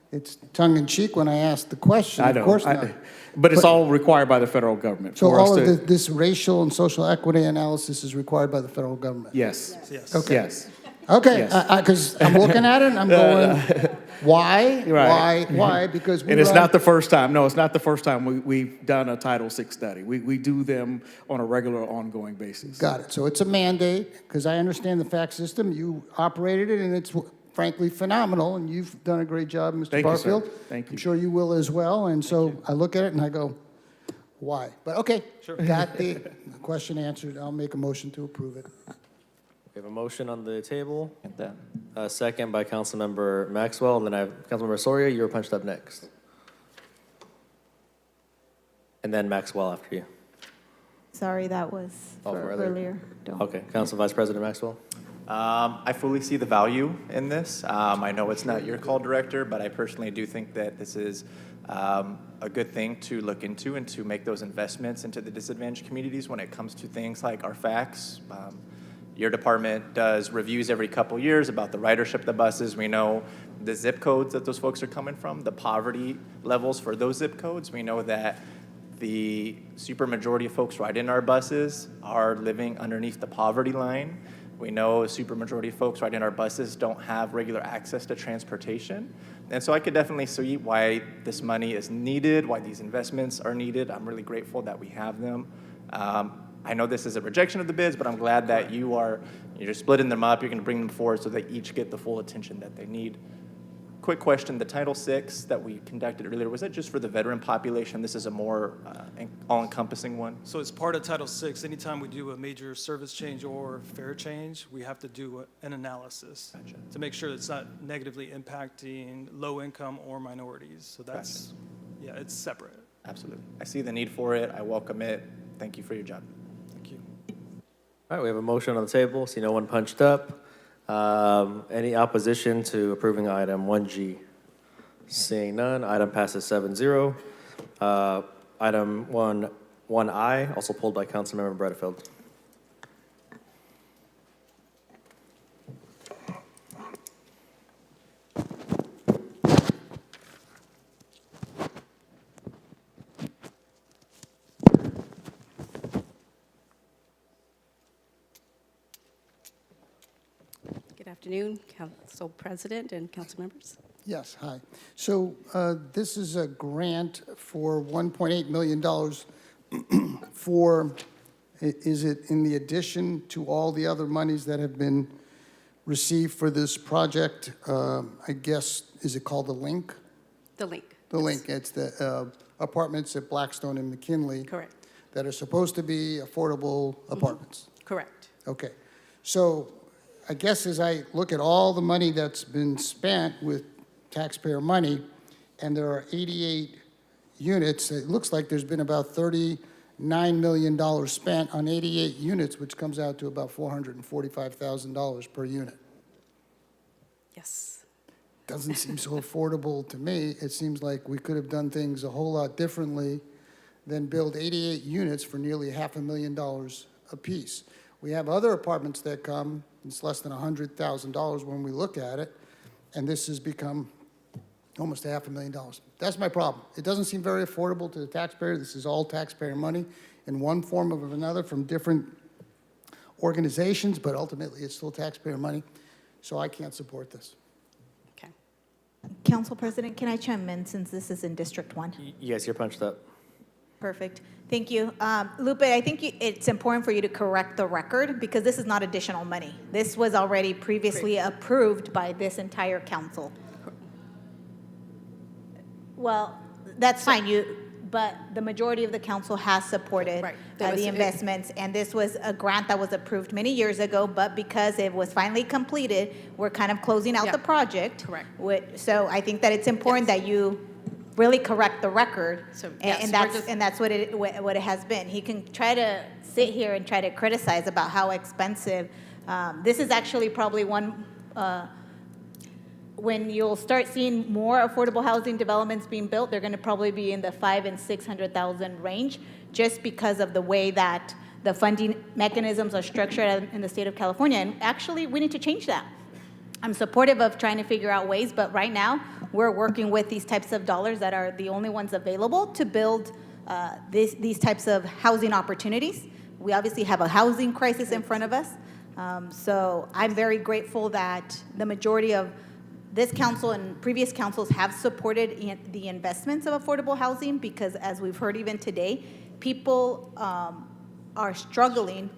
It's tongue-in-cheek when I ask the question. I know, of course not. but it's all required by the federal government. So for us all of to- this racial and social equity analysis is required by the federal government? Yes. Yes. Okay. Yes. Okay, Yes. because I'm looking at it and I'm going, why? Right. Why? Because we And it's run- not the first time. No, it's not the first time we've done a Title VI study. We do them on a regular, ongoing basis. Got it. So it's a mandate, because I understand the FACS system. You operated it, and it's frankly phenomenal, and you've done a great job, Mr. Thank you, sir. Barfield. Thank you. I'm sure you will as well. And so I look at it and I go, why? But okay, got the question answered. I'll make a motion to approve it. We have a motion on the table. Second by Councilmember Maxwell, and then I have Councilmember Soria. You were punched up next. And then Maxwell after you. Sorry, that was for earlier. Don't. Okay, Council Vice President Maxwell. I fully see the value in this. I know it's not your call, Director, but I personally do think that this is a good thing to look into and to make those investments into the disadvantaged communities when it comes to things like our FACS. Your department does reviews every couple years about the ridership of the buses. We know the zip codes that those folks are coming from, the poverty levels for those zip codes. We know that the supermajority of folks riding our buses are living underneath the poverty line. We know a supermajority of folks riding our buses don't have regular access to transportation. And so I could definitely see why this money is needed, why these investments are needed. I'm really grateful that we have them. I know this is a rejection of the bids, but I'm glad that you're splitting them up. You're going to bring them forward so they each get the full attention that they need. Quick question, the Title VI that we conducted earlier, was that just for the veteran population? This is a more all-encompassing one? So as part of Title VI, anytime we do a major service change or fare change, we have to do an analysis to make sure it's not negatively impacting low income or minorities. So that's, yeah, it's separate. Absolutely. I see the need for it. I welcome it. Thank you for your job. Thank you. All right, we have a motion on the table. See no one punched up. Any opposition to approving item 1G? Seeing none, item passes 7-0. Item 1I, also pulled by Councilmember Bredefeld. Good afternoon, Council President and council members. Yes, hi. So this is a grant for $1.8 million for, is it in the addition to all the other monies that have been received for this project? I guess, is it called the Link? The Link. The Link, it's the apartments at Blackstone and McKinley. Correct. That are supposed to be affordable apartments. Correct. Okay. So I guess as I look at all the money that's been spent with taxpayer money, and there are 88 units, it looks like there's been about $39 million spent on 88 units, which comes out to about $445,000 per unit. Yes. Doesn't seem so affordable to me. It seems like we could have done things a whole lot differently than build 88 units for nearly $500,000 apiece. We have other apartments that come, it's less than $100,000 when we look at it, and this has become almost $500,000. That's my problem. It doesn't seem very affordable to the taxpayer. This is all taxpayer money in one form or another from different organizations, but ultimately it's still taxpayer money, so I can't support this. Council President, can I chime in since this is in District 1? Yes, you're punched up. Perfect. Thank you. Lupe, I think it's important for you to correct the record because this is not additional money. This was already previously approved by this entire council. Well, that's fine. But the majority of the council has supported the investments, and this was a grant that was approved many years ago, but because it was finally completed, we're kind of closing out the project. Correct. So I think that it's important that you really correct the record, and that's what it has been. He can try to sit here and try to criticize about how expensive. This is actually probably one. When you'll start seeing more affordable housing developments being built, they're going to probably be in the 500,000 and 600,000 range, just because of the way that the funding mechanisms are structured in the state of California. And actually, we need to change that. I'm supportive of trying to figure out ways, but right now, we're working with these types of dollars that are the only ones available to build these types of housing opportunities. We obviously have a housing crisis in front of us. So I'm very grateful that the majority of this council and previous councils have supported the investments of affordable housing, because as we've heard even today, people are struggling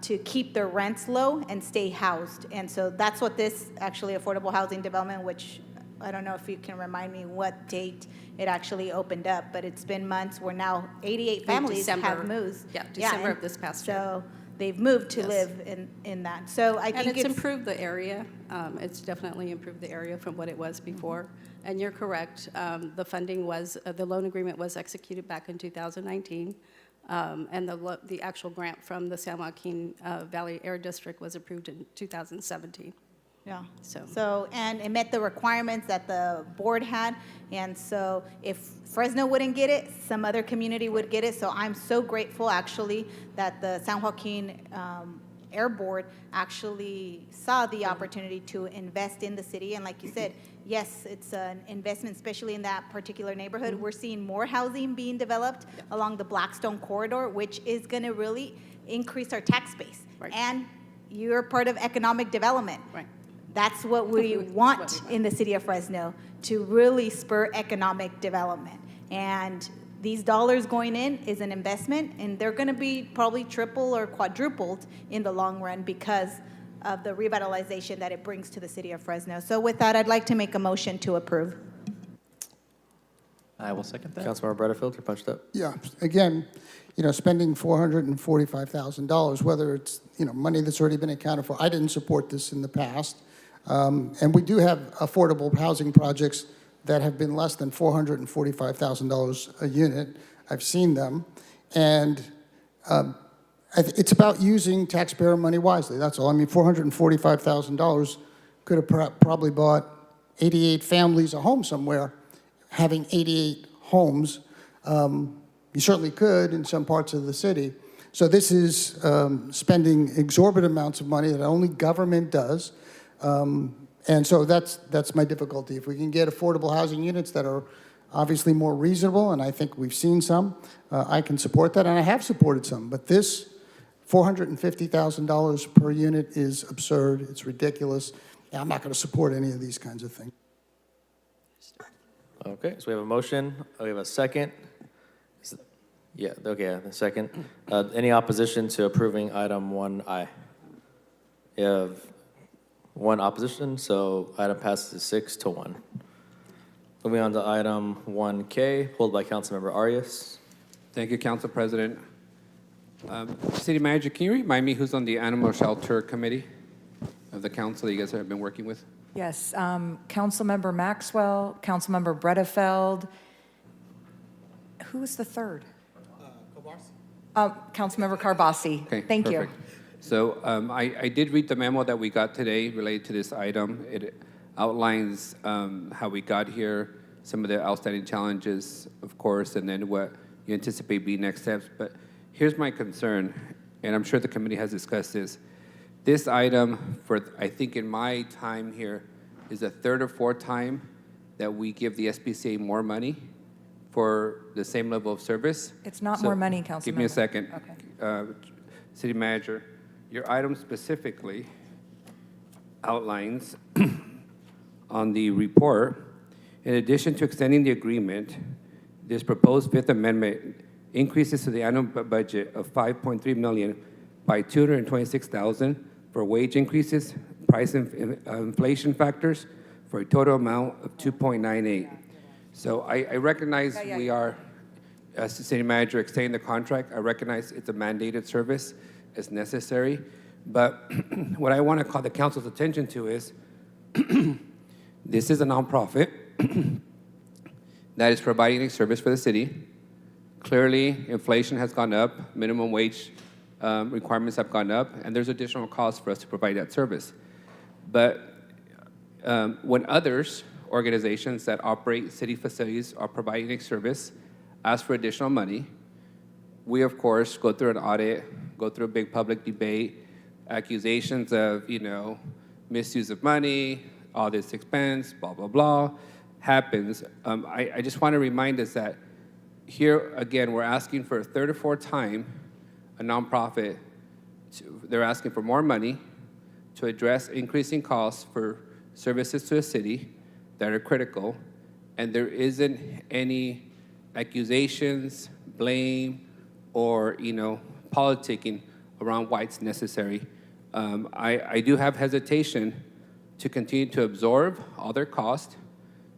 to keep their rents low and stay housed. And so that's what this actually affordable housing development, which I don't know if you can remind me what date it actually opened up, but it's been months where now 88 families have moved. Yeah, December of this past year. So they've moved to live in that. So I think it's improved the area. It's definitely improved the area from what it was before. And you're correct. The funding was, the loan agreement was executed back in 2019. And the actual grant from the San Joaquin Valley Air District was approved in 2017. Yeah. So, and it met the requirements that the board had. And so if Fresno wouldn't get it, some other community would get it. So I'm so grateful actually that the San Joaquin Air Board actually saw the opportunity to invest in the city. And like you said, yes, it's an investment, especially in that particular neighborhood. We're seeing more housing being developed along the Blackstone corridor, which is going to really increase our tax base. And you're part of economic development. That's what we want in the city of Fresno, to really spur economic development. And these dollars going in is an investment, and they're going to be probably triple or quadrupled in the long run because of the revitalization that it brings to the city of Fresno. So with that, I'd like to make a motion to approve. I will second that. Councilmember Butterfield, you're punched up. Yeah, again, spending $445,000, whether it's, money that's already been accounted for. I didn't support this in the past. And we do have affordable housing projects that have been less than $445,000 a unit. I've seen them. And it's about using taxpayer money wisely. That's all. I mean, $445,000 could have probably bought 88 families a home somewhere. Having 88 homes, you certainly could in some parts of the city. So this is spending exorbitant amounts of money that only government does. And so that's my difficulty. If we can get affordable housing units that are obviously more reasonable, and I think we've seen some, I can support that, and I have supported some. But this $450,000 per unit is absurd. It's ridiculous. And I'm not going to support any of these kinds of things. Okay, so we have a motion. We have a second. Yeah, okay, a second. Any opposition to approving item 1I? You have one opposition, so item passes 6-1. Moving on to item 1K, pulled by Councilmember Arias. Thank you, Council President. City Manager, can you remind me who's on the Animal Shelter Committee? of the council that you guys have been working with? Yes, Councilmember Maxwell, Councilmember Bredefeld. Who was the third? Councilmember Carbasi. Okay, Thank you. perfect. So I did read the memo that we got today related to this item. It outlines how we got here, some of the outstanding challenges, of course, and then what you anticipate being next steps. But here's my concern, and I'm sure the committee has discussed this. This item, I think in my time here, is the third or fourth time that we give the SPCA more money for the same level of service. It's not So, more money, Councilmember. Give me a second. Okay. City Manager, your item specifically outlines on the report, in addition to extending the agreement, this proposed Fifth Amendment increases to the annual budget of $5.3 million by $226,000 for wage increases, price inflation factors, for a total amount of $2.98. So I recognize we are, as the city manager, extending the contract. I recognize it's a mandated service, it's necessary. But what I want to call the council's attention to is this is a nonprofit that is providing a service for the city. Clearly, inflation has gone up, minimum wage requirements have gone up, and there's additional costs for us to provide that service. But when others, organizations that operate city facilities are providing a service, ask for additional money, we, of course, go through an audit, go through a big public debate, accusations of, misuse of money, all this expense, blah, blah, blah, happens. I just want to remind us that here, again, we're asking for a third or fourth time a nonprofit, they're asking for more money to address increasing costs for services to a city that are critical, and there isn't any accusations, blame, or politicking around why it's necessary. I do have hesitation to continue to absorb all their costs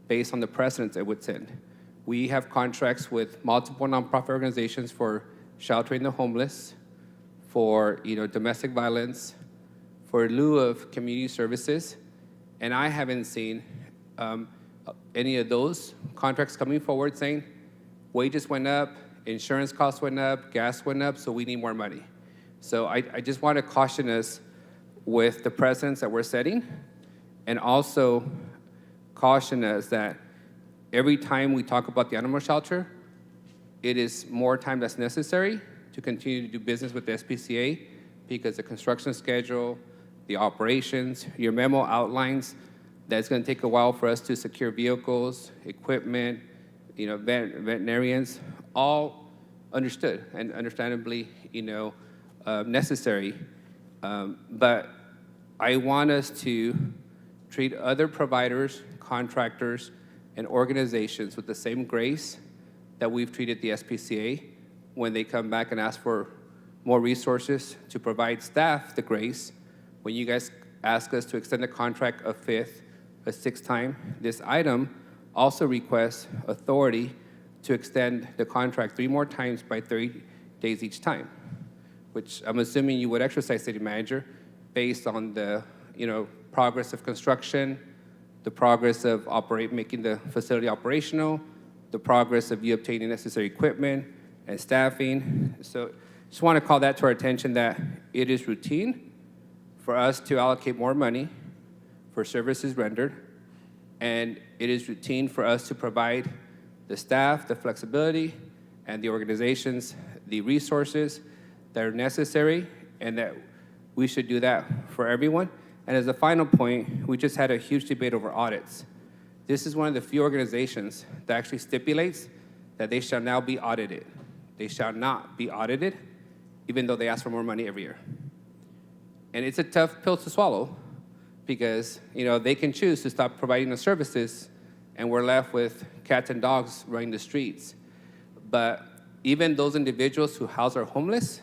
based on the precedents it would send. We have contracts with multiple nonprofit organizations for sheltering the homeless, for domestic violence, for in lieu of community services, and I haven't seen any of those contracts coming forward saying wages went up, insurance costs went up, gas went up, so we need more money. So I just want to caution us with the precedents that we're setting, and also caution us that every time we talk about the animal shelter, it is more time that's necessary to continue to do business with the SPCA because the construction schedule, the operations, your memo outlines that it's going to take a while for us to secure vehicles, equipment, veterinarians, all understood and understandably, necessary. But I want us to treat other providers, contractors, and organizations with the same grace that we've treated the SPCA when they come back and ask for more resources to provide staff the grace. When you guys ask us to extend the contract a fifth, a sixth time, this item also requests authority to extend the contract 3 more times by 30 days each time, which I'm assuming you would exercise, City Manager, based on the progress of construction, the progress of making the facility operational, the progress of you obtaining necessary equipment and staffing. So just want to call that to our attention that it is routine for us to allocate more money for services rendered, and it is routine for us to provide the staff, the flexibility, and the organizations the resources that are necessary, and that we should do that for everyone. And as a final point, we just had a huge debate over audits. This is one of the few organizations that actually stipulates that they shall now be audited. They shall not be audited, even though they ask for more money every year. And it's a tough pill to swallow because, they can choose to stop providing the services and we're left with cats and dogs running the streets. But even those individuals who house our homeless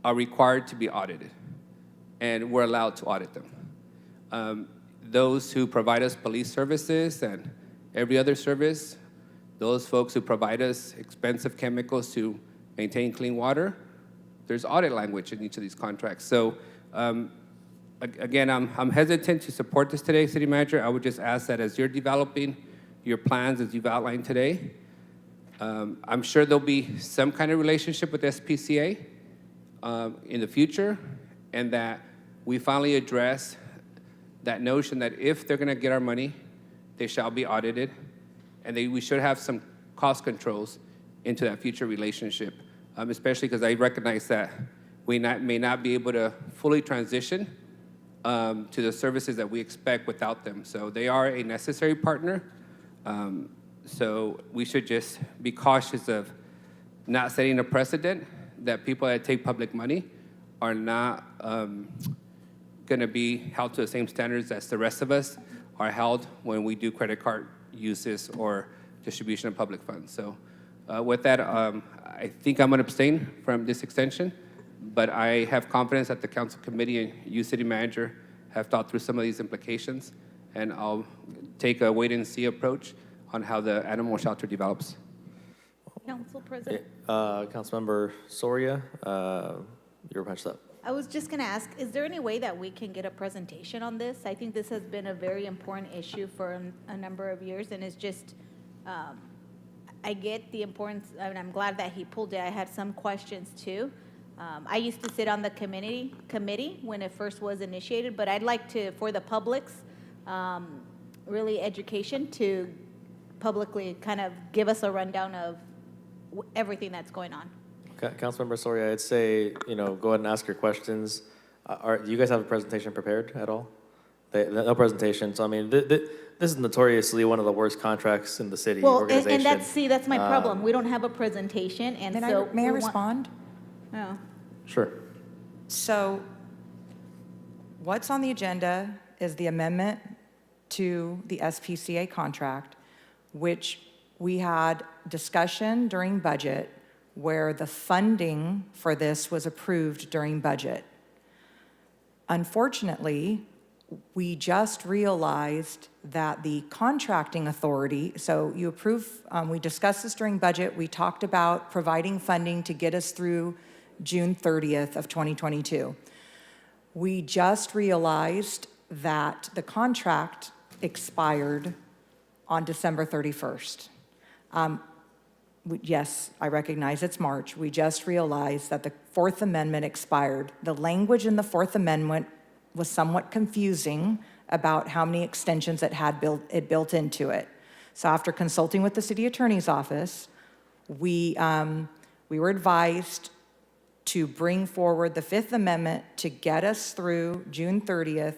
are required to be audited, and we're allowed to audit them. Those who provide us police services and every other service, those folks who provide us expensive chemicals to maintain clean water, there's audit language in each of these contracts. So again, I'm hesitant to support this today, City Manager. I would just ask that as you're developing your plans, as you've outlined today, I'm sure there'll be some kind of relationship with SPCA in the future, and that we finally address that notion that if they're gonna get our money, they shall be audited, and we should have some cost controls into that future relationship, especially because I recognize that we may not be able to fully transition to the services that we expect without them. So they are a necessary partner. So we should just be cautious of not setting a precedent that people that take public money are not going to be held to the same standards as the rest of us are held when we do credit card uses or distribution of public funds. So with that, I think I'm going to abstain from this extension, but I have confidence that the council committee and you, city manager, have thought through some of these implications, and I'll take a wait-and-see approach on how the animal shelter develops. Council President? Councilmember Soria, you're punched up. I was just going to ask, is there any way that we can get a presentation on this? I think this has been a very important issue for a number of years, and it's just, I get the importance, and I'm glad that he pulled it. I had some questions too. I used to sit on the committee when it first was initiated, but I'd like to, for the public's really education, to publicly kind of give us a rundown of everything that's going on. Okay, Councilmember Soria, I'd say, go ahead and ask your questions. Do you guys have a presentation prepared at all? No presentation. So, I mean, this is notoriously one of the worst contracts in the city organization. And that's my problem. We don't have a presentation, and May I respond? Yeah. Sure. So what's on the agenda is the amendment to the SPCA contract, which we had discussion during budget where the funding for this was approved during budget. Unfortunately, we just realized that the contracting authority, so you approve, we discussed this during budget, we talked about providing funding to get us through June 30th of 2022. We just realized that the contract expired on December 31st. Yes, I recognize it's March. We just realized that the Fourth Amendment expired. The language in the Fourth Amendment was somewhat confusing about how many extensions it had built into it. So after consulting with the city attorney's office, we were advised to bring forward the Fifth Amendment to get us through June 30th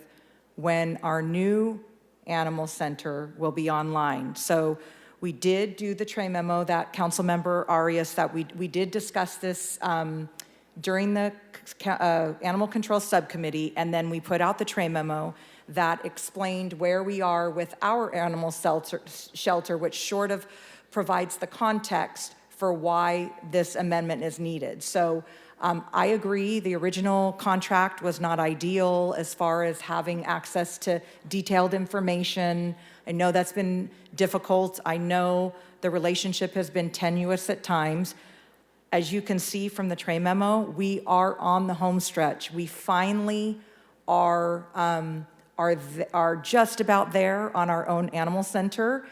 when our new animal center will be online. So we did do the Trey memo that Councilmember Arias, that we did discuss this during the Animal Control Subcommittee, and then we put out the Trey memo that explained where we are with our animal shelter, which sort of provides the context for why this amendment is needed. So I agree, the original contract was not ideal as far as having access to detailed information. I know that's been difficult. I know the relationship has been tenuous at times. As you can see from the Trey memo, we are on the home stretch. We finally are just about there on our own animal center.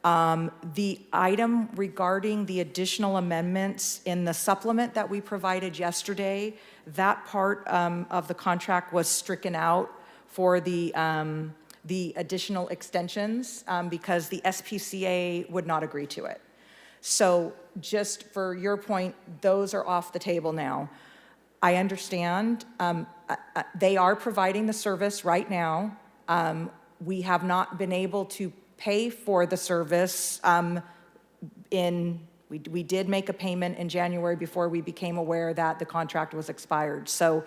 The item regarding the additional amendments in the supplement that we provided yesterday, that part of the contract was stricken out for the additional extensions because the SPCA would not agree to it. So just for your point, those are off the table now. I understand they are providing the service right now. We have not been able to pay for the service we did make a payment in January before we became aware that the contract was expired. So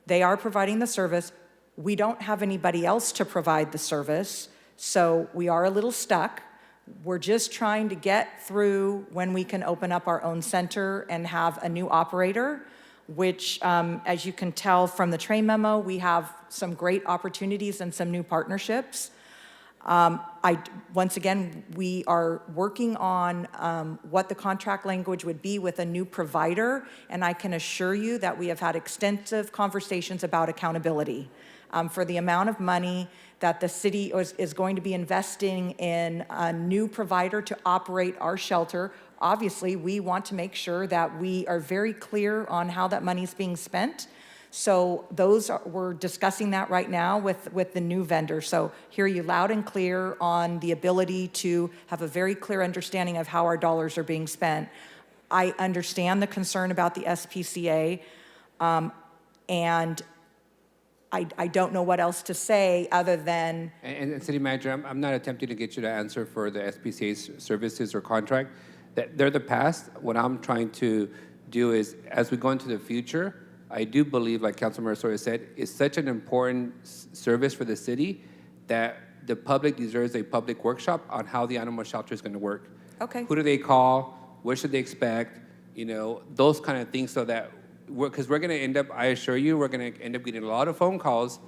they are providing the service. We don't have anybody else to provide the service, so we are a little stuck. We're just trying to get through when we can open up our own center and have a new operator, which, as you can tell from the Trey memo, we have some great opportunities and some new partnerships. Once again, we are working on what the contract language would be with a new provider, and I can assure you that we have had extensive conversations about accountability. for the amount of money that the city is going to be investing in a new provider to operate our shelter. Obviously, we want to make sure that we are very clear on how that money is being spent. So we're discussing that right now with the new vendor. So hear you loud and clear on the ability to have a very clear understanding of how our dollars are being spent. I understand the concern about the SPCA, and I don't know what else to say other than. And City Manager, I'm not attempting to get you to answer for the SPCA's services or contract. They're the past. What I'm trying to do is, as we go into the future, I do believe, like Councilmember Osorio said, it's such an important service for the city that the public deserves a public workshop on how the animal shelter is going to work. Okay. Who do they call? What should they expect? Those kind of things, so that because we're going to end up, I assure you, we're going to end up getting a lot of phone calls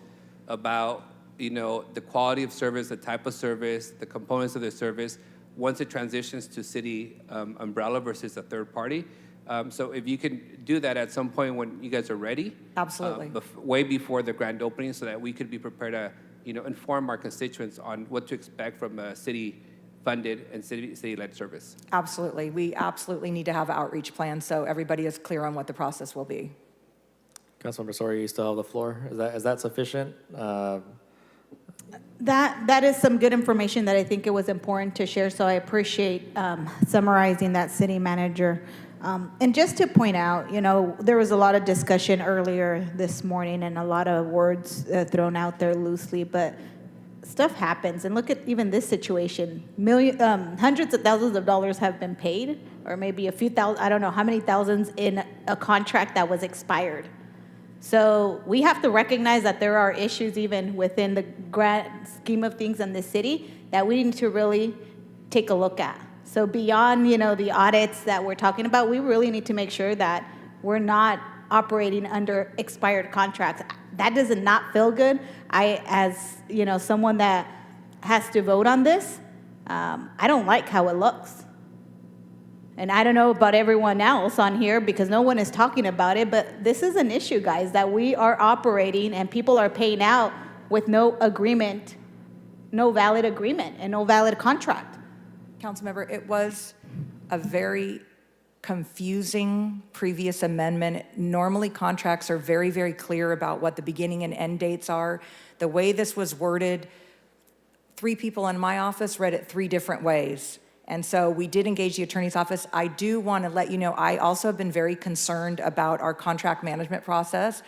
about, the quality of service, the type of service, the components of the service, once it transitions to city umbrella versus a third party. So if you can do that at some point when you guys are ready. Absolutely. Way before the grand opening, so that we could be prepared to, inform our constituents on what to expect from a city-funded and city-led service. Absolutely. We absolutely need to have outreach plans so everybody is clear on what the process will be. Councilmember Soria, you still have the floor. Is that sufficient? That is some good information that I think it was important to share, so I appreciate summarizing that, City Manager. And just to point out, there was a lot of discussion earlier this morning and a lot of words thrown out there loosely, but stuff happens. And look at even this situation. Hundreds of thousands of dollars have been paid, or maybe a few thousand, I don't know how many thousands, in a contract that was expired. So we have to recognize that there are issues even within the grand scheme of things in the city that we need to really take a look at. So beyond, the audits that we're talking about, we really need to make sure that we're not operating under expired contracts. That does not feel good. As someone that has to vote on this, I don't like how it looks. And I don't know about everyone else on here because no one is talking about it, but this is an issue, guys, that we are operating and people are paying out with no agreement, no valid agreement, and no valid contract. Councilmember, it was a very confusing previous amendment. Normally, contracts are very, very clear about what the beginning and end dates are. The way this was worded, 3 people in my office read it 3 different ways. And so we did engage the attorney's office. I do want to let you know, I also have been very concerned about our contract management process.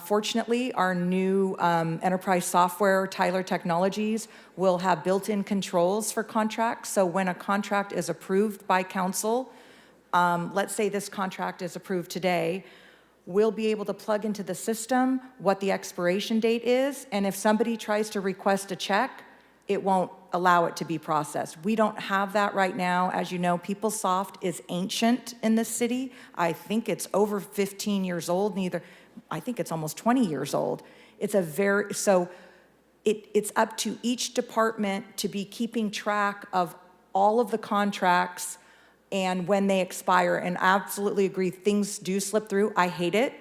Fortunately, our new enterprise software, Tyler Technologies, will have built-in controls for contracts. So when a contract is approved by council, let's say this contract is approved today, we'll be able to plug into the system what the expiration date is. And if somebody tries to request a check, it won't allow it to be processed. We don't have that right now. As you know, PeopleSoft is ancient in this city. I think it's over 15 years old. I think it's almost 20 years old. It's up to each department to be keeping track of all of the contracts and when they expire. And I absolutely agree, things do slip through. I hate it.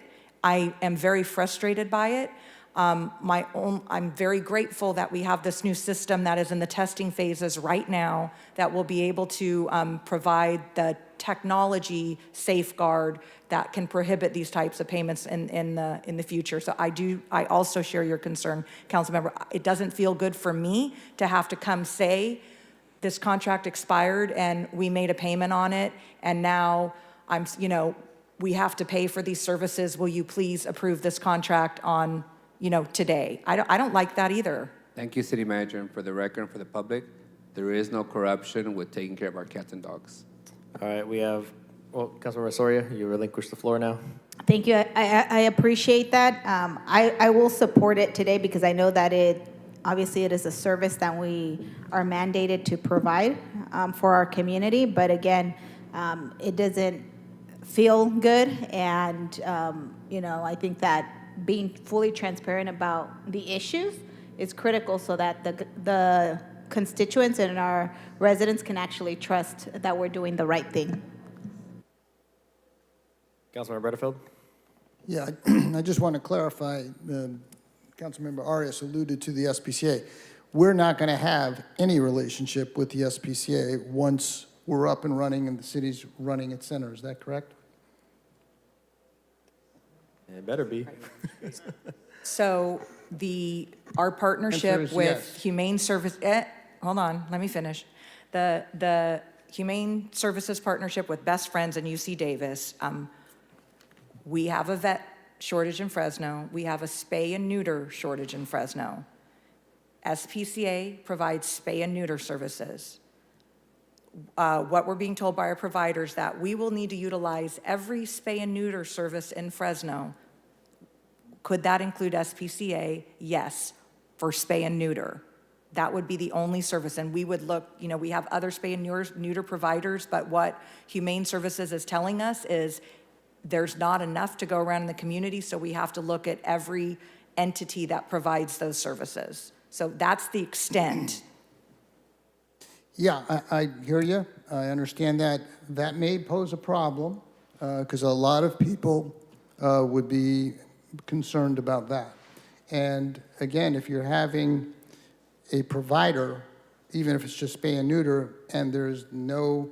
I am very frustrated by it. I'm very grateful that we have this new system that is in the testing phases right now that will be able to provide the technology safeguard that can prohibit these types of payments in the future. So I also share your concern, Councilmember. It doesn't feel good for me to have to come say this contract expired and we made a payment on it, and now we have to pay for these services. Will you please approve this contract on today? I don't like that either. Thank you, City Manager. And for the record and for the public, there is no corruption with taking care of our cats and dogs. All right, we have, Councilmember Soria, you relinquish the floor now. Thank you. I appreciate that. I will support it today because I know that obviously it is a service that we are mandated to provide for our community. But again, it doesn't feel good. And, I think that being fully transparent about the issues is critical so that the constituents and our residents can actually trust that we're doing the right thing. Councilmember Bredefeld? Yeah, I just want to clarify, Councilmember Arias alluded to the SPCA. We're not going to have any relationship with the SPCA once we're up and running and the city's running its center. Is that correct? It better be. So our Answer partnership is with yes. Humane Service, hold on, let me finish. The Humane Services partnership with Best Friends and UC Davis, we have a vet shortage in Fresno. We have a spay and neuter shortage in Fresno. SPCA provides spay and neuter services. What we're being told by our providers that we will need to utilize every spay and neuter service in Fresno. Could that include SPCA? Yes, for spay and neuter. That would be the only service, and we would look, we have other spay and neuter providers, but what Humane Services is telling us is there's not enough to go around in the community, so we have to look at every entity that provides those services. So that's the extent. Yeah, I hear you. I understand that. That may pose a problem because a lot of people would be concerned about that. And again, if you're having a provider, even if it's just spay and neuter, and there's no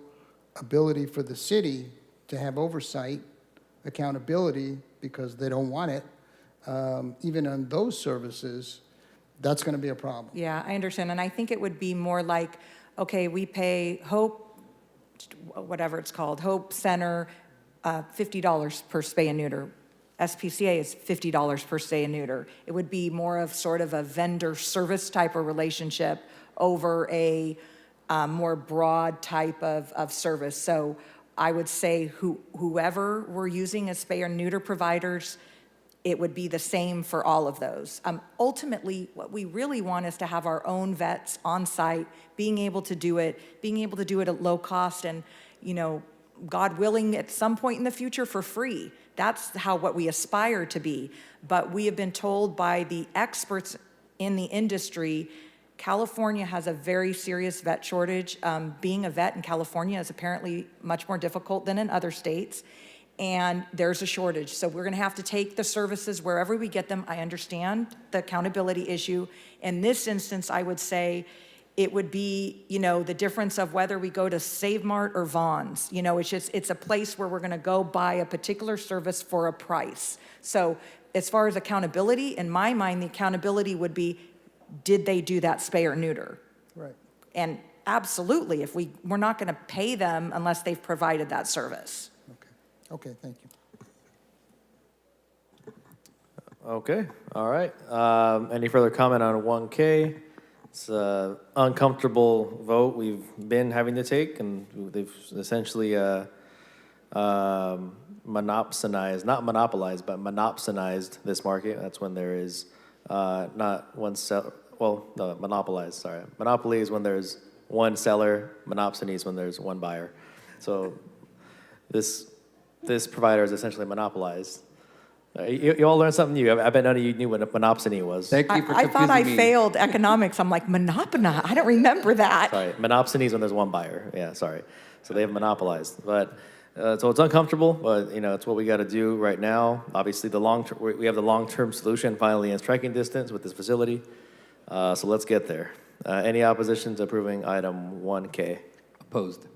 ability for the city to have oversight, accountability, because they don't want it, even on those services, that's going to be a problem. Yeah, I understand, and I think it would be more like, okay, we pay Hope, whatever it's called, Hope Center, $50 per spay and neuter. SPCA is $50 per spay and neuter. It would be more of sort of a vendor service type of relationship over a more broad type of service. So I would say whoever we're using as spay or neuter providers, it would be the same for all of those. Ultimately, what we really want is to have our own vets on site, being able to do it at low cost and, God willing, at some point in the future for free. That's what we aspire to be. But we have been told by the experts in the industry, California has a very serious vet shortage. Being a vet in California is apparently much more difficult than in other states. And there's a shortage. So we're going to have to take the services wherever we get them. I understand the accountability issue. In this instance, I would say it would be, the difference of whether we go to Save Mart or Vaughn's. It's a place where we're going to go buy a particular service for a price. So as far as accountability, in my mind, the accountability would be, did they do that spay or neuter? Right. And absolutely, we're not going to pay them unless they've provided that service. Okay, thank you. Okay, all right. Any further comment on 1K? It's an uncomfortable vote we've been having to take, and they've essentially monopolized this market. That's when there is not one seller. Well, no, monopolized, sorry. Monopoly is when there's one seller, monopsony is when there's one buyer. So this provider is essentially monopolized. You all learned something new. I bet none of you knew what a monopsony was. Thank you for I thought I confusing me. failed economics. I'm like, monopona? I don't remember that. Sorry, monopsony is when there's one buyer. Yeah, sorry. So they have monopolized. But so it's uncomfortable, but it's what we got to do right now. Obviously, we have the long-term solution finally in striking distance with this facility. So let's get there. Any opposition to approving item 1K? Opposed.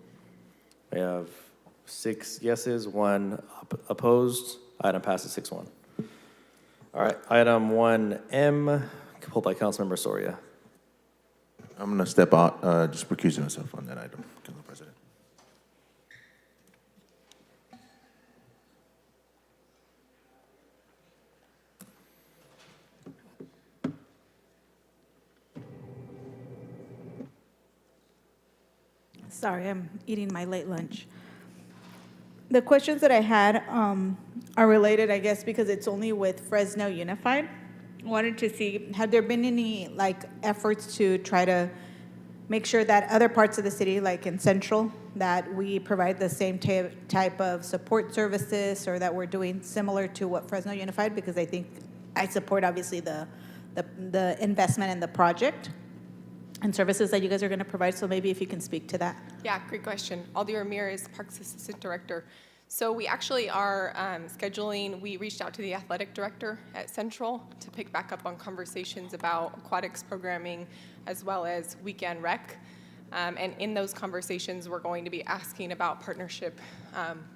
We have 6 yeses, 1 opposed. Item passes 6-1. All right, item 1M, pulled by Councilmember Soria. I'm going to step out, just recusing myself on that item, Council President. Sorry, I'm eating my late lunch. The questions that I had are related, I guess, because it's only with Fresno Unified. Wanted to see, have there been any efforts to try to make sure that other parts of the city, like in Central, that we provide the same type of support services, or that we're doing similar to what Fresno Unified? Because I think I support obviously the investment in the project and services that you guys are going to provide. So maybe if you can speak to that. Yeah, great question. Aldi Ramirez, Parks Assistant Director. So we actually are scheduling, we reached out to the athletic director at Central to pick back up on conversations about aquatics programming as well as weekend rec. And in those conversations, we're going to be asking about partnership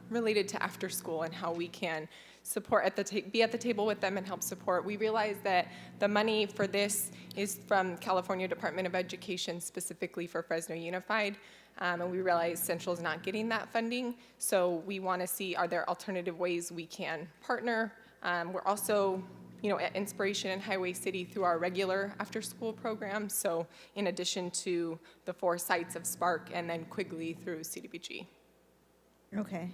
related to after school and how we can support be at the table with them and help support. We realize that the money for this is from California Department of Education, specifically for Fresno Unified. And we realize Central is not getting that funding. So we want to see, are there alternative ways we can partner? We're also, at Inspiration and Highway City through our regular after-school program. So in addition to the 4 sites of Spark and then Quigley through CDBG. Okay.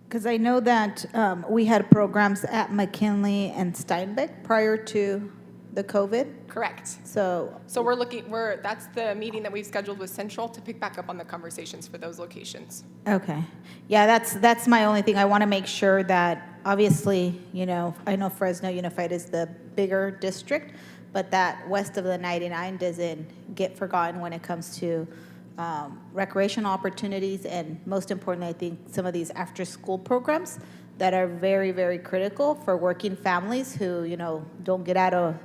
Because I know that we had programs at McKinley and Steinbeck prior to the COVID. Correct. So that's the meeting that we've scheduled with Central to pick back up on the conversations for those locations. okay. Yeah, that's my only thing. I want to make sure that, obviously, I know Fresno Unified is the bigger district, but that west of the 99 doesn't get forgotten when it comes to recreational opportunities, and most importantly, I think some of these after-school programs that are very, very critical for working families who, don't get out of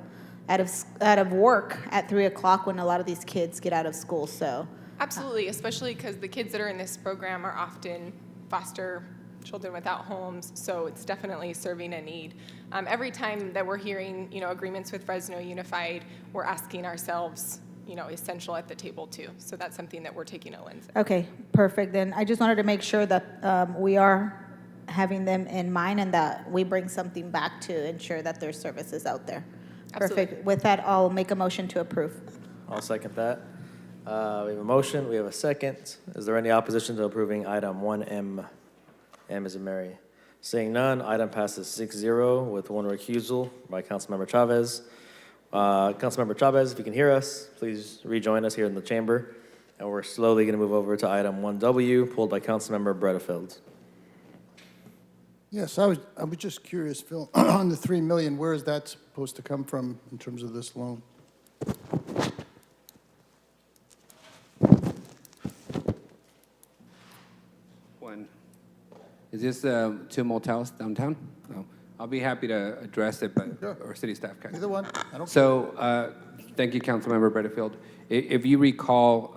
work at 3 o'clock when a lot of these kids get out of school. So Absolutely, especially because the kids that are in this program are often foster children without homes, so it's definitely serving a need. Every time that we're hearing, agreements with Fresno Unified, we're asking ourselves, is Central at the table too? So that's something that we're taking a lens at. okay, perfect. Then I just wanted to make sure that we are having them in mind and that we bring something back to ensure that there's services out there. Absolutely. Perfect. With that, I'll make a motion to approve. I'll second that. We have a motion, we have a second. Is there any opposition to approving item 1M? M as in Mary. Seeing none, item passes 6-0 with 1 recusal by Councilmember Chavez. Councilmember Chavez, if you can hear us, please rejoin us here in the chamber. And we're slowly going to move over to item 1W, pulled by Councilmember Bredefeld. Yes, I was just curious, Phil, on the 3 million, where is that supposed to come from in terms of this loan? Is this 2 motels downtown? No. I'll be happy to address it, but our city staff can. Either one, I don't. So, thank you, Councilmember Bredefeld. If you recall,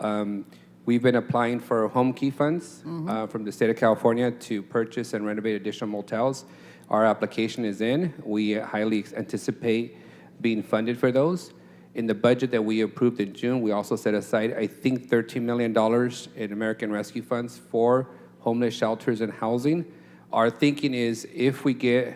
we've been applying for home key funds from the state of California to purchase and renovate additional motels. Our application is in. We highly anticipate being funded for those. In the budget that we approved in June, we also set aside, I think, $13 million in American Rescue Funds for homeless shelters and housing. Our thinking is if we get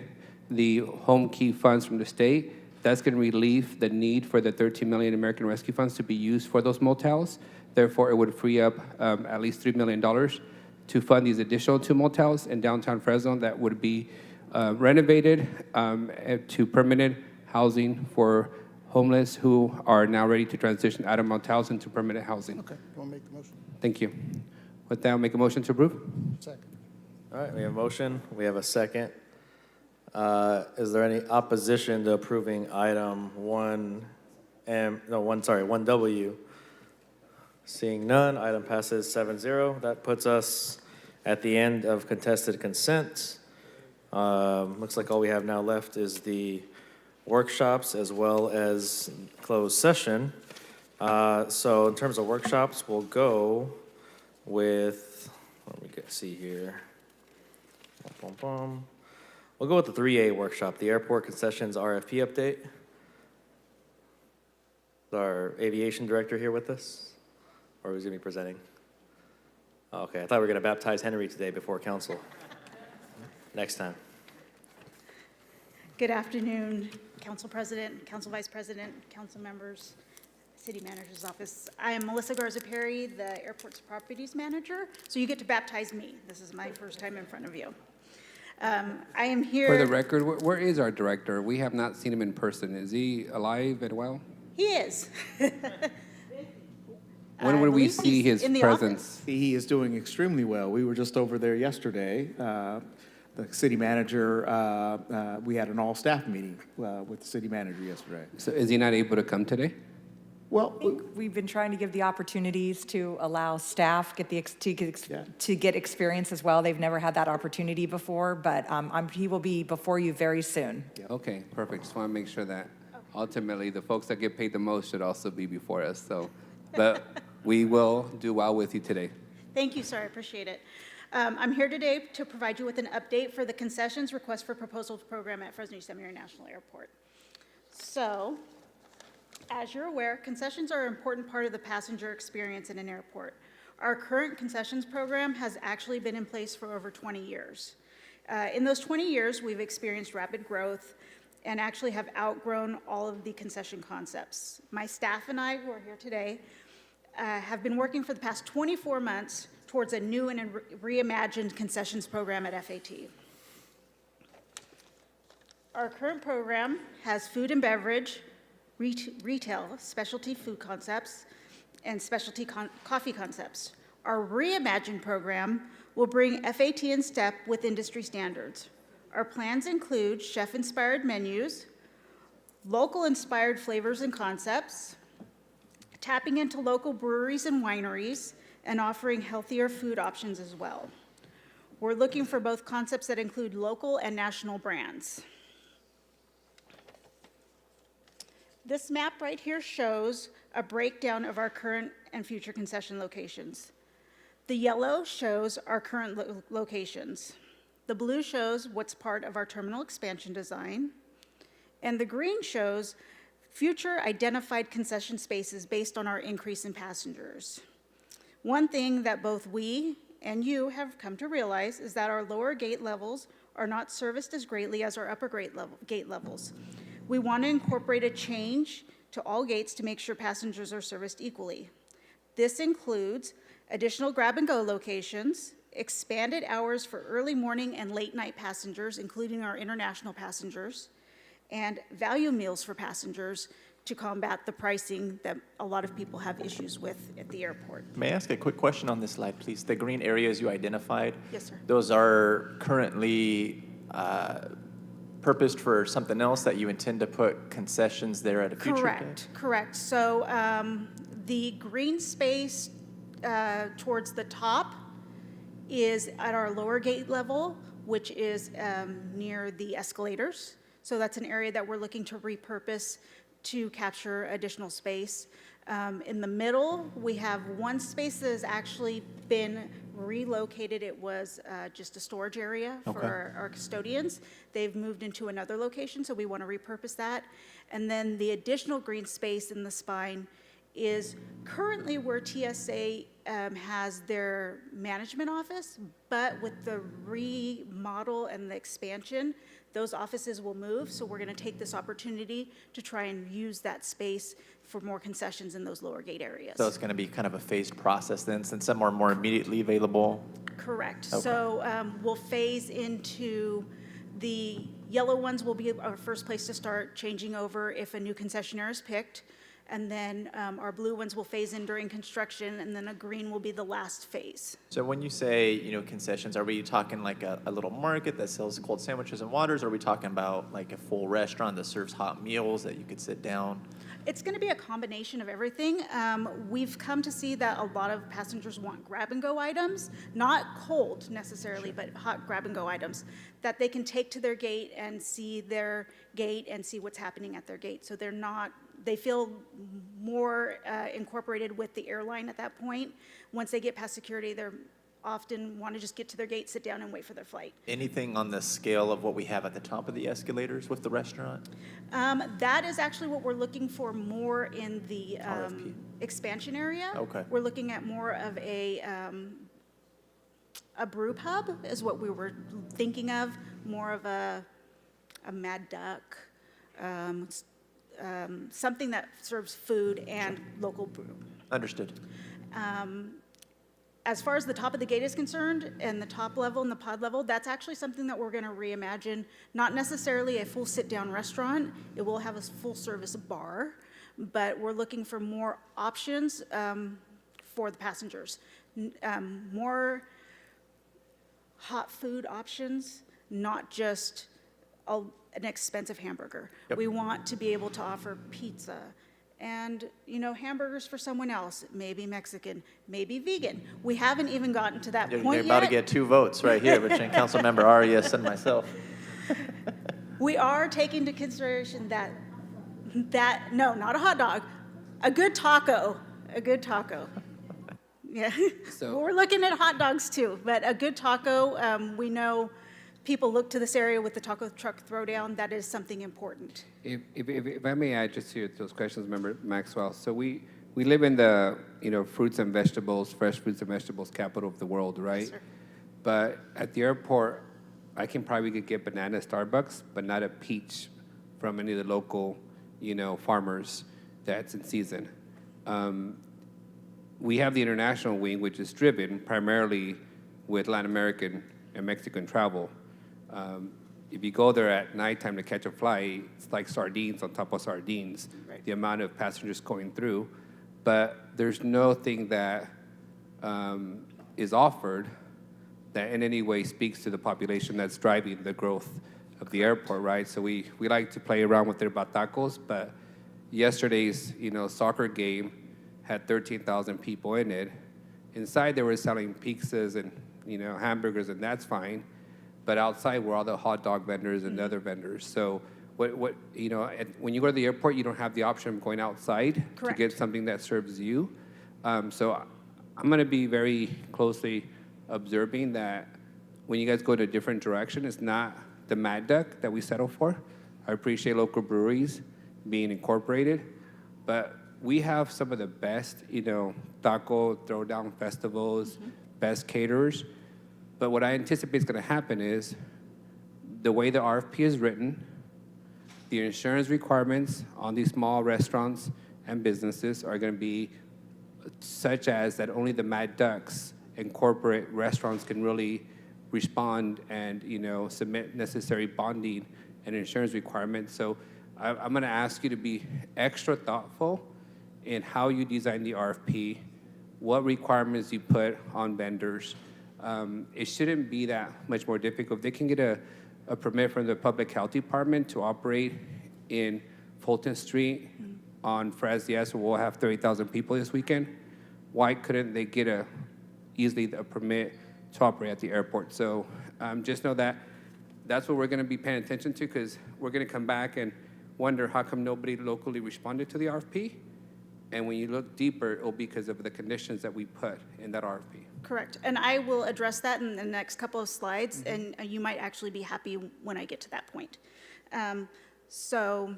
the home key funds from the state, that's going to relieve the need for the $13 million American Rescue Funds to be used for those motels. Therefore, it would free up at least $3 million to fund these additional 2 motels in downtown Fresno that would be renovated to permanent housing for homeless who are now ready to transition out of motels into permanent housing. Okay, you want to make the motion? Thank you. With that, I'll make a motion to approve. Second. All right, we have a motion, we have a second. Is there any opposition to approving item 1W? Seeing none, item passes 7-0. That puts us at the end of contested consent. Looks like all we have now left is the workshops as well as closed session. So in terms of workshops, we'll go with, let me see here. We'll go with the 3A workshop, the airport concessions RFP update. Is our aviation director here with us? Or who's going to be presenting? Oh, okay, I thought we were going to baptize Henry today before council. Next time. Good afternoon, Council President, Council Vice President, council members, City Manager's Office. I am Melissa Garza-Perry, the Airport's Properties Manager, so you get to baptize me. This is my first time in front of you. I am here. For the record, where is our director? We have not seen him in person. Is he alive and well? He is. When would we see his presence? He is doing extremely well. We were just over there yesterday. The city manager, we had an all-staff meeting with the city manager yesterday. So is he not able to come today? Well, We've been trying to give the opportunities to allow staff to get experience as well. They've never had that opportunity before, but he will be before you very soon. Okay, perfect. Just want to make sure that ultimately the folks that get paid the most should also be before us. So, but we will do well with you today. Thank you, sir. I appreciate it. I'm here today to provide you with an update for the concessions request for proposals program at Fresno Yosemite International Airport. So, as you're aware, concessions are an important part of the passenger experience in an airport. Our current concessions program has actually been in place for over 20 years. In those 20 years, we've experienced rapid growth and actually have outgrown all of the concession concepts. My staff and I, who are here today, have been working for the past 24 months towards a new and reimagined concessions program at FAT. Our current program has food and beverage, retail, specialty food concepts, and specialty coffee concepts. Our reimagined program will bring FAT in step with industry standards. Our plans include chef-inspired menus, local-inspired flavors and concepts, tapping into local breweries and wineries, and offering healthier food options as well. We're looking for both concepts that include local and national brands. This map right here shows a breakdown of our current and future concession locations. The yellow shows our current locations. The blue shows what's part of our terminal expansion design. And the green shows future identified concession spaces based on our increase in passengers. One thing that both we and you have come to realize is that our lower gate levels are not serviced as greatly as our upper gate levels. We want to incorporate a change to all gates to make sure passengers are serviced equally. This includes additional grab-and-go locations, expanded hours for early morning and late night passengers, including our international passengers, and value meals for passengers to combat the pricing that a lot of people have issues with at the airport. May I ask a quick question on this slide, please? The green areas you identified? Yes, sir. Those are currently purposed for something else that you intend to put concessions there at a future date? Correct. So the green space towards the top is at our lower gate level, which is near the escalators. So that's an area that we're looking to repurpose to capture additional space. In the middle, we have one space that has actually been relocated. It was just a storage area for our custodians. They've moved into another location, so we want to repurpose that. And then the additional green space in the spine is currently where TSA has their management office, but with the remodel and the expansion, those offices will move. So we're going to take this opportunity to try and use that space for more concessions in those lower gate areas. So it's going to be kind of a phased process then, since some are more immediately available? Correct. Okay. So we'll phase into the yellow ones will be our first place to start changing over if a new concessionaire is picked. And then our blue ones will phase in during construction, and then a green will be the last phase. So when you say, concessions, are we talking like a little market that sells cold sandwiches and waters? Or are we talking about like a full restaurant that serves hot meals that you could sit down? It's going to be a combination of everything. We've come to see that a lot of passengers want grab-and-go items, not cold necessarily, but hot grab-and-go items that they can take to their gate and see their gate and see what's happening at their gate. So they feel more incorporated with the airline at that point. Once they get past security, they're often want to just get to their gate, sit down, and wait for their flight. Anything on the scale of what we have at the top of the escalators with the restaurant? That is actually what we're looking for more in the expansion area. Okay. We're looking at more of a brew pub is what we were thinking of, more of a Mad Duck, something that serves food and local brew. Understood. As far as the top of the gate is concerned, and the top level and the pod level, that's actually something that we're going to reimagine. Not necessarily a full sit-down restaurant. It will have a full-service bar, but we're looking for more options for the passengers. More hot food options, not just an expensive hamburger. Yep. We want to be able to offer pizza and, hamburgers for someone else, maybe Mexican, maybe vegan. We haven't even gotten to that You're point about to yet. get 2 votes right here between Councilmember Arias and myself. We are taking into consideration that, no, not a hot dog, a good taco, Yeah, So- we're looking at hot dogs too, but a good taco, we know people look to this area with the taco truck throwdown, that is something important. If I may add just to those questions, Member Maxwell. So we live in the, fruits and vegetables, fresh fruits and vegetables capital of the world, right? sir. But at the airport, I can probably get banana at Starbucks, but not a peach from any of the local, farmers that's in season. We have the international wing, which is driven primarily with Latin American and Mexican travel. If you go there at nighttime to catch a flight, it's like sardines on top of sardines, the amount of passengers going through. But there's nothing that is offered that in any way speaks to the population that's driving the growth of the airport, right? So we like to play around with their batacos, but yesterday's, soccer game had 13,000 people in it. Inside they were selling pizzas and, hamburgers, and that's fine. But outside were all the hot dog vendors and the other vendors. So when you go to the airport, you don't have the option of going outside Correct. to get something that serves you. So I'm going to be very closely observing that when you guys go to a different direction, it's not the Mad Duck that we settle for. I appreciate local breweries being incorporated, but we have some of the best, taco throwdown festivals, best caterers. But what I anticipate is going to happen is the way the RFP is written, the insurance requirements on these small restaurants and businesses are going to be such as that only the Mad Ducks and corporate restaurants can really respond and, submit necessary bonding and insurance requirements. So I'm going to ask you to be extra thoughtful in how you design the RFP, what requirements you put on vendors. It shouldn't be that much more difficult. They can get a permit from the Public Health Department to operate in Fulton Street on Fresno. Yes, we'll have 30,000 people this weekend. Why couldn't they get easily a permit to operate at the airport? So just know that that's what we're going to be paying attention to, because we're going to come back and wonder how come nobody locally responded to the RFP. And when you look deeper, it'll be because of the conditions that we put in that RFP. Correct, and I will address that in the next couple of slides, and you might actually be happy when I get to that point. So,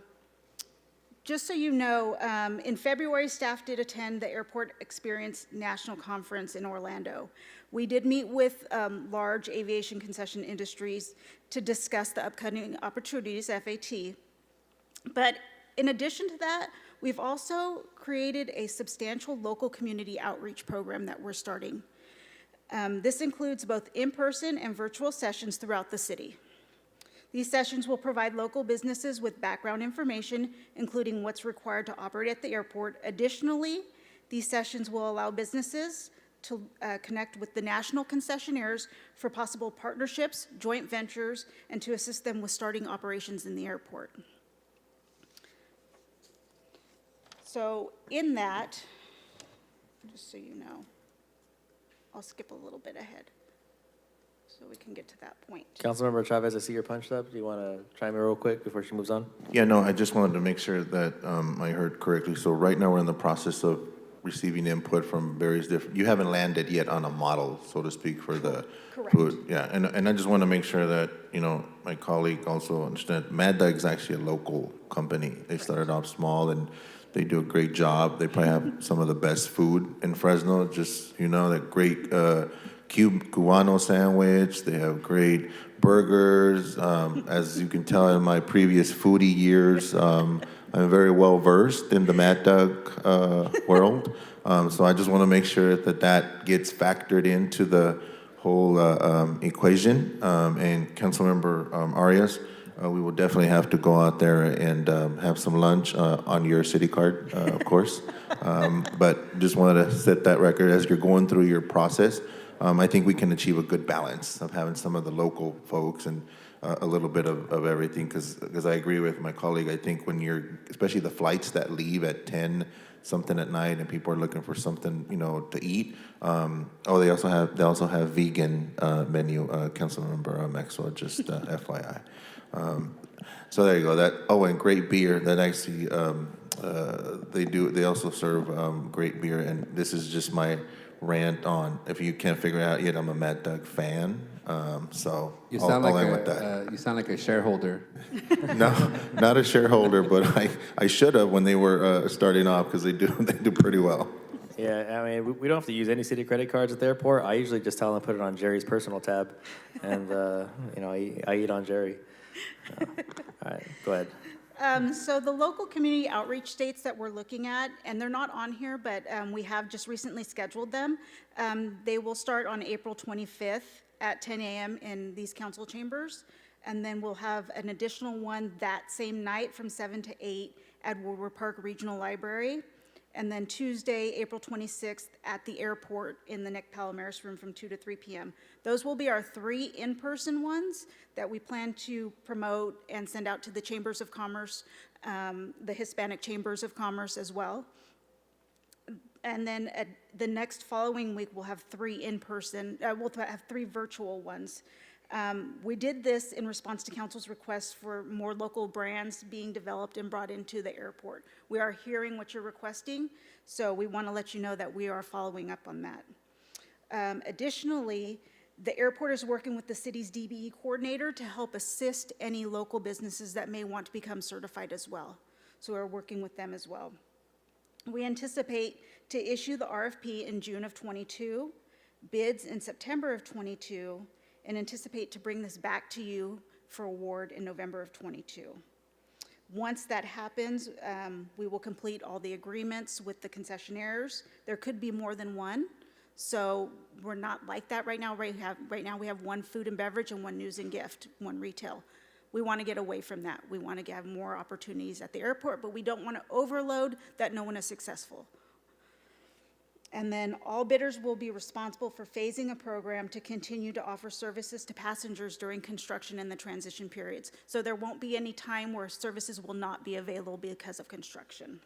just so you know, in February, staff did attend the Airport Experience National Conference in Orlando. We did meet with large aviation concession industries to discuss the upcoming opportunities, FAT. But in addition to that, we've also created a substantial local community outreach program that we're starting. This includes both in-person and virtual sessions throughout the city. These sessions will provide local businesses with background information, including what's required to operate at the airport. Additionally, these sessions will allow businesses to connect with the national concessionaires for possible partnerships, joint ventures, and to assist them with starting operations in the airport. So in that, just so you know, I'll skip a little bit ahead so we can get to that point. Councilmember Chavez, I see your punched up. Do you want to chime in real quick before she moves on? Yeah, no, I just wanted to make sure that I heard correctly. So right now we're in the process of receiving input from various different, you haven't landed yet on a model, so to speak, for the Correct. food. Yeah, and I just want to make sure that, my colleague also understands, Mad Dog is actually a local company. They started off small and they do a great job. They probably have some of the best food in Fresno, just, that great Cubano sandwich. They have great burgers. As you can tell in my previous foodie years, I'm very well versed in the Mad Dog world. So I just want to make sure that gets factored into the whole equation. And Councilmember Arias, we will definitely have to go out there and have some lunch on your city card, of course. But just wanted to set that record as you're going through your process. I think we can achieve a good balance of having some of the local folks and a little bit of everything, because I agree with my colleague. I think when you're, especially the flights that leave at 10 something at night and people are looking for something, to eat. They also have vegan menu, Councilmember Maxwell, just FYI. So there you go. And great beer. That actually they also serve great beer, and this is just my rant on, if you can't figure it out yet, I'm a Mad Dog fan. So You I'll sound end like with that. you sound like a shareholder. No, not a shareholder, but I should have when they were starting off, because they do pretty well. Yeah, I mean, we don't have to use any city credit cards at the airport. I usually just tell them to put it on Jerry's personal tab, and I eat on Jerry. All right, go ahead. So the local community outreach dates that we're looking at, and they're not on here, but we have just recently scheduled them. They will start on April 25th at 10 a.m. in these council chambers, and then we'll have an additional one that same night from 7 to 8 at Woodward Park Regional Library, and then Tuesday, April 26th at the airport in the Nick Palomares room from 2 to 3 p.m. Those will be our 3 in-person ones that we plan to promote and send out to the Chambers of Commerce, the Hispanic Chambers of Commerce as well. And then at the next following week, we'll have 3 in-person, we'll have 3 virtual ones. We did this in response to council's request for more local brands being developed and brought into the airport. We are hearing what you're requesting, so we want to let you know that we are following up on that. Additionally, the airport is working with the city's DBE coordinator to help assist any local businesses that may want to become certified as well. So we're working with them as well. We anticipate to issue the RFP in June of 22, bids in September of 22, and anticipate to bring this back to you for award in November of 22. Once that happens, we will complete all the agreements with the concessionaires. There could be more than one, so we're not like that right now. Right now we have 1 food and beverage and 1 news and gift, 1 retail. We want to get away from that. We want to have more opportunities at the airport, but we don't want to overload that no one is successful. And then all bidders will be responsible for phasing a program to continue to offer services to passengers during construction and the transition periods. So there won't be any time where services will not be available because of construction.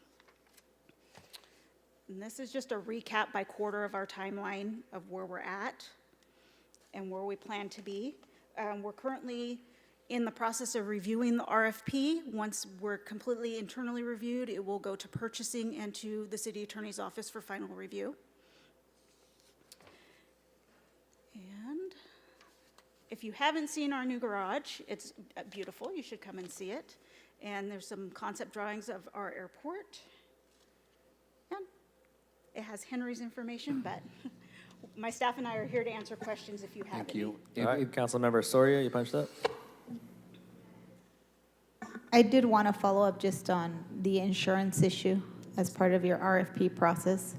And this is just a recap by quarter of our timeline of where we're at and where we plan to be. We're currently in the process of reviewing the RFP. Once we're completely internally reviewed, it will go to purchasing and to the city attorney's office for final review. And if you haven't seen our new garage, it's beautiful. You should come and see it. And there's some concept drawings of our airport. And it has Henry's information, but my staff and I are here to answer questions if you have any. Thank you. All right, Councilmember Soria, you punched up. I did want to follow up just on the insurance issue as part of your RFP process.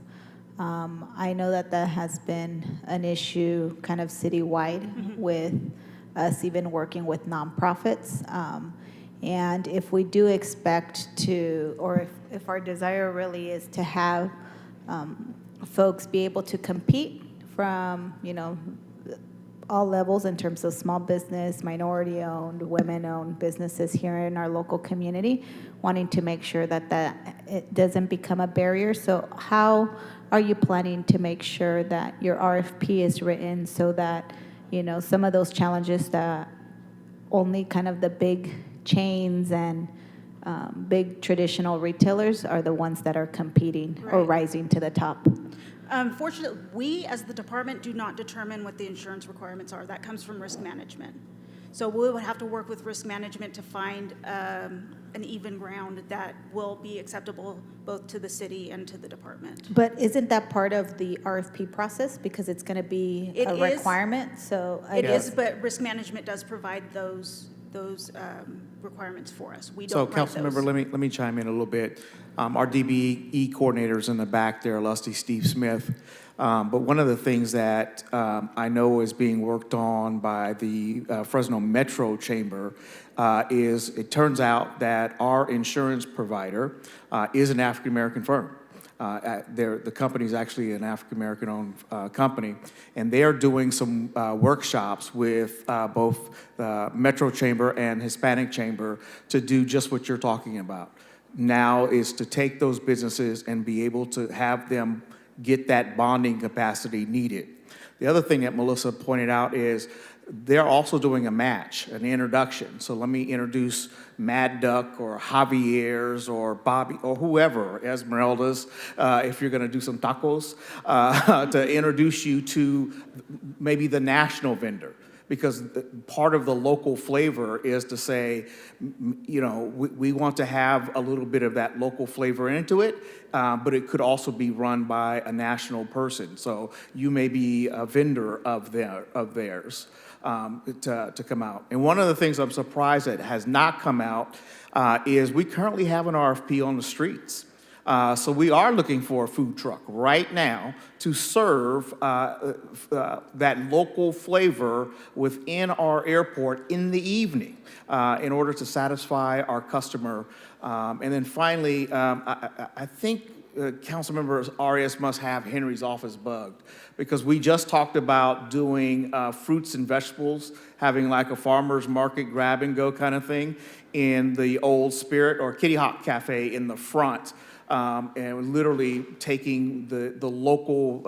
I know that has been an issue kind of citywide with us even working with nonprofits. And if we do expect to, or if our desire really is to have folks be able to compete from, all levels in terms of small business, minority-owned, women-owned businesses here in our local community, wanting to make sure that it doesn't become a barrier. So how are you planning to make sure that your RFP is written so that, some of those challenges that only kind of the big chains and big traditional retailers are the ones that are competing or rising to the top? Unfortunately, we as the department do not determine what the insurance requirements are. That comes from risk management. So we would have to work with risk management to find an even ground that will be acceptable both to the city and to the department. But isn't that part of the RFP process because it's going to be a requirement? So it is, but risk management does provide those requirements for us. We don't write those. So, Councilmember, let me chime in a little bit. Our DBE coordinator's in the back there, Lusty Steve Smith. But one of the things that I know is being worked on by the Fresno Metro Chamber is it turns out that our insurance provider is an African-American firm. The company is actually an African-American-owned company, and they are doing some workshops with both the Metro Chamber and Hispanic Chamber to do just what you're talking about. Now is to take those businesses and be able to have them get that bonding capacity needed. The other thing that Melissa pointed out is they're also doing a match, an introduction. So let me introduce Mad Duck or Javier's or Bobby or whoever, Esmeralda's, if you're gonna do some tacos, to introduce you to maybe the national vendor. Because part of the local flavor is to say, you know, we want to have a little bit of that local flavor into it, but it could also be run by a national person. So you may be a vendor of theirs to come out. And one of the things I'm surprised that has not come out is we currently have an RFP on the streets. So we are looking for a food truck right now to serve that local flavor within our airport in the evening in order to satisfy our customer. And then finally, I think Councilmember Arias must have Henry's office bugged because we just talked about doing fruits and vegetables, having like a farmer's market grab and go kind of thing in the old Spirit or Kitty Hawk Cafe in the front. And literally taking the local,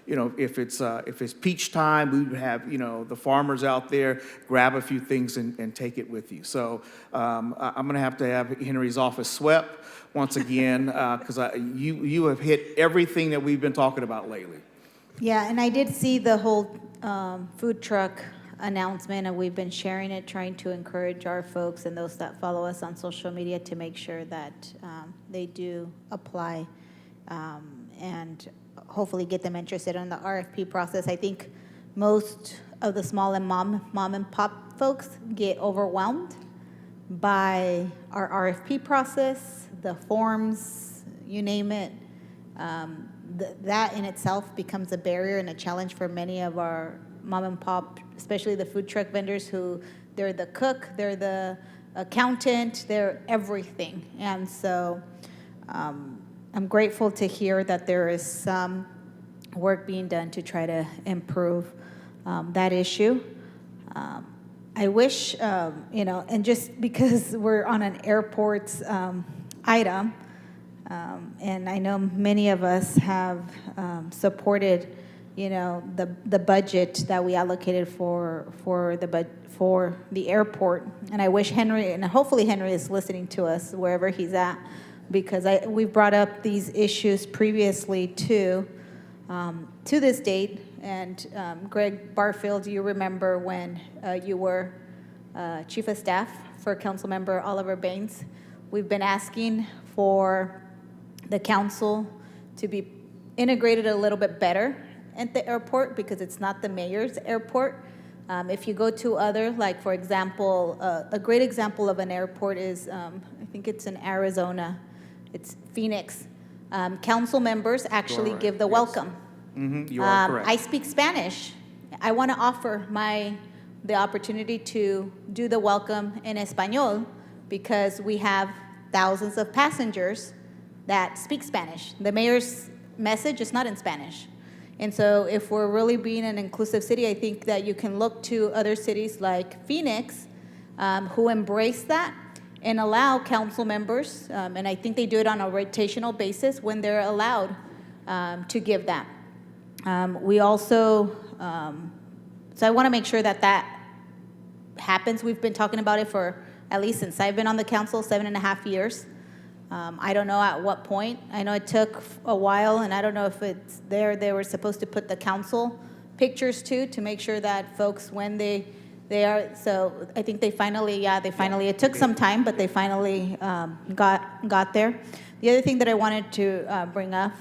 you know, if it's peach time, we would have, you know, the farmers out there grab a few things and take it with you. So I'm going to have Henry's office swept once again because you have hit everything that we've been talking about lately. Yeah, and I did see the whole food truck announcement, and we've been sharing it, trying to encourage our folks and those that follow us on social media to make sure that they do apply and hopefully get them interested in the RFP process. I think most of the small and mom and pop folks get overwhelmed by our RFP process, the forms, you name it. That in itself becomes a barrier and a challenge for many of our mom and pop, especially the food truck vendors who they're the cook, they're the accountant, they're everything. And so I'm grateful to hear that there is some work being done to try to improve that issue. I wish, you know, and just because we're on an airports item, and I know many of us have supported, you know, the budget that we allocated for the airport. And I wish Henry, and hopefully Henry is listening to us wherever he's at, because we've brought up these issues previously to this date. And Greg Barfield, you remember when you were Chief of Staff for Councilmember Oliver Baines. We've been asking for the council to be integrated a little bit better at the airport because it's not the mayor's airport. If you go to other, like for example, a great example of an airport is, I think it's in Arizona, it's Phoenix. Council members actually give the welcome. Mm-hmm. You are correct. I speak Spanish. I want to offer the opportunity to do the welcome in Espanol because we have thousands of passengers that speak Spanish. The mayor's message is not in Spanish. And so if we're really being an inclusive city, I think that you can look to other cities like Phoenix who embrace that and allow council members, and I think they do it on a rotational basis when they're allowed to give that. We also, so I want to make sure that that happens. We've been talking about it for at least since I've been on the council, 7.5 years. I don't know at what point. I know it took a while, and I don't know if it's there. They were supposed to put the council pictures too to make sure that folks, when they are, so I think they finally, it took some time, but they finally got there. The other thing that I wanted to bring up,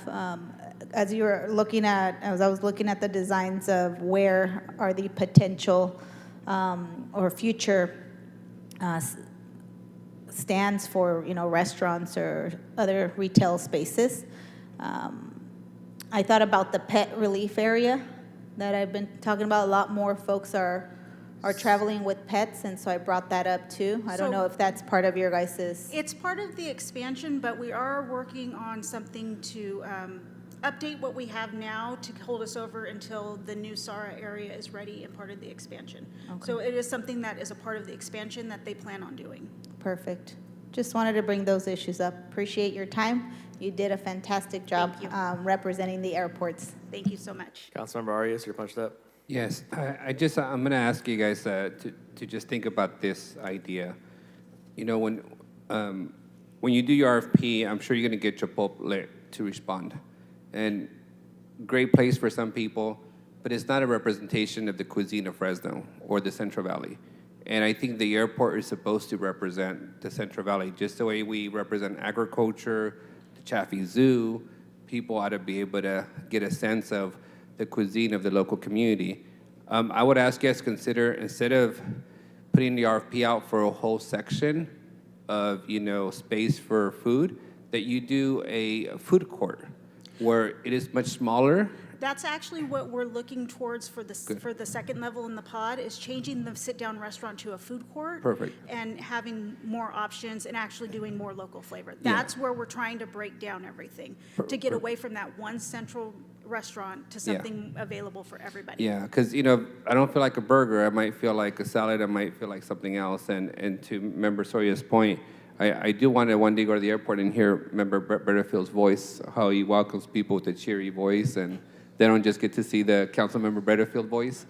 as you were looking at, as I was looking at the designs of where are the potential or future stands for, you know, restaurants or other retail spaces. I thought about the pet relief area that I've been talking about. A lot more folks are are traveling with pets, and so I brought that up too. I don't So- know if that's part of your guys's. It's part of the expansion, but we are working on something to update what we have now to hold us over until the new SARA area is ready and part of the expansion. So it is something that is a part of the expansion that they plan on doing. Perfect. Just wanted to bring those issues up. Appreciate your time. You did a fantastic job representing the airports. Thank you so much. Councilmember Arias, you're punched up. Yes, I'm going to ask you guys to just think about this idea. You know, when you do your RFP, I'm sure you're going to get Chipotle to respond. And great place for some people, but it's not a representation of the cuisine of Fresno or the Central Valley. And I think the airport is supposed to represent the Central Valley, just the way we represent agriculture, the Chaffee Zoo. People ought to be able to get a sense of the cuisine of the local community. I would ask you guys to consider, instead of putting the RFP out for a whole section of, space for food, that you do a food court where it is much smaller. That's actually what we're looking towards for the second level in the pod, is changing the sit-down restaurant to a food court. Perfect. And having more options and actually doing more local flavor. Yeah. That's where we're trying to break down everything, to get away from that one central restaurant to something available for everybody. Yeah, because, I don't feel like a burger. I might feel like a salad. I might feel like something else. And to Member Soria's point, I do want to one day go to the airport and hear Member Butterfield's voice, how he welcomes people with a cheery voice, and they don't just get to see the Councilmember Butterfield voice.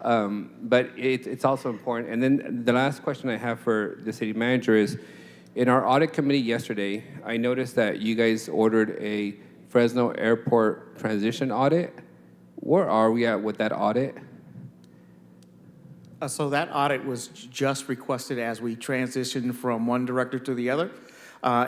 But it's also important. And then the last question I have for the city manager is, in our audit committee yesterday, I noticed that you guys ordered a Fresno Airport transition audit. Where are we at with that audit? So that audit was just requested as we transitioned from one director to the other,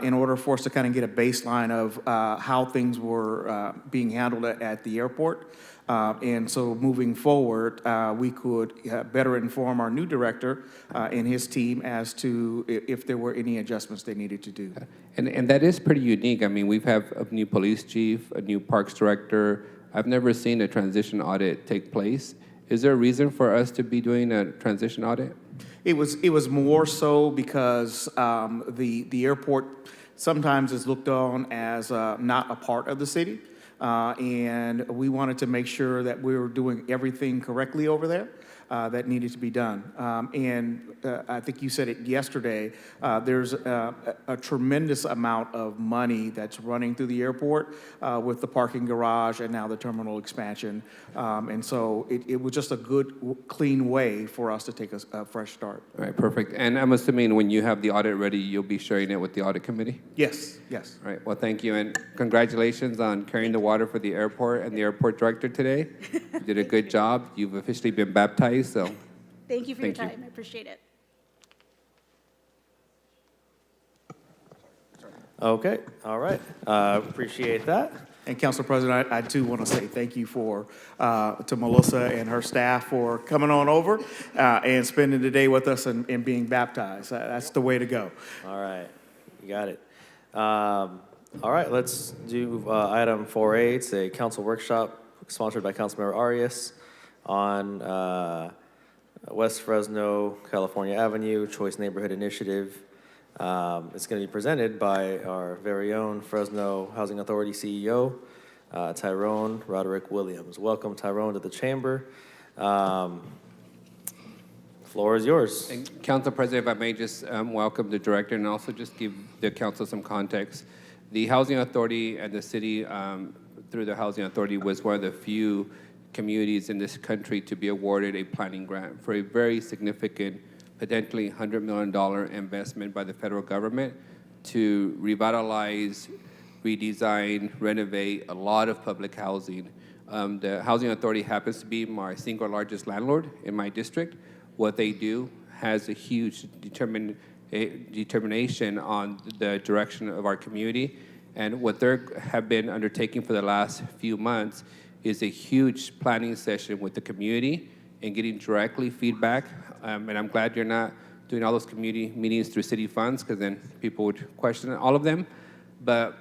in order for us to kind of get a baseline of how things were being handled at the airport. And so moving forward, we could better inform our new director and his team as to if there were any adjustments they needed to do. And that is pretty unique. I mean, we have a new police chief, a new parks director. I've never seen a transition audit take place. Is there a reason for us to be doing a transition audit? It was more so because the airport sometimes is looked on as not a part of the city, and we wanted to make sure that we were doing everything correctly over there that needed to be done. And I think you said it yesterday, there's a tremendous amount of money that's running through the airport with the parking garage and now the terminal expansion. And so it was just a good, clean way for us to take a fresh start. All right, perfect. And I'm assuming when you have the audit ready, you'll be sharing it with the audit committee? Yes, yes. All right, well, thank you, and congratulations on carrying the water for the airport and the airport director today. You did a good job. You've officially been baptized, so. Thank you for your Thank you. time. I appreciate it. Okay, all right. Appreciate that. And Council President, I too want to say thank you to Melissa and her staff for coming on over and spending the day with us and being baptized. That's the way to go. All right, you got it. All right, let's do item 4A. It's a council workshop sponsored by Councilmember Arias on West Fresno, California Avenue, Choice Neighborhood Initiative. It's going to be presented by our very own Fresno Housing Authority CEO, Tyrone Roderick Williams. Welcome, Tyrone, to the chamber. Floor is yours. And Council President, if I may just welcome the director and also just give the council some context. The Housing Authority and the city, through the Housing Authority, was one of the few communities in this country to be awarded a planning grant for a very significant, potentially $100 million investment by the federal government to revitalize, redesign, renovate a lot of public housing. The Housing Authority happens to be my single largest landlord in my district. What they do has a huge determination on the direction of our community. And what they have been undertaking for the last few months is a huge planning session with the community and getting directly feedback. And I'm glad you're not doing all those community meetings through city funds, because then people would question all of them. But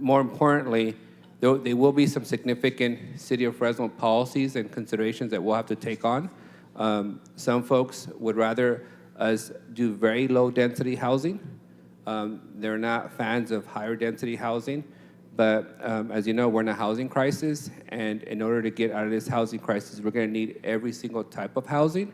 more importantly, there will be some significant City of Fresno policies and considerations that we'll have to take on. Some folks would rather us do very low-density housing. They're not fans of higher-density housing. But as you know, we're in a housing crisis, and in order to get out of this housing crisis, we're going to need every single type of housing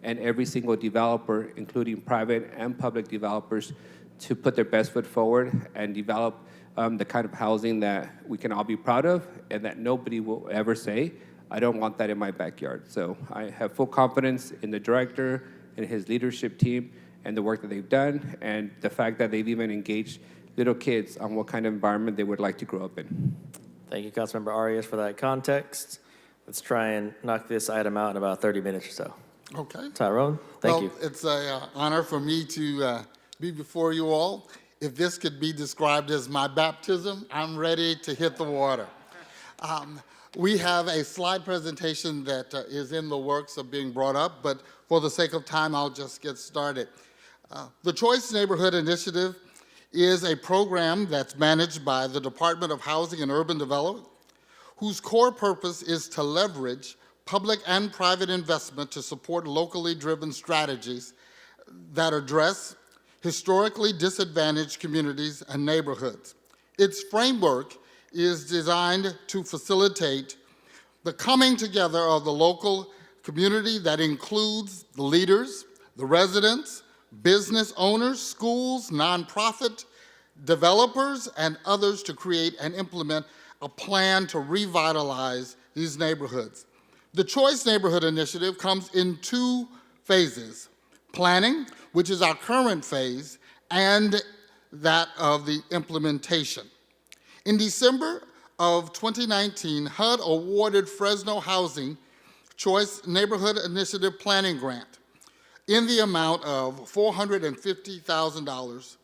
and every single developer, including private and public developers, to put their best foot forward and develop the kind of housing that we can all be proud of and that nobody will ever say, I don't want that in my backyard. So I have full confidence in the director and his leadership team and the work that they've done and the fact that they've even engaged little kids on what kind of environment they would like to grow up in. Thank you, Councilmember Arias, for that context. Let's try and knock this item out in about 30 minutes or so. Okay. Tyrone, thank you. It's an honor for me to be before you all. If this could be described as my baptism, I'm ready to hit the water. We have a slide presentation that is in the works of being brought up, but for the sake of time, I'll just get started. The Choice Neighborhood Initiative is a program that's managed by the Department of Housing and Urban Development, whose core purpose is to leverage public and private investment to support locally driven strategies that address historically disadvantaged communities and neighborhoods. Its framework is designed to facilitate the coming together of the local community that includes the leaders, the residents, business owners, schools, nonprofit, developers, and others to create and implement a plan to revitalize these neighborhoods. The Choice Neighborhood Initiative comes in two phases: planning, which is our current phase, and that of the implementation. In December of 2019, HUD awarded Fresno Housing Choice Neighborhood Initiative Planning Grant in the amount of $450,000.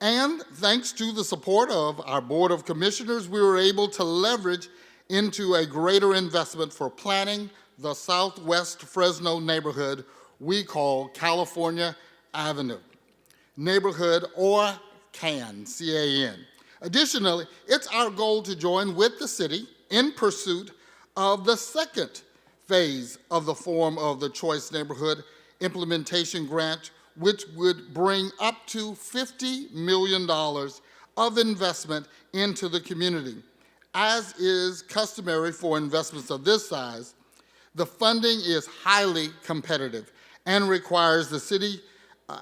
And thanks to the support of our Board of Commissioners, we were able to leverage into a greater investment for planning the Southwest Fresno neighborhood we call California Avenue neighborhood, or CAN, C-A-N. Additionally, it's our goal to join with the city in pursuit of the second phase of the form of the Choice Neighborhood Implementation Grant, which would bring up to $50 million of investment into the community. As is customary for investments of this size, the funding is highly competitive and requires the city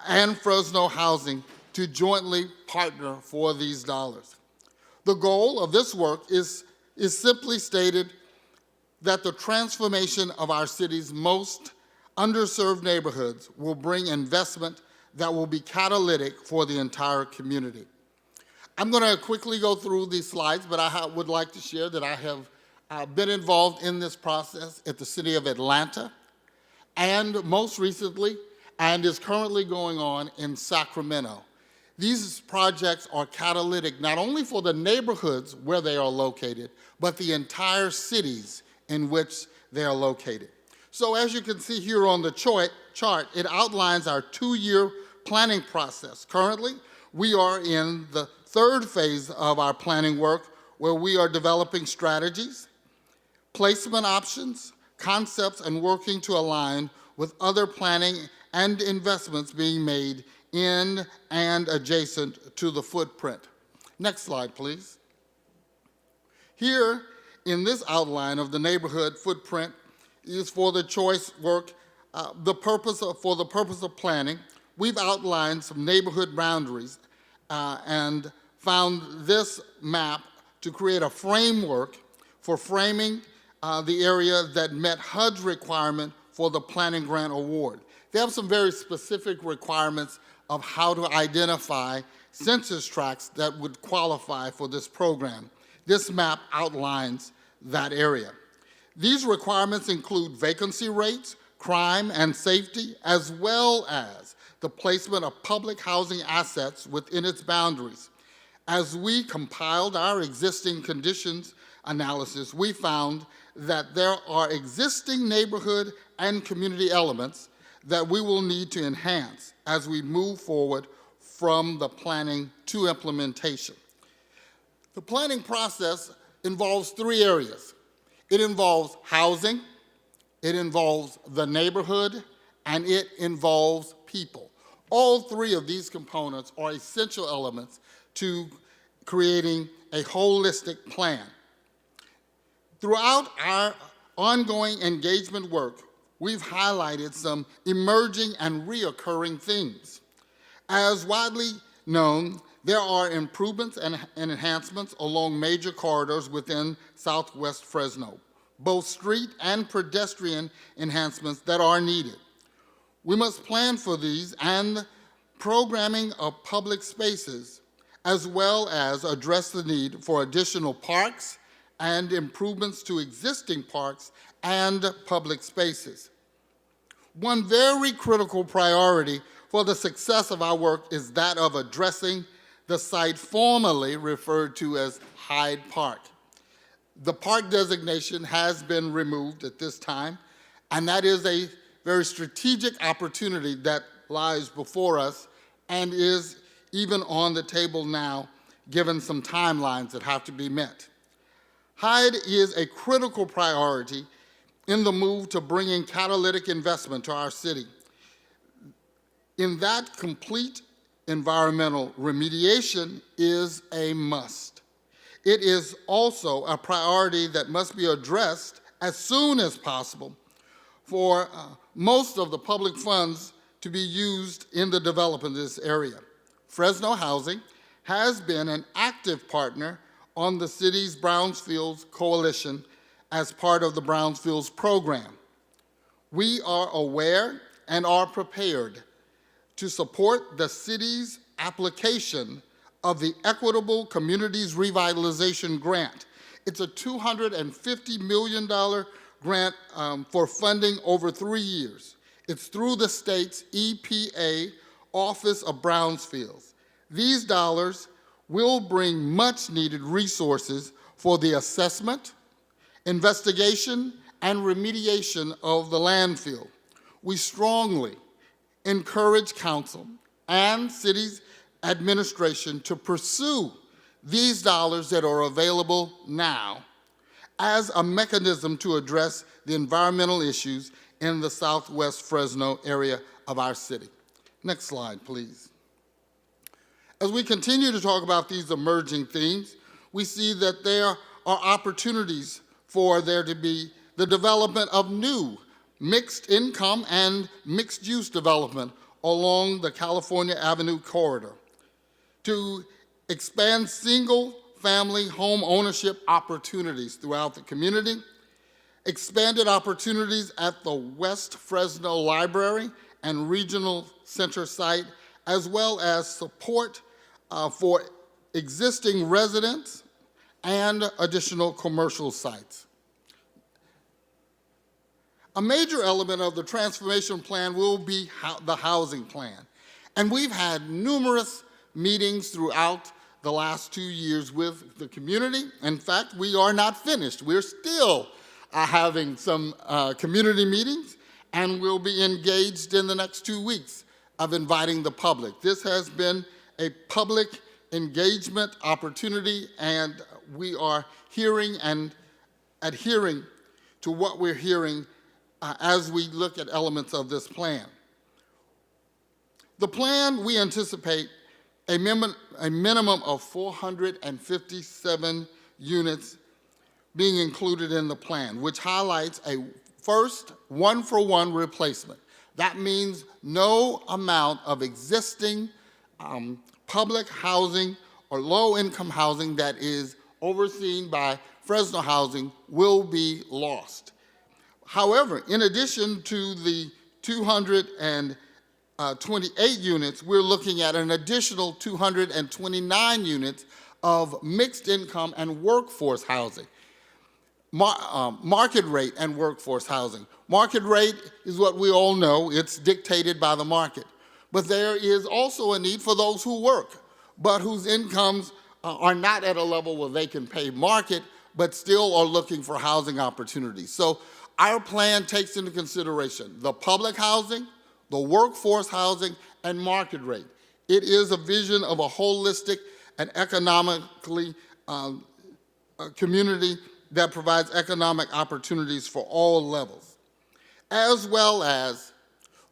and Fresno Housing to jointly partner for these dollars. The goal of this work is simply stated that the transformation of our city's most underserved neighborhoods will bring investment that will be catalytic for the entire community. I'm going to quickly go through these slides, but I would like to share that I have been involved in this process at the City of Atlanta, and most recently, and is currently going on in Sacramento. These projects are catalytic not only for the neighborhoods where they are located, but the entire cities in which they are located. So as you can see here on the chart, it outlines our 2-year planning process. Currently, we are in the third phase of our planning work, where we are developing strategies, placement options, concepts, and working to align with other planning and investments being made in and adjacent to the footprint. Next slide, please. Here, in this outline of the neighborhood footprint, is for the choice work, for the purpose of planning. We've outlined some neighborhood boundaries and found this map to create a framework for framing the area that met HUD's requirement for the planning grant award. They have some very specific requirements of how to identify census tracts that would qualify for this program. This map outlines that area. These requirements include vacancy rates, crime and safety, as well as the placement of public housing assets within its boundaries. As we compiled our existing conditions analysis, we found that there are existing neighborhood and community elements that we will need to enhance as we move forward from the planning to implementation. The planning process involves 3 areas. It involves housing, it involves the neighborhood, and it involves people. All three of these components are essential elements to creating a holistic plan. Throughout our ongoing engagement work, we've highlighted some emerging and reoccurring themes. As widely known, there are improvements and enhancements along major corridors within Southwest Fresno, both street and pedestrian enhancements that are needed. We must plan for these and programming of public spaces, as well as address the need for additional parks and improvements to existing parks and public spaces. One very critical priority for the success of our work is that of addressing the site formerly referred to as Hyde Park. The park designation has been removed at this time, and that is a very strategic opportunity that lies before us and is even on the table now, given some timelines that have to be met. Hyde is a critical priority in the move to bringing catalytic investment to our city. In that, complete environmental remediation is a must. It is also a priority that must be addressed as soon as possible for most of the public funds to be used in the development of this area. Fresno Housing has been an active partner on the city's Brownfields Coalition as part of the Brownfields program. We are aware and are prepared to support the city's application of the Equitable Communities Revitalization Grant. It's a $250 million grant for funding over 3 years. It's through the state's EPA Office of Brownfields. These dollars will bring much needed resources for the assessment, investigation, and remediation of the landfill. We strongly encourage council and city's administration to pursue these dollars that are available now as a mechanism to address the environmental issues in the Southwest Fresno area of our city. Next slide, please. As we continue to talk about these emerging themes, we see that there are opportunities for there to be the development of new mixed income and mixed use development along the California Avenue corridor, to expand single-family home ownership opportunities throughout the community, expanded opportunities at the West Fresno Library and Regional Center site, as well as support for existing residents and additional commercial sites. A major element of the transformation plan will be the housing plan. And we've had numerous meetings throughout the last 2 years with the community. In fact, we are not finished. We're still having some community meetings, and we'll be engaged in the next 2 weeks of inviting the public. This has been a public engagement opportunity, and we are hearing and adhering to what we're hearing as we look at elements of this plan. The plan, we anticipate a minimum of 457 units being included in the plan, which highlights a first one-for-one replacement. That means no amount of existing public housing or low-income housing that is overseen by Fresno Housing will be lost. However, in addition to the 228 units, we're looking at an additional 229 units of mixed income and workforce housing. Market rate and workforce housing. Market rate is what we all know. It's dictated by the market. But there is also a need for those who work, but whose incomes are not at a level where they can pay market, but still are looking for housing opportunities. So our plan takes into consideration the public housing, the workforce housing, and market rate. It is a vision of a holistic and economically community that provides economic opportunities for all levels. as well as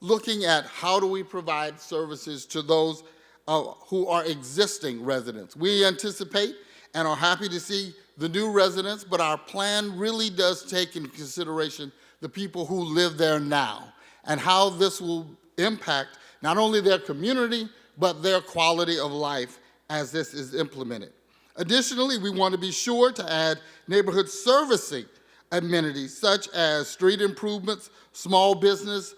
looking at how do we provide services to those who are existing residents. We anticipate and are happy to see the new residents, but our plan really does take into consideration the people who live there now and how this will impact not only their community, but their quality of life as this is implemented. Additionally, we want to be sure to add neighborhood servicing amenities such as street improvements, small business,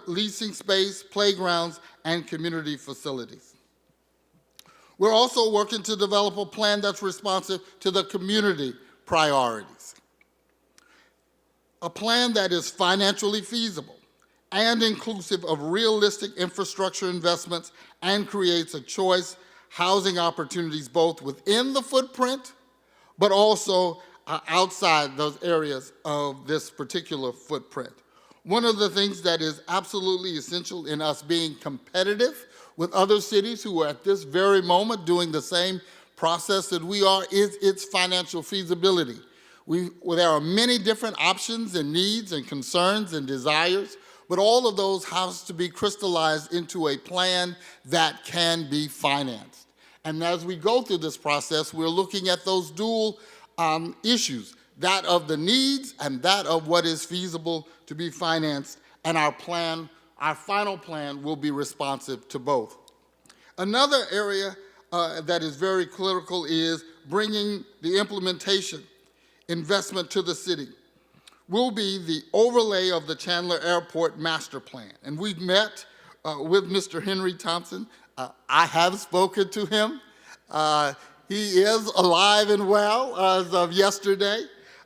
leasing space, playgrounds, and community facilities. We're also working to develop a plan that's responsive to the community priorities. A plan that is financially feasible and inclusive of realistic infrastructure investments and creates a choice housing opportunities both within the footprint, but also outside those areas of this particular footprint. One of the things that is absolutely essential in us being competitive with other cities who are at this very moment doing the same process that we are is its financial feasibility. There are many different options and needs and concerns and desires, but all of those have to be crystallized into a plan that can be financed. And as we go through this process, we're looking at those dual issues, that of the needs and that of what is feasible to be financed, and our final plan will be responsive to both. Another area that is very critical is bringing the implementation investment to the city. Will be the overlay of the Chandler Airport Master Plan. And we've met with Mr. Henry Thompson. I have spoken to him. He is alive and well as of yesterday.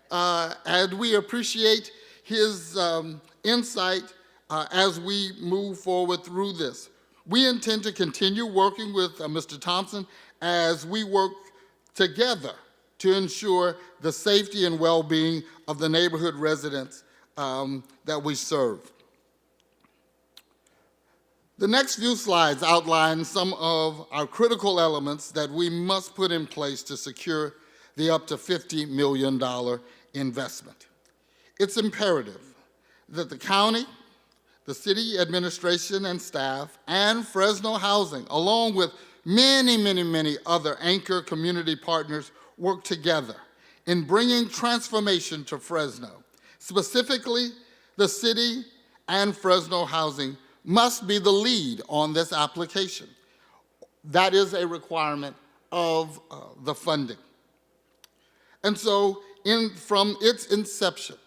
And we appreciate his insight as we move forward through this. We intend to continue working with Mr. Thompson as we work together to ensure the safety and well-being of the neighborhood residents that we serve. The next few slides outline some of our critical elements that we must put in place to secure the up to $50 million investment. It's imperative that the county, the city administration and staff, and Fresno Housing, along with many, many, many other anchor community partners, work together in bringing transformation to Fresno. Specifically, the city and Fresno Housing must be the lead on this application. That is a requirement of the funding. And so from its inception,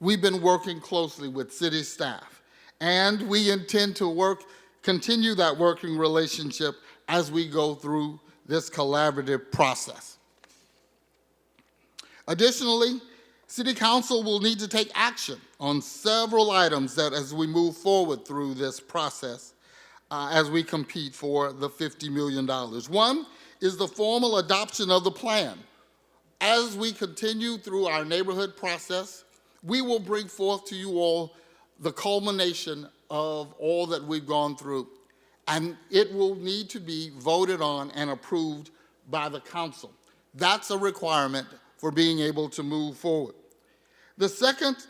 we've been working closely with city staff, and we intend to continue that working relationship as we go through this collaborative process. Additionally, City Council will need to take action on several items that as we move forward through this process, as we compete for the $50 million. One is the formal adoption of the plan. As we continue through our neighborhood process, we will bring forth to you all the culmination of all that we've gone through, and it will need to be voted on and approved by the council. That's a requirement for being able to move forward. The second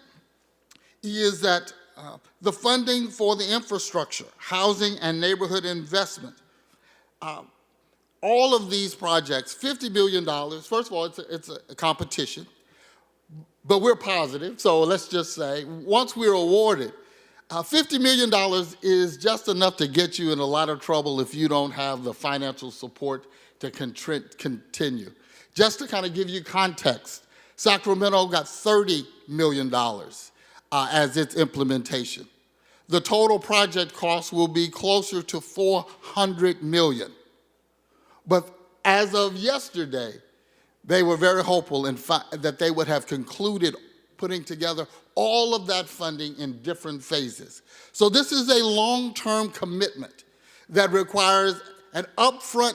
is that the funding for the infrastructure, housing, and neighborhood investment. All of these projects, $50 billion, first of all, it's a competition, but we're positive, so let's just say, once we're awarded, $50 million is just enough to get you in a lot of trouble if you don't have the financial support to continue. Just to kind of give you context, Sacramento got $30 million as its implementation. The total project cost will be closer to $400 million. But as of yesterday, they were very hopeful that they would have concluded putting together all of that funding in different phases. So this is a long-term commitment that requires an upfront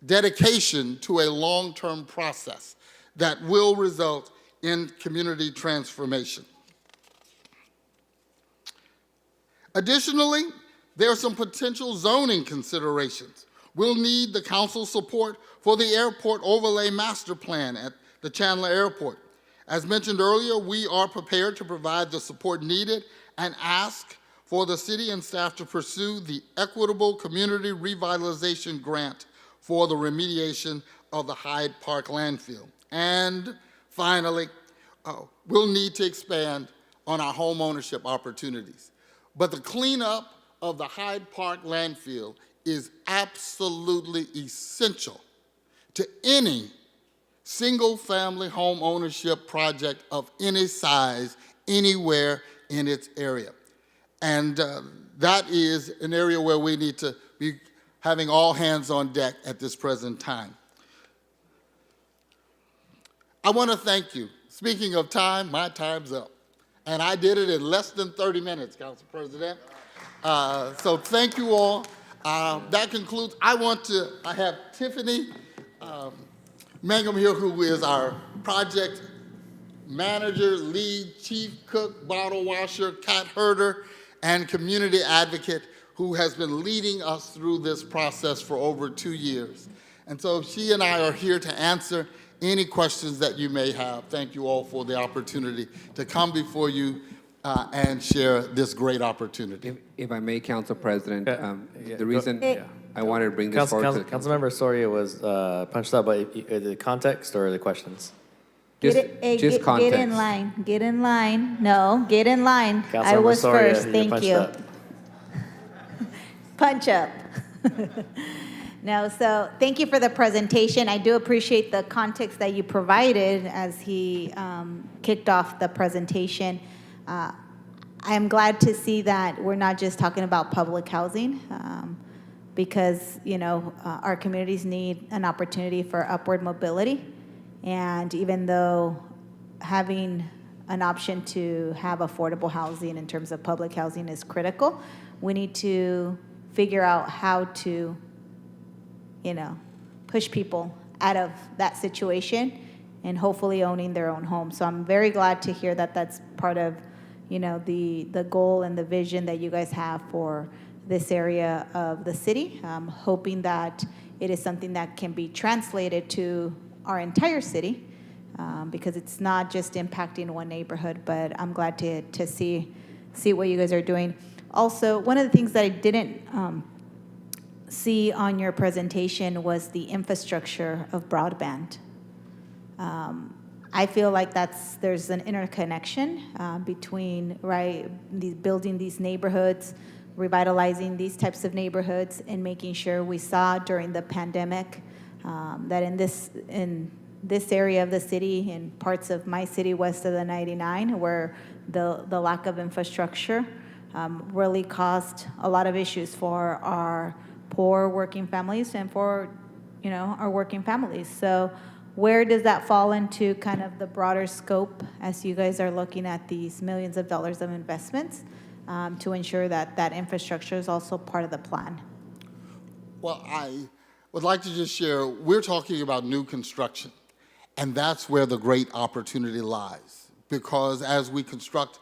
dedication to a long-term process that will result in community transformation. Additionally, there are some potential zoning considerations. We'll need the council's support for the airport overlay master plan at the Chandler Airport. As mentioned earlier, we are prepared to provide the support needed and ask for the city and staff to pursue the Equitable Community Revitalization Grant for the remediation of the Hyde Park landfill. And finally, we'll need to expand on our home ownership opportunities. But the cleanup of the Hyde Park landfill is absolutely essential to any single-family home ownership project of any size anywhere in its area. And that is an area where we need to be having all hands on deck at this present time. I want to thank you. Speaking of time, my time's up. And I did it in less than 30 minutes, Council President. So thank you all. That concludes. I have Tiffany Mangum here, who is our project manager, lead, chief cook, bottle washer, cat herder, and community advocate, who has been leading us through this process for over 2 years. And so she and I are here to answer any questions that you may have. Thank you all for the opportunity to come before you and share this great opportunity. If I may, Council President, the reason I wanted to bring this forward to the Councilmember Soria was punched up, but the context or the questions? Just context. Get in line. Get in line. No, get in line. I Councilmember was Soria, first. you're Thank punched you. up. Punch up. No, so thank you for the presentation. I do appreciate the context that you provided as he kicked off the presentation. I am glad to see that we're not just talking about public housing, because our communities need an opportunity for upward mobility. And even though having an option to have affordable housing in terms of public housing is critical, we need to figure out how to push people out of that situation and hopefully owning their own home. So I'm very glad to hear that that's part of, the goal and the vision that you guys have for this area of the city. I'm hoping that it is something that can be translated to our entire city, because it's not just impacting one neighborhood, but I'm glad to see what you guys are doing. Also, one of the things that I didn't see on your presentation was the infrastructure of broadband. I feel like there's an interconnection between building these neighborhoods, revitalizing these types of neighborhoods, and making sure we saw during the pandemic that in this area of the city, in parts of my city west of the 99, where the lack of infrastructure really caused a lot of issues for our poor working families and for our working families. So where does that fall into kind of the broader scope as you guys are looking at these millions of dollars of investments to ensure that infrastructure is also part of the plan? Well, I would like to just share, we're talking about new construction, and that's where the great opportunity lies. Because as we construct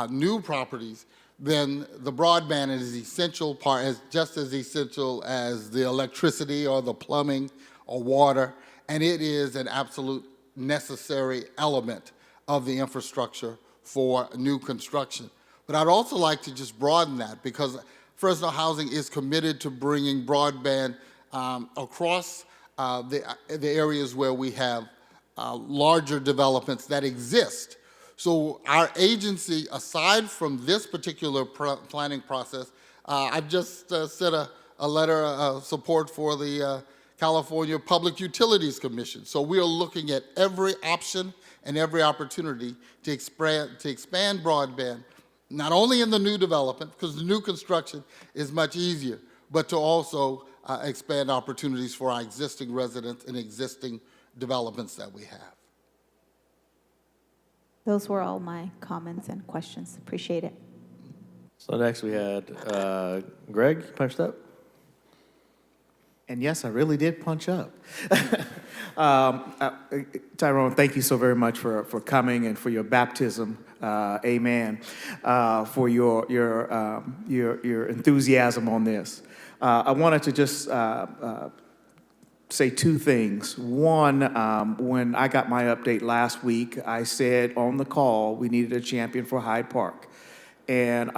new properties, then the broadband is essential part, just as essential as the electricity or the plumbing or water, and it is an absolute necessary element of the infrastructure for new construction. But I'd also like to just broaden that, because Fresno Housing is committed to bringing broadband across the areas where we have larger developments that exist. So our agency, aside from this particular planning process, I've just sent a letter of support for the California Public Utilities Commission. So we are looking at every option and every opportunity to expand broadband, not only in the new development, because the new construction is much easier, but to also expand opportunities for our existing residents and existing developments that we have. Those were all my comments and questions. Appreciate it. So next we had Greg punched up. And yes, I really did punch up. Tyrone, thank you so very much for coming and for your baptism. Amen. For your enthusiasm on this. I wanted to just say two things. One, when I got my update last week, I said on the call we needed a champion for Hyde Park. And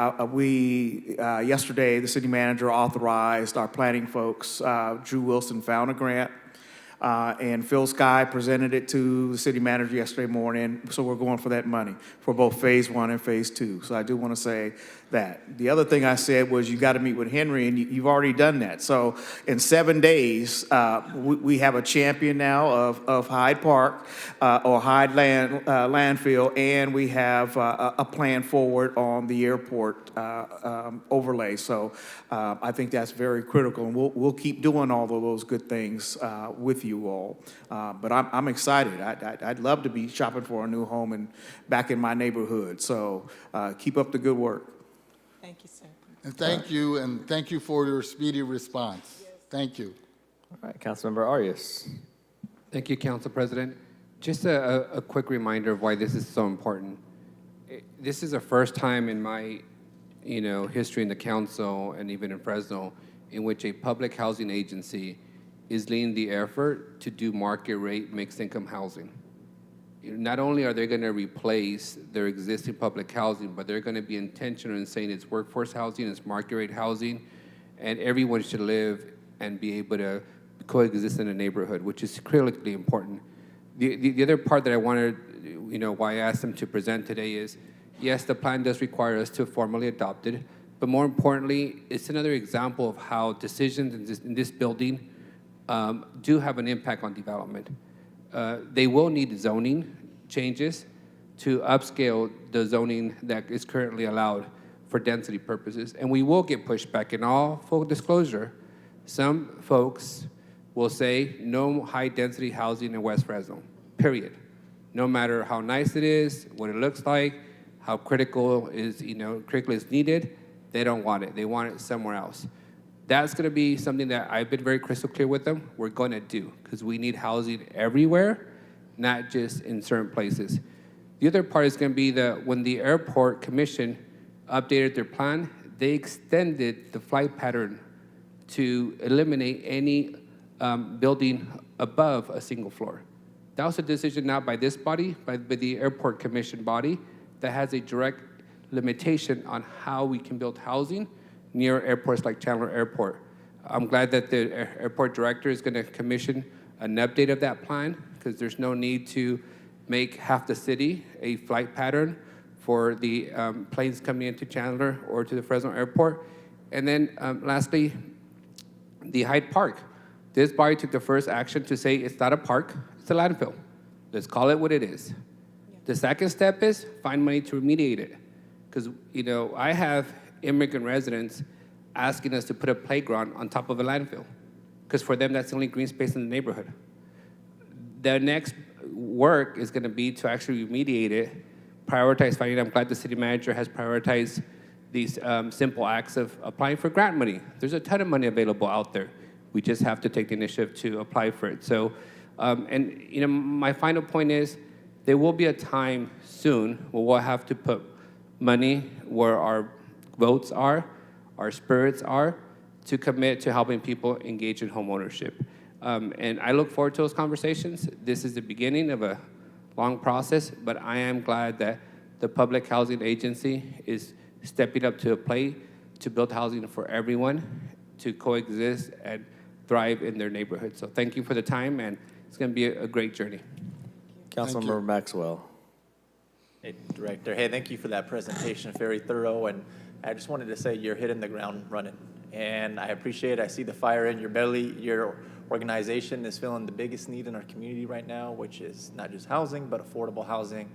yesterday, the city manager authorized our planning folks. Drew Wilson found a grant, and Phil Sky presented it to the city manager yesterday morning. So we're going for that money for both Phase 1 and Phase 2. So I do want to say that. The other thing I said was you got to meet with Henry, and you've already done that. So in 7 days, we have a champion now of Hyde Park or Hyde landfill, and we have a plan forward on the airport overlay. So I think that's very critical, and we'll keep doing all of those good things with you all. But I'm excited. I'd love to be shopping for a new home and back in my neighborhood. So keep up the good work. Thank you, sir. And thank you for your speedy response. Thank you. All right, Councilmember Arias. Thank you, Council President. Just a quick reminder of why this is so important. This is the first time in my, history in the council and even in Fresno in which a public housing agency is leading the effort to do market rate mixed income housing. Not only are they going to replace their existing public housing, but they're going to be intentional in saying it's workforce housing, it's market rate housing, and everyone should live and be able to coexist in a neighborhood, which is critically important. The other part that I wanted, why I asked them to present today is, yes, the plan does require us to formally adopt it, but more importantly, it's another example of how decisions in this building do have an impact on development. They will need zoning changes to upscale the zoning that is currently allowed for density purposes. And we will get pushback. In all full disclosure, some folks will say no high-density housing in West Fresno, period. No matter how nice it is, what it looks like, how critical is needed, they don't want it. They want it somewhere else. That's going to be something that I've been very crystal clear with them. We're going to do, because we need housing everywhere, not just in certain places. The other part is going to be that when the airport commission updated their plan, they extended the flight pattern to eliminate any building above a single floor. That was a decision not by this body, but by the airport commission body that has a direct limitation on how we can build housing near airports like Chandler Airport. I'm glad that the airport director is going to commission an update of that plan, because there's no need to make half the city a flight pattern for the planes coming into Chandler or to the Fresno Airport. And then lastly, the Hyde Park. This body took the first action to say it's not a park, it's a landfill. Let's call it what it is. Yeah. The second step is find money to remediate it. Because, I have immigrant residents asking us to put a playground on top of a landfill, because for them, that's the only green space in the neighborhood. The next work is going to be to actually remediate it, prioritize funding. I'm glad the city manager has prioritized these simple acts of applying for grant money. There's a ton of money available out there. We just have to take the initiative to apply for it. So, my final point is, there will be a time soon where we'll have to put money where our votes are, our spirits are, to commit to helping people engage in home ownership. And I look forward to those conversations. This is the beginning of a long process, but I am glad that the Public Housing Agency is stepping up to the plate to build housing for everyone to coexist and thrive in their neighborhood. So thank you for the time, and it's going to be a great journey. Councilmember Maxwell. Hey, Director. Hey, thank you for that presentation. Very thorough. And I just wanted to say you're hitting the ground running. And I appreciate it. I see the fire in your belly. Your organization is filling the biggest need in our community right now, which is not just housing, but affordable housing.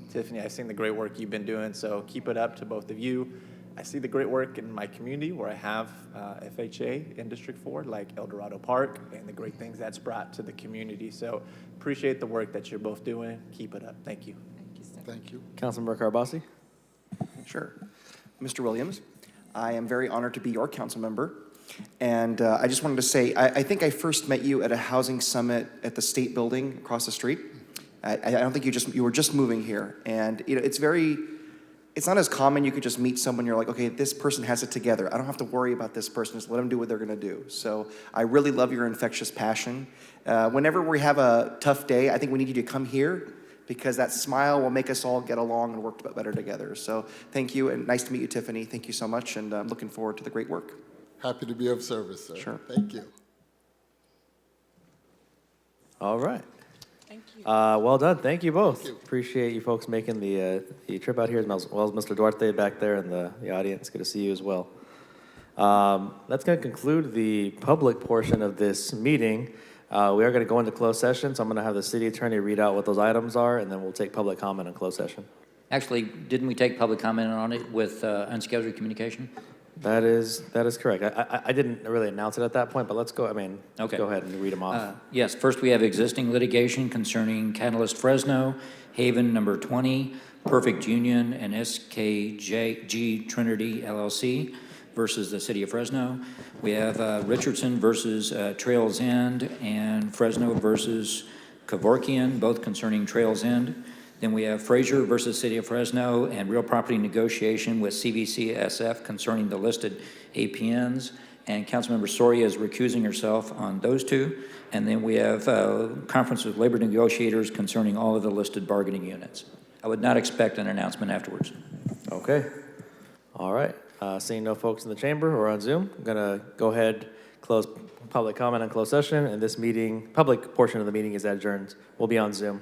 Tiffany, I've seen the great work you've been doing, so keep it up to both of you. I see the great work in my community where I have FHA in District 4, like El Dorado Park, and the great things that's brought to the community. So appreciate the work that you're both doing. Keep it up. Thank you. Thank you. Councilmember Carbasi. Sure. Mr. Williams, I am very honored to be your council member. And I just wanted to say, I think I first met you at a housing summit at the State Building across the street. I don't think you were just moving here. And it's not as common you could just meet someone, you're like, okay, this person has it together. I don't have to worry about this person, just let them do what they're gonna do. So I really love your infectious passion. Whenever we have a tough day, I think we need you to come here because that smile will make us all get along and work better together. So thank you, and nice to meet you, Tiffany. Thank you so much, and I'm looking forward to the great work. Happy to be of service, sir. Sure. Thank you. All right. Thank you. Well done. Thank you both. Thank you. Appreciate you folks making the trip out here, as well as Mr. Duarte back there in the audience. Good to see you as well. That's going to conclude the public portion of this meeting. We are going to go into closed session, so I'm going to have the city attorney read out what those items are, and then we'll take public comment in closed session. Actually, didn't we take public comment on it with unscheduled communication? That is correct. I didn't really announce it at that point, but let's go. Let's Okay. go ahead and read them off. Yes, first we have existing litigation concerning Catalyst Fresno, Haven number 20, Perfect Union, and SKG Trinity LLC versus the City of Fresno. We have Richardson versus Trails End and Fresno versus Kevorkian, both concerning Trails End. Then we have Frazier versus City of Fresno and real property negotiation with CVCSF concerning the listed APNs. And Councilmember Soria is recusing herself on those two. And then we have conference with labor negotiators concerning all of the listed bargaining units. I would not expect an announcement afterwards. Okay. All right. Seeing no folks in the chamber or on Zoom, I'm going to go ahead, close public comment on closed session, and this meeting, public portion of the meeting is adjourned. We'll be on Zoom.